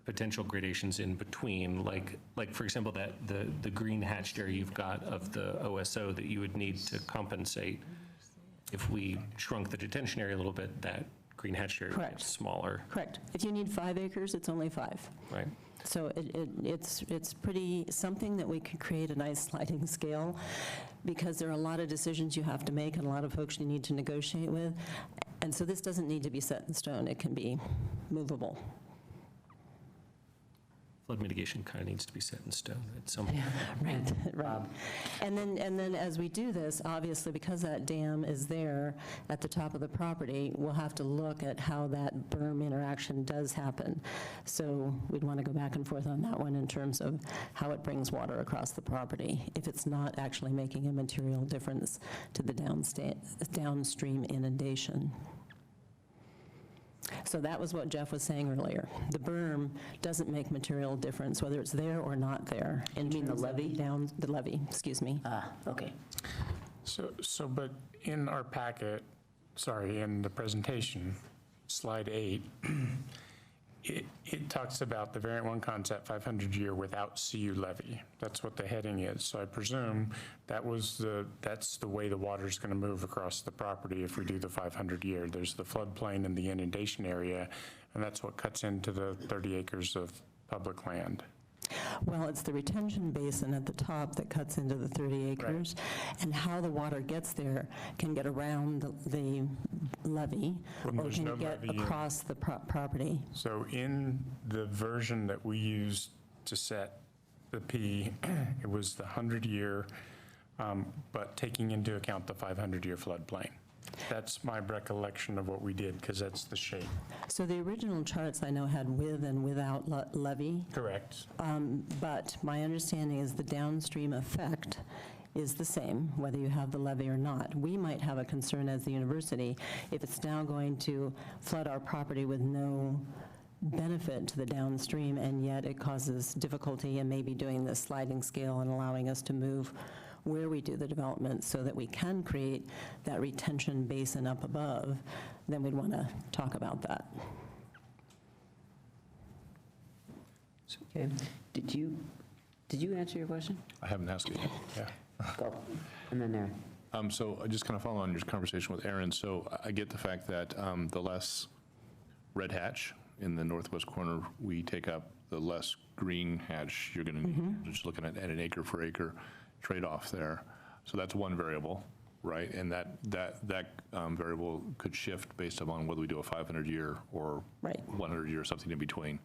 potential gradations in between, like for example, that the green hatched area you've got of the OSO that you would need to compensate. If we shrunk the detention area a little bit, that green hatched area would be smaller. Correct. If you need 5 acres, it's only 5. Right. So it's pretty something that we could create a nice sliding scale, because there are a lot of decisions you have to make and a lot of folks you need to negotiate with. And so this doesn't need to be set in stone. It can be movable. Flood mitigation kind of needs to be set in stone at some point. Right, right. And then as we do this, obviously, because that dam is there at the top of the property, we'll have to look at how that berm interaction does happen. So we'd want to go back and forth on that one in terms of how it brings water across the property, if it's not actually making a material difference to the downstream inundation. So that was what Jeff was saying earlier. The berm doesn't make material difference, whether it's there or not there. You mean the levee? The levee, excuse me. Okay. But in our packet, in the presentation, slide 8, It talks about the variant 1 concept 500 year without CU levy. That's what the heading is. So I presume that's the way the water's going to move across the property if we do the 500 year. There's the floodplain and the inundation area, and that's what cuts into the 30 acres of public land. Well, it's the retention basin at the top that cuts into the 30 acres, and how the water gets there can get around the levee or There's can no get levee in. across the property. So in the version that we used to set the P, it was the 100-year, but taking into account the 500-year floodplain. That's my recollection of what we did, because that's the shape. So the original charts I know had with and without levee. Correct. But my understanding is the downstream effect is the same, whether you have the levee or not. We might have a concern as the university if it's now going to flood our property with no benefit to the downstream, and yet it causes difficulty in maybe doing the sliding scale and allowing us to move where we do the development so that we can create that retention basin up above, then we'd want to talk about that. Okay. Did you answer your question? I haven't asked it yet. Yeah. Go. And then Aaron. So I just kind of follow on your conversation with Aaron. So I get the fact that the less red hatch in the northwest corner we take up, the less green hatch you're going to need. Just looking at an acre for acre trade-off there. So that's one variable, right? And that variable could shift based upon whether we do a 500-year or 100-year or something in between.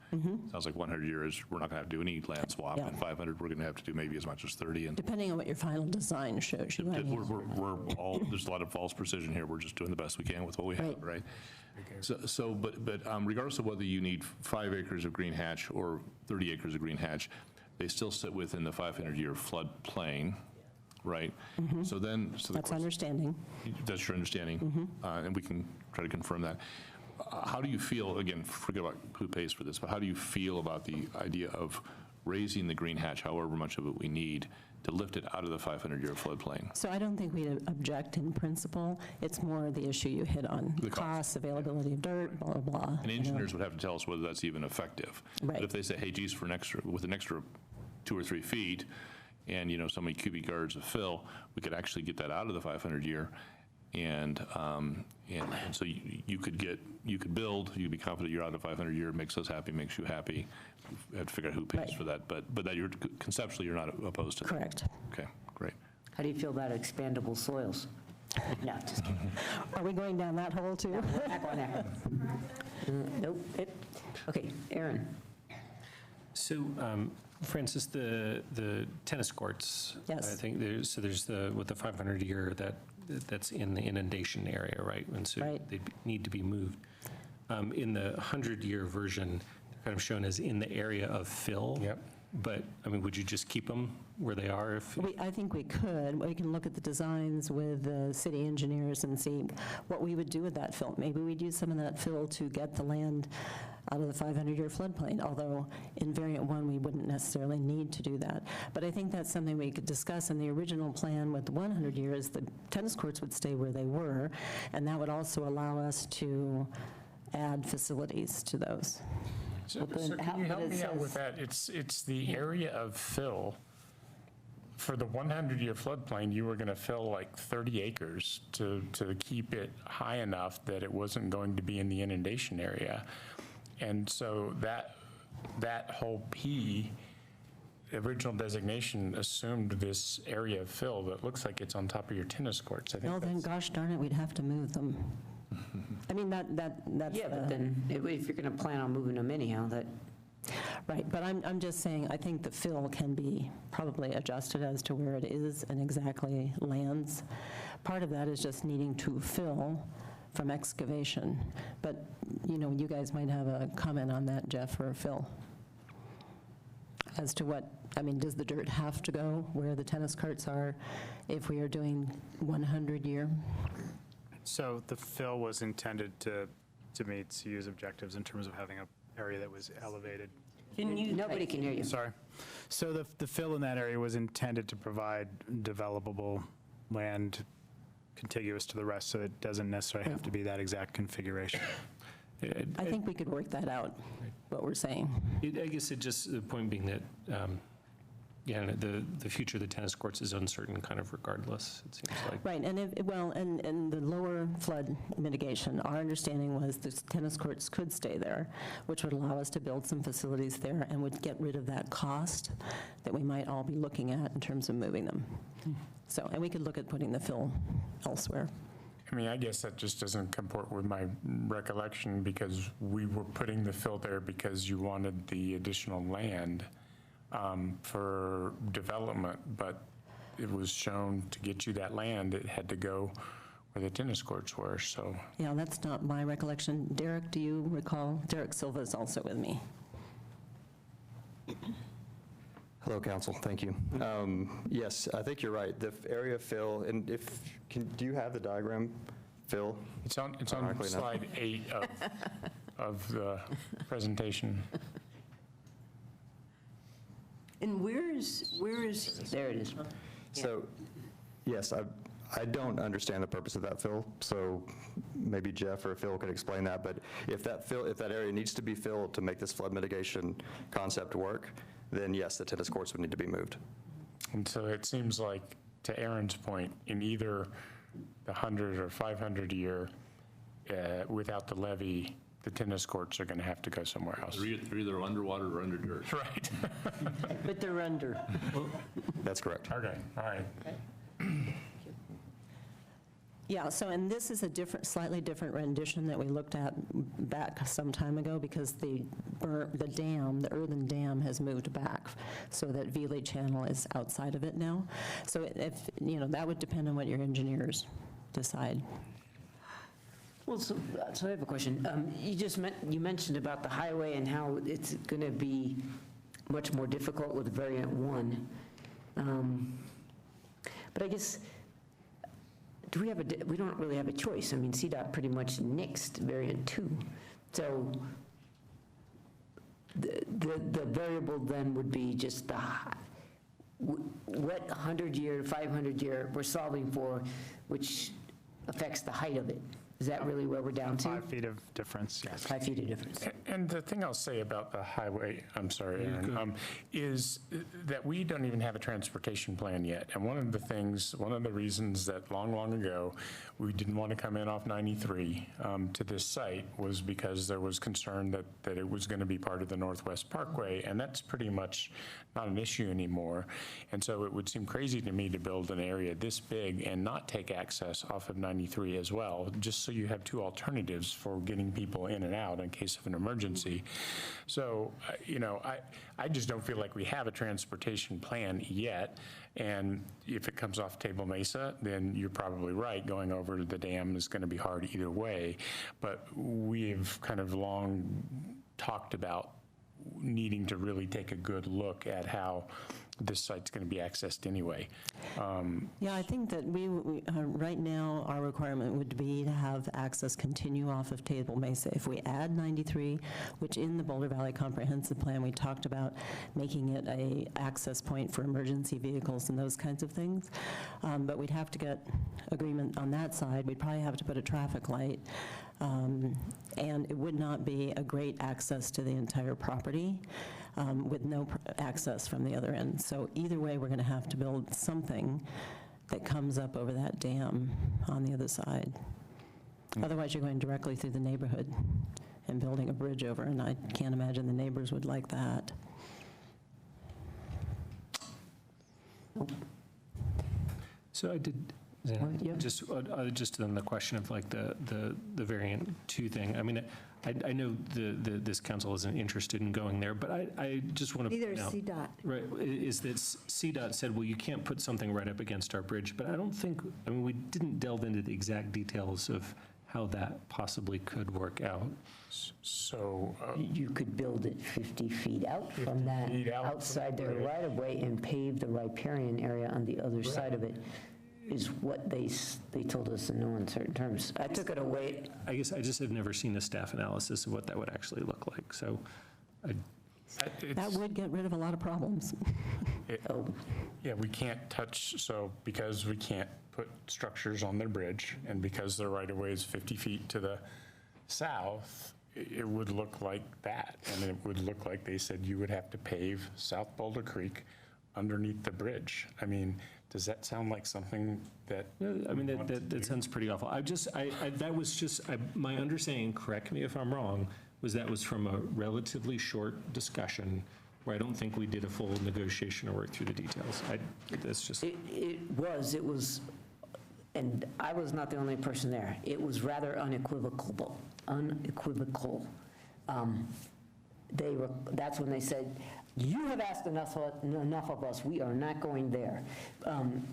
Sounds like 100 years, we're not going to have to do any land swap, and 500, we're going to have to do maybe as much as 30. And depending on what your final design shows you. there's a lot of false precision here. We're just doing the best we can with what we have, right? But regardless of whether you need 5 acres of green hatch or 30 acres of green hatch, they still sit within the 500-year floodplain, right? So that's understanding. That's your understanding, and we can try to confirm that. How do you feel, again, forget about who pays for this, but how do you feel about the idea of raising the green hatch, however much of it we need, to lift it out of the 500-year floodplain? So I don't think we'd object in principle. It's more the issue you hit on, The cost, availability of dirt, blah, blah, blah. And engineers would have to tell us whether that's even effective. Right. But if they say, hey, geez, with an extra 2 or 3 feet and, so many cubic yards of fill, we could actually get that out of the 500-year. And so you could build, you could be confident you're out of 500-year, makes us happy, makes you happy. You have to figure out who pays for that. But that conceptually, you're not opposed to that. Correct. Okay, great. How do you feel about expandable soils? No, just kidding. Are we going down that hole too? We're not going there. Nope. Okay, Aaron. So, Francis, the tennis courts. Yes. I think there's with the 500-year that's in the inundation area, right? And so they need to be moved. In the 100-year version, they're kind of shown as in the area of fill. Yep. But, I mean, would you just keep them where they are? I think we could. We can look at the designs with the city engineers and see what we would do with that fill. Maybe we'd use some of that fill to get the land out of the 500-year floodplain, although in variant 1, we wouldn't necessarily need to do that. But I think that's something we could discuss. In the original plan with the 100 years, the tennis courts would stay where they were, and that would also allow us to add facilities to those. So can you help me out with that? It's the area of fill. For the 100-year floodplain, you were going to fill like 30 acres to keep it high enough that it wasn't going to be in the inundation area. And so that whole P, the original designation assumed this area of fill that looks like it's on top of your tennis courts. I think Well, then, gosh darn it, we'd have to move them. I mean, that's... Yeah, but then if you're going to plan on moving them anyhow, that... Right, but I'm just saying, I think the fill can be probably adjusted as to where it is and exactly lands. Part of that is just needing to fill from excavation. But, you guys might have a comment on that, Jeff or Phil, as to what, does the dirt have to go where the tennis courts are if we are doing 100-year? So the fill was intended to meet CU's objectives in terms of having an area that was elevated. Nobody can hear you. Sorry. So the fill in that area was intended to provide developable land contiguous to the rest, so it doesn't necessarily have to be that exact configuration. I think we could work that out, what we're saying. I guess it just, the point being that, the future of the tennis courts is uncertain kind of regardless, it seems like. Right, and and the lower flood mitigation, our understanding was the tennis courts could stay there, which would allow us to build some facilities there and would get rid of that cost that we might all be looking at in terms of moving them. So, and we could look at putting the fill elsewhere. I mean, I guess that just doesn't comport with my recollection, because we were putting the fill there because you wanted the additional land for development, but it was shown to get you that land, it had to go where the tennis courts were, so. Yeah, that's not my recollection. Derek, do you recall? Derek Silva is also with me. Hello, Council. Thank you. Yes, I think you're right. The area fill, and do you have the diagram, Phil? It's on slide 8 of the presentation. And where is, there it is. So, yes, I don't understand the purpose of that fill, so maybe Jeff or Phil could explain that, but if that area needs to be filled to make this flood mitigation concept work, then yes, the tennis courts would need to be moved. And so it seems like, to Aaron's point, in either the 100 or 500 year, without the levee, the tennis courts are going to have to go somewhere else. They're either underwater or under dirt. Right. But they're under. That's correct. Okay, all right. Yeah, so, and this is a slightly different rendition that we looked at back some time ago, because the earthen dam has moved back, so that Veely Channel is outside of it now. So that would depend on what your engineers decide. Well, so I have a question. You mentioned about the highway and how it's going to be much more difficult with variant 1. But I guess, we don't really have a choice. I mean, CDOT pretty much nixed variant 2. So the variable then would be just what 100-year, 500-year we're solving for, which affects the height of it. Is that really where we're down to? 5 feet of difference, yes. 5 feet of difference. And the thing I'll say about the highway, I'm sorry, Aaron, is that we don't even have a transportation plan yet. And one of the reasons that long ago we didn't want to come in off 93 to this site was because there was concern that it was going to be part of the Northwest Parkway, and that's pretty much not an issue anymore. And so it would seem crazy to me to build an area this big and not take access off of 93 as well, just so you have two alternatives for getting people in and out in case of an emergency. So, I just don't feel like we have a transportation plan yet. And if it comes off Table Mesa, then you're probably right. Going over to the dam is going to be hard either way. But we've kind of long talked about needing to really take a good look at how this site's going to be accessed anyway. Yeah, I think that we right now, our requirement would be to have access continue off of Table Mesa. If we add 93, which in the Boulder Valley Comprehensive Plan, we talked about making it a access point for emergency vehicles and those kinds of things. But we'd have to get agreement on that side. We'd probably have to put a traffic light. And it would not be a great access to the entire property with no access from the other end. So either way, we're going to have to build something that comes up over that dam on the other side. Otherwise, you're going directly through the neighborhood and building a bridge over, and I can't imagine the neighbors would like that. So I did, just on the question of like the variant 2 thing. I mean, I know this council isn't interested in going there, but I just want to Neither point is out, CDOT. right, is that CDOT said, well, you can't put something right up against our bridge, but I don't think, I mean, we didn't delve into the exact details of how that possibly could work out. So you could build it 50 feet out from that, outside their right-of-way, and pave the riparian area on the other side of it, is what they told us in no uncertain terms. I took it away. I guess I just have never seen a staff analysis of what that would actually look like, so that would get rid of a lot of problems. Yeah, we can't touch, so because we can't put structures on their bridge, and because their right-of-way is 50 feet to the south, it would look like that. And it would look like they said you would have to pave South Boulder Creek underneath the bridge. I mean, does that sound like something that? I mean, that sounds pretty awful. That was just, my understanding, correct me if I'm wrong, was that was from a relatively short discussion where I don't think we did a full negotiation or work through the details. That's just. It was, and I was not the only person there. It was rather unequivocal. That's when they said, you have asked enough of us, we are not going there.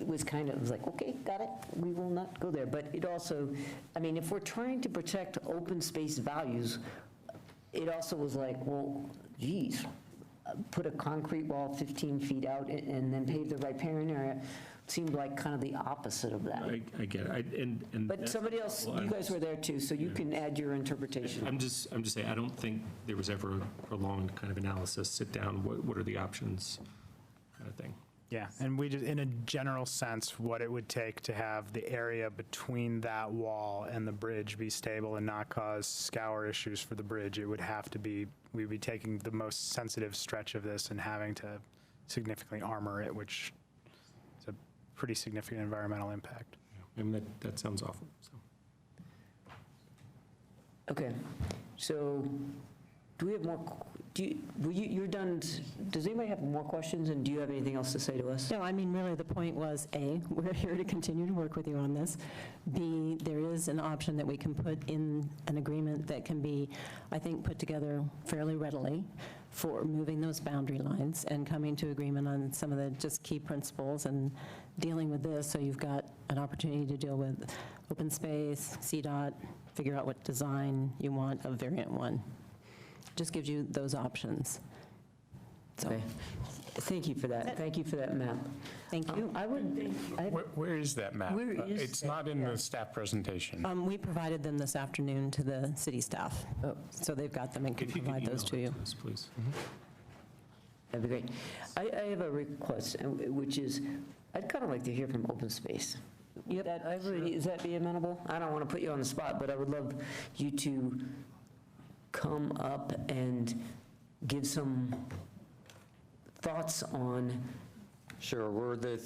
It was like, okay, got it, we will not go there. But it also, I mean, if we're trying to protect open space values, it also was like, well, geez, put a concrete wall 15 feet out and then pave the riparian area. Seemed like kind of the opposite of that. I get it. But somebody else, you guys were there too, so you can add your interpretation. I'm just saying, I don't think there was ever a prolonged kind of analysis, sit down, what are the options kind of thing. Yeah, and we just, in a general sense, what it would take to have the area between that wall and the bridge be stable and not cause scour issues for the bridge, it would have to be, we'd be taking the most sensitive stretch of this and having to significantly armor it, which is a pretty significant environmental impact. I mean, that sounds awful, so. Okay, so do we have more, you're done, does anybody have more questions, and do you have anything else to say to us? No, I mean, really, the point was, A, we're here to continue to work with you on this. B, there is an option that we can put in an agreement that can be, I think, put together fairly readily for moving those boundary lines and coming to agreement on some of the just key principles and dealing with this, so you've got an opportunity to deal with open space, CDOT, figure out what design you want of variant 1. Just gives you those options. So. Okay. Thank you for that. Thank you for that map. Thank you. Where is that map? Where is It's not in the staff presentation. We provided them this afternoon to the city staff. So they've got them and can provide those to you. Please. That'd be great. I have a request, which is, I'd kind of like to hear from Open Space. Yep. Is that be amenable? I don't want to put you on the spot, but I would love you to come up and give some thoughts on. Sure, we're the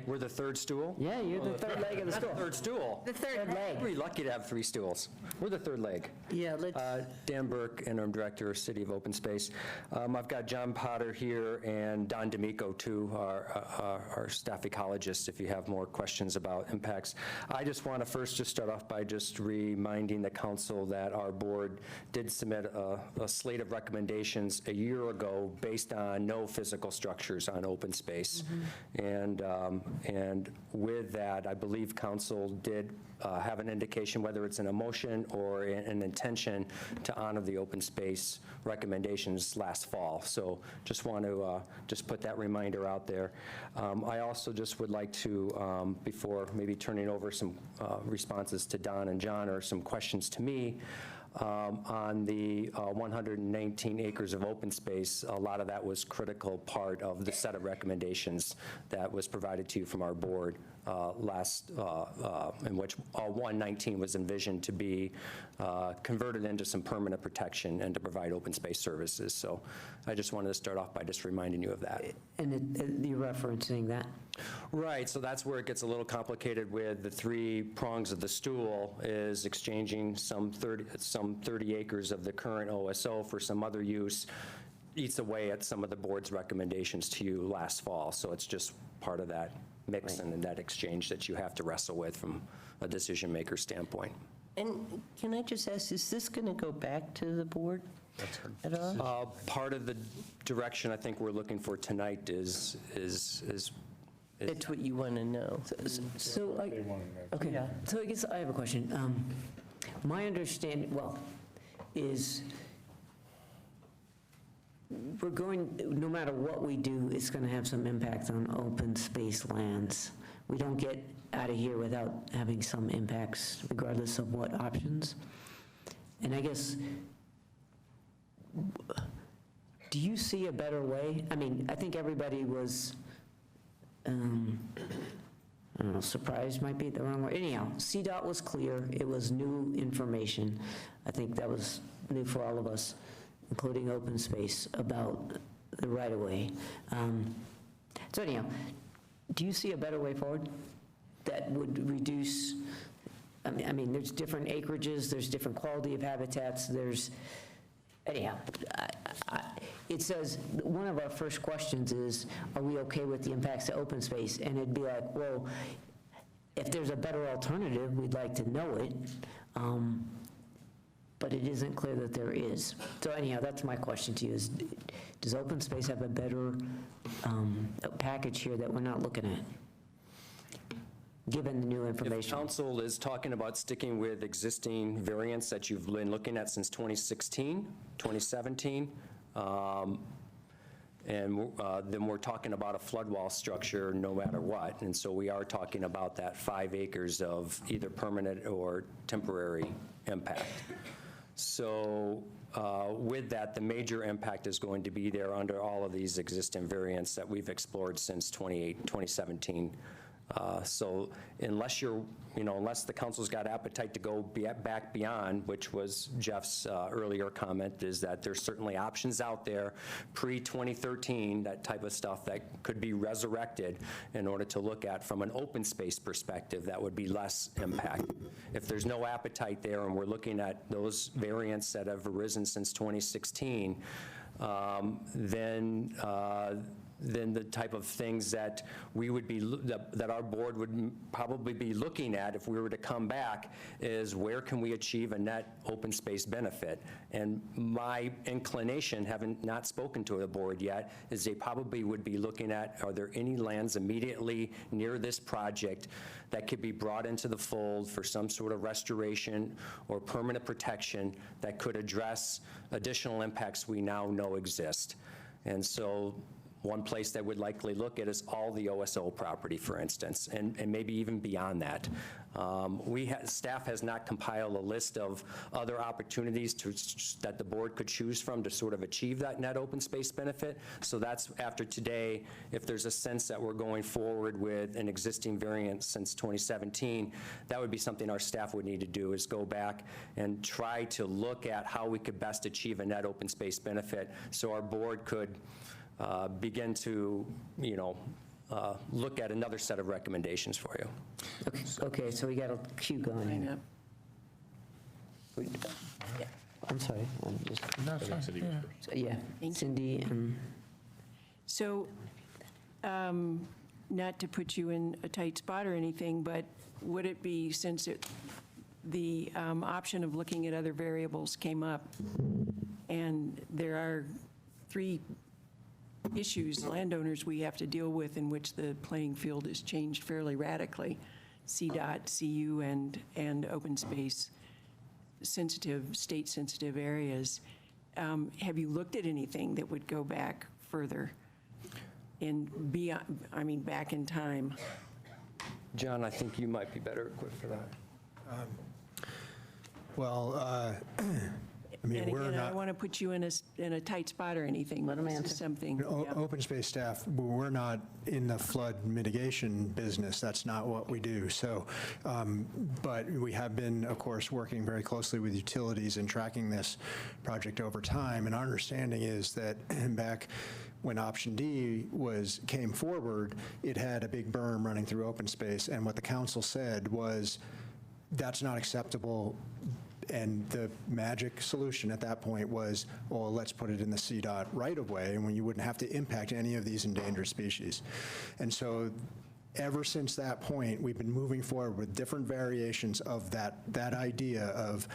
we're the third stool? Yeah, you're the third leg of the stool. Third stool. The third leg. We're lucky to have 3 stools. We're the third leg. Yeah, let's. Dan Burke, Interim Director, City of Open Space. I've got John Potter here and Don D'Amico, too, our staff ecologist, if you have more questions about impacts. I just want to first just start off by just reminding the council that our board did submit a slate of recommendations a year ago based on no physical structures on open space. And with that, I believe council did have an indication, whether it's an emotion or an intention, to honor the open space recommendations last fall. So just want to just put that reminder out there. I also just would like to, before maybe turning over some responses to Don and John, or some questions to me, on the 119 acres of open space, a lot of that was critical part of the set of recommendations that was provided to you from our board in which 119 was envisioned to be converted into some permanent protection and to provide open space services. So I just wanted to start off by just reminding you of that. And you're referencing that? Right, so that's where it gets a little complicated with the 3 prongs of the stool, is exchanging some 30 acres of the current OSO for some other use. Eats away at some of the board's recommendations to you last fall. So it's just part of that mix and that exchange that you have to wrestle with from a decision maker standpoint. And can I just ask, is this going to go back to the board at all? Part of the direction I think we're looking for tonight is That's what you want to know. So I guess I have a question. My understanding, is we're going, no matter what we do, it's going to have some impact on open space lands. We don't get out of here without having some impacts, regardless of what options. And I guess, do you see a better way? I mean, I think everybody was, I don't know, surprised might be the wrong word. Anyhow, CDOT was clear. It was new information. I think that was new for all of us, including open space, about the right-of-way. So anyhow, do you see a better way forward that would reduce, I mean, there's different acreages, there's different quality of habitats, there's, anyhow, it says, one of our first questions is, are we okay with the impacts to open space? And it'd be like, well, if there's a better alternative, we'd like to know it, but it isn't clear that there is. So anyhow, that's my question to you, is does open space have a better package here that we're not looking at, given the new information? If council is talking about sticking with existing variants that you've been looking at since 2016, 2017, and then we're talking about a flood wall structure no matter what. And so we are talking about that 5 acres of either permanent or temporary impact. So with that, the major impact is going to be there under all of these existing variants that we've explored since 2017. So unless unless the council's got appetite to go back beyond, which was Jeff's earlier comment, is that there's certainly options out there pre-2013, that type of stuff that could be resurrected in order to look at from an open space perspective that would be less impact. If there's no appetite there and we're looking at those variants that have arisen since 2016, then the type of things that we would be, that our board would probably be looking at if we were to come back is where can we achieve a net open space benefit? And my inclination, having not spoken to the board yet, is they probably would be looking at, are there any lands immediately near this project that could be brought into the fold for some sort of restoration or permanent protection that could address additional impacts we now know exist? And so one place that would likely look at is all the OSO property, for instance, and maybe even beyond that. Staff has not compiled a list of other opportunities that the board could choose from to sort of achieve that net open space benefit. So that's after today, if there's a sense that we're going forward with an existing variant since 2017, that would be something our staff would need to do, is go back and try to look at how we could best achieve a net open space benefit so our board could begin to, look at another set of recommendations for you. Okay, so we got a queue going here. I'm sorry. Yeah, Cindy. So, not to put you in a tight spot or anything, but would it be, since the option of looking at other variables came up, and there are 3 issues, landowners we have to deal with in which the playing field has changed fairly radically, CDOT, CU, and open space sensitive, state-sensitive areas. Have you looked at anything that would go back further back in time? John, I think you might be better equipped for that. And again, I don't want to put you in a tight spot or anything. Let them answer something. Open space staff, we're not in the flood mitigation business. That's not what we do. So, but we have been, of course, working very closely with utilities and tracking this project over time. And our understanding is that back when option D came forward, it had a big berm running through open space. And what the council said was, that's not acceptable. And the magic solution at that point was, well, let's put it in the CDOT right-of-way, and when you wouldn't have to impact any of these endangered species. And so ever since that point, we've been moving forward with different variations of that idea of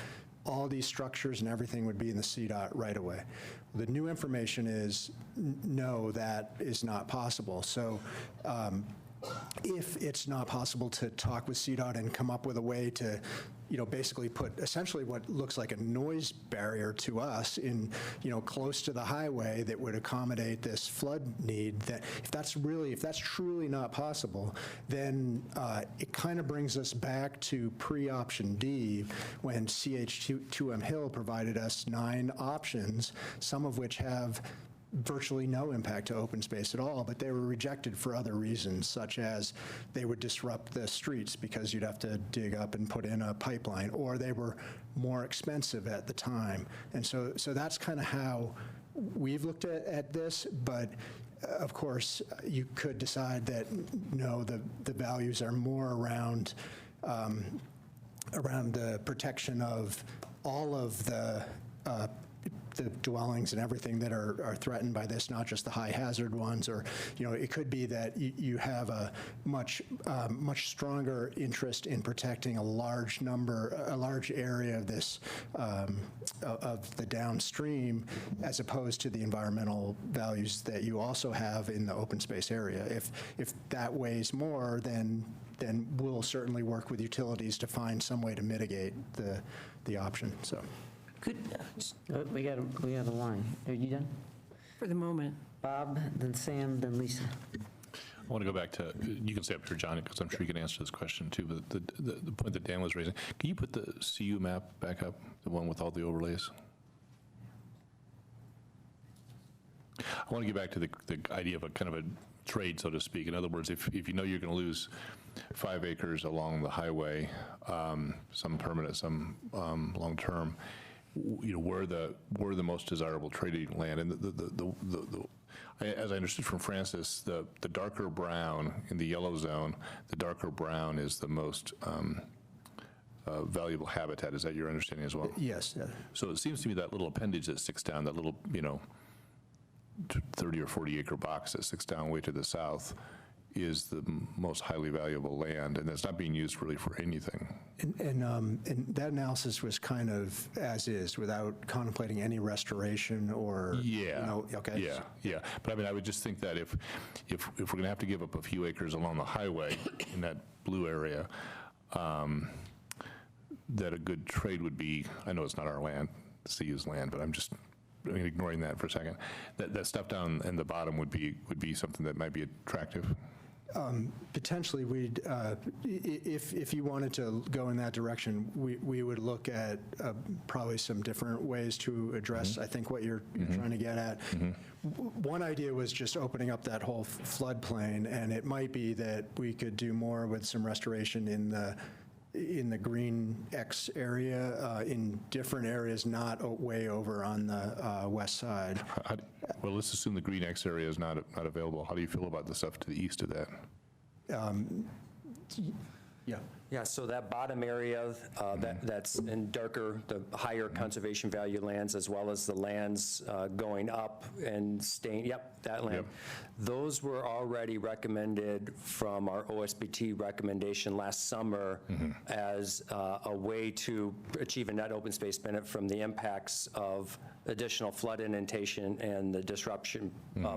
all these structures and everything would be in the CDOT right-of-way. The new information is, no, that is not possible. So if it's not possible to talk with CDOT and come up with a way to, basically put essentially what looks like a noise barrier to us in, close to the highway that would accommodate this flood need, that if that's truly not possible, then it kind of brings us back to pre-option D, when CH2M Hill provided us 9 options, some of which have virtually no impact to open space at all, but they were rejected for other reasons, such as they would disrupt the streets because you'd have to dig up and put in a pipeline, or they were more expensive at the time. And so that's kind of how we've looked at this, but of course, you could decide that, no, the values are more around the protection of all of the dwellings and everything that are threatened by this, not just the high hazard ones, or, it could be that you have a much stronger interest in protecting a large area of this, of the downstream, as opposed to the environmental values that you also have in the open space area. If that weighs more, then we'll certainly work with utilities to find some way to mitigate the option, so. We got a line. Are you done? For the moment. Bob, then Sam, then Lisa. I want to go back to, you can stay up here, John, because I'm sure you can answer this question too, but the point that Dan was raising, can you put the CU map back up, the one with all the overlays? I want to get back to the idea of a kind of a trade, so to speak. In other words, if you know you're going to lose 5 acres along the highway, some permanent, some long-term, where the most desirable trading land. And as I understood from Francis, the darker brown in the yellow zone, the darker brown is the most valuable habitat. Is that your understanding as well? Yes. Yeah. So it seems to me that little appendage that sticks down, that little 30 or 40 acre box that sticks down way to the south, is the most highly valuable land, and that's not being used really for anything. And that analysis was kind of as is, without contemplating any restoration or, okay. Yeah. But I mean, I would just think that if we're going to have to give up a few acres along the highway in that blue area, that a good trade would be, I know it's not our land, it's CU's land, but I'm just ignoring that for a second. That stuff down in the bottom would be something that might be attractive. Potentially, we'd, if you wanted to go in that direction, we would look at probably some different ways to address, I think, what you're trying to get at. One idea was just opening up that whole floodplain, and it might be that we could do more with some restoration in the green X area, in different areas, not way over on the west side. Well, let's assume the green X area is not available. How do you feel about the stuff to the east of that? Yeah, so that bottom area that's in darker, the higher conservation value lands, as well as the lands going up and staying, that land. Those were already recommended from our OSBT recommendation last summer as a way to achieve a net open space benefit from the impacts of additional flood inundation and the disruption,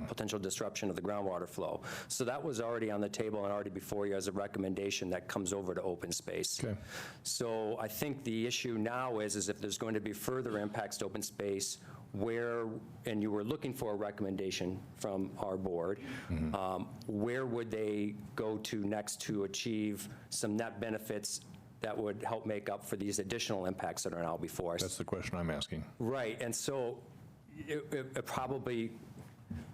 potential disruption of the groundwater flow. So that was already on the table and already before you as a recommendation that comes over to open space. Okay. So I think the issue now is if there's going to be further impacts to open space, and you were looking for a recommendation from our board, where would they go to next to achieve some net benefits that would help make up for these additional impacts that are now before us? That's the question I'm asking. Right, and so it probably,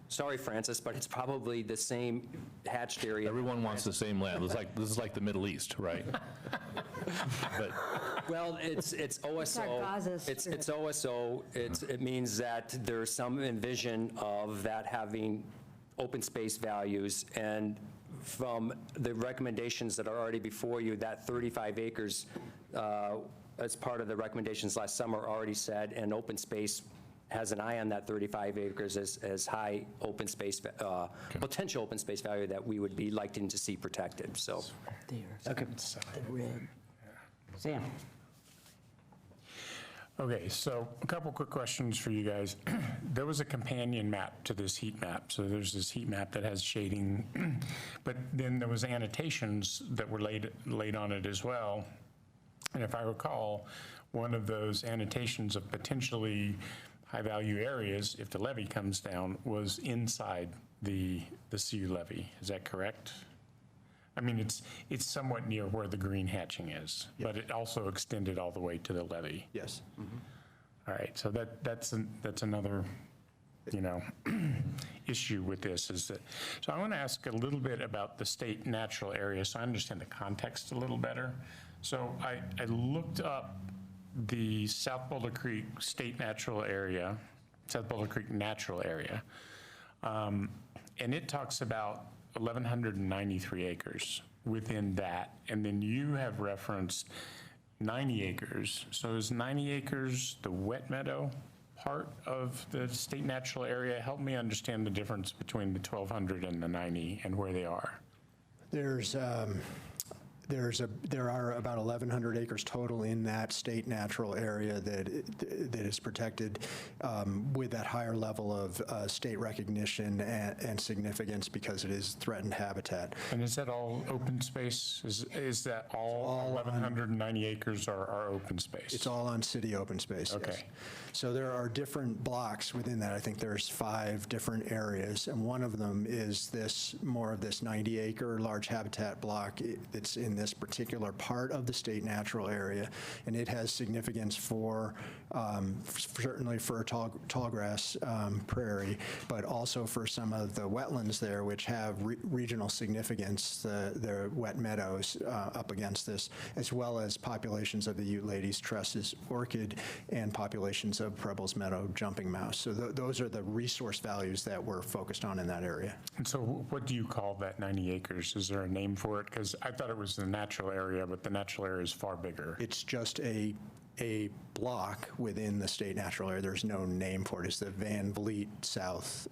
sorry, Francis, but it's probably the same hatched area. Everyone wants the same land. This is like the Middle East, right? Well, it's OSO. It's OSO. It means that there's some envision of that having open space values, and from the recommendations that are already before you, that 35 acres as part of the recommendations last summer already said, and open space has an eye on that 35 acres as high open space, potential open space value that we would be liking to see protected, so. Okay. Red. Sam. Okay, so a couple quick questions for you guys. There was a companion map to this heat map. So there's this heat map that has shading, but then there was annotations that were laid on it as well. And if I recall, one of those annotations of potentially high-value areas, if the levee comes down, was inside the CU levee. Is that correct? I mean, it's somewhat near where the green hatching is, but it also extended all the way to the levee. Yes. All right, so that's another issue with this is that, so I want to ask a little bit about the state natural area so I understand the context a little better. So I looked up the South Boulder Creek State Natural Area, South Boulder Creek Natural Area, and it talks about 1,193 acres within that, and then you have referenced 90 acres. So is 90 acres the wet meadow part of the state natural area? Help me understand the difference between the 1,200 and the 90 and where they are. There are about 1,100 acres total in that state natural area that is protected with that higher level of state recognition and significance because it is threatened habitat. And is that all open space? Is that all 1,190 acres are open space? It's all on city open space. Okay. Yes. So there are different blocks within that. I think there's 5 different areas, and one of them is more of this 90-acre large habitat block that's in this particular part of the state natural area, and it has significance for certainly for tallgrass prairie, but also for some of the wetlands there, which have regional significance, the wet meadows up against this, as well as populations of the Euclides trusses orchid and populations of Preble's meadow jumping mouse. So those are the resource values that we're focused on in that area. And so what do you call that 90 acres? Is there a name for it? Because I thought it was the natural area, but the natural area is far bigger. It's just a block within the state natural area. There's no name for it. It's the Van Vliet South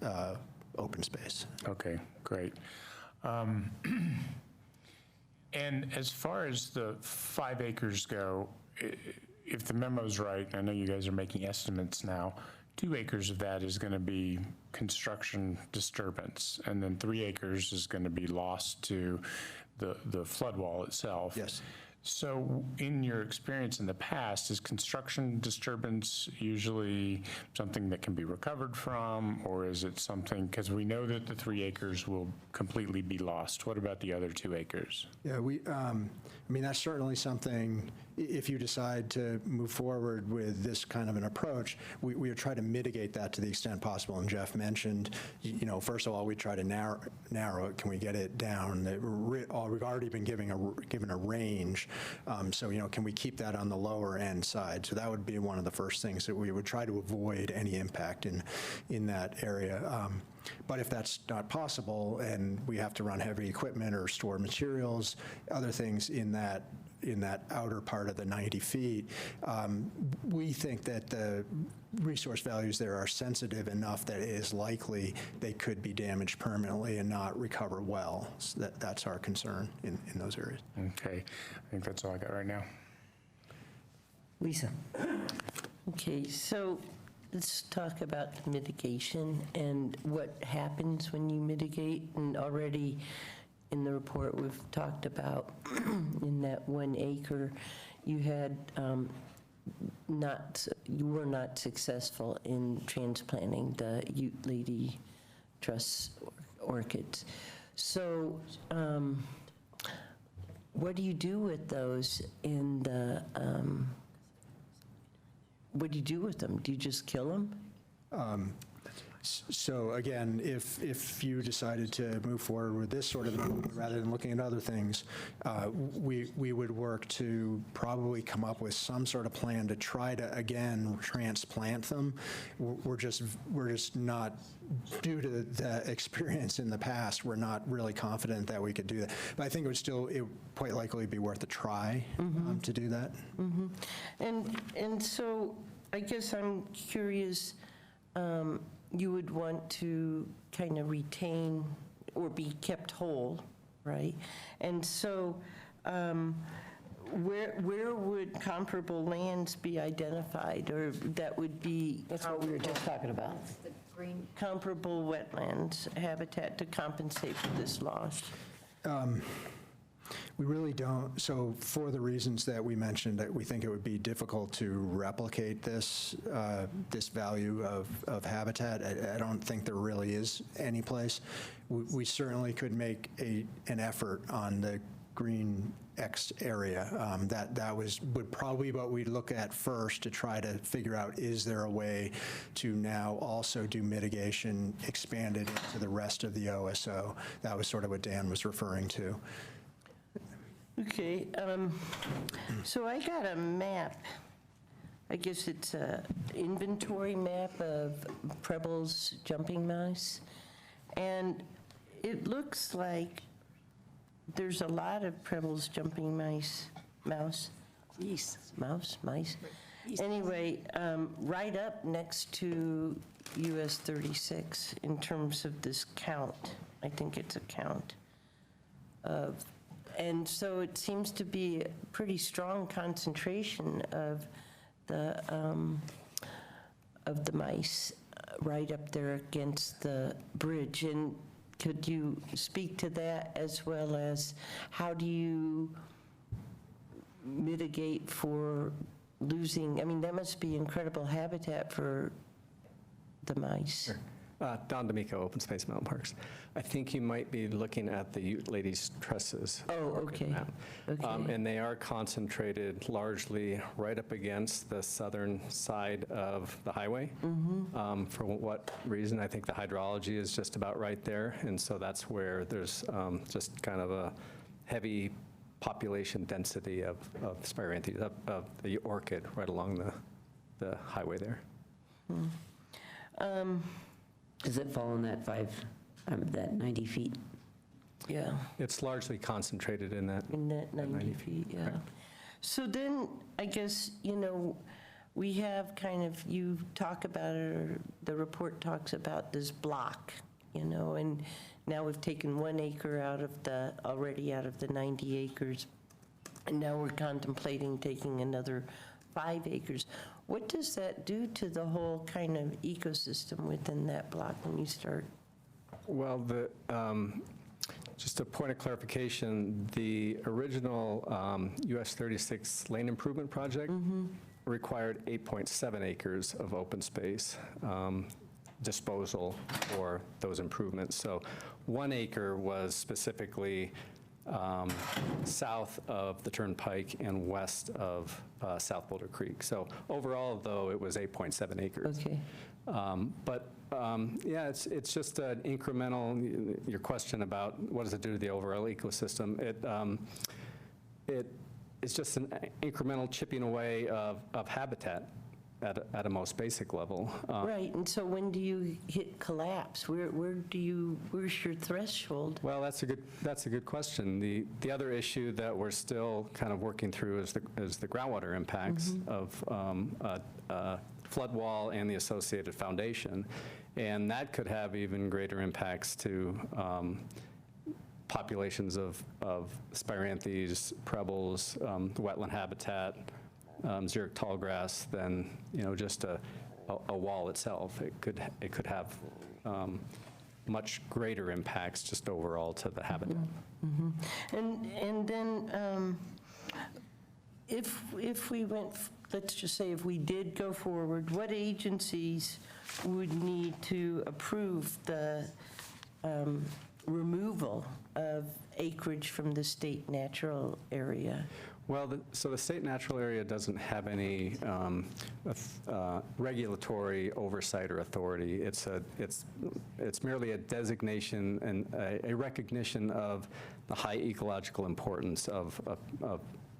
open space. Okay, great. And as far as the 5 acres go, if the memo's right, I know you guys are making estimates now, 2 acres of that is going to be construction disturbance, and then 3 acres is going to be lost to the flood wall itself. Yes. So in your experience in the past, is construction disturbance usually something that can be recovered from, or is it something, because we know that the 3 acres will completely be lost. What about the other 2 acres? Yeah, I mean, that's certainly something, if you decide to move forward with this kind of an approach, we would try to mitigate that to the extent possible. And Jeff mentioned, first of all, we try to narrow it. Can we get it down? We've already been given a range. So, can we keep that on the lower end side? So that would be one of the first things that we would try to avoid any impact in that area. But if that's not possible and we have to run heavy equipment or store materials, other things in that outer part of the 90 feet, we think that the resource values there are sensitive enough that it is likely they could be damaged permanently and not recover well. So that's our concern in those areas. Okay, I think that's all I got right now. Lisa. Okay, so let's talk about the mitigation and what happens when you mitigate. And already in the report, we've talked about in that 1 acre, you had you were not successful in transplanting the Euclides truss orchids. So what do you do with those in the, what do you do with them? Do you just kill them? So again, if you decided to move forward with this sort of, rather than looking at other things, we would work to probably come up with some sort of plan to try to, again, transplant them. We're just not, due to the experience in the past, we're not really confident that we could do that. But I think it would quite likely be worth a try to do that. Mm-hmm. And so I guess I'm curious, you would want to kind of retain or be kept whole, right? And so where would comparable lands be identified, or that would be? That's what we were just talking about. Comparable wetlands habitat to compensate for this loss? We really don't. So for the reasons that we mentioned, that we think it would be difficult to replicate this value of habitat. I don't think there really is any place. We certainly could make an effort on the green X area. That would probably be what we'd look at first to try to figure out, is there a way to now also do mitigation expanded into the rest of the OSO? That was sort of what Dan was referring to. Okay, so I got a map. I guess it's an inventory map of Preble's jumping mice. And it looks like there's a lot of Preble's jumping mice. Anyway, right up next to US 36 in terms of this count. I think it's a count of, and so it seems to be a pretty strong concentration of the mice right up there against the bridge. And could you speak to that, as well as how do you mitigate for losing? I mean, that must be incredible habitat for the mice. Sure. Don D'Amico, Open Space Mountain Parks. I think you might be looking at the Ute Ladies Tresses. Oh, okay. Okay. And they are concentrated largely right up against the southern side of the highway. For what reason? I think the hydrology is just about right there, and so that's where there's just kind of a heavy population density of Spiranthes, of the orchid right along the highway there. Does it fall in that that 90 feet? Yeah. It's largely concentrated in that. In that 90 feet, yeah. So then, I guess, we have kind of, you talk about it, or the report talks about this block, and now we've taken 1 acre already out of the 90 acres, and now we're contemplating taking another 5 acres. What does that do to the whole kind of ecosystem within that block when you start? Well, just a point of clarification, the original US 36 lane improvement project required 8.7 acres of open space disposal for those improvements. So 1 acre was specifically south of the Turnpike and west of South Boulder Creek. So overall, though, it was 8.7 acres. Okay. Yeah, it's just an incremental, your question about what does it do to the overall ecosystem, it's just an incremental chipping away of habitat at a most basic level. Right, and so when do you hit collapse? Where's your threshold? Well, that's a good question. The other issue that we're still kind of working through is the groundwater impacts of flood wall and the associated foundation, and that could have even greater impacts to populations of Spiranthes, Preble's, the wetland habitat, xeric tallgrass than just a wall itself. It could have much greater impacts just overall to the habitat. And then if we went, let's just say if we did go forward, what agencies would need to approve the removal of acreage from the state natural area? Well, so the state natural area doesn't have any regulatory oversight or authority. It's merely a designation and a recognition of the high ecological importance of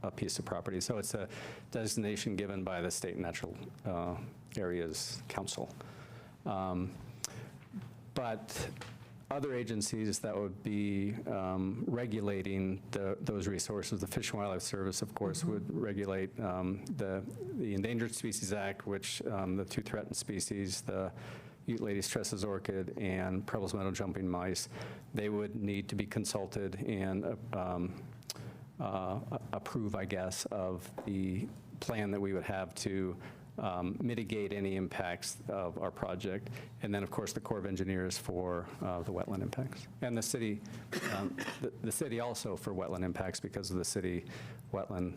a piece of property. So it's a designation given by the State Natural Areas Council. But other agencies that would be regulating those resources, the Fish and Wildlife Service, of course, would regulate the Endangered Species Act, which the 2 threatened species, the Ute Ladies Tresses orchid and Preble's meadow jumping mice, they would need to be consulted and approve, I guess, of the plan that we would have to mitigate any impacts of our project. And then, of course, the Corps of Engineers for the wetland impacts. And the city, the city also for wetland impacts because of the city wetland.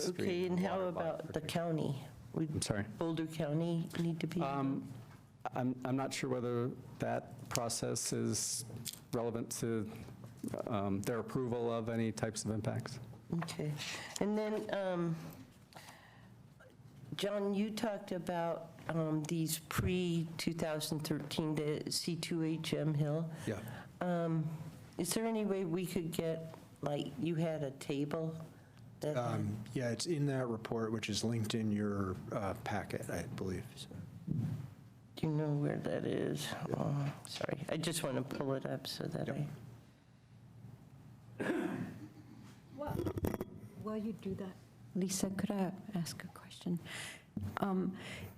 Okay, and how about the county? I'm sorry? Boulder County need to be? I'm not sure whether that process is relevant to their approval of any types of impacts. Okay. And then, John, you talked about these pre-2013, the C2HM Hill. Yeah. Is there any way we could get, like, you had a table that, Yeah, it's in that report, which is linked in your packet, I believe. do you know where that is? Oh, sorry, I just want to pull it up so that While you do that, Lisa, could I ask a question?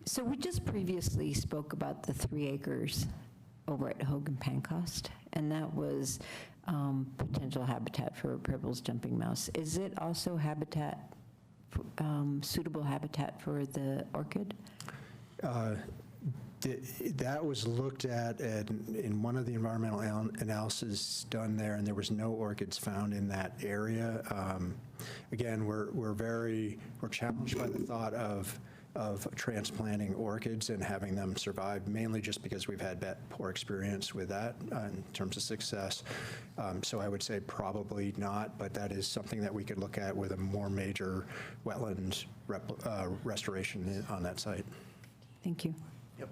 So we just previously spoke about the 3 acres over at Hogan Pancoast, and that was potential habitat for Purple's jumping mouse. Is it also habitat, suitable habitat for the orchid? That was looked at in one of the environmental analyses done there, and there was no orchids found in that area. Again, we're challenged by the thought of transplanting orchids and having them survive, mainly just because we've had poor experience with that in terms of success. So I would say probably not, but that is something that we could look at with a more major wetland restoration on that site. Thank you. Yep.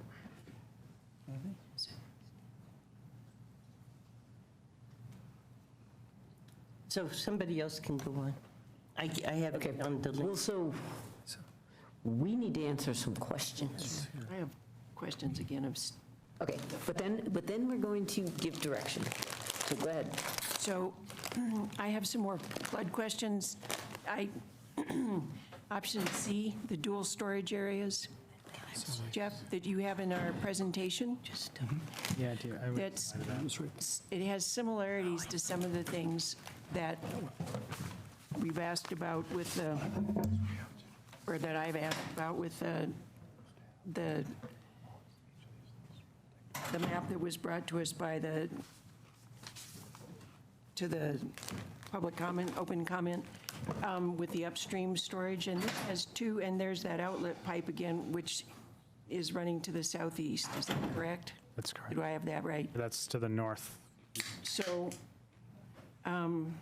so somebody else can go on. I have it on the Well, list. so we need to answer some questions. I have questions again of, Okay, but then we're going to give direction. So go ahead. so I have some more flood questions. Option C, the dual storage areas, Jeff, that you have in our presentation. Yeah, I do. It has similarities to some of the things that we've asked about with the, or that I've asked about with the map that was brought to us by the public comment, open comment, with the upstream storage, and this has 2, and there's that outlet pipe again, which is running to the southeast. Is that correct? That's correct. Do I have that right? That's to the north. So I'm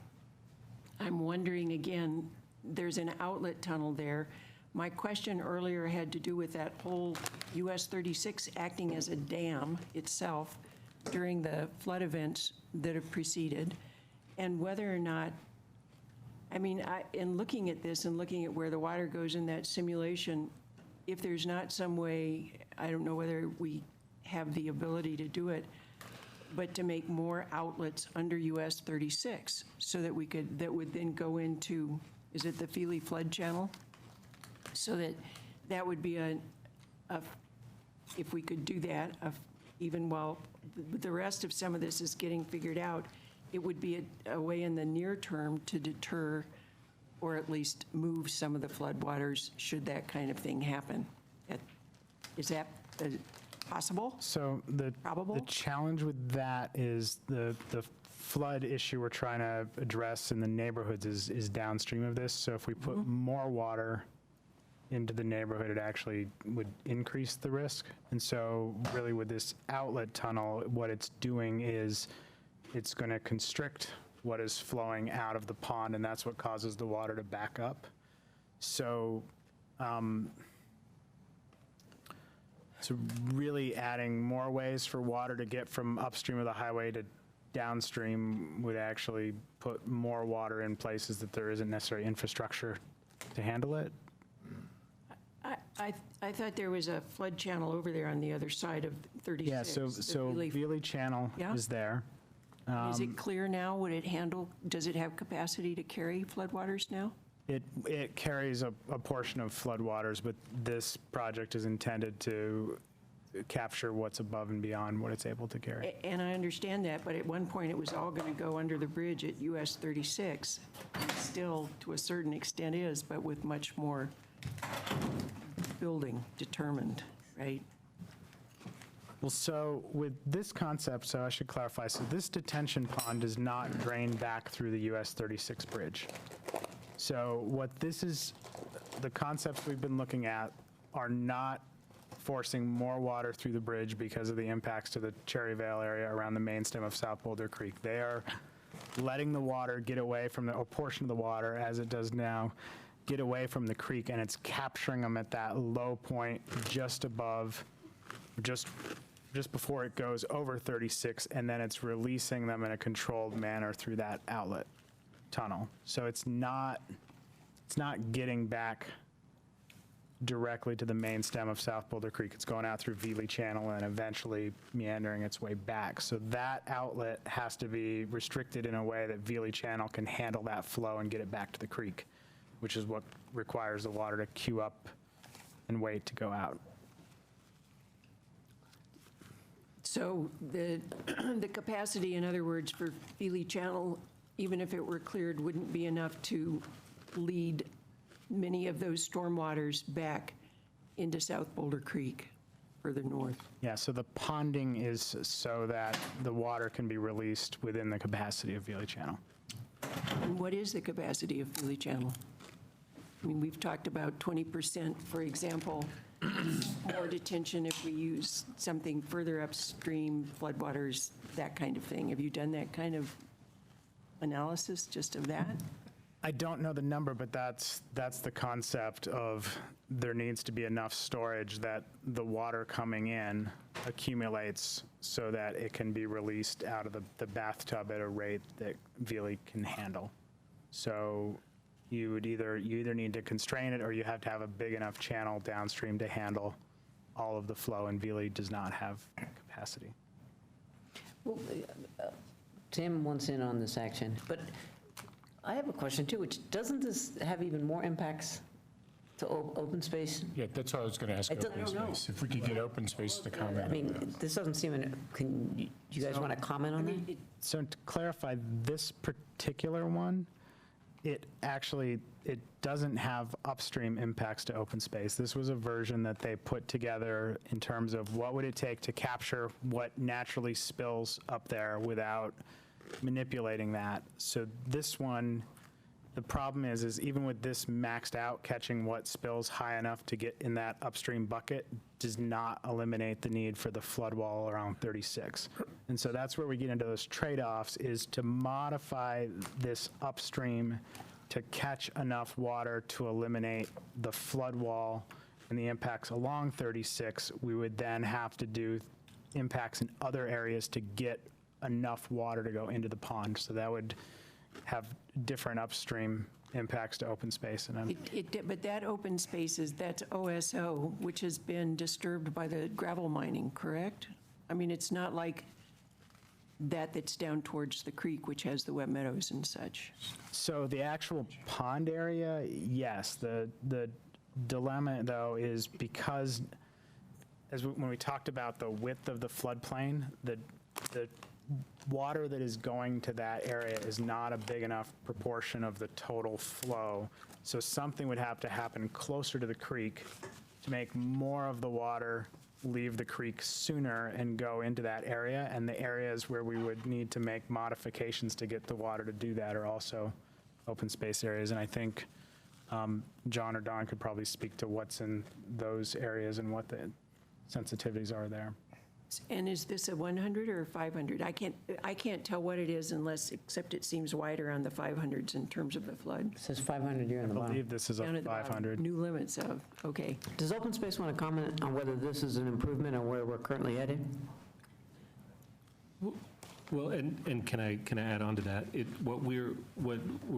wondering again, there's an outlet tunnel there. My question earlier had to do with that whole US 36 acting as a dam itself during the flood events that have preceded, and whether or not, I mean, in looking at this and looking at where the water goes in that simulation, if there's not some way, I don't know whether we have the ability to do it, but to make more outlets under US 36 so that we could, that would then go into, is it the Feely Flood Channel? So that would be if we could do that, even while the rest of some of this is getting figured out, it would be a way in the near term to deter or at least move some of the floodwaters should that kind of thing happen. Is that possible? So the challenge with that is the flood issue we're trying to address in the neighborhoods is downstream of this. So if we put more water into the neighborhood, it actually would increase the risk. And so really with this outlet tunnel, what it's doing is it's going to constrict what is flowing out of the pond, and that's what causes the water to back up. So, so really adding more ways for water to get from upstream of the highway to downstream would actually put more water in places that there isn't necessarily infrastructure to handle it. I thought there was a flood channel over there on the other side of 36. Yeah, so Feely Channel is there. Is it clear now? Would it handle, does it have capacity to carry floodwaters now? It carries a portion of floodwaters, but this project is intended to capture what's above and beyond what it's able to carry. And I understand that, but at one point it was all going to go under the bridge at US 36. And still, to a certain extent is, but with much more building determined, right? Well, so with this concept, so I should clarify, so this detention pond does not drain back through the US 36 bridge. So what this is, the concepts we've been looking at are not forcing more water through the bridge because of the impacts to the Cherryvale area around the main stem of South Boulder Creek. They are letting the water get away from a portion of the water, as it does now, get away from the creek, and it's capturing them at that low point just above, just before it goes over 36, and then it's releasing them in a controlled manner through that outlet tunnel. So it's not getting back directly to the main stem of South Boulder Creek. It's going out through Veely Channel and eventually meandering its way back. So that outlet has to be restricted in a way that Veely Channel can handle that flow and get it back to the creek, which is what requires the water to queue up and wait to go out. So the capacity, in other words, for Veely Channel, even if it were cleared, wouldn't be enough to lead many of those stormwaters back into South Boulder Creek, further north. Yeah, so the ponding is so that the water can be released within the capacity of Veely Channel. And what is the capacity of Veely Channel? I mean, we've talked about 20%, for example, more detention if we use something further upstream, floodwaters, that kind of thing. Have you done that kind of analysis just of that? I don't know the number, but that's the concept of there needs to be enough storage that the water coming in accumulates so that it can be released out of the bathtub at a rate that Veely can handle. So you either need to constrain it, or you have to have a big enough channel downstream to handle all of the flow, and Veely does not have capacity. Well, Tim wants in on this action, but I have a question too, which doesn't this have even more impacts to open space? Yeah, that's what I was going to ask, I don't open know. space. If we could get open space to comment. I mean, this doesn't seem, can you guys want to comment on that? So to clarify, this particular one, it doesn't have upstream impacts to open space. This was a version that they put together in terms of what would it take to capture what naturally spills up there without manipulating that. So this one, the problem is even with this maxed out, catching what spills high enough to get in that upstream bucket does not eliminate the need for the flood wall around 36. And so that's where we get into those trade-offs, is to modify this upstream to catch enough water to eliminate the flood wall and the impacts along 36. We would then have to do impacts in other areas to get enough water to go into the pond. So that would have different upstream impacts to open space. And But that open space that's OSO, which has been disturbed by the gravel mining, correct? I mean, it's not like that's down towards the creek, which has the wet meadows and such. So the actual pond area, yes. The dilemma, though, is because when we talked about the width of the floodplain, the water that is going to that area is not a big enough proportion of the total flow. So something would have to happen closer to the creek to make more of the water leave the creek sooner and go into that area. And the areas where we would need to make modifications to get the water to do that are also open space areas. And I think John or Don could probably speak to what's in those areas and what the sensitivities are there. And is this a 100 or a 500? I can't tell what it is except it seems wider on the 500s in terms of the flood. It says 500 here in the I bottom. believe this is a Down at the bottom, 500. New limits of, okay. Does open space want to comment on whether this is an improvement or where we're currently headed? Well, and can I add on to that? What we're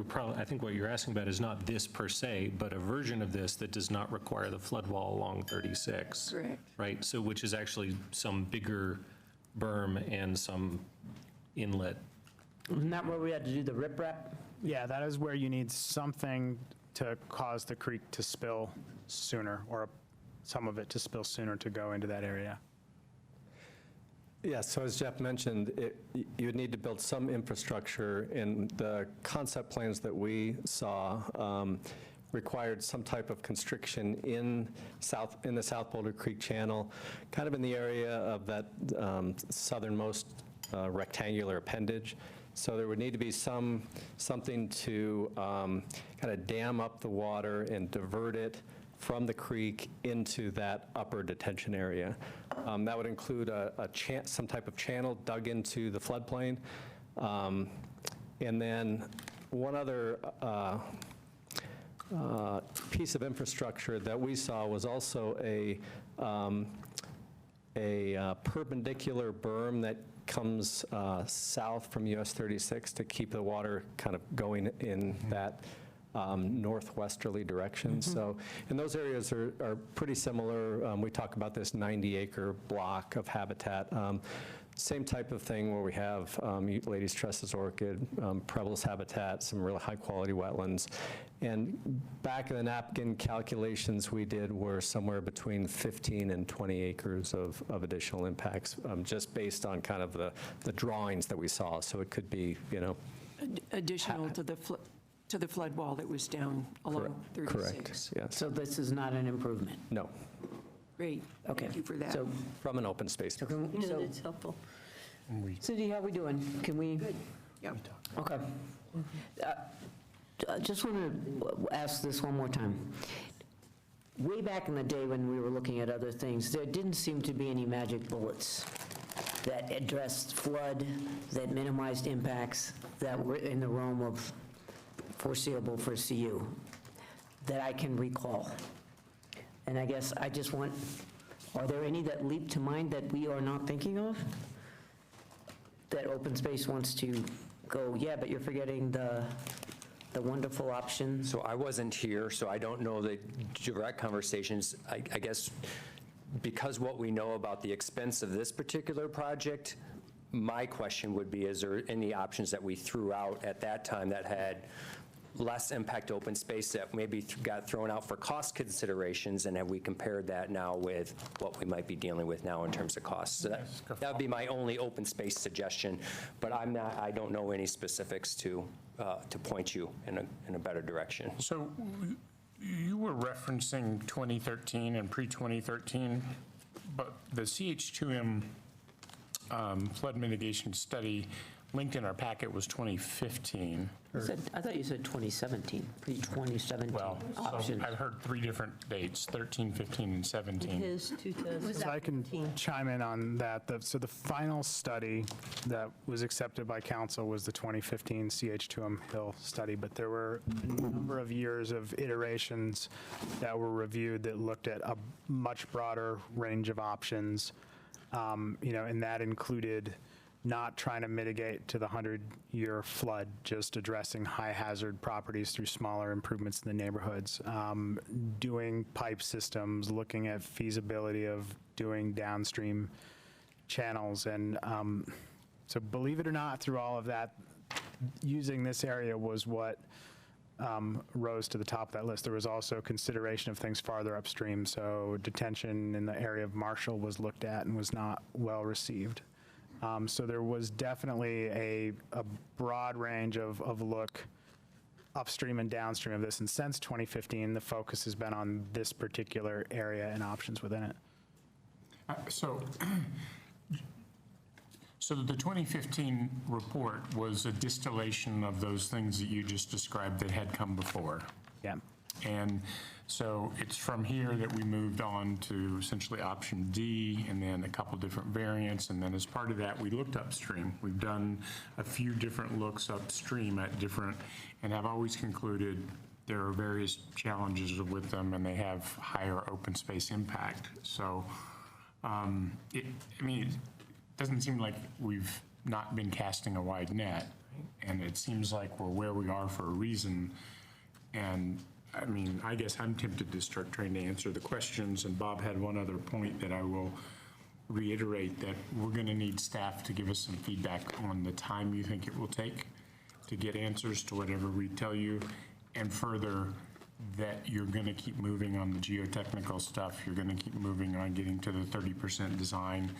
probably, I think what you're asking about is not this per se, but a version of this that does not require the flood wall along 36. Correct. Right, so which is actually some bigger berm and some inlet. Isn't that where we had to do the riprap? Yeah, that is where you need something to cause the creek to spill sooner, or some of it to spill sooner to go into that area. Yeah, so as Jeff mentioned, you would need to build some infrastructure, and the concept plans that we saw required some type of constriction in the South Boulder Creek channel, kind of in the area of that southernmost rectangular appendage. So there would need to be something to kind of dam up the water and divert it from the creek into that upper detention area. That would include some type of channel dug into the floodplain. And then one other piece of infrastructure that we saw was also a perpendicular berm that comes south from US 36 to keep the water kind of going in that northwesterly direction. So, and those areas are pretty similar. We talk about this 90-acre block of habitat. Same type of thing where we have Ladies Tresses orchid, Preble's habitat, some really high-quality wetlands. And back in the napkin calculations we did were somewhere between 15 and 20 acres of additional impacts, just based on kind of the drawings that we saw. So it could be, you know. Additional to the flood wall that was down along 36. Correct, yes. So this is not an improvement? No. Great. Okay. Thank you for that. So, From an open space. so That's helpful. Cindy, how we doing? Can we? Good. Yep. Okay. Just want to ask this one more time. Way back in the day when we were looking at other things, there didn't seem to be any magic bullets that addressed flood, that minimized impacts, that were in the realm of foreseeable for CU, that I can recall. And I guess I just want, are there any that leap to mind that we are not thinking of? That open space wants to go, yeah, but you're forgetting the wonderful option. So I wasn't here, so I don't know the direct conversations. I guess because what we know about the expense of this particular project, my question would be, is there any options that we threw out at that time that had less impact open space that maybe got thrown out for cost considerations, and have we compared that now with what we might be dealing with now in terms of costs? So that would be my only open space suggestion, but I don't know any specifics to point you in a better direction. So you were referencing 2013 and pre-2013, but the CH2M flood mitigation study linked in our packet was 2015. I thought you said 2017, pre-2017 Well, so option. I've heard three different dates, 13, 15, and 17. It is 2017. So I can chime in on that. So the final study that was accepted by council was the 2015 CH2M Hill study, but there were a number of years of iterations that were reviewed that looked at a much broader range of options, and that included not trying to mitigate to the 100-year flood, just addressing high-hazard properties through smaller improvements in the neighborhoods, doing pipe systems, looking at feasibility of doing downstream channels. And so believe it or not, through all of that, using this area was what rose to the top of that list. There was also consideration of things farther upstream. So detention in the area of Marshall was looked at and was not well received. So there was definitely a broad range of look upstream and downstream of this. And since 2015, the focus has been on this particular area and options within it. So the 2015 report was a distillation of those things that you just described that had come before. Yeah. And so it's from here that we moved on to essentially option D, and then a couple different variants, and then as part of that, we looked upstream. We've done a few different looks upstream at different, and have always concluded there are various challenges with them, and they have higher open space impact. So, it doesn't seem like we've not been casting a wide net, and it seems like we're where we are for a reason. And I guess I'm tempted to start trying to answer the questions, and Bob had one other point that I will reiterate, that we're going to need staff to give us some feedback on the time you think it will take to get answers to whatever we tell you, and further, that you're going to keep moving on the geotechnical stuff, you're going to keep moving on getting to the 30% design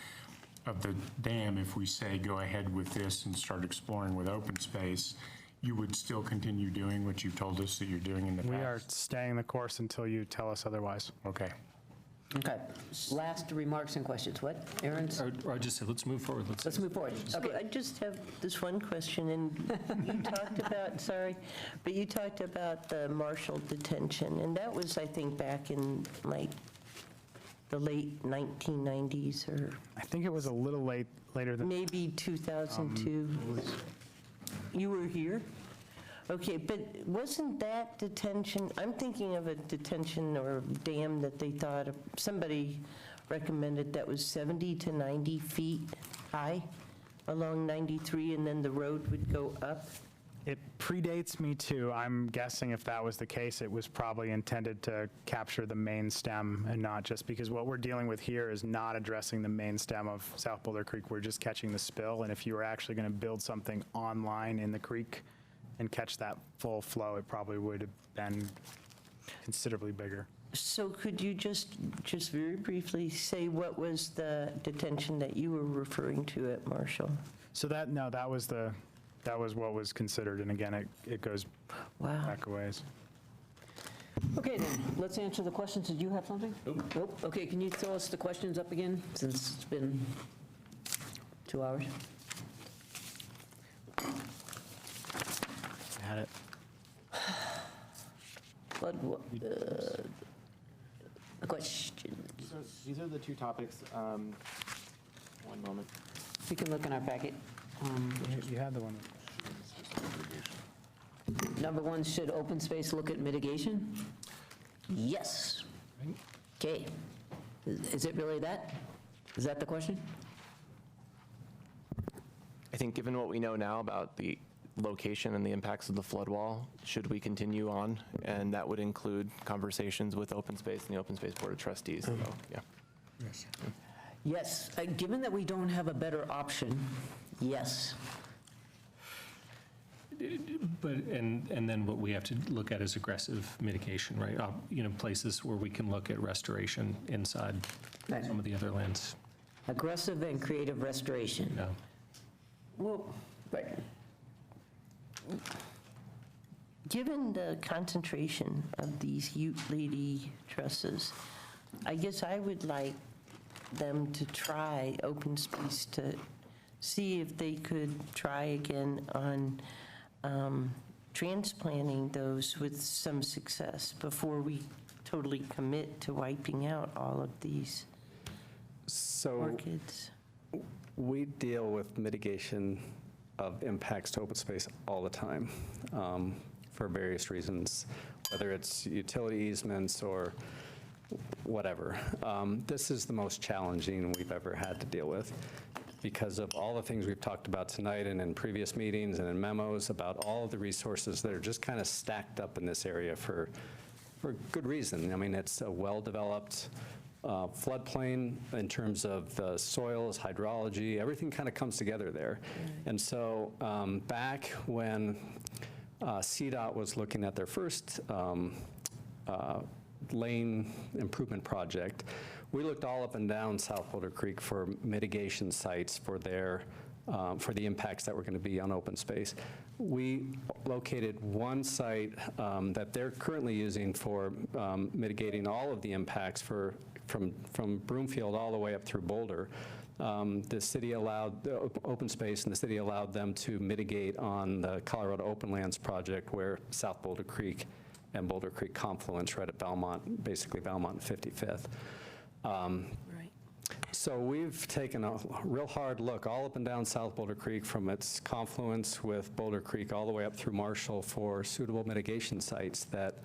of the dam. If we say go ahead with this and start exploring with open space, you would still continue doing what you've told us that you're doing in the past? We are staying the course until you tell us otherwise. Okay. Okay. Last remarks and questions. What, Aaron? Or I just said, let's move forward. Let's move forward. Okay. So I just have this one question, and you talked about, sorry, but you talked about the Marshall detention, and that was, I think, back in like the late 1990s, or I think it was a little later than maybe 2002. You were here? Okay, but wasn't that detention, I'm thinking of a detention or dam that they thought, somebody recommended that was 70 to 90 feet high along 93, and then the road would go up? It predates me too. I'm guessing if that was the case, it was probably intended to capture the main stem and not just, because what we're dealing with here is not addressing the main stem of South Boulder Creek. We're just catching the spill. And if you were actually going to build something online in the creek and catch that full flow, it probably would have been considerably bigger. So could you just very briefly say what was the detention that you were referring to at Marshall? So that was what was considered, and again, it goes back a ways. Okay, then, let's answer the questions. Did you have something? Nope. Okay, can you throw us the questions up again, since it's been 2 hours? Had it. A question. These are the two topics. One moment. We can look in our packet. You had the one. Number one, should open space look at mitigation? Yes. Okay. Is it really that? Is that the question? I think given what we know now about the location and the impacts of the flood wall, should we continue on? And that would include conversations with Open Space and the Open Space Board of Trustees. So, yeah. Yes. Yes. Given that we don't have a better option, yes. But, and then what we have to look at is aggressive mitigation, right? Places where we can look at restoration inside some of the other lands. Aggressive and creative restoration. Yeah. Well, right. Given the concentration of these Ute lady trusses, I guess I would like them to try Open Space to see if they could try again on transplanting those with some success before we totally commit to wiping out all of these orchids. We deal with mitigation of impacts to open space all the time for various reasons, whether it's utility easements or whatever. This is the most challenging we've ever had to deal with because of all the things we've talked about tonight and in previous meetings and in memos about all of the resources that are just kind of stacked up in this area for good reason. I mean, it's a well-developed floodplain in terms of the soils, hydrology, everything kind of comes together there. And so back when CDOT was looking at their first lane improvement project, we looked all up and down South Boulder Creek for mitigation sites for their for the impacts that were going to be on open space. We located one site that they're currently using for mitigating all of the impacts from Broomfield all the way up through Boulder. The city allowed the open space, and the city allowed them to mitigate on the Colorado Open Lands project where South Boulder Creek and Boulder Creek confluence right at Belmont, basically Belmont and 55th. Right. So we've taken a real hard look all up and down South Boulder Creek from its confluence with Boulder Creek all the way up through Marshall for suitable mitigation sites that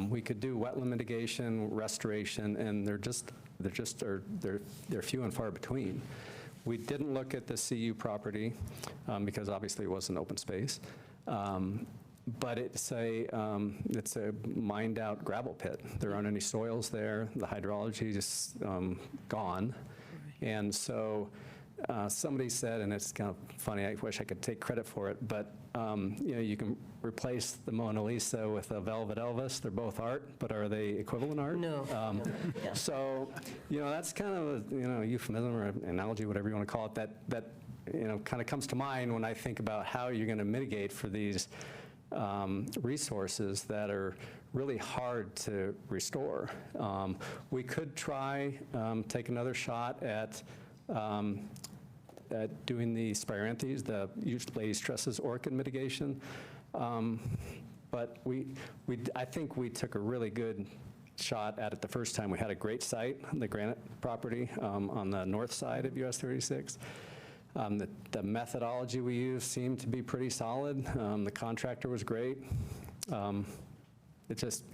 we could do wetland mitigation, restoration, and they're few and far between. We didn't look at the CU property because obviously it wasn't open space. But it's a mined out gravel pit. There aren't any soils there. The hydrology is gone. And so somebody said, and it's kind of funny, I wish I could take credit for it, but you can replace the Mona Lisa with a Velvet Elvis. They're both art, but are they equivalent art? No. Yeah. So, that's kind of a euphemism or analogy, whatever you want to call it, that kind of comes to mind when I think about how you're going to mitigate for these resources that are really hard to restore. We could try take another shot at doing the Spiranthes, the Ladies Tresses orchid mitigation, but I think we took a really good shot at it the first time. We had a great site, the Granite property on the north side of US 36. The methodology we used seemed to be pretty solid. The contractor was great. It just,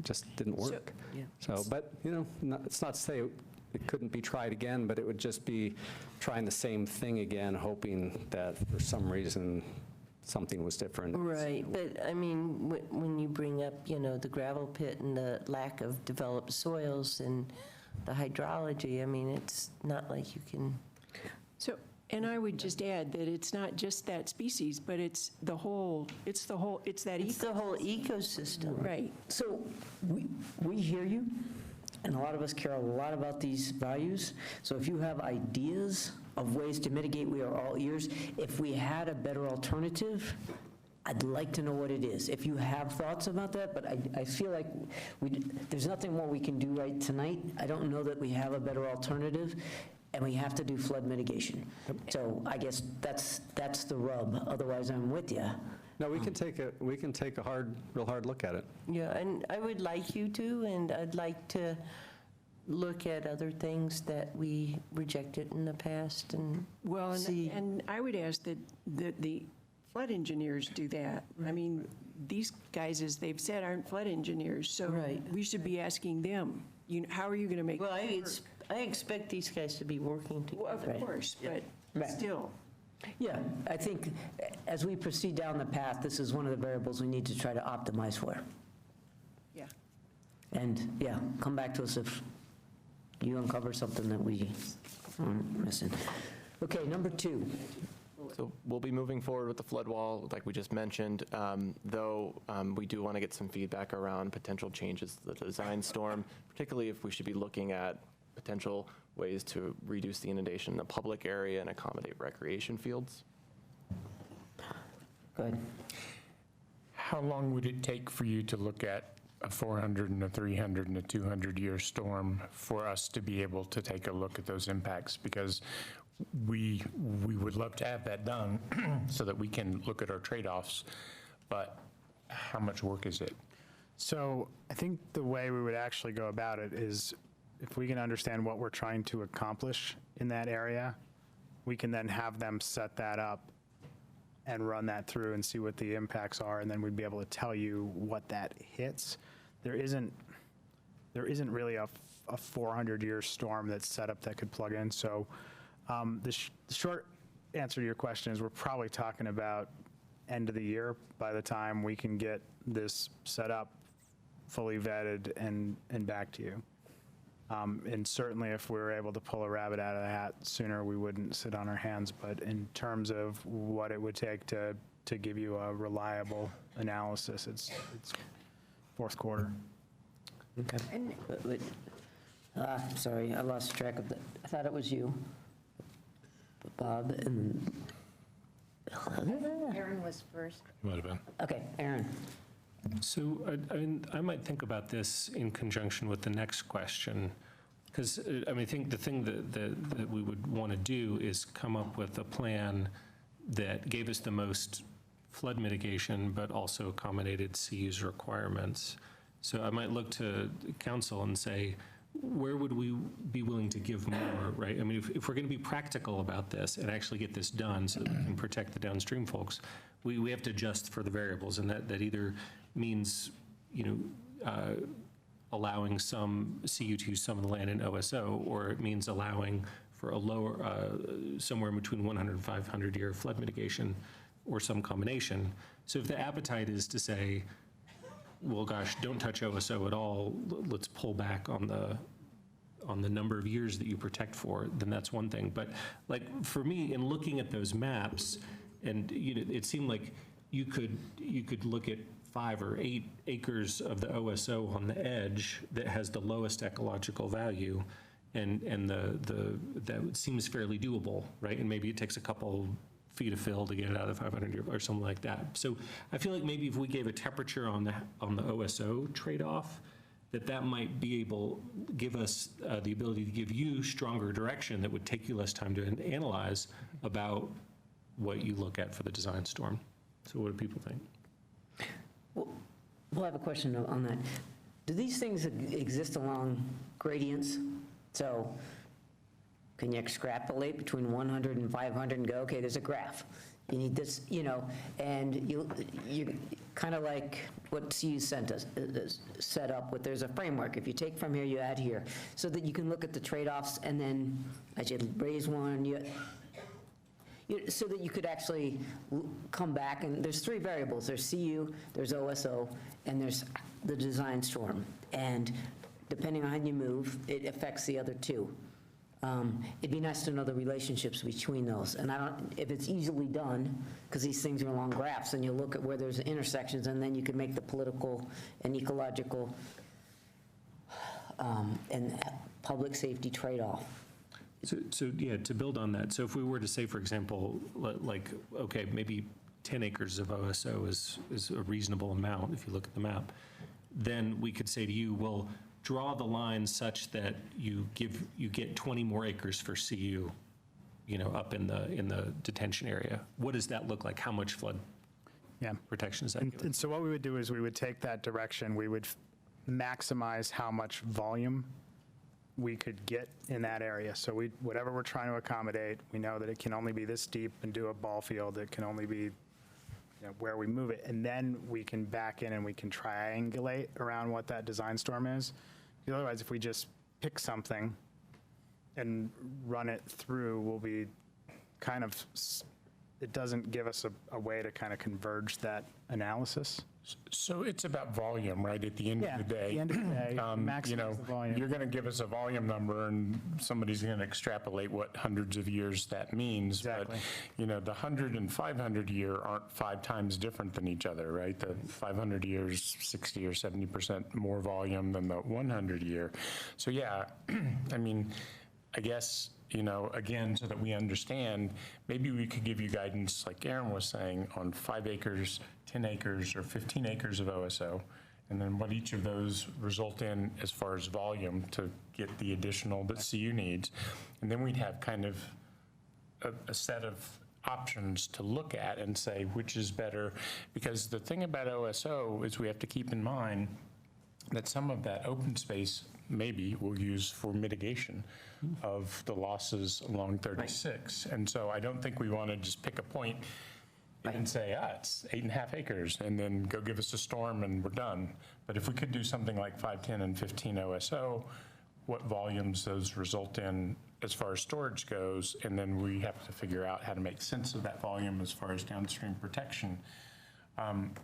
just didn't work. So, but, it's not to say it couldn't be tried again, but it would just be trying the same thing again, hoping that for some reason something was different. Right, but I mean, when you bring up, the gravel pit and the lack of developed soils and the hydrology, I mean, it's not like you can. So, and I would just add that it's not just that species, but it's that It's the whole ecosystem. Right. So we hear you, and a lot of us care a lot about these values. So if you have ideas of ways to mitigate, we are all ears. If we had a better alternative, I'd like to know what it is. If you have thoughts about that, but I feel like there's nothing more we can do right tonight. I don't know that we have a better alternative, and we have to do flood mitigation. So I guess that's the rub. Otherwise, I'm with you. No, we can take a real hard look at it. Yeah, and I would like you to, and I'd like to look at other things that we rejected in the past and see. And I would ask that the flood engineers do that. I mean, these guys, as they've said, aren't flood engineers, so we should be asking them, how are you going to make Well, I expect these guys to be working together. Well, of course, but still. Yeah, I think as we proceed down the path, this is one of the variables we need to try to optimize for. Yeah. And, come back to us if you uncover something that we aren't missing. Okay, number 2. So we'll be moving forward with the flood wall, like we just mentioned, though we do want to get some feedback around potential changes to the design storm, particularly if we should be looking at potential ways to reduce the inundation in the public area and accommodate recreation fields. Go ahead. How long would it take for you to look at a 400 and a 300 and a 200-year storm for us to be able to take a look at those impacts? Because we would love to have that done so that we can look at our trade-offs, but how much work is it? So I think the way we would actually go about it is if we can understand what we're trying to accomplish in that area, we can then have them set that up and run that through and see what the impacts are, and then we'd be able to tell you what that hits. There isn't really a 400-year storm that's set up that could plug in. So the short answer to your question is we're probably talking about end of the year by the time we can get this set up, fully vetted, and back to you. And certainly if we were able to pull a rabbit out of the hat sooner, we wouldn't sit on our hands. But in terms of what it would take to give you a reliable analysis, it's fourth quarter. Okay. Sorry, I lost track of that. I thought it was you, Bob, and Aaron was first. Might have been. Okay, Aaron. So, I might think about this in conjunction with the next question, because, I think the thing that we would want to do is come up with a plan that gave us the most flood mitigation, but also accommodated CU's requirements. So I might look to council and say, where would we be willing to give more, right? I mean, if we're going to be practical about this and actually get this done so that we can protect the downstream folks, we have to adjust for the variables, and that either means, allowing some CU to use some of the land in OSO, or it means allowing for a lower, somewhere in between 100 and 500-year flood mitigation, or some combination. So if the appetite is to say, well, gosh, don't touch OSO at all, let's pull back on the number of years that you protect for, then that's one thing. But like for me, in looking at those maps, and it seemed like you could look at 5 or 8 acres of the OSO on the edge that has the lowest ecological value, and that seems fairly doable, right? And maybe it takes a couple feet of fill to get it out of 500 or something like that. So I feel like maybe if we gave a temperature on the OSO trade-off, that might be able give us the ability to give you stronger direction that would take you less time to analyze about what you look at for the design storm. So what do people think? We'll have a question on that. Do these things exist along gradients? So, then you extrapolate between 100 and 500 and go, okay, there's a graph. You need this, and you kind of like what CU sent us, set up with, there's a framework. If you take from here, you add here, so that you can look at the trade-offs, and then as you raise one, so that you could actually come back, and there's 3 variables. There's CU, there's OSO, and there's the design storm. And depending on how you move, it affects the other 2. It'd be nice to know the relationships between those. And if it's easily done, because these things are along graphs, and you look at where there's intersections, and then you can make the political and ecological and public safety trade-off. So yeah, to build on that, so if we were to say, for example, like, okay, maybe 10 acres of OSO is a reasonable amount if you look at the map, then we could say to you, well, draw the line such that you get 20 more acres for CU, up in the detention area. What does that look like? How much flood protection is that? And so what we would do is we would take that direction. We would maximize how much volume we could get in that area. So whatever we're trying to accommodate, we know that it can only be this deep and do a ball field. It can only be where we move it. And then we can back in and we can triangulate around what that design storm is. Because otherwise, if we just pick something and run it through, we'll be kind of, it doesn't give us a way to kind of converge that analysis. So it's about volume, right, at the end of the day. At the end of the day, maximize the volume. You're going to give us a volume number, and somebody's going to extrapolate what hundreds of years that means. Exactly. But, the 100 and 500 year aren't 5 times different than each other, right? The 500 years, 60 or 70% more volume than the 100 year. So, yeah, I guess, again, so that we understand, maybe we could give you guidance, like Aaron was saying, on 5 acres, 10 acres, or 15 acres of OSO, and then what each of those result in as far as volume to get the additional that CU needs. And then we'd have kind of a set of options to look at and say which is better, because the thing about OSO is we have to keep in mind that some of that open space maybe we'll use for mitigation of the losses along 36. And so I don't think we want to just pick a point and say, it's 8.5 acres, and then go give us a storm and we're done. But if we could do something like 5, 10, and 15 OSO, what volumes those result in as far as storage goes, and then we have to figure out how to make sense of that volume as far as downstream protection.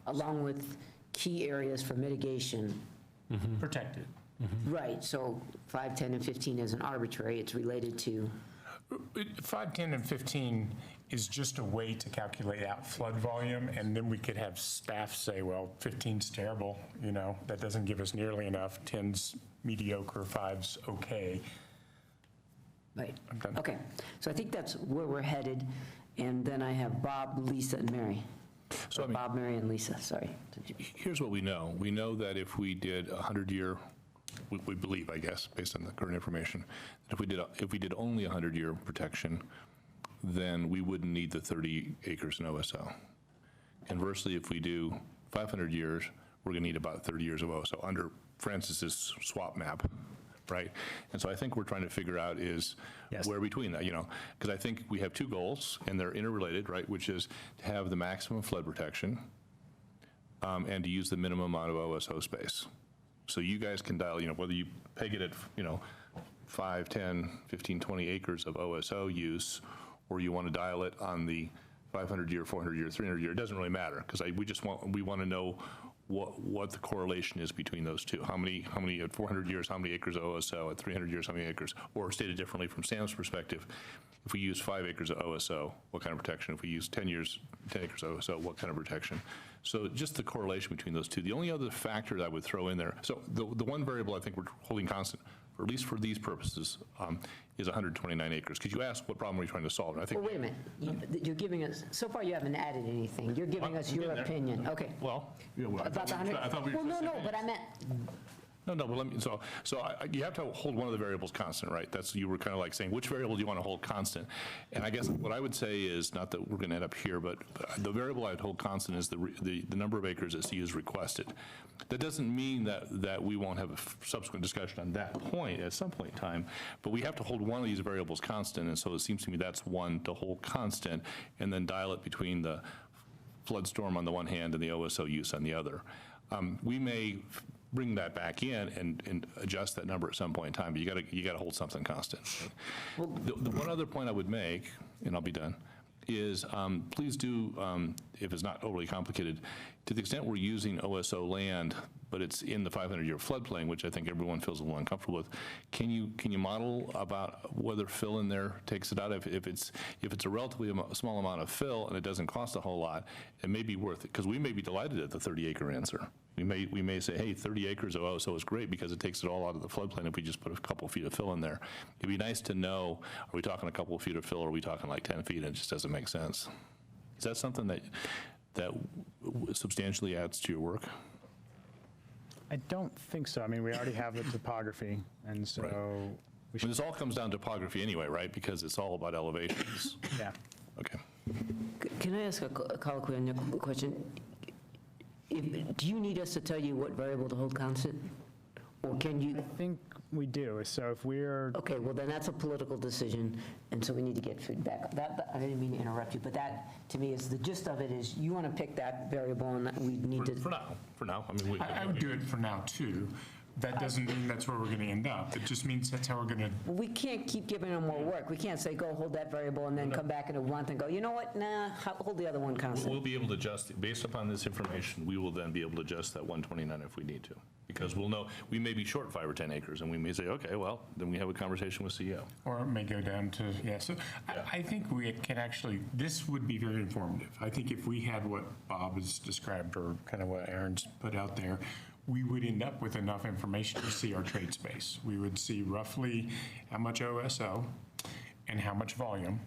Along with key areas for mitigation. Protected. Right, so 5, 10, and 15 isn't arbitrary, it's related to. 5, 10, and 15 is just a way to calculate out flood volume, and then we could have staff say, well, 15's terrible, that doesn't give us nearly enough, 10's mediocre, 5's okay. Right, okay, so I think that's where we're headed, and then I have Bob, Lisa, and Mary. So Bob, Mary, and Lisa, sorry. Here's what we know. We know that if we did a 100-year, we believe, I guess, based on the current information, that if we did only 100-year protection, then we wouldn't need the 30 acres in OSO. Conversely, if we do 500 years, we're going to need about 30 years of OSO under Francis's swap map, right? And so I think we're trying to figure out is where between that, because I think we have 2 goals, and they're interrelated, right, which is to have the maximum flood protection and to use the minimum amount of OSO space. So you guys can dial, whether you peg it at, 5, 10, 15, 20 acres of OSO use, or you want to dial it on the 500 year, 400 year, 300 year, it doesn't really matter, because we want to know what the correlation is between those two. How many at 400 years, how many acres of OSO, at 300 years, how many acres? Or stated differently from Sam's perspective, if we use 5 acres of OSO, what kind of protection? If we use 10 acres of OSO, what kind of protection? So just the correlation between those two. The only other factor that I would throw in there, so the one variable I think we're holding constant, or at least for these purposes, is 129 acres. Because you asked what problem are you trying to solve? And I think Well, wait a minute. You're giving us, so far you haven't added anything. You're giving us your opinion. Okay. Well, About the 100? I thought we were Well, no, but I meant, No, but you have to hold one of the variables constant, right? You were kind of like saying, which variable do you want to hold constant? And I guess what I would say is, not that we're going to end up here, but the variable I'd hold constant is the number of acres that CU is requested. That doesn't mean that we won't have a subsequent discussion on that point at some point in time, but we have to hold one of these variables constant, and so it seems to me that's one to hold constant, and then dial it between the flood storm on the one hand and the OSO use on the other. We may bring that back in and adjust that number at some point in time, but you got to hold something constant. The one other point I would make, and I'll be done, is please do, if it's not overly complicated, to the extent we're using OSO land, but it's in the 500-year floodplain, which I think everyone feels a little uncomfortable with, can you model about whether fill in there takes it out? If it's a relatively small amount of fill and it doesn't cost a whole lot, it may be worth it, because we may be delighted at the 30-acre answer. We may say, hey, 30 acres of OSO is great because it takes it all out of the floodplain if we just put a couple feet of fill in there. It'd be nice to know, are we talking a couple of feet of fill, or are we talking like 10 feet, and it just doesn't make sense. Is that something that substantially adds to your work? I don't think so. I mean, we already have the topography, and so Right. This all comes down to topography anyway, right? Because it's all about elevations. Yeah. Okay. Can I ask a colloquy on your question? Do you need us to tell you what variable to hold constant? Or can you? I think we do. So if we're. Okay, well, then that's a political decision, and so we need to get feedback. I didn't mean to interrupt you, but that, to me, is the gist of it is you want to pick that variable, and we need to. For now. I mean, I would do it for now, too. That doesn't mean that's where we're going to end up. It just means that's how we're going to. We can't keep giving them more work. We can't say, go hold that variable, and then come back in a month and go, you know what, nah, hold the other one constant. We'll be able to adjust, based upon this information, we will then be able to adjust that 129 if we need to. Because we'll know, we may be short 5 or 10 acres, and we may say, okay, well, then we have a conversation with CEO. Or it may go down to, yeah. So I think we can actually, this would be very informative. I think if we had what Bob has described, or kind of what Aaron's put out there, we would end up with enough information to see our trade space. We would see roughly how much OSO and how much volume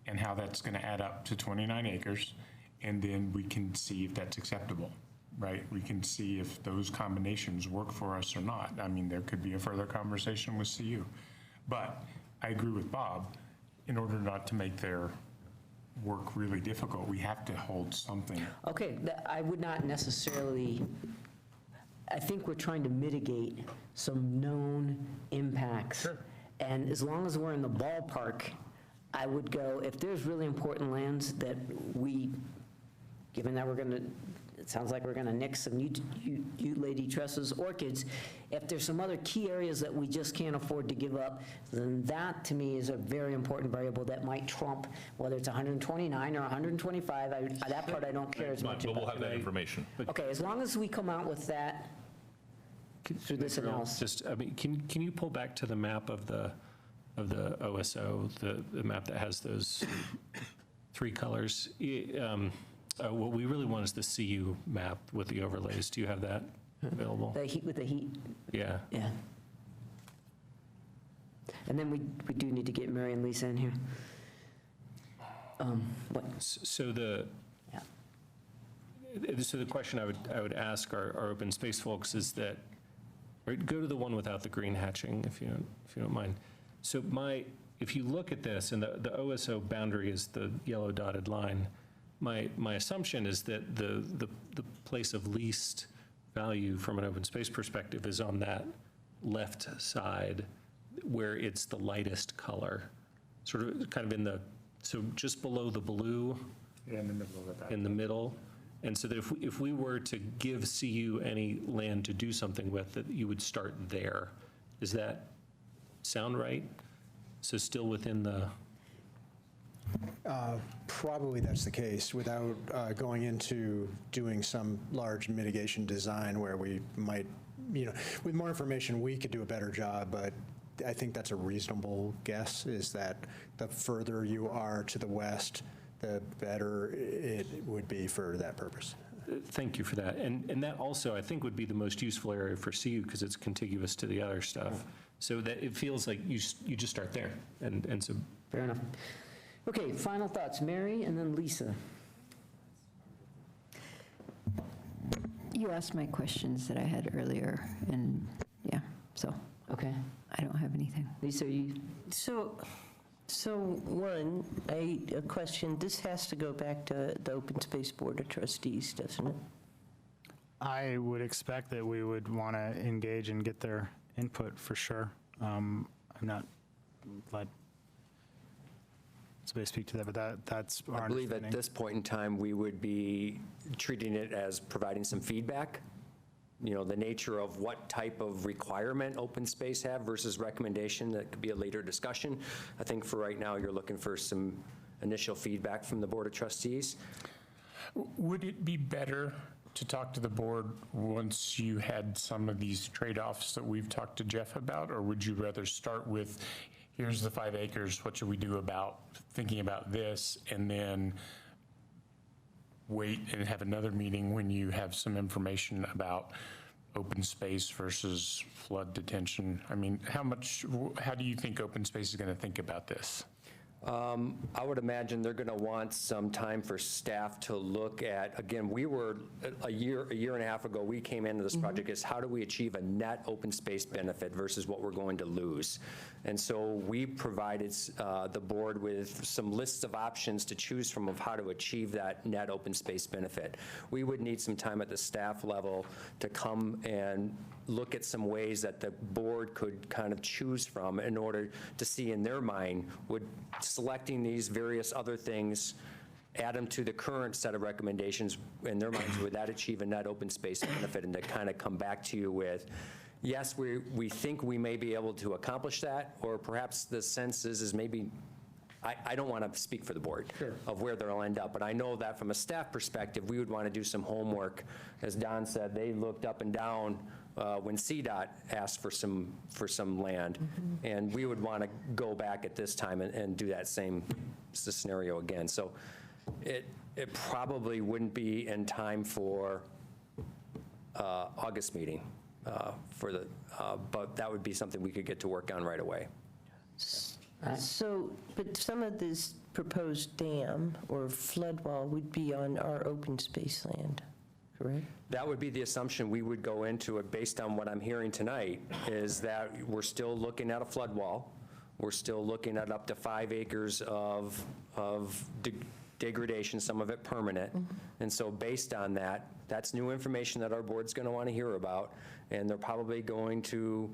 and how that's going to add up to 29 acres. And then we can see if that's acceptable, right? We can see if those combinations work for us or not. I mean, there could be a further conversation with CU. But I agree with Bob, in order not to make their work really difficult, we have to hold something. Okay, I would not necessarily, I think we're trying to mitigate some known impacts. Sure. And as long as we're in the ballpark, I would go, if there's really important lands that we, given that we're going to, it sounds like we're going to nix some lady trusses, orchids, if there's some other key areas that we just can't afford to give up, then that, to me, is a very important variable that might trump whether it's 129 or 125. That part I don't care as much But about. we'll have that information. Okay, as long as we come out with that through this analysis. Just, I mean, can you pull back to the map of the OSO, the map that has those 3 colors? What we really want is the CU map with the overlays. Do you have that available? The heat with the heat? Yeah. Yeah. And then we do need to get Mary and Lisa in here. What? So the question I would ask our open space folks is that, right, go to the one without the green hatching, if you don't mind. So if you look at this, and the OSO boundary is the yellow dotted line, my assumption is that the place of least value from an open space perspective is on that left side where it's the lightest color, sort of kind of so just below the blue. Yeah, in the middle of that. In the middle. And so that if we were to give CU any land to do something with, that you would start there. Does that sound right? So still within the... Probably that's the case, without going into doing some large mitigation design where we might, with more information, we could do a better job, but I think that's a reasonable guess, is that the further you are to the west, the better it would be for that purpose. Thank you for that. And that also, I think, would be the most useful area for CU because it's contiguous to the other stuff. So that it feels like you just start there. And so. Fair enough. Okay, final thoughts, Mary and then Lisa. You asked my questions that I had earlier, and So Okay. I don't have anything. Lisa, you, So one, a question, this has to go back to the Open Space Board of Trustees, doesn't it? I would expect that we would want to engage and get their input for sure. I'm not let somebody speak to that, but that's our I believe at understanding. this point in time, we would be treating it as providing some feedback. You know, the nature of what type of requirement open space have versus recommendation, that could be a later discussion. I think for right now, you're looking for some initial feedback from the Board of Trustees. Would it be better to talk to the board once you had some of these trade-offs that we've talked to Jeff about, or would you rather start with, here's the 5 acres, what should we do about thinking about this, and then wait and have another meeting when you have some information about open space versus flood detention? I mean, how do you think open space is going to think about this? I would imagine they're going to want some time for staff to look at, again, we were, a year and a half ago, we came into this project as how do we achieve a net open space benefit versus what we're going to lose. And so we provided the board with some lists of options to choose from of how to achieve that net open space benefit. We would need some time at the staff level to come and look at some ways that the board could kind of choose from in order to see in their mind, would selecting these various other things, add them to the current set of recommendations in their minds, would that achieve a net open space benefit? And to kind of come back to you with, yes, we think we may be able to accomplish that, or perhaps the sense is maybe, I don't want to speak for the board of where they'll end up, but I know that from a staff perspective, we would want to do some homework. As Don said, they looked up and down when CDOT asked for some land, and we would want to go back at this time and do that same scenario again. So it probably wouldn't be in time for August meeting but that would be something we could get to work on right away. So, but some of this proposed dam or flood wall would be on our open space land, correct? That would be the assumption we would go into it based on what I'm hearing tonight, is that we're still looking at a flood wall. We're still looking at up to 5 acres of degradation, some of it permanent. And so based on that, that's new information that our board's going to want to hear about, and they're probably going to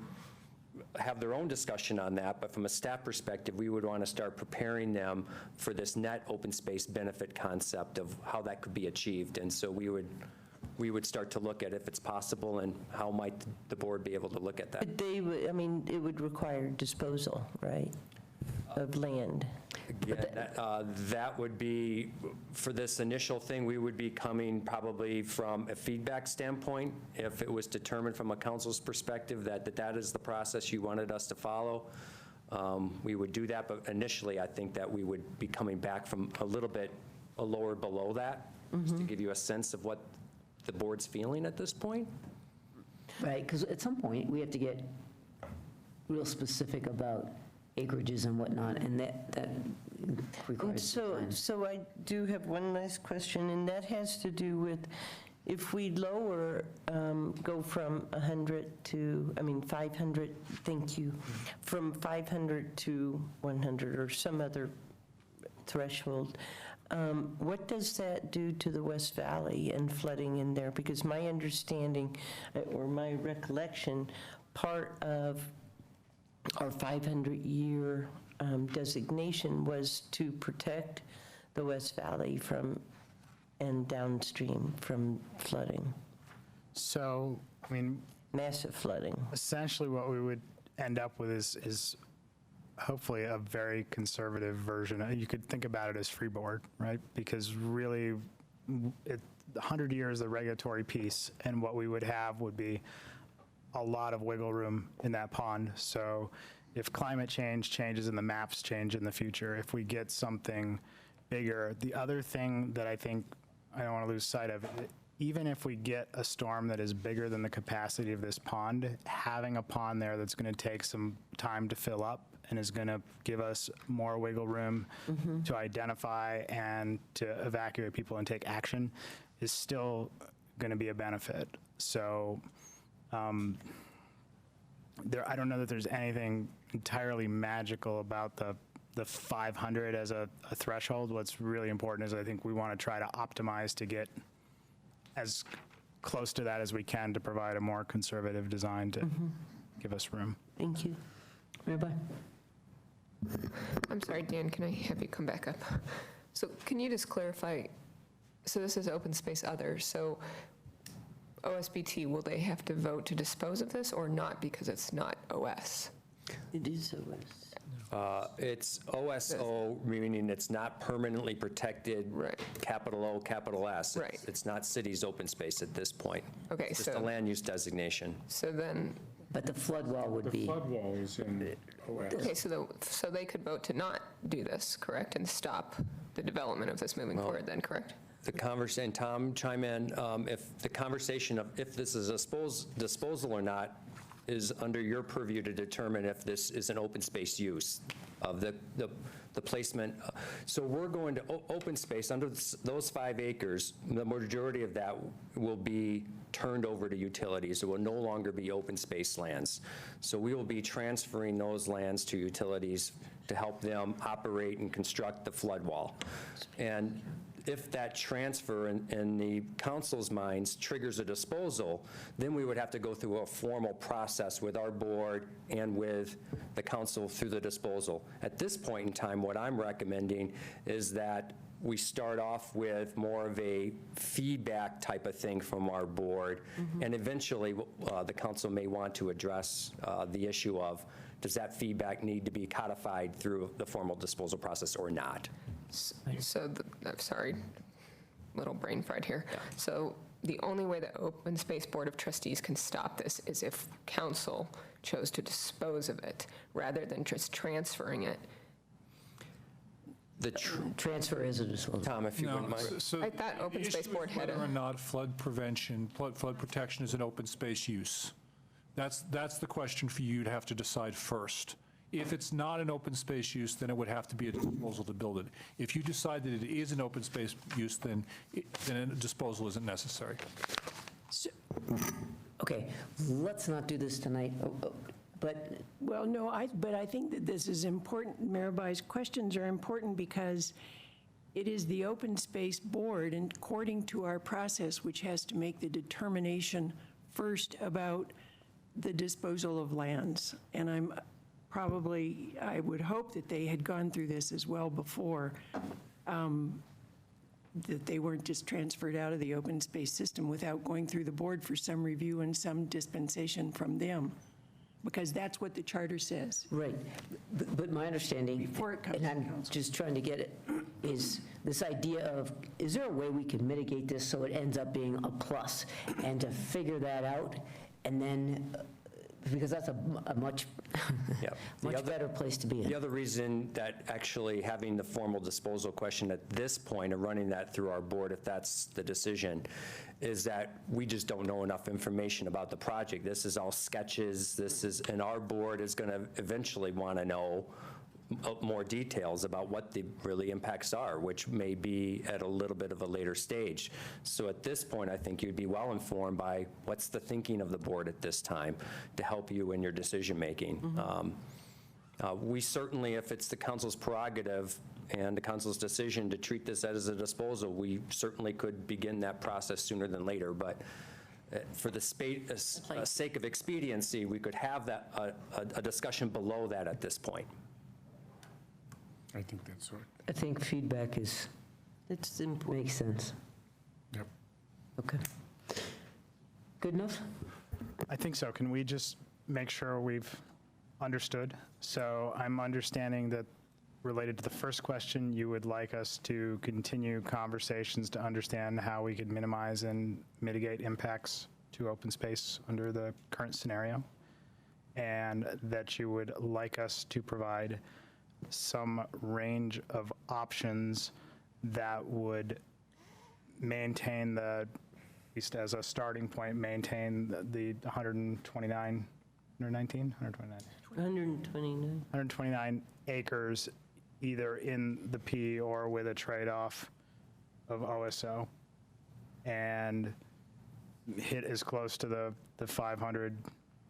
have their own discussion on that, but from a staff perspective, we would want to start preparing them for this net open space benefit concept of how that could be achieved. And so we would start to look at if it's possible and how might the board be able to look at that. But they would, I mean, it would require disposal, right, of land? Again, that would be, for this initial thing, we would be coming probably from a feedback standpoint. If it was determined from a council's perspective that is the process you wanted us to follow, we would do that. But initially, I think that we would be coming back from a little bit lower below that, just to give you a sense of what the board's feeling at this point. right, because at some point, we have to get real specific about acreages and whatnot, and that requires some time. So I do have one last question, and that has to do with if we lower, go from 500, thank you, from 500 to 100 or some other threshold, what does that do to the West Valley and flooding in there? Because my understanding, or my recollection, part of our 500-year designation was to protect the West Valley from and downstream from flooding. So, I mean, massive flooding. Essentially what we would end up with is hopefully a very conservative version. You could think about it as freeboard, right? Because really, 100 years the regulatory piece, and what we would have would be a lot of wiggle room in that pond. So if climate change changes and the maps change in the future, if we get something bigger, the other thing that I think I don't want to lose sight of, even if we get a storm that is bigger than the capacity of this pond, having a pond there that's going to take some time to fill up and is going to give us more wiggle room to identify and to evacuate people and take action is still going to be a benefit. So I don't know that there's anything entirely magical about the 500 as a threshold. What's really important is I think we want to try to optimize to get as close to that as we can to provide a more conservative design to give us room. Thank you. Rabbi? I'm sorry, Dan, can I have you come back up? So can you just clarify, so this is open space other, so OSBT, will they have to vote to dispose of this or not because it's not OS? It is OS. It's OSO, meaning it's not permanently protected, capital O, capital S. Right. It's not city's open space at this point. Okay, It's just a land use designation. So then, But the flood wall would be. The flood wall is in OS. okay, so they could vote to not do this, correct, and stop the development of this moving forward then, correct? The conversation, Tom, chime in, if the conversation of if this is a disposal or not is under your purview to determine if this is an open space use of the placement. So we're going to open space under those 5 acres. The majority of that will be turned over to utilities. It will no longer be open space lands. So we will be transferring those lands to utilities to help them operate and construct the flood wall. And if that transfer in the council's minds triggers a disposal, then we would have to go through a formal process with our board and with the council through the disposal. At this point in time, what I'm recommending is that we start off with more of a feedback type of thing from our board, and eventually the council may want to address the issue of, does that feedback need to be codified through the formal disposal process or not? So, I'm sorry, little brain fried here. So the only way the Open Space Board of Trustees can stop this is if council chose to dispose of it, rather than just transferring it. The transfer is a disposal. Tom, if you wouldn't mind. I thought Open Space Board had Whether or not flood prevention, flood protection is an open space use. That's the question for you to have to decide first. If it's not an open space use, then it would have to be a disposal to build it. If you decide that it is an open space use, then a disposal isn't necessary. Okay, let's not do this tonight, but. Well, no, but I think that this is important. Maribai's questions are important because it is the Open Space Board, and according to our process, which has to make the determination first about the disposal of lands. And I would hope that they had gone through this as well before, that they weren't just transferred out of the open space system without going through the board for some review and some dispensation from them, because that's what the charter says. Right, but my understanding, Before it comes and to I'm council. just trying to get it, is this idea of, is there a way we can mitigate this so it ends up being a plus? And to figure that out, and then, because that's a much, much better place to be in. The other reason that actually having the formal disposal question at this point and running that through our board, if that's the decision, is that we just don't know enough information about the project. This is all sketches. And our board is going to eventually want to know more details about what the really impacts are, which may be at a little bit of a later stage. So at this point, I think you'd be well informed by what's the thinking of the board at this time to help you in your decision-making. We certainly, if it's the council's prerogative and the council's decision to treat this as a disposal, we certainly could begin that process sooner than later, but for the sake of expediency, we could have that a discussion below that at this point. I think that's right. I think feedback is, It's important. makes sense. Yep. Okay. Good enough? I think so. Can we just make sure we've understood? So I'm understanding that related to the first question, you would like us to continue conversations to understand how we could minimize and mitigate impacts to open space under the current scenario, and that you would like us to provide some range of options that would maintain at least as a starting point, maintain the 129 acres either in the P or with a trade-off of OSO, and hit as close to the 500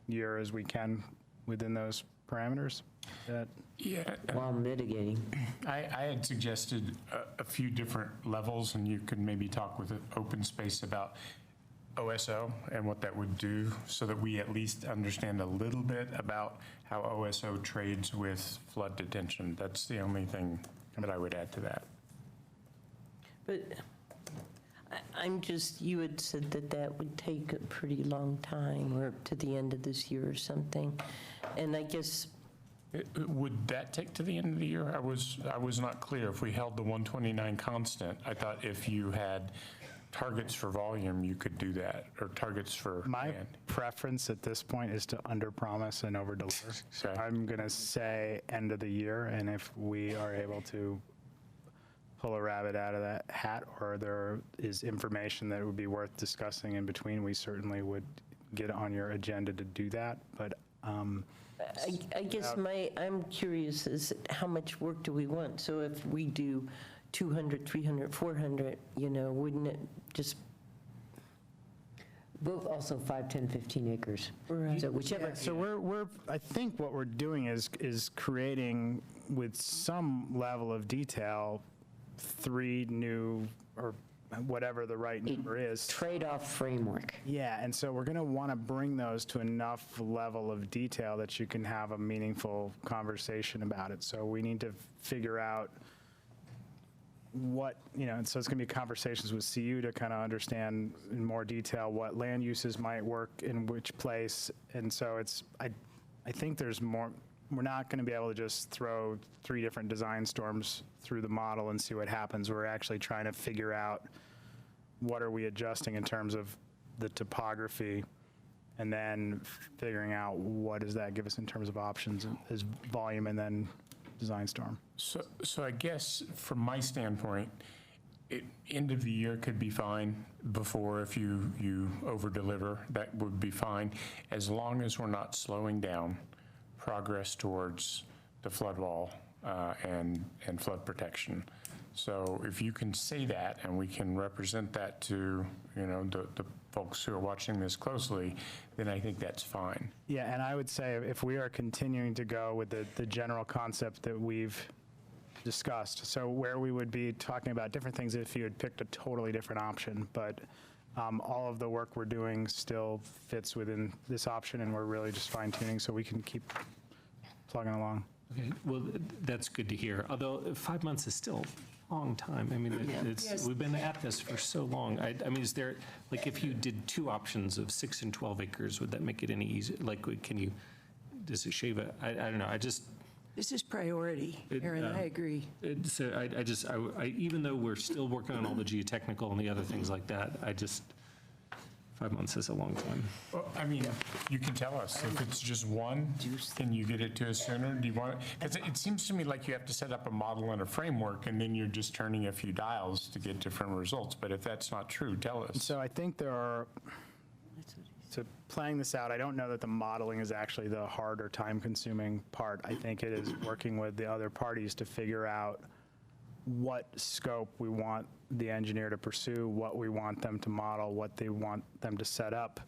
year as we can within those parameters. That Yeah. While mitigating. I had suggested a few different levels, and you could maybe talk with Open Space about OSO and what that would do, so that we at least understand a little bit about how OSO trades with flood detention. That's the only thing that I would add to that. But I'm just, you had said that that would take a pretty long time, or to the end of this year or something. And I guess, Would that take to the end of the year? I was not clear. If we held the 129 constant, I thought if you had targets for volume, you could do that, or targets for my land. preference at this point is to underpromise and overdeliver. So I'm going to say end of the year, and if we are able to pull a rabbit out of that hat, or there is information that would be worth discussing in between, we certainly would get on your agenda to do that. But I guess I'm curious is how much work do we want? So if we do 200, 300, 400, wouldn't it just? Both also 5, 10, 15 acres. Right. So whichever. Yeah, so we're I think what we're doing is creating, with some level of detail, 3 new, or whatever the right number is. Trade-off framework. Yeah, and so we're going to want to bring those to enough level of detail that you can have a meaningful conversation about it. So we need to figure out what, and so it's going to be conversations with CU to kind of understand in more detail what land uses might work in which place. And so I think there's more. We're not going to be able to just throw 3 different design storms through the model and see what happens. We're actually trying to figure out what are we adjusting in terms of the topography, and then figuring out what does that give us in terms of options as volume and then design storm. So I guess from my standpoint, end of the year could be fine. Before, if you over-deliver, that would be fine, as long as we're not slowing down progress towards the flood wall and flood protection. So if you can say that, and we can represent that to the folks who are watching this closely, then I think that's fine. Yeah, and I would say if we are continuing to go with the general concept that we've discussed, so where we would be talking about different things if you had picked a totally different option, but all of the work we're doing still fits within this option, and we're really just fine-tuning so we can keep plugging along. Okay, well, that's good to hear. Although 5 months is still a long time. I mean, we've been at this for so long. I mean, is there, like, if you did 2 options of 6 and 12 acres, would that make it any easier? Like, does it shave it? I don't know. This is priority, Aaron, I agree. So even though we're still working on all the geotechnical and the other things like that, 5 months is a long time. Well, I mean, you can tell us if it's just one, can you get it to us sooner? Do you want it? Because it seems to me like you have to set up a model and a framework, and then you're just turning a few dials to get different results. But if that's not true, tell us. So I think so playing this out, I don't know that the modeling is actually the hard or time-consuming part. I think it is working with the other parties to figure out what scope we want the engineer to pursue, what we want them to model, what they want them to set up.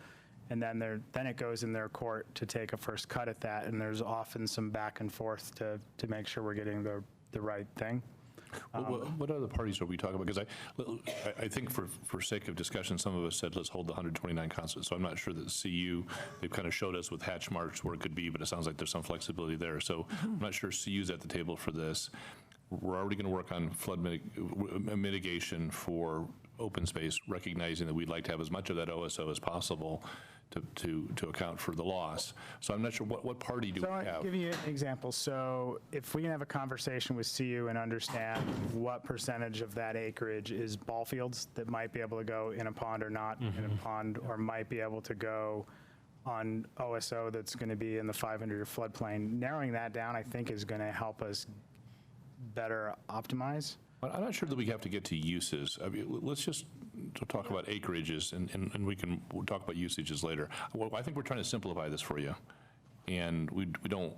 And then it goes in their court to take a first cut at that. And there's often some back and forth to make sure we're getting the right thing. What other parties are we talking about? Because I think for sake of discussion, some of us said let's hold the 129 constant. So I'm not sure that CU, they've kind of showed us with hatch marks where it could be, but it sounds like there's some flexibility there. So I'm not sure CU's at the table for this. We're already going to work on flood mitigation for open space, recognizing that we'd like to have as much of that OSO as possible to account for the loss. So I'm not sure what party do we have. I'll give you an example. So if we can have a conversation with CU and understand what percentage of that acreage is ball fields that might be able to go in a pond or not in a pond, or might be able to go on OSO that's going to be in the 500-year floodplain, narrowing that down, I think, is going to help us better optimize. I'm not sure that we have to get to uses. I mean, let's just talk about acreages, and we'll talk about usages later. Well, I think we're trying to simplify this for you, and we don't.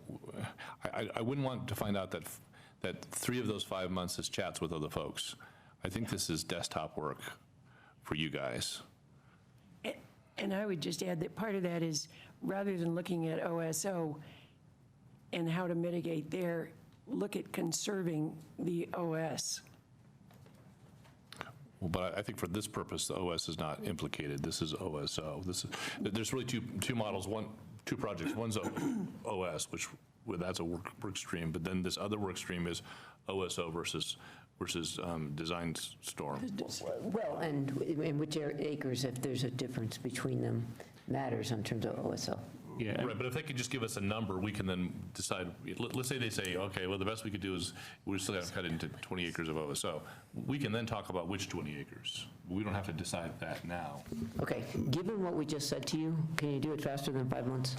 I wouldn't want to find out that 3 of those 5 months is chats with other folks. I think this is desktop work for you guys. And I would just add that part of that is, rather than looking at OSO and how to mitigate there, look at conserving the OS. Well, but I think for this purpose, the OS is not implicated. This is OSO. There's really two models, two projects. One's OS, which that's a work stream, but then this other work stream is OSO versus design storm. Well, and in which acres, if there's a difference between them, matters in terms of OSO. Yeah. Right, but if they could just give us a number, we can then decide. Let's say they say, okay, well, the best we could do is we still got to cut it into 20 acres of OSO. We can then talk about which 20 acres. We don't have to decide that now. Okay, given what we just said to you, can you do it faster than 5 months?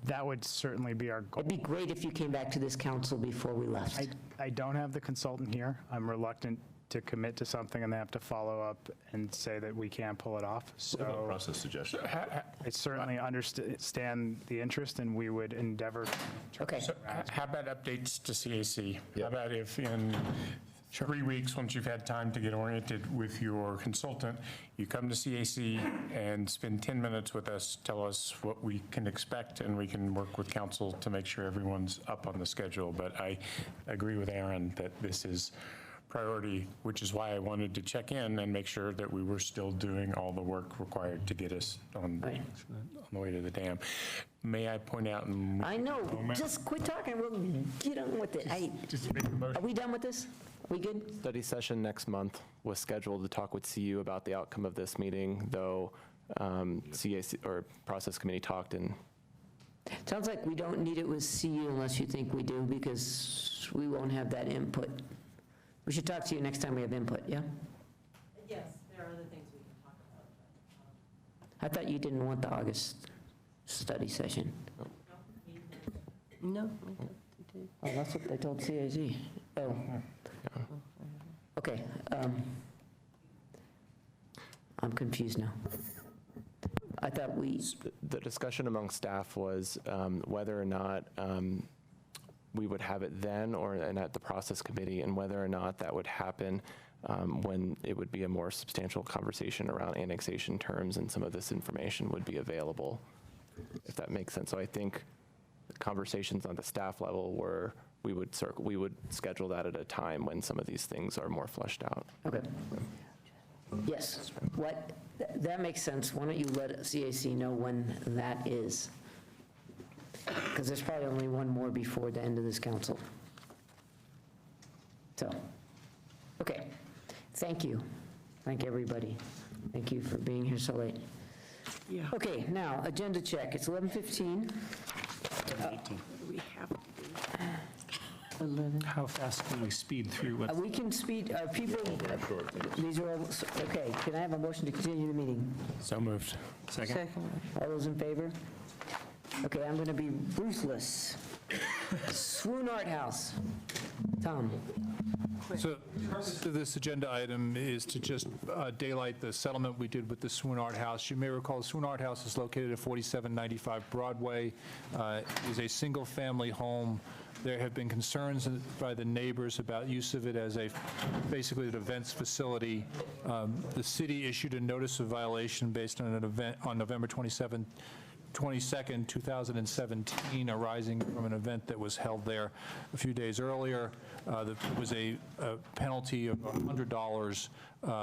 That would certainly be our goal. It'd be great if you came back to this council before we left. I don't have the consultant here. I'm reluctant to commit to something and they have to follow up and say that we can't pull it off. What about So process suggestion? I certainly understand the interest and we would endeavor. Okay. So how about updates to CAC? How about if in 3 weeks, once you've had time to get oriented with your consultant, you come to CAC and spend 10 minutes with us, tell us what we can expect, and we can work with council to make sure everyone's up on the schedule. But I agree with Aaron that this is priority, which is why I wanted to check in and make sure that we were still doing all the work required to get us on the way to the dam. May I point out? I know, just quit talking, we'll get on with it. Are we done with this? Are we good? Study session next month was scheduled to talk with CU about the outcome of this meeting, though CAC or process committee talked and. Sounds like we don't need it with CU unless you think we do, because we won't have that input. We should talk to you next time we have input, yeah? Yes, there are other things we can talk about. I thought you didn't want the August study session. No. Oh, that's what they told CAC. Oh. Okay. I'm confused now. I thought The discussion among staff was whether or not we would have it then and at the process committee, and whether or not that would happen when it would be a more substantial conversation around annexation terms and some of this information would be available, if that makes sense. So I think conversations on the staff level were we would schedule that at a time when some of these things are more fleshed out. Okay. Yes. That makes sense. Why don't you let CAC know when that is? Because there's probably only one more before the end of this council. So, okay. Thank you. Thank everybody. Thank you for being here so late. Yeah. Okay, now, agenda check. It's 11:15. We have 11. How fast can we speed through what? We can speed, people, these are all, okay, can I have a motion to continue the meeting? So moved. Second? All those in favor? Okay, I'm going to be ruthless. Swoon Art House. Tom? So the purpose of this agenda item is to just daylight the settlement we did with the Swoon Art House. You may recall the Swoon Art House is located at 4795 Broadway. It is a single-family home. There have been concerns by the neighbors about use of it as basically an events facility. The city issued a notice of violation based on an event on November 22nd, 2017, arising from an event that was held there a few days earlier. There was a penalty of $100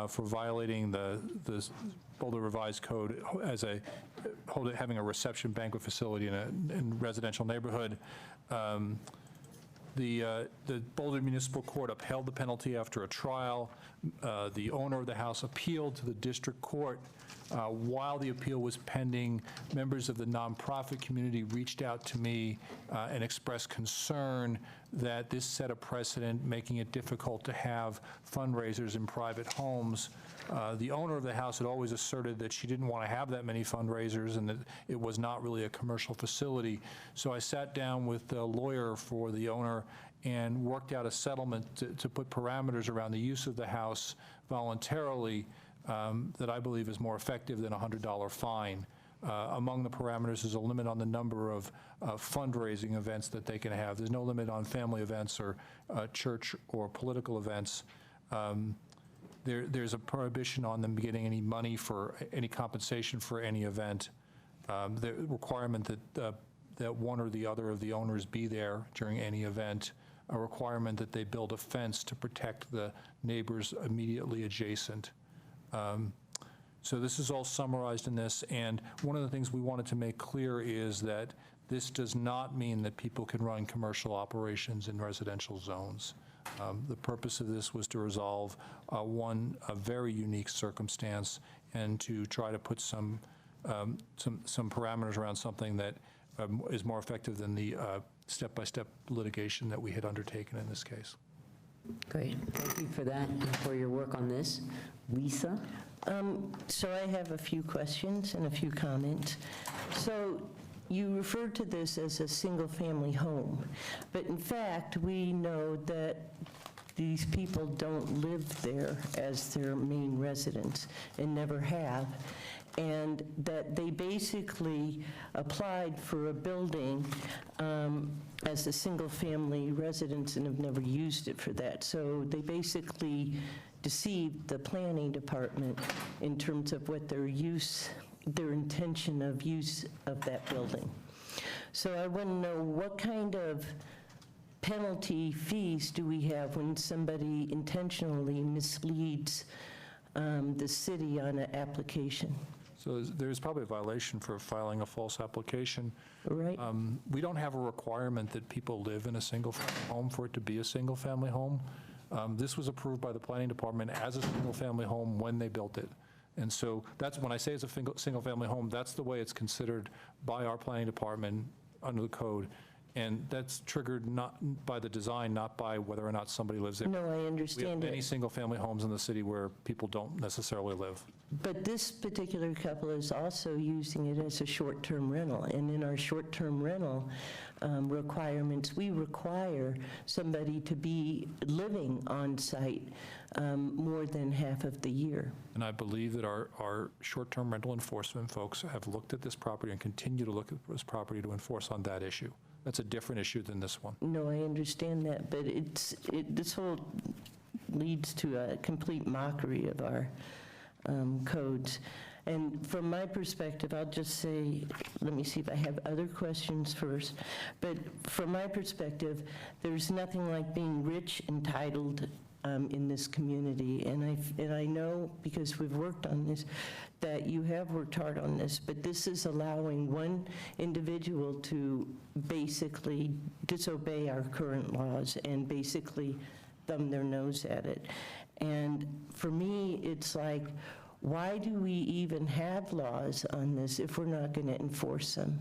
for violating the Boulder Revised Code as having a reception banquet facility in a residential neighborhood. The Boulder Municipal Court upheld the penalty after a trial. The owner of the house appealed to the district court. While the appeal was pending, members of the nonprofit community reached out to me and expressed concern that this set a precedent, making it difficult to have fundraisers in private homes. The owner of the house had always asserted that she didn't want to have that many fundraisers and that it was not really a commercial facility. So I sat down with the lawyer for the owner and worked out a settlement to put parameters around the use of the house voluntarily that I believe is more effective than a $100 fine. Among the parameters is a limit on the number of fundraising events that they can have. There's no limit on family events or church or political events. there's a prohibition on them getting any money for any compensation for any event. The requirement that one or the other of the owners be there during any event, a requirement that they build a fence to protect the neighbors immediately adjacent. So this is all summarized in this, and one of the things we wanted to make clear is that this does not mean that people can run commercial operations in residential zones. The purpose of this was to resolve a very unique circumstance and to try to put some parameters around something that is more effective than the step-by-step litigation that we had undertaken in this case. Great. Thank you for that and for your work on this. Lisa? So I have a few questions and a few comments. So you referred to this as a single-family home, but in fact, we know that these people don't live there as their main residence and never have, and that they basically applied for a building as a single-family residence and have never used it for that. So they basically deceived the planning department in terms of what their intention of use of that building. So I want to know, what kind of penalty fees do we have when somebody intentionally misleads the city on an application? So there's probably a violation for filing a false application. Right. We don't have a requirement that people live in a single-family home for it to be a single-family home. This was approved by the planning department as a single-family home when they built it. And so that's, when I say it's a single-family home, that's the way it's considered by our planning department under the code. And that's triggered not by the design, not by whether or not somebody lives there. No, I We understand have it. many single-family homes in the city where people don't necessarily live. But this particular couple is also using it as a short-term rental, and in our short-term rental requirements, we require somebody to be living on site more than half of the year. And I believe that our short-term rental enforcement folks have looked at this property and continue to look at this property to enforce on that issue. That's a different issue than this one. No, I understand that, but this whole leads to a complete mockery of our codes. And from my perspective, I'll just say, let me see if I have other questions first. But from my perspective, there's nothing like being rich, entitled in this community. And I know, because we've worked on this, that you have worked hard on this, but this is allowing one individual to basically disobey our current laws and basically thumb their nose at it. And for me, it's like, why do we even have laws on this if we're not going to enforce them?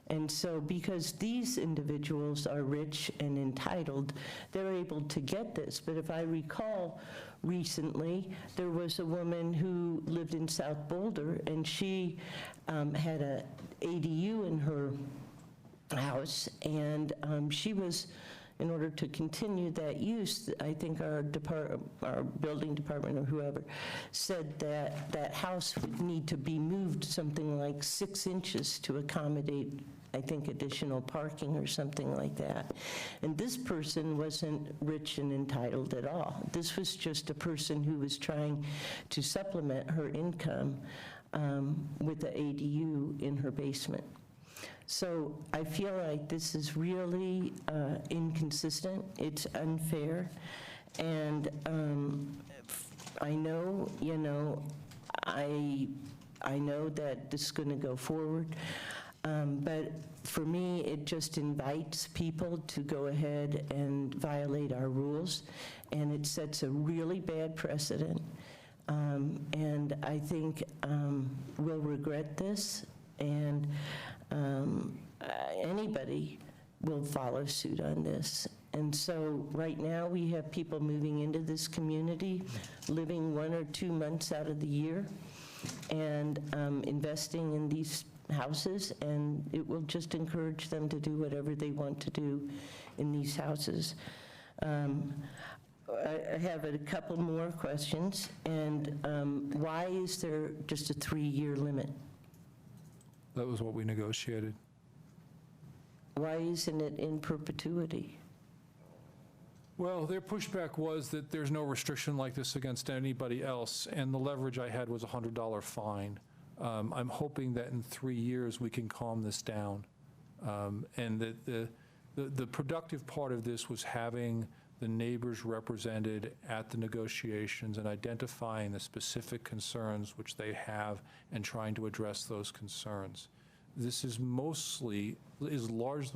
And so, because these individuals are rich and entitled, they're able to get this. But if I recall, recently, there was a woman who lived in South Boulder, and she had an ADU in her house, and she was, in order to continue that use, I think our building department or whoever said that that house would need to be moved something like 6 inches to accommodate, I think, additional parking or something like that. And this person wasn't rich and entitled at all. This was just a person who was trying to supplement her income with the ADU in her basement. So I feel like this is really inconsistent, it's unfair, and I know, I know that this is going to go forward, but for me, it just invites people to go ahead and violate our rules, and it sets a really bad precedent, and I think we'll regret this, and anybody will follow suit on this. And so right now we have people moving into this community, living 1 or 2 months out of the year, and investing in these houses, and it will just encourage them to do whatever they want to do in these houses. I have a couple more questions, and why is there just a 3-year limit? That was what we negotiated. Why isn't it in perpetuity? Well, their pushback was that there's no restriction like this against anybody else, and the leverage I had was a $100 fine. I'm hoping that in 3 years, we can calm this down. And that the productive part of this was having the neighbors represented at the negotiations and identifying the specific concerns which they have and trying to address those concerns. This is largely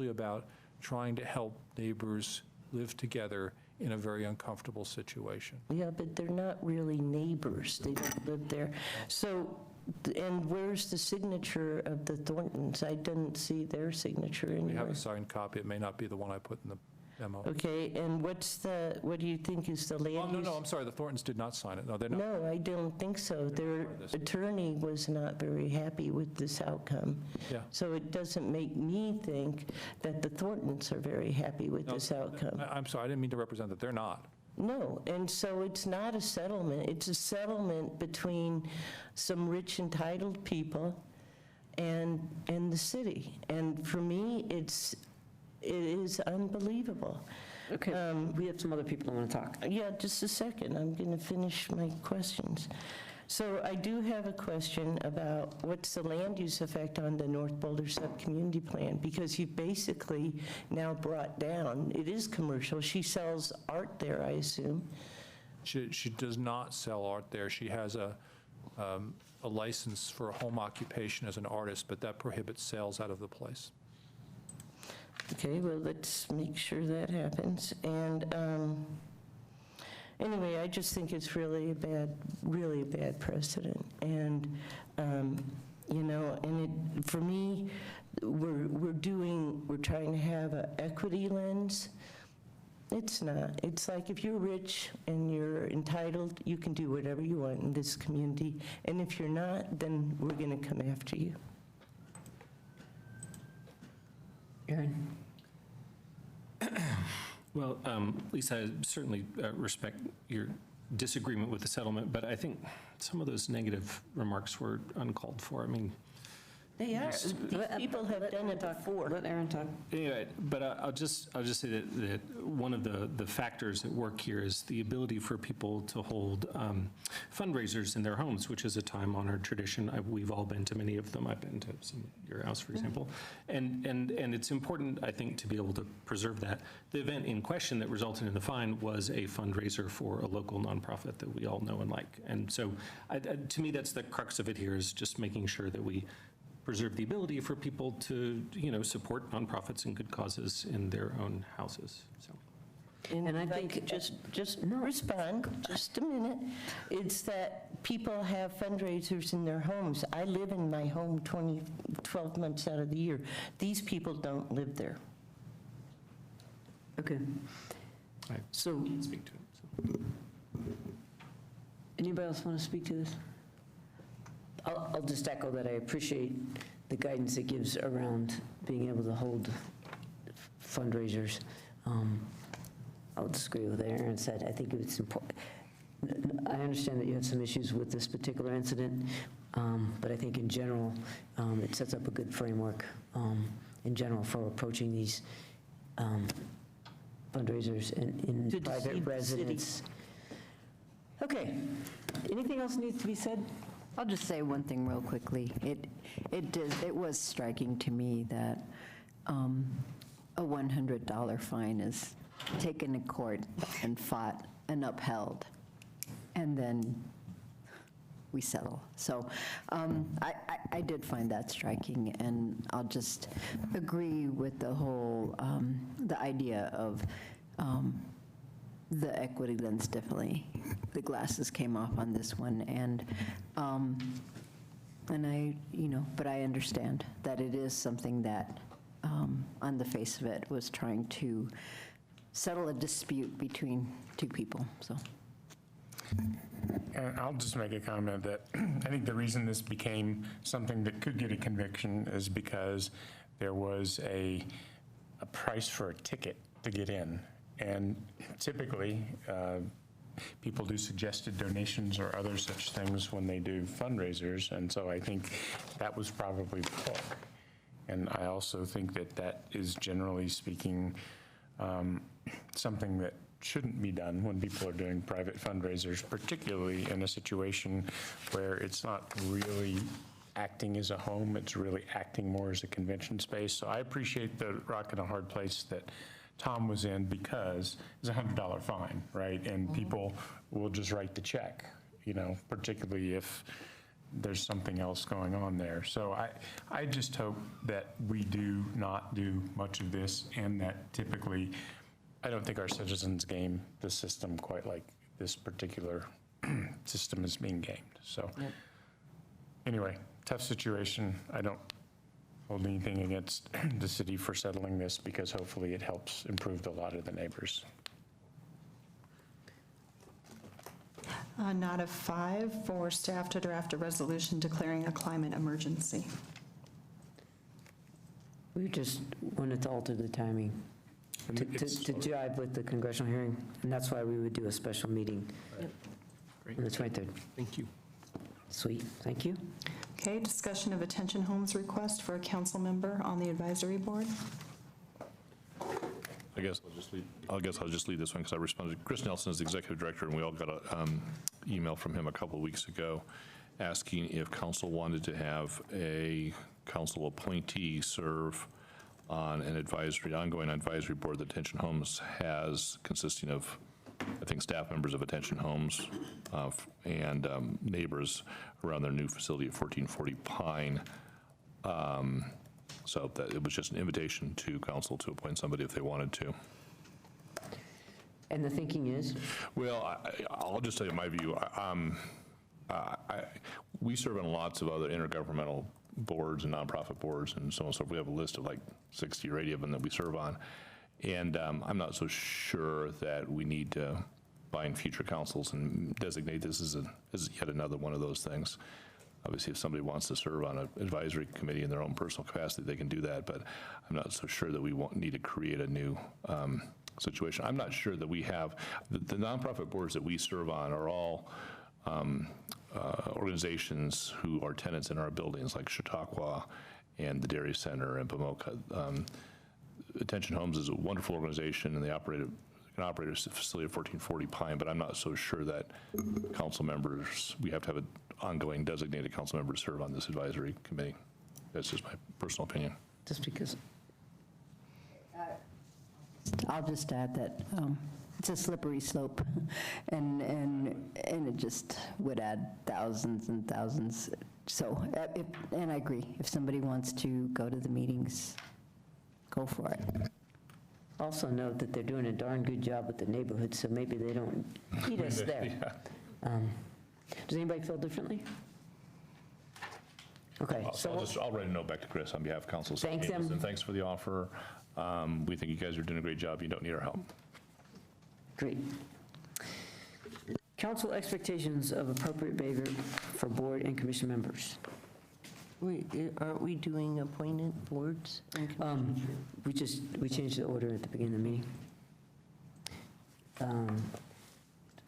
about trying to help neighbors live together in a very uncomfortable situation. Yeah, but they're not really neighbors. They don't live there. So, and where's the signature of the Thorntons? I didn't see their signature anywhere. We have a signed copy. It may not be the one I put in the memo. Okay, and what do you think is the land use? No, I'm sorry, the Thorntons did not sign it. No, they're not. No, I don't think so. Their attorney was not very happy with this outcome. Yeah. So it doesn't make me think that the Thorntons are very happy with this outcome. I'm sorry, I didn't mean to represent that. They're not. No, and so it's not a settlement. It's a settlement between some rich entitled people and the city. And for me, it is unbelievable. Okay, we have some other people who want to talk. Yeah, just a second. I'm going to finish my questions. So I do have a question about what's the land use effect on the North Boulder Sub-Community Plan, because you've basically now brought down, it is commercial. She sells art there, I assume. She does not sell art there. She has a license for a home occupation as an artist, but that prohibits sales out of the place. Okay, well, let's make sure that happens. And anyway, I just think it's really a bad precedent. And, for me, we're trying to have an equity lens. It's not. It's like if you're rich and you're entitled, you can do whatever you want in this community. And if you're not, then we're going to come after you. Aaron? Well, Lisa, I certainly respect your disagreement with the settlement, but I think some of those negative remarks were uncalled for. I mean, They are. These people have done it before. Let Aaron talk. anyway, but I'll just say that one of the factors at work here is the ability for people to hold fundraisers in their homes, which is a time-honored tradition. We've all been to many of them. I've been to some at your house, for example. And it's important, I think, to be able to preserve that. The event in question that resulted in the fine was a fundraiser for a local nonprofit that we all know and like. And so, to me, that's the crux of it here, is just making sure that we preserve the ability for people to, support nonprofits and good causes in their own houses. So. And I think, just respond, just a minute. It's that people have fundraisers in their homes. I live in my home 12 months out of the year. These people don't live there. Okay. So, Speak to it. So. Anybody else want to speak to this? I'll just echo that I appreciate the guidance it gives around being able to hold fundraisers. I'll disagree with what Aaron said. I think it's important. I understand that you have some issues with this particular incident, but I think in general, it sets up a good framework in general for approaching these fundraisers in private residence. Okay. Anything else needs to be said? I'll just say one thing real quickly. It was striking to me that a $100 fine is taken to court and fought and upheld, and then we settle. So I did find that striking, and I'll just agree with the whole, the idea of the equity lens. Definitely, the glasses came off on this one, and I, but I understand that it is something that, on the face of it, was trying to settle a dispute between two people, so. And I'll just make a comment that I think the reason this became something that could get a conviction is because there was a price for a ticket to get in. And typically, people do suggested donations or other such things when they do fundraisers, and so I think that was probably the hook. And I also think that that is, generally speaking, something that shouldn't be done when people are doing private fundraisers, particularly in a situation where it's not really acting as a home, it's really acting more as a convention space. So I appreciate the rock and a hard place that Tom was in, because it's a $100 fine, right? And people will just write the check, you know, particularly if there's something else going on there. So I just hope that we do not do much of this, and that typically, I don't think our citizens game the system quite like this particular system is being gamed. So anyway, tough situation. I don't hold anything against the city for settling this, because hopefully it helps improve the lot of the neighbors. Not a 5 for staff to draft a resolution declaring a climate emergency. We just wanted to alter the timing to jive with the congressional hearing, and that's why we would do a special meeting on the 23rd. Thank you. Sweet, thank you. Okay, discussion of Attention Homes request for a council member on the advisory board. I guess I'll just lead this one, because I responded. Chris Nelson is the executive director, and we all got an email from him a couple of weeks ago asking if council wanted to have a council appointee serve on an ongoing advisory board that Attention Homes has, consisting of, I think, staff members of Attention Homes and neighbors around their new facility at 1440 Pine. So that it was just an invitation to council to appoint somebody if they wanted to. And the thinking is? Well, I'll just tell you my view. We serve on lots of other intergovernmental boards and nonprofit boards and so on and so forth. We have a list of like 60 or 80 of them that we serve on. And I'm not so sure that we need to bind future councils and designate this as yet another one of those things. Obviously, if somebody wants to serve on an advisory committee in their own personal capacity, they can do that, but I'm not so sure that we need to create a new situation. I'm not sure that we have, the nonprofit boards that we serve on are all organizations who are tenants in our buildings, like Chautauqua and the Dairy Center and Pomoka. Attention Homes is a wonderful organization, and they can operate a facility at 1440 Pine, but I'm not so sure that council members, we have to have an ongoing designated council member to serve on this advisory committee. That's just my personal opinion. Just because. I'll just add that it's a slippery slope, and it just would add thousands and thousands. So, and I agree, if somebody wants to go to the meetings, go for it. Also note that they're doing a darn good job with the neighborhood, so maybe they don't need us there. Does anybody feel differently? Okay. I'll write a note back to Chris on behalf of council. Thanks, and thanks for the offer. We think you guys are doing a great job. You don't need our help. Great. Council expectations of appropriate behavior for board and commission members. Wait, aren't we doing appointed boards? We changed the order at the beginning of the meeting.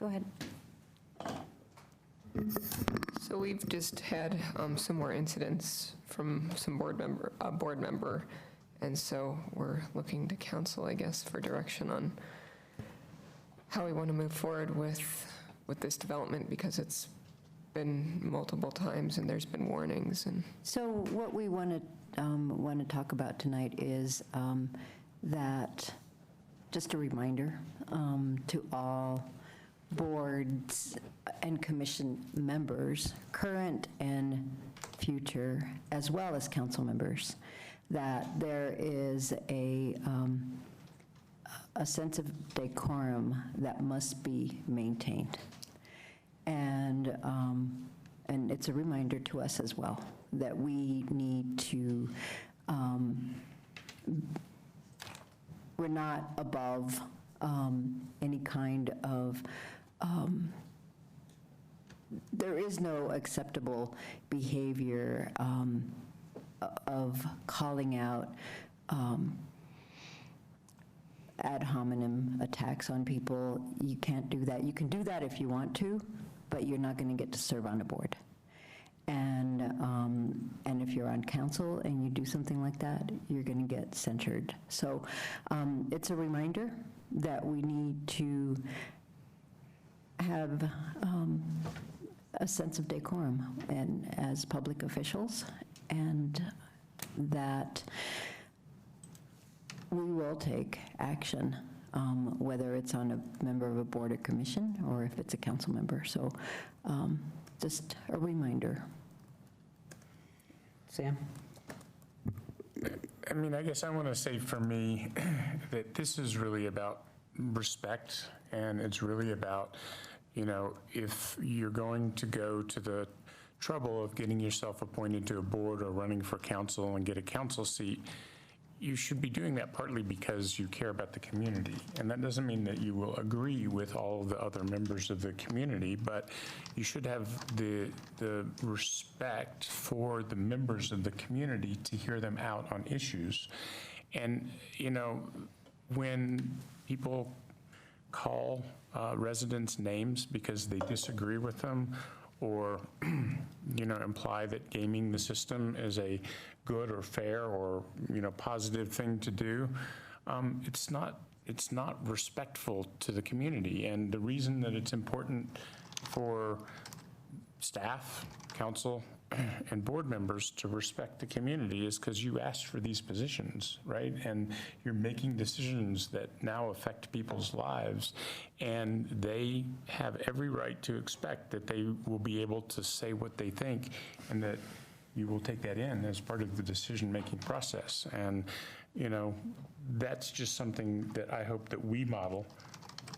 Go ahead. So we've just had some more incidents from some board member, and so we're looking to council, I guess, for direction on how we want to move forward with this development, because it's been multiple times and there's been warnings. And so what we want to talk about tonight is that, just a reminder to all boards and commission members, current and future, as well as council members, that there is a sense of decorum that must be maintained. And it's a reminder to us as well that we need to, we're not above any kind of, there is no acceptable behavior of calling out ad hominem attacks on people. You can't do that. You can do that if you want to, but you're not going to get to serve on a board. And if you're on council and you do something like that, you're going to get censured. So it's a reminder that we need to have a sense of decorum and as public officials, and that we will take action, whether it's on a member of a board or commission or if it's a council member. So just a reminder. Sam? I mean, I guess I want to say for me that this is really about respect, and it's really about, you know, if you're going to go to the trouble of getting yourself appointed to a board or running for council and get a council seat, you should be doing that partly because you care about the community. And that doesn't mean that you will agree with all of the other members of the community, but you should have the respect for the members of the community to hear them out on issues. And, you know, when people call residents names because they disagree with them, or, you know, imply that gaming the system is a good or fair or, you know, positive thing to do, it's not respectful to the community. And the reason that it's important for staff, council, and board members to respect the community is because you asked for these positions, right? And you're making decisions that now affect people's lives, and they have every right to expect that they will be able to say what they think, and that you will take that in as part of the decision-making process. And, you know, that's just something that I hope that we model.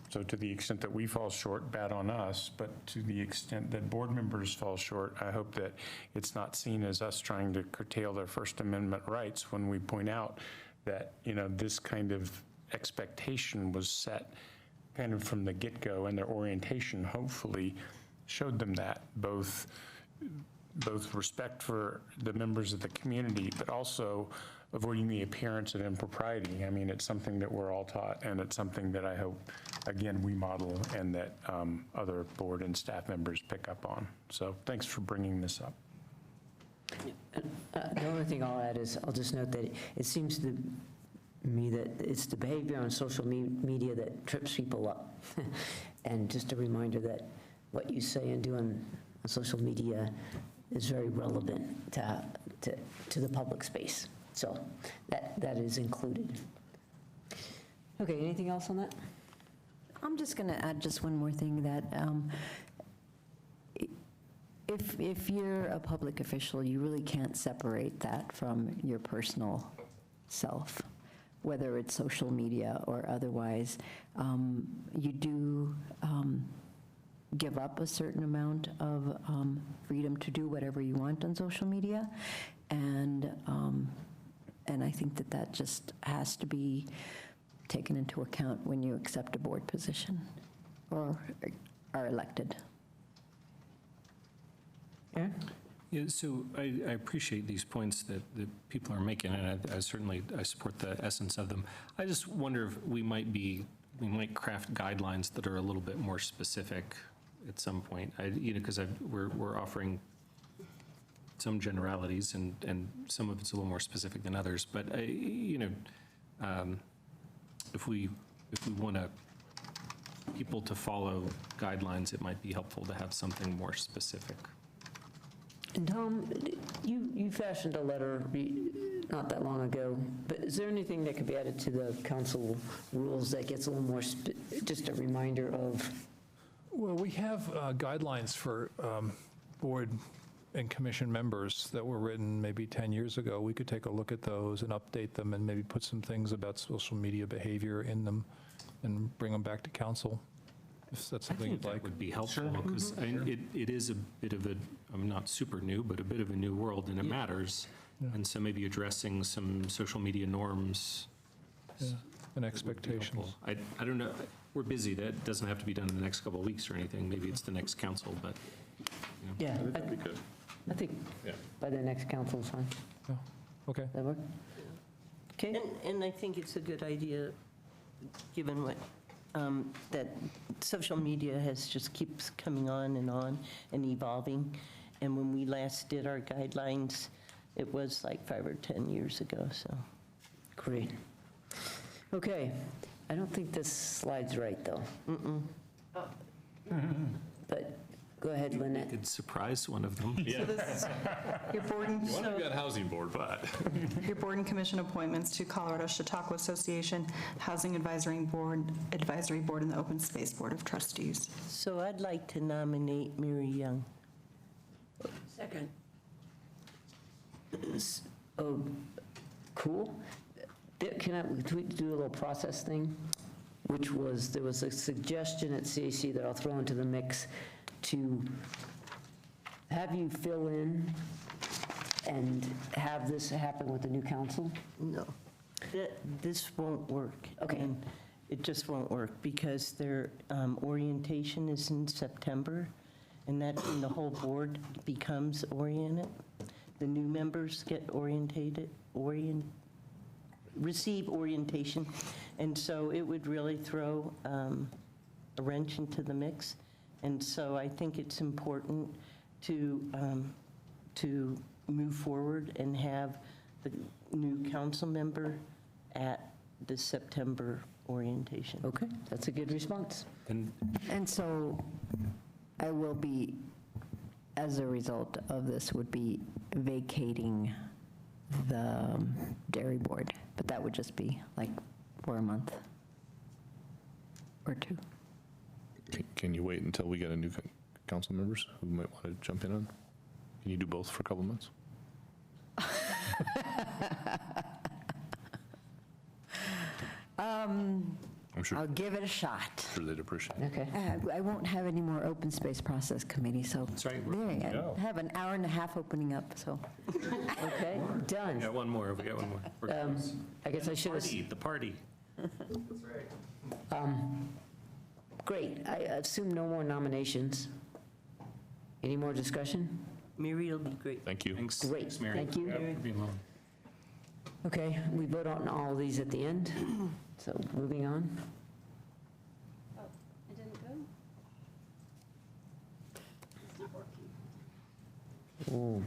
So to the extent that we fall short, bad on us, but to the extent that board members fall short, I hope that it's not seen as us trying to curtail their First Amendment rights when we point out that, you know, this kind of expectation was set kind of from the get-go, and their orientation hopefully showed them that, both respect for the members of the community, but also avoiding the appearance of impropriety. I mean, it's something that we're all taught, and it's something that I hope, again, we model and that other board and staff members pick up on. So thanks for bringing this up. The only thing I'll add is, I'll just note that it seems to me that it's the behavior on social media that trips people up. And just a reminder that what you say and do on social media is very relevant to the public space. So that is included. Okay, anything else on that? I'm just going to add just one more thing, that if you're a public official, you really can't separate that from your personal self, whether it's social media or otherwise. You do give up a certain amount of freedom to do whatever you want on social media, and I think that just has to be taken into account when you accept a board position or are elected. Yeah. Yeah, so I appreciate these points that people are making, and I certainly support the essence of them. I just wonder if we might craft guidelines that are a little bit more specific at some point. Because we're offering some generalities, and some of it's a little more specific than others. But if we want people to follow guidelines, it might be helpful to have something more specific. And Tom, you fashioned a letter not that long ago, but is there anything that could be added to the council rules that gets a little more, just a reminder of? Well, we have guidelines for board and commission members that were written maybe 10 years ago. We could take a look at those and update them and maybe put some things about social media behavior in them and bring them back to council, if that's something you'd like. That would be helpful, because it is a bit of a, not super new, but a bit of a new world, and it matters. Yeah. And so maybe addressing some social media norms. Yeah. And expectations. I don't know. We're busy. That doesn't have to be done in the next couple of weeks or anything. Maybe it's the next council, but. Yeah, I think that'd be good. I think by the next council is fine. Yeah. Okay. That work? Okay. And I think it's a good idea, given what, that social media just keeps coming on and evolving. And when we last did our guidelines, it was like 5 or 10 years ago, so. Great. Okay. I don't think this slide's right, though. But go ahead, Lynette. Could surprise one of them. So this is your board and, housing board, but. your board and commission appointments to Colorado Chautauqua Association Housing Advisory Board, and the Open Space Board of Trustees. So I'd like to nominate Mary Young. Second. Oh, cool. Can we do a little process thing? Which was, there was a suggestion at CAC that I'll throw into the mix to have you fill in and have this happen with the new council? No. This won't work. Okay. And it just won't work because their orientation is in September, and that's when the whole board becomes oriented. The new members get receive orientation, and so it would really throw a wrench into the mix. And so I think it's important to move forward and have the new council member at the September orientation. Okay, that's a good response. And so I will be, as a result of this, would be vacating the dairy board, but that would just be like for a month or two. Can you wait until we get a new council members who might want to jump in on? Can you do both for a couple months? I'm sure. I'll give it a shot. Sure they'd appreciate it. Okay. I won't have any more open space process committee, so That's right. there, I have an hour and a half opening up, so. Okay, done. We got one more. We got one more. We're close. I guess I should have. The party. Great. I assume no more nominations. Any more discussion? Mary will be great. Thank you. Thanks. Great. Thanks, Mary. Thank you. Yep, being long. Okay, we vote on all of these at the end. So moving on. Oh, it didn't go? It's not working. Ooh.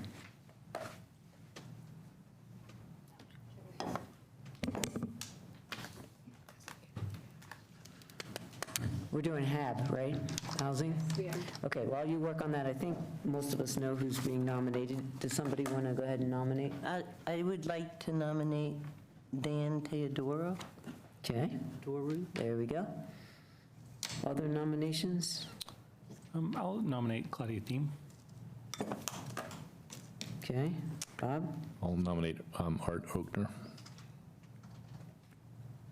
We're doing HAB, right? Housing? We are. Okay, while you work on that, I think most of us know who's being nominated. Does somebody want to go ahead and nominate? I would like to nominate Dan Teodoro. Okay, there we go. Other nominations? I'll nominate Claudia Thiem. Okay, Bob? I'll nominate Art Oakner.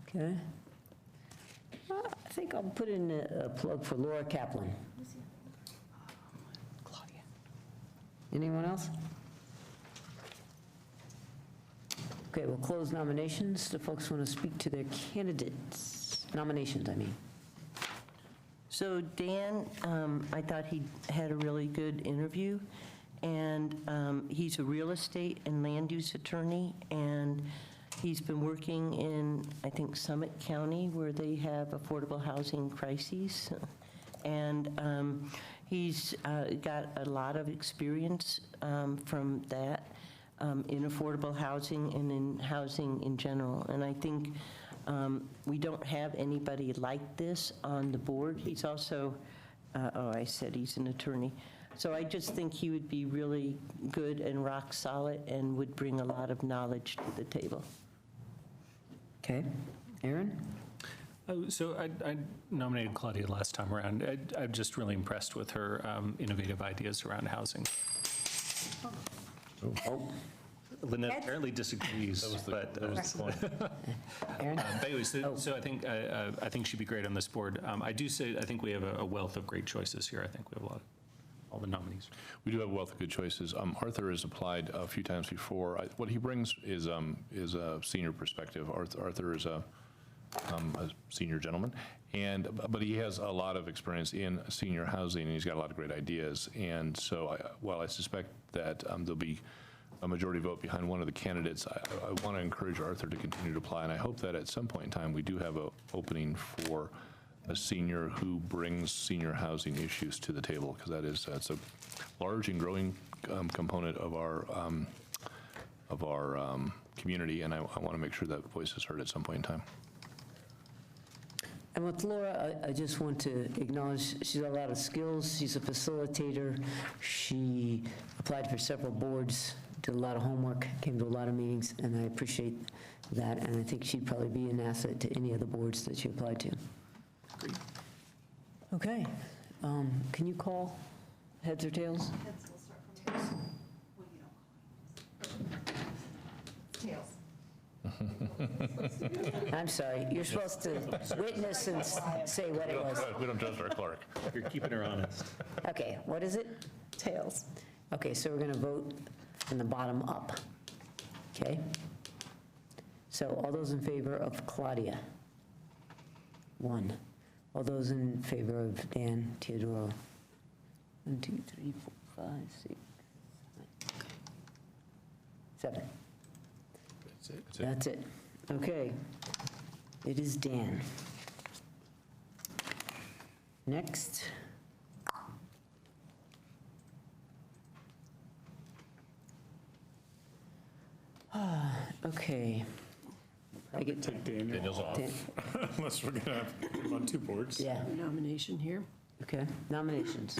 Okay. I think I'll put in a plug for Laura Kaplan. Claudia. Anyone else? Okay, we'll close nominations. Do folks want to speak to their candidates? Nominations, I mean. So Dan, I thought he had a really good interview, and he's a real estate and land use attorney, and he's been working in, I think, Summit County, where they have affordable housing crises, and he's got a lot of experience from that in affordable housing and in housing in general, and I think we don't have anybody like this on the board. He's also, I said he's an attorney. So I just think he would be really good and rock solid and would bring a lot of knowledge to the table. Okay. Aaron? Oh, so I nominated Claudia last time around. I'm just really impressed with her innovative ideas around housing. Oh. Lynette apparently disagrees, but that was the point. Aaron? but anyway, so I think she'd be great on this board. I think we have a wealth of great choices here. I think we have a lot of all the nominees. We do have a wealth of good choices. Arthur has applied a few times before. What he brings is a senior perspective. Arthur is a senior gentleman, but he has a lot of experience in senior housing, and he's got a lot of great ideas. And so, while I suspect that there'll be a majority vote behind one of the candidates, I want to encourage Arthur to continue to apply, and I hope that at some point in time we do have an opening for a senior who brings senior housing issues to the table, because that's a large and growing component of our community, and I want to make sure that voice is heard at some point in time. And with Laura, I just want to acknowledge she's got a lot of skills. She's a facilitator. She applied for several boards, did a lot of homework, came to a lot of meetings, and I appreciate that. And I think she'd probably be an asset to any of the boards that she applied to. Okay. Can you call heads or tails? Tails. I'm sorry, you're supposed to witness and say what it was. We don't trust our clerk. You're keeping her honest. Okay, what is it? Tails. Okay, so we're going to vote from the bottom up. Okay? So all those in favor of Claudia? 1. All those in favor of Dan Teodoro? 1, 2, 3, 4, 5, 6, 7. That's it. Okay. It is Dan. Next. Okay. I get Take Daniel's off, unless we're going to have him on 2 boards. Yeah. Nomination here. Okay. Nominations.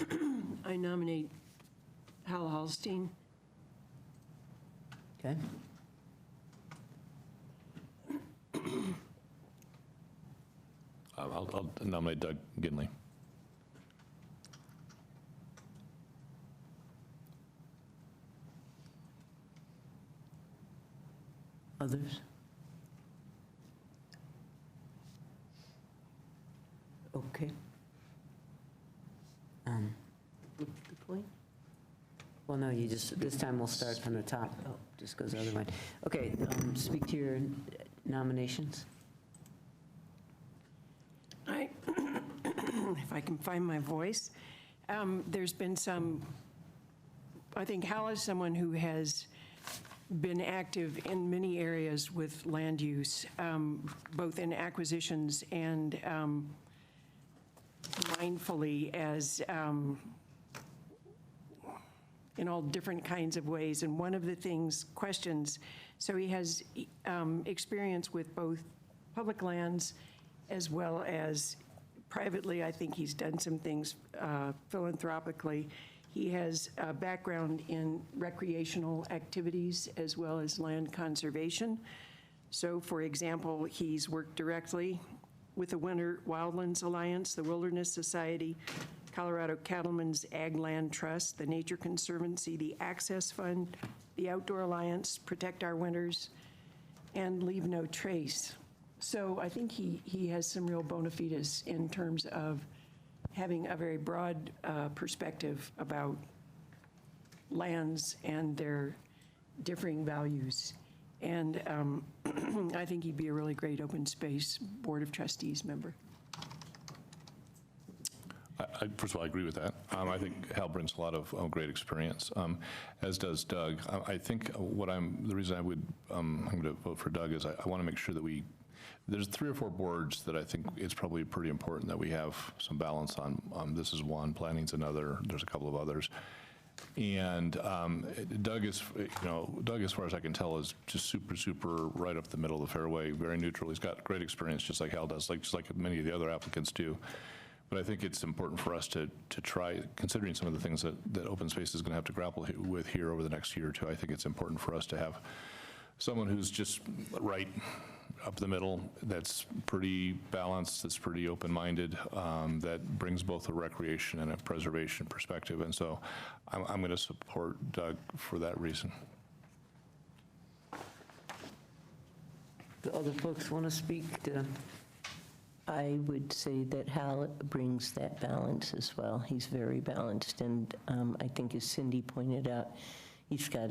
I nominate Hal Hallstein. Okay. I'll nominate Doug Ginley. Others? Okay. Flip the coin? Well, no, you just, this time we'll start from the top. Oh, just goes the other way. Okay, speak to your nominations. If I can find my voice, there's been some, I think Hal is someone who has been active in many areas with land use, both in acquisitions and mindfully as in all different kinds of ways. And one of the things, questions, so he has experience with both public lands as well as privately. I think he's done some things philanthropically. He has a background in recreational activities as well as land conservation. So, for example, he's worked directly with the Winter Wildlands Alliance, the Wilderness Society, Colorado Cattlemen's Ag Land Trust, the Nature Conservancy, the Access Fund, the Outdoor Alliance, Protect Our Winters, and Leave No Trace. So I think he has some real bona fides in terms of having a very broad perspective about lands and their differing values. And I think he'd be a really great open space Board of Trustees member. First of all, I agree with that. I think Hal brings a lot of great experience, as does Doug. I think the reason I'm going to vote for Doug is I want to make sure that there's 3 or 4 boards that I think it's probably pretty important that we have some balance on. This is one, planning's another, there's a couple of others. And Doug, as far as I can tell, is just super right up the middle of the fairway, very neutral. He's got great experience, just like Hal does, just like many of the other applicants do. But I think it's important for us to try, considering some of the things that open space is going to have to grapple with here over the next year or two. I think it's important for us to have someone who's just right up the middle, that's pretty balanced, that's pretty open-minded, that brings both a recreation and a preservation perspective. And so I'm going to support Doug for that reason. The other folks want to speak to? I would say that Hal brings that balance as well. He's very balanced, and I think as Cindy pointed out, he's got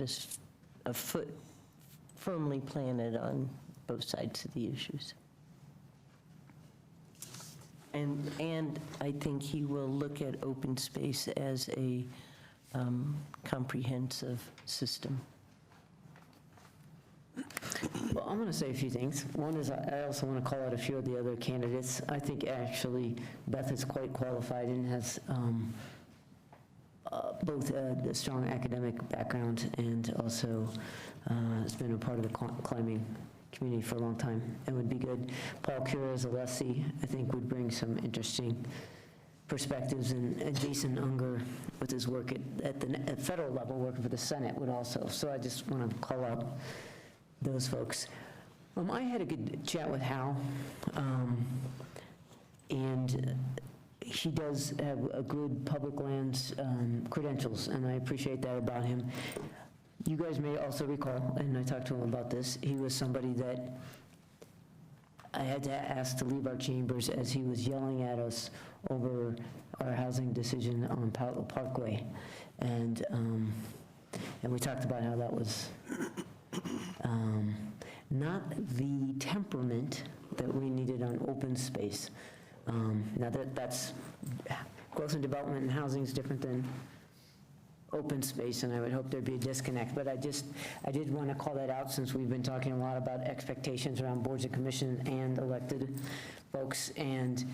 a foot firmly planted on both sides of the issues. And I think he will look at open space as a comprehensive system. Well, I'm going to say a few things. One is I also want to call out a few of the other candidates. I think actually Beth is quite qualified and has both a strong academic background and also has been a part of the climbing community for a long time. It would be good. Paul Cura as a lessee, I think, would bring some interesting perspectives, and Jason Unger with his work at the federal level, working for the Senate, would also. So I just want to call out those folks. I had a good chat with Hal, and he does have a good public lands credentials, and I appreciate that about him. You guys may also recall, and I talked to him about this, he was somebody that I had to ask to leave our chambers as he was yelling at us over our housing decision on Parkway. And we talked about how that was not the temperament that we needed on open space. Now that's growth and development and housing is different than open space, and I would hope there'd be a disconnect. But I did want to call that out, since we've been talking a lot about expectations around boards and commissions and elected folks, and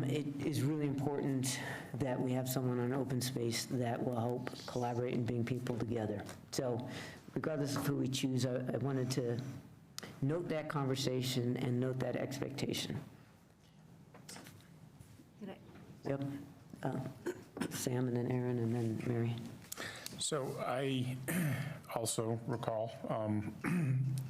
it is really important that we have someone on open space that will help collaborate and bring people together. So regardless of who we choose, I wanted to note that conversation and note that expectation. Yep. Sam, and then Aaron, and then Mary. So I also recall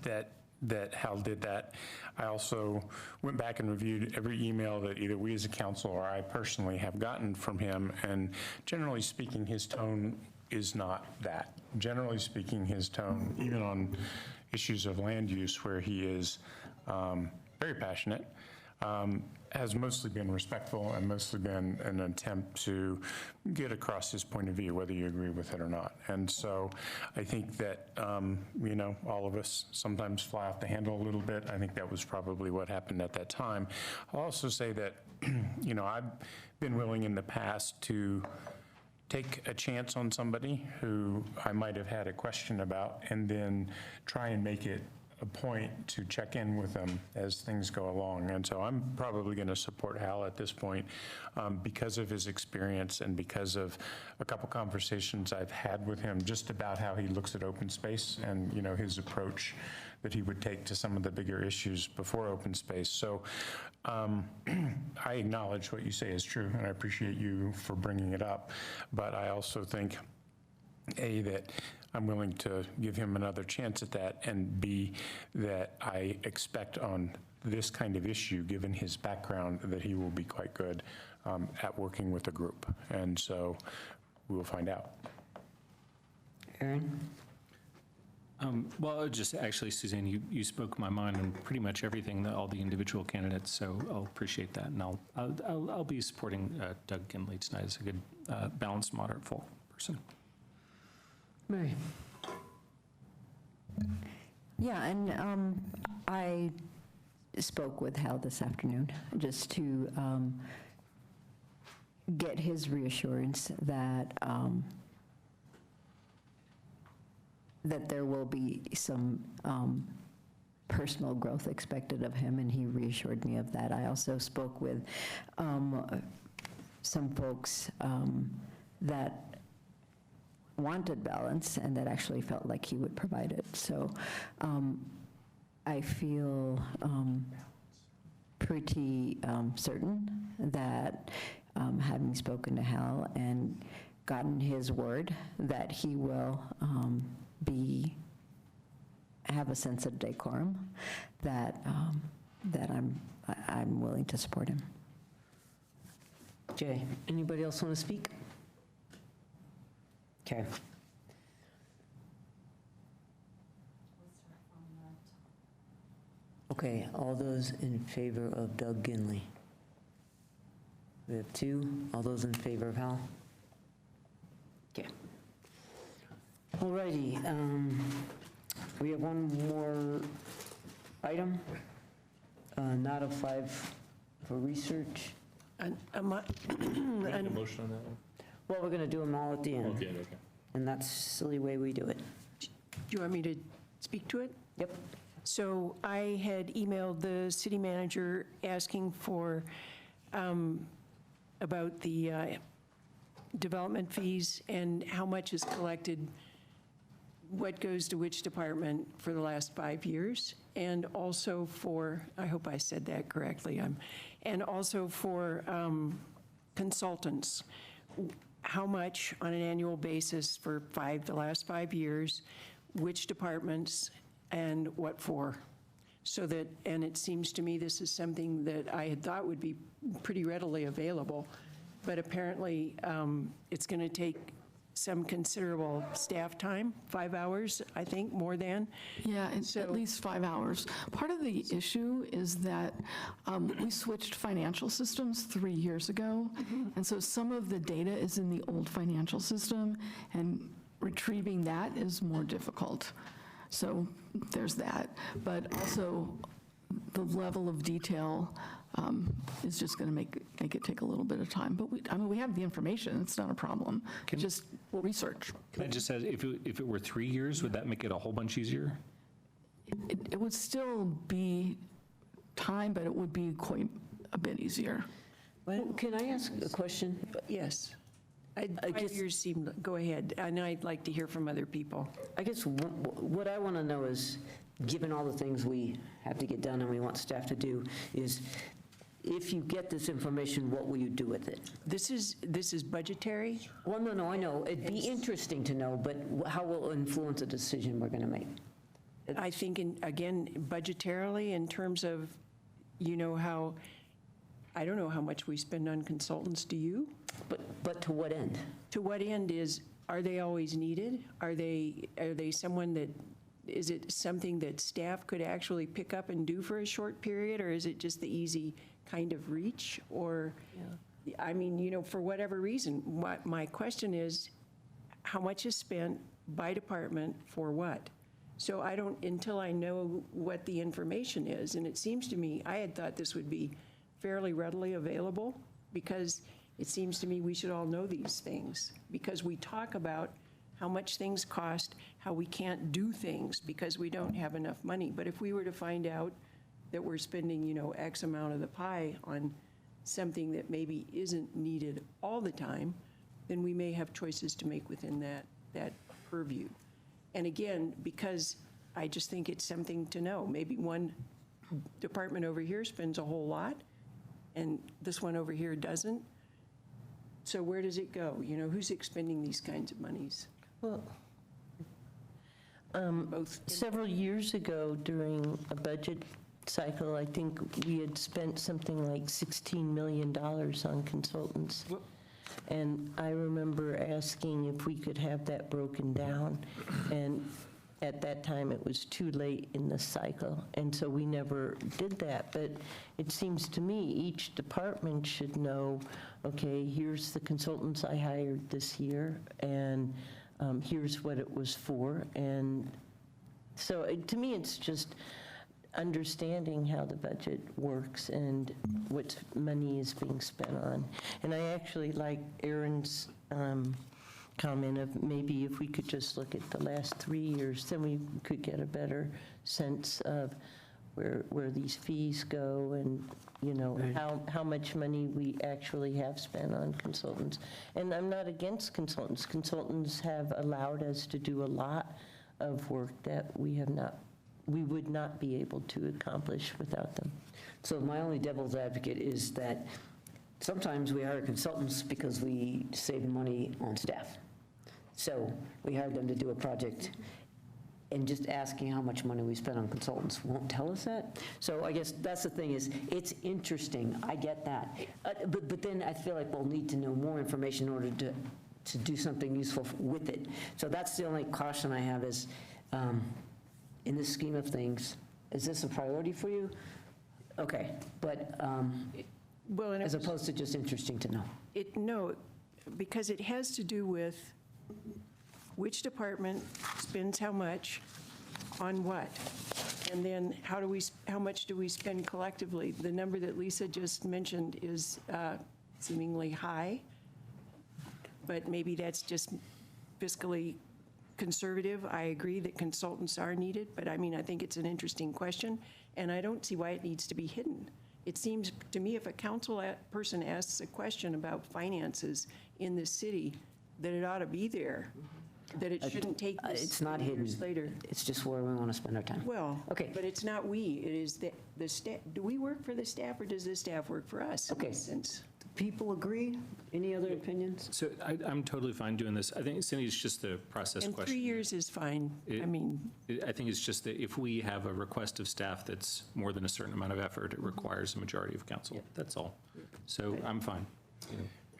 that Hal did that. I also went back and reviewed every email that either we as a council or I personally have gotten from him, and generally speaking, his tone is not that. Generally speaking, his tone, even on issues of land use where he is very passionate, has mostly been respectful and mostly been an attempt to get across his point of view, whether you agree with it or not. And so I think that, all of us sometimes fly off the handle a little bit. I think that was probably what happened at that time. I'll also say that, I've been willing in the past to take a chance on somebody who I might have had a question about, and then try and make it a point to check in with them as things go along. And so I'm probably going to support Hal at this point because of his experience and because of a couple conversations I've had with him just about how he looks at open space and, his approach that he would take to some of the bigger issues before open space. So I acknowledge what you say is true, and I appreciate you for bringing it up. But I also think, A, that I'm willing to give him another chance at that, and B, that I expect on this kind of issue, given his background, that he will be quite good at working with a group. And so we will find out. Aaron? Well, just actually, Suzanne, you spoke my mind on pretty much everything, all the individual candidates, so I'll appreciate that. And I'll be supporting Doug Ginley tonight as a good, balanced, moderate, full person. Mary? Yeah, and I spoke with Hal this afternoon just to get his reassurance that that there will be some personal growth expected of him, and he reassured me of that. I also spoke with some folks that wanted balance and that actually felt like he would provide it. So I feel pretty certain that having spoken to Hal and gotten his word that he will have a sense of decorum, that I'm willing to support him. Jay, anybody else want to speak? Okay. Okay, all those in favor of Doug Ginley? We have 2. All those in favor of Hal? Okay. All righty. We have one more item, not a 5 for research. Make a motion on that one? Well, we're going to do them all at the end. Okay. And that's a silly way we do it. Do you want me to speak to it? Yep. So I had emailed the city manager asking for, about the development fees and how much is collected what goes to which department for the last 5 years, and also for, I hope I said that correctly, and also for consultants. How much on an annual basis for the last 5 years, which departments, and what for? So that, and it seems to me this is something that I had thought would be pretty readily available, but apparently it's going to take some considerable staff time, 5 hours, I think, more than. Yeah, at least 5 hours. Part of the issue is that we switched financial systems 3 years ago, and so some of the data is in the old financial system, and retrieving that is more difficult. So there's that. But also, the level of detail is just going to make it take a little bit of time. But we have the information. It's not a problem. Just research. Can I just say, if it were 3 years, would that make it a whole bunch easier? It would still be time, but it would be quite a bit easier. Can I ask a question? Yes. 5 years seem, go ahead, and I'd like to hear from other people. I guess what I want to know is, given all the things we have to get done and we want staff to do, is if you get this information, what will you do with it? This is budgetary? Well, no, I know. It'd be interesting to know, but how will it influence the decision we're going to make? I think, again, budgetarily, in terms of, how, I don't know how much we spend on consultants, do you? But to what end? To what end are they always needed? Are they someone that, is it something that staff could actually pick up and do for a short period, or is it just the easy kind of reach? Or, I mean, for whatever reason, my question is, how much is spent by department for what? So until I know what the information is, and it seems to me, I had thought this would be fairly readily available, because it seems to me we should all know these things, because we talk about how much things cost, how we can't do things because we don't have enough money. But if we were to find out that we're spending, X amount of the pie on something that maybe isn't needed all the time, then we may have choices to make within that purview. And again, because I just think it's something to know. Maybe one department over here spends a whole lot, and this one over here doesn't. So where does it go? Who's expending these kinds of monies? Well, several years ago during a budget cycle, I think we had spent something like $16 million on consultants. And I remember asking if we could have that broken down. And at that time, it was too late in the cycle. And so we never did that. But it seems to me each department should know, okay, here's the consultants I hired this year, and here's what it was for. And so to me, it's just understanding how the budget works and what money is being spent on. And I actually like Aaron's comment of maybe if we could just look at the last 3 years, then we could get a better sense of where these fees go and, how much money we actually have spent on consultants. And I'm not against consultants. Consultants have allowed us to do a lot of work that we would not be able to accomplish without them. So my only devil's advocate is that sometimes we hire consultants because we save money on staff. So we hired them to do a project, and just asking how much money we spent on consultants won't tell us that. So I guess that's the thing is, it's interesting, I get that. But then I feel like we'll need to know more information in order to do something useful with it. So that's the only caution I have is, in this scheme of things, is this a priority for you? Okay, but as opposed to just interesting to know. No, because it has to do with which department spends how much on what, and then how much do we spend collectively? The number that Lisa just mentioned is seemingly high, but maybe that's just fiscally conservative. I agree that consultants are needed, but I think it's an interesting question, and I don't see why it needs to be hidden. It seems to me if a council person asks a question about finances in this city, that it ought to be there. that it shouldn't take this It's not 3 hidden. years later. It's just where we want to spend our time. Well, Okay. but it's not we, it is the staff. Do we work for the staff, or does the staff work for us? in Okay. this sense? People agree? Any other opinions? So I'm totally fine doing this. I think, Cindy, it's just a process And 3 question. years is fine. I mean, I think it's just that if we have a request of staff that's more than a certain amount of effort, it requires a majority of council. That's all. So I'm fine.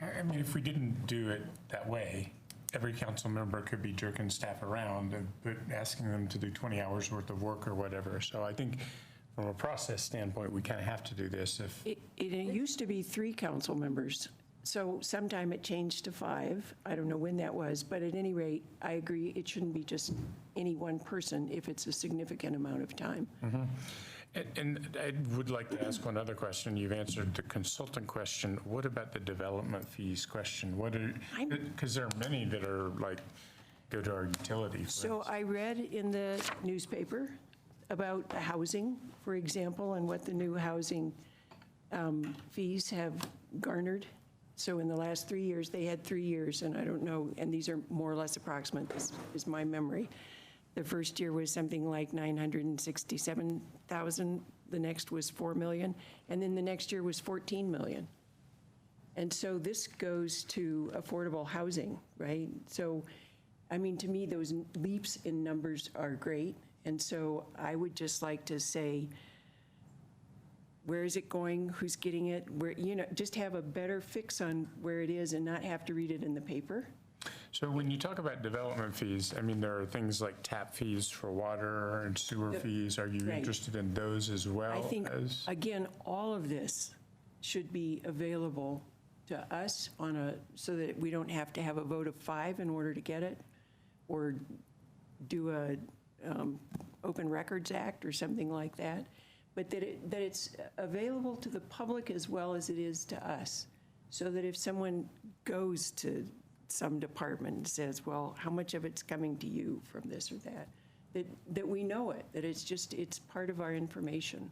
I mean, if we didn't do it that way, every council member could be jerking staff around and asking them to do 20 hours worth of work or whatever. So I think from a process standpoint, we kind of have to do this if. it used to be 3 council members, so sometime it changed to 5. I don't know when that was, but at any rate, I agree, it shouldn't be just any one person if it's a significant amount of time. And I would like to ask one other question. You've answered the consultant question. What about the development fees question? Because there are many that are like, go to our utility. So I read in the newspaper about the housing, for example, and what the new housing fees have garnered. So in the last 3 years, they had 3 years, and I don't know, and these are more or less approximate, this is my memory. The first year was something like 967,000, the next was 4 million, and then the next year was 14 million. And so this goes to affordable housing, right? So, I mean, to me, those leaps in numbers are great, and so I would just like to say, where is it going, who's getting it, where, just have a better fix on where it is and not have to read it in the paper. So when you talk about development fees, I mean, there are things like tap fees for water and sewer fees. Are you Right. interested in those as well? I think, as- again, all of this should be available to us so that we don't have to have a vote of 5 in order to get it, or do a Open Records Act or something like that, but that it's available to the public as well as it is to us, so that if someone goes to some department and says, well, how much of it's coming to you from this or that, that we know it, that it's part of our information.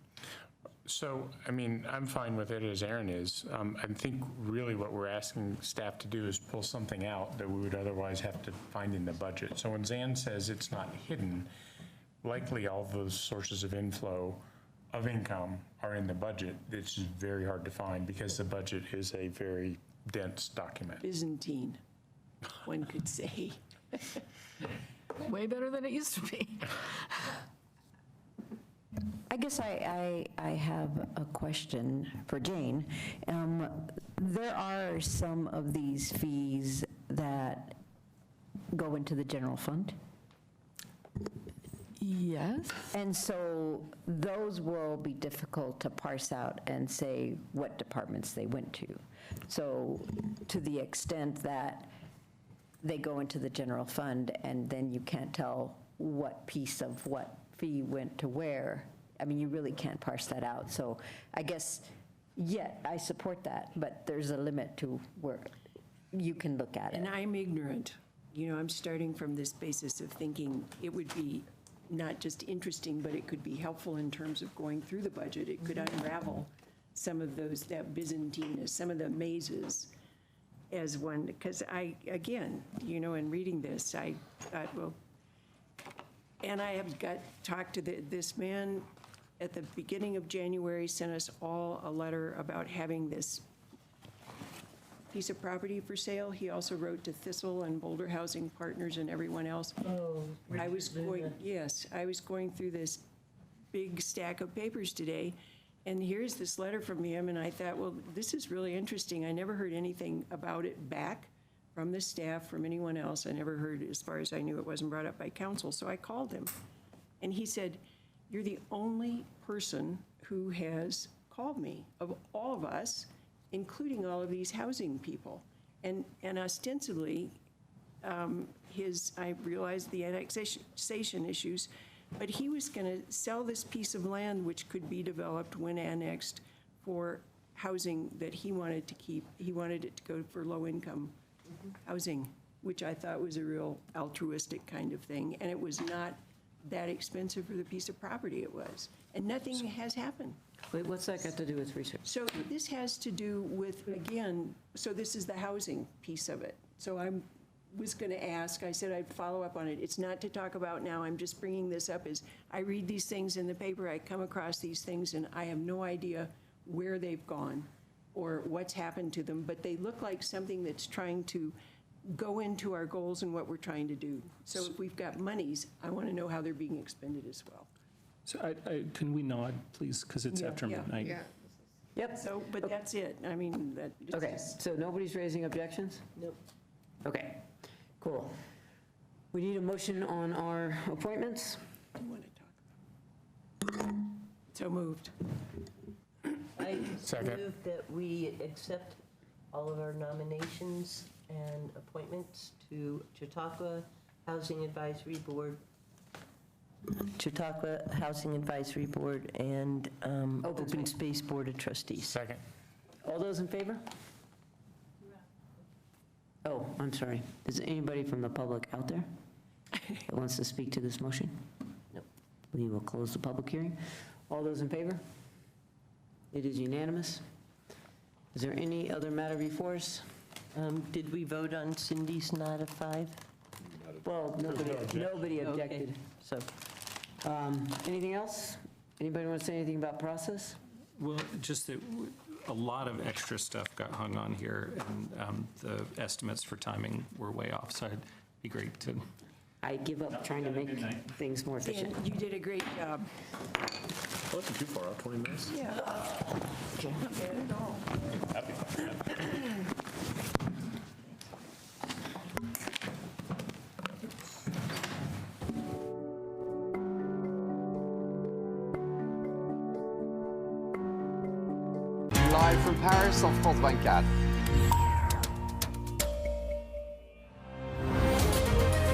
So, I mean, I'm fine with it as Aaron is. I think really what we're asking staff to do is pull something out that we would otherwise have to find in the budget. So when Zan says it's not hidden, likely all those sources of inflow of income are in the budget. It's just very hard to find because the budget is a very dense document. Byzantine, one could say. Way better than it used to be. I guess I have a question for Jane. There are some of these fees that go into the general fund? Yes. And so those will be difficult to parse out and say what departments they went to. So to the extent that they go into the general fund and then you can't tell what piece of what fee went to where, I mean, you really can't parse that out. So I guess, I support that, but there's a limit to where you can look at it. And I'm ignorant. I'm starting from this basis of thinking it would be not just interesting, but it could be helpful in terms of going through the budget. It could unravel some of that Byzantineness, some of the mazes as one, because again, in reading this, I thought, well, and I have talked to this man at the beginning of January, sent us all a letter about having this piece of property for sale. He also wrote to Thistle and Boulder Housing Partners and everyone else. I was going through this big stack of papers today, and here's this letter from him, and I thought, well, this is really interesting. I never heard anything about it back from the staff, from anyone else. I never heard, as far as I knew, it wasn't brought up by council, so I called him. And he said, you're the only person who has called me, of all of us, including all of these housing people. And ostensibly, I realized the annexation issues, but he was going to sell this piece of land which could be developed when annexed for housing that he wanted to keep. He wanted it to go for low-income housing, which I thought was a real altruistic kind of thing, and it was not that expensive for the piece of property it was. And nothing has happened. Wait, what's that got to do with research? So this has to do with, again, so this is the housing piece of it. So I'm was going to ask, I said I'd follow up on it. It's not to talk about now, I'm just bringing this up, is I read these things in the paper, I come across these things, and I have no idea where they've gone or what's happened to them, but they look like something that's trying to go into our goals and what we're trying to do. So if we've got monies, I want to know how they're being expended as well. So can we nod, please, because it's after midnight? Yeah. Yep. So, but that's it. I mean, that. it's Okay, just- so nobody's raising objections? Nope. Okay, cool. We need a motion on our appointments. I want to talk about. So moved. I Second. move that we accept all of our nominations and appointments to Chautauqua Housing Advisory Board, and Open Space Board of Trustees. Second. All those in favor? Oh, I'm sorry. Is anybody from the public out there that wants to speak to this motion? No. We will close the public hearing. All those in favor? It is unanimous. Is there any other matter before us? Did we vote on Cindy's nod of 5? Well, nobody objected, so. Anything else? Anybody want to say anything about process? Well, just that a lot of extra stuff got hung on here, and the estimates for timing were way off, so it'd be great to. I give up trying to make things more efficient. Dan, you did a great job. Wasn't too far off, 20 minutes. Yeah. Okay. Not bad at all. Happy. Live from Paris on France 24.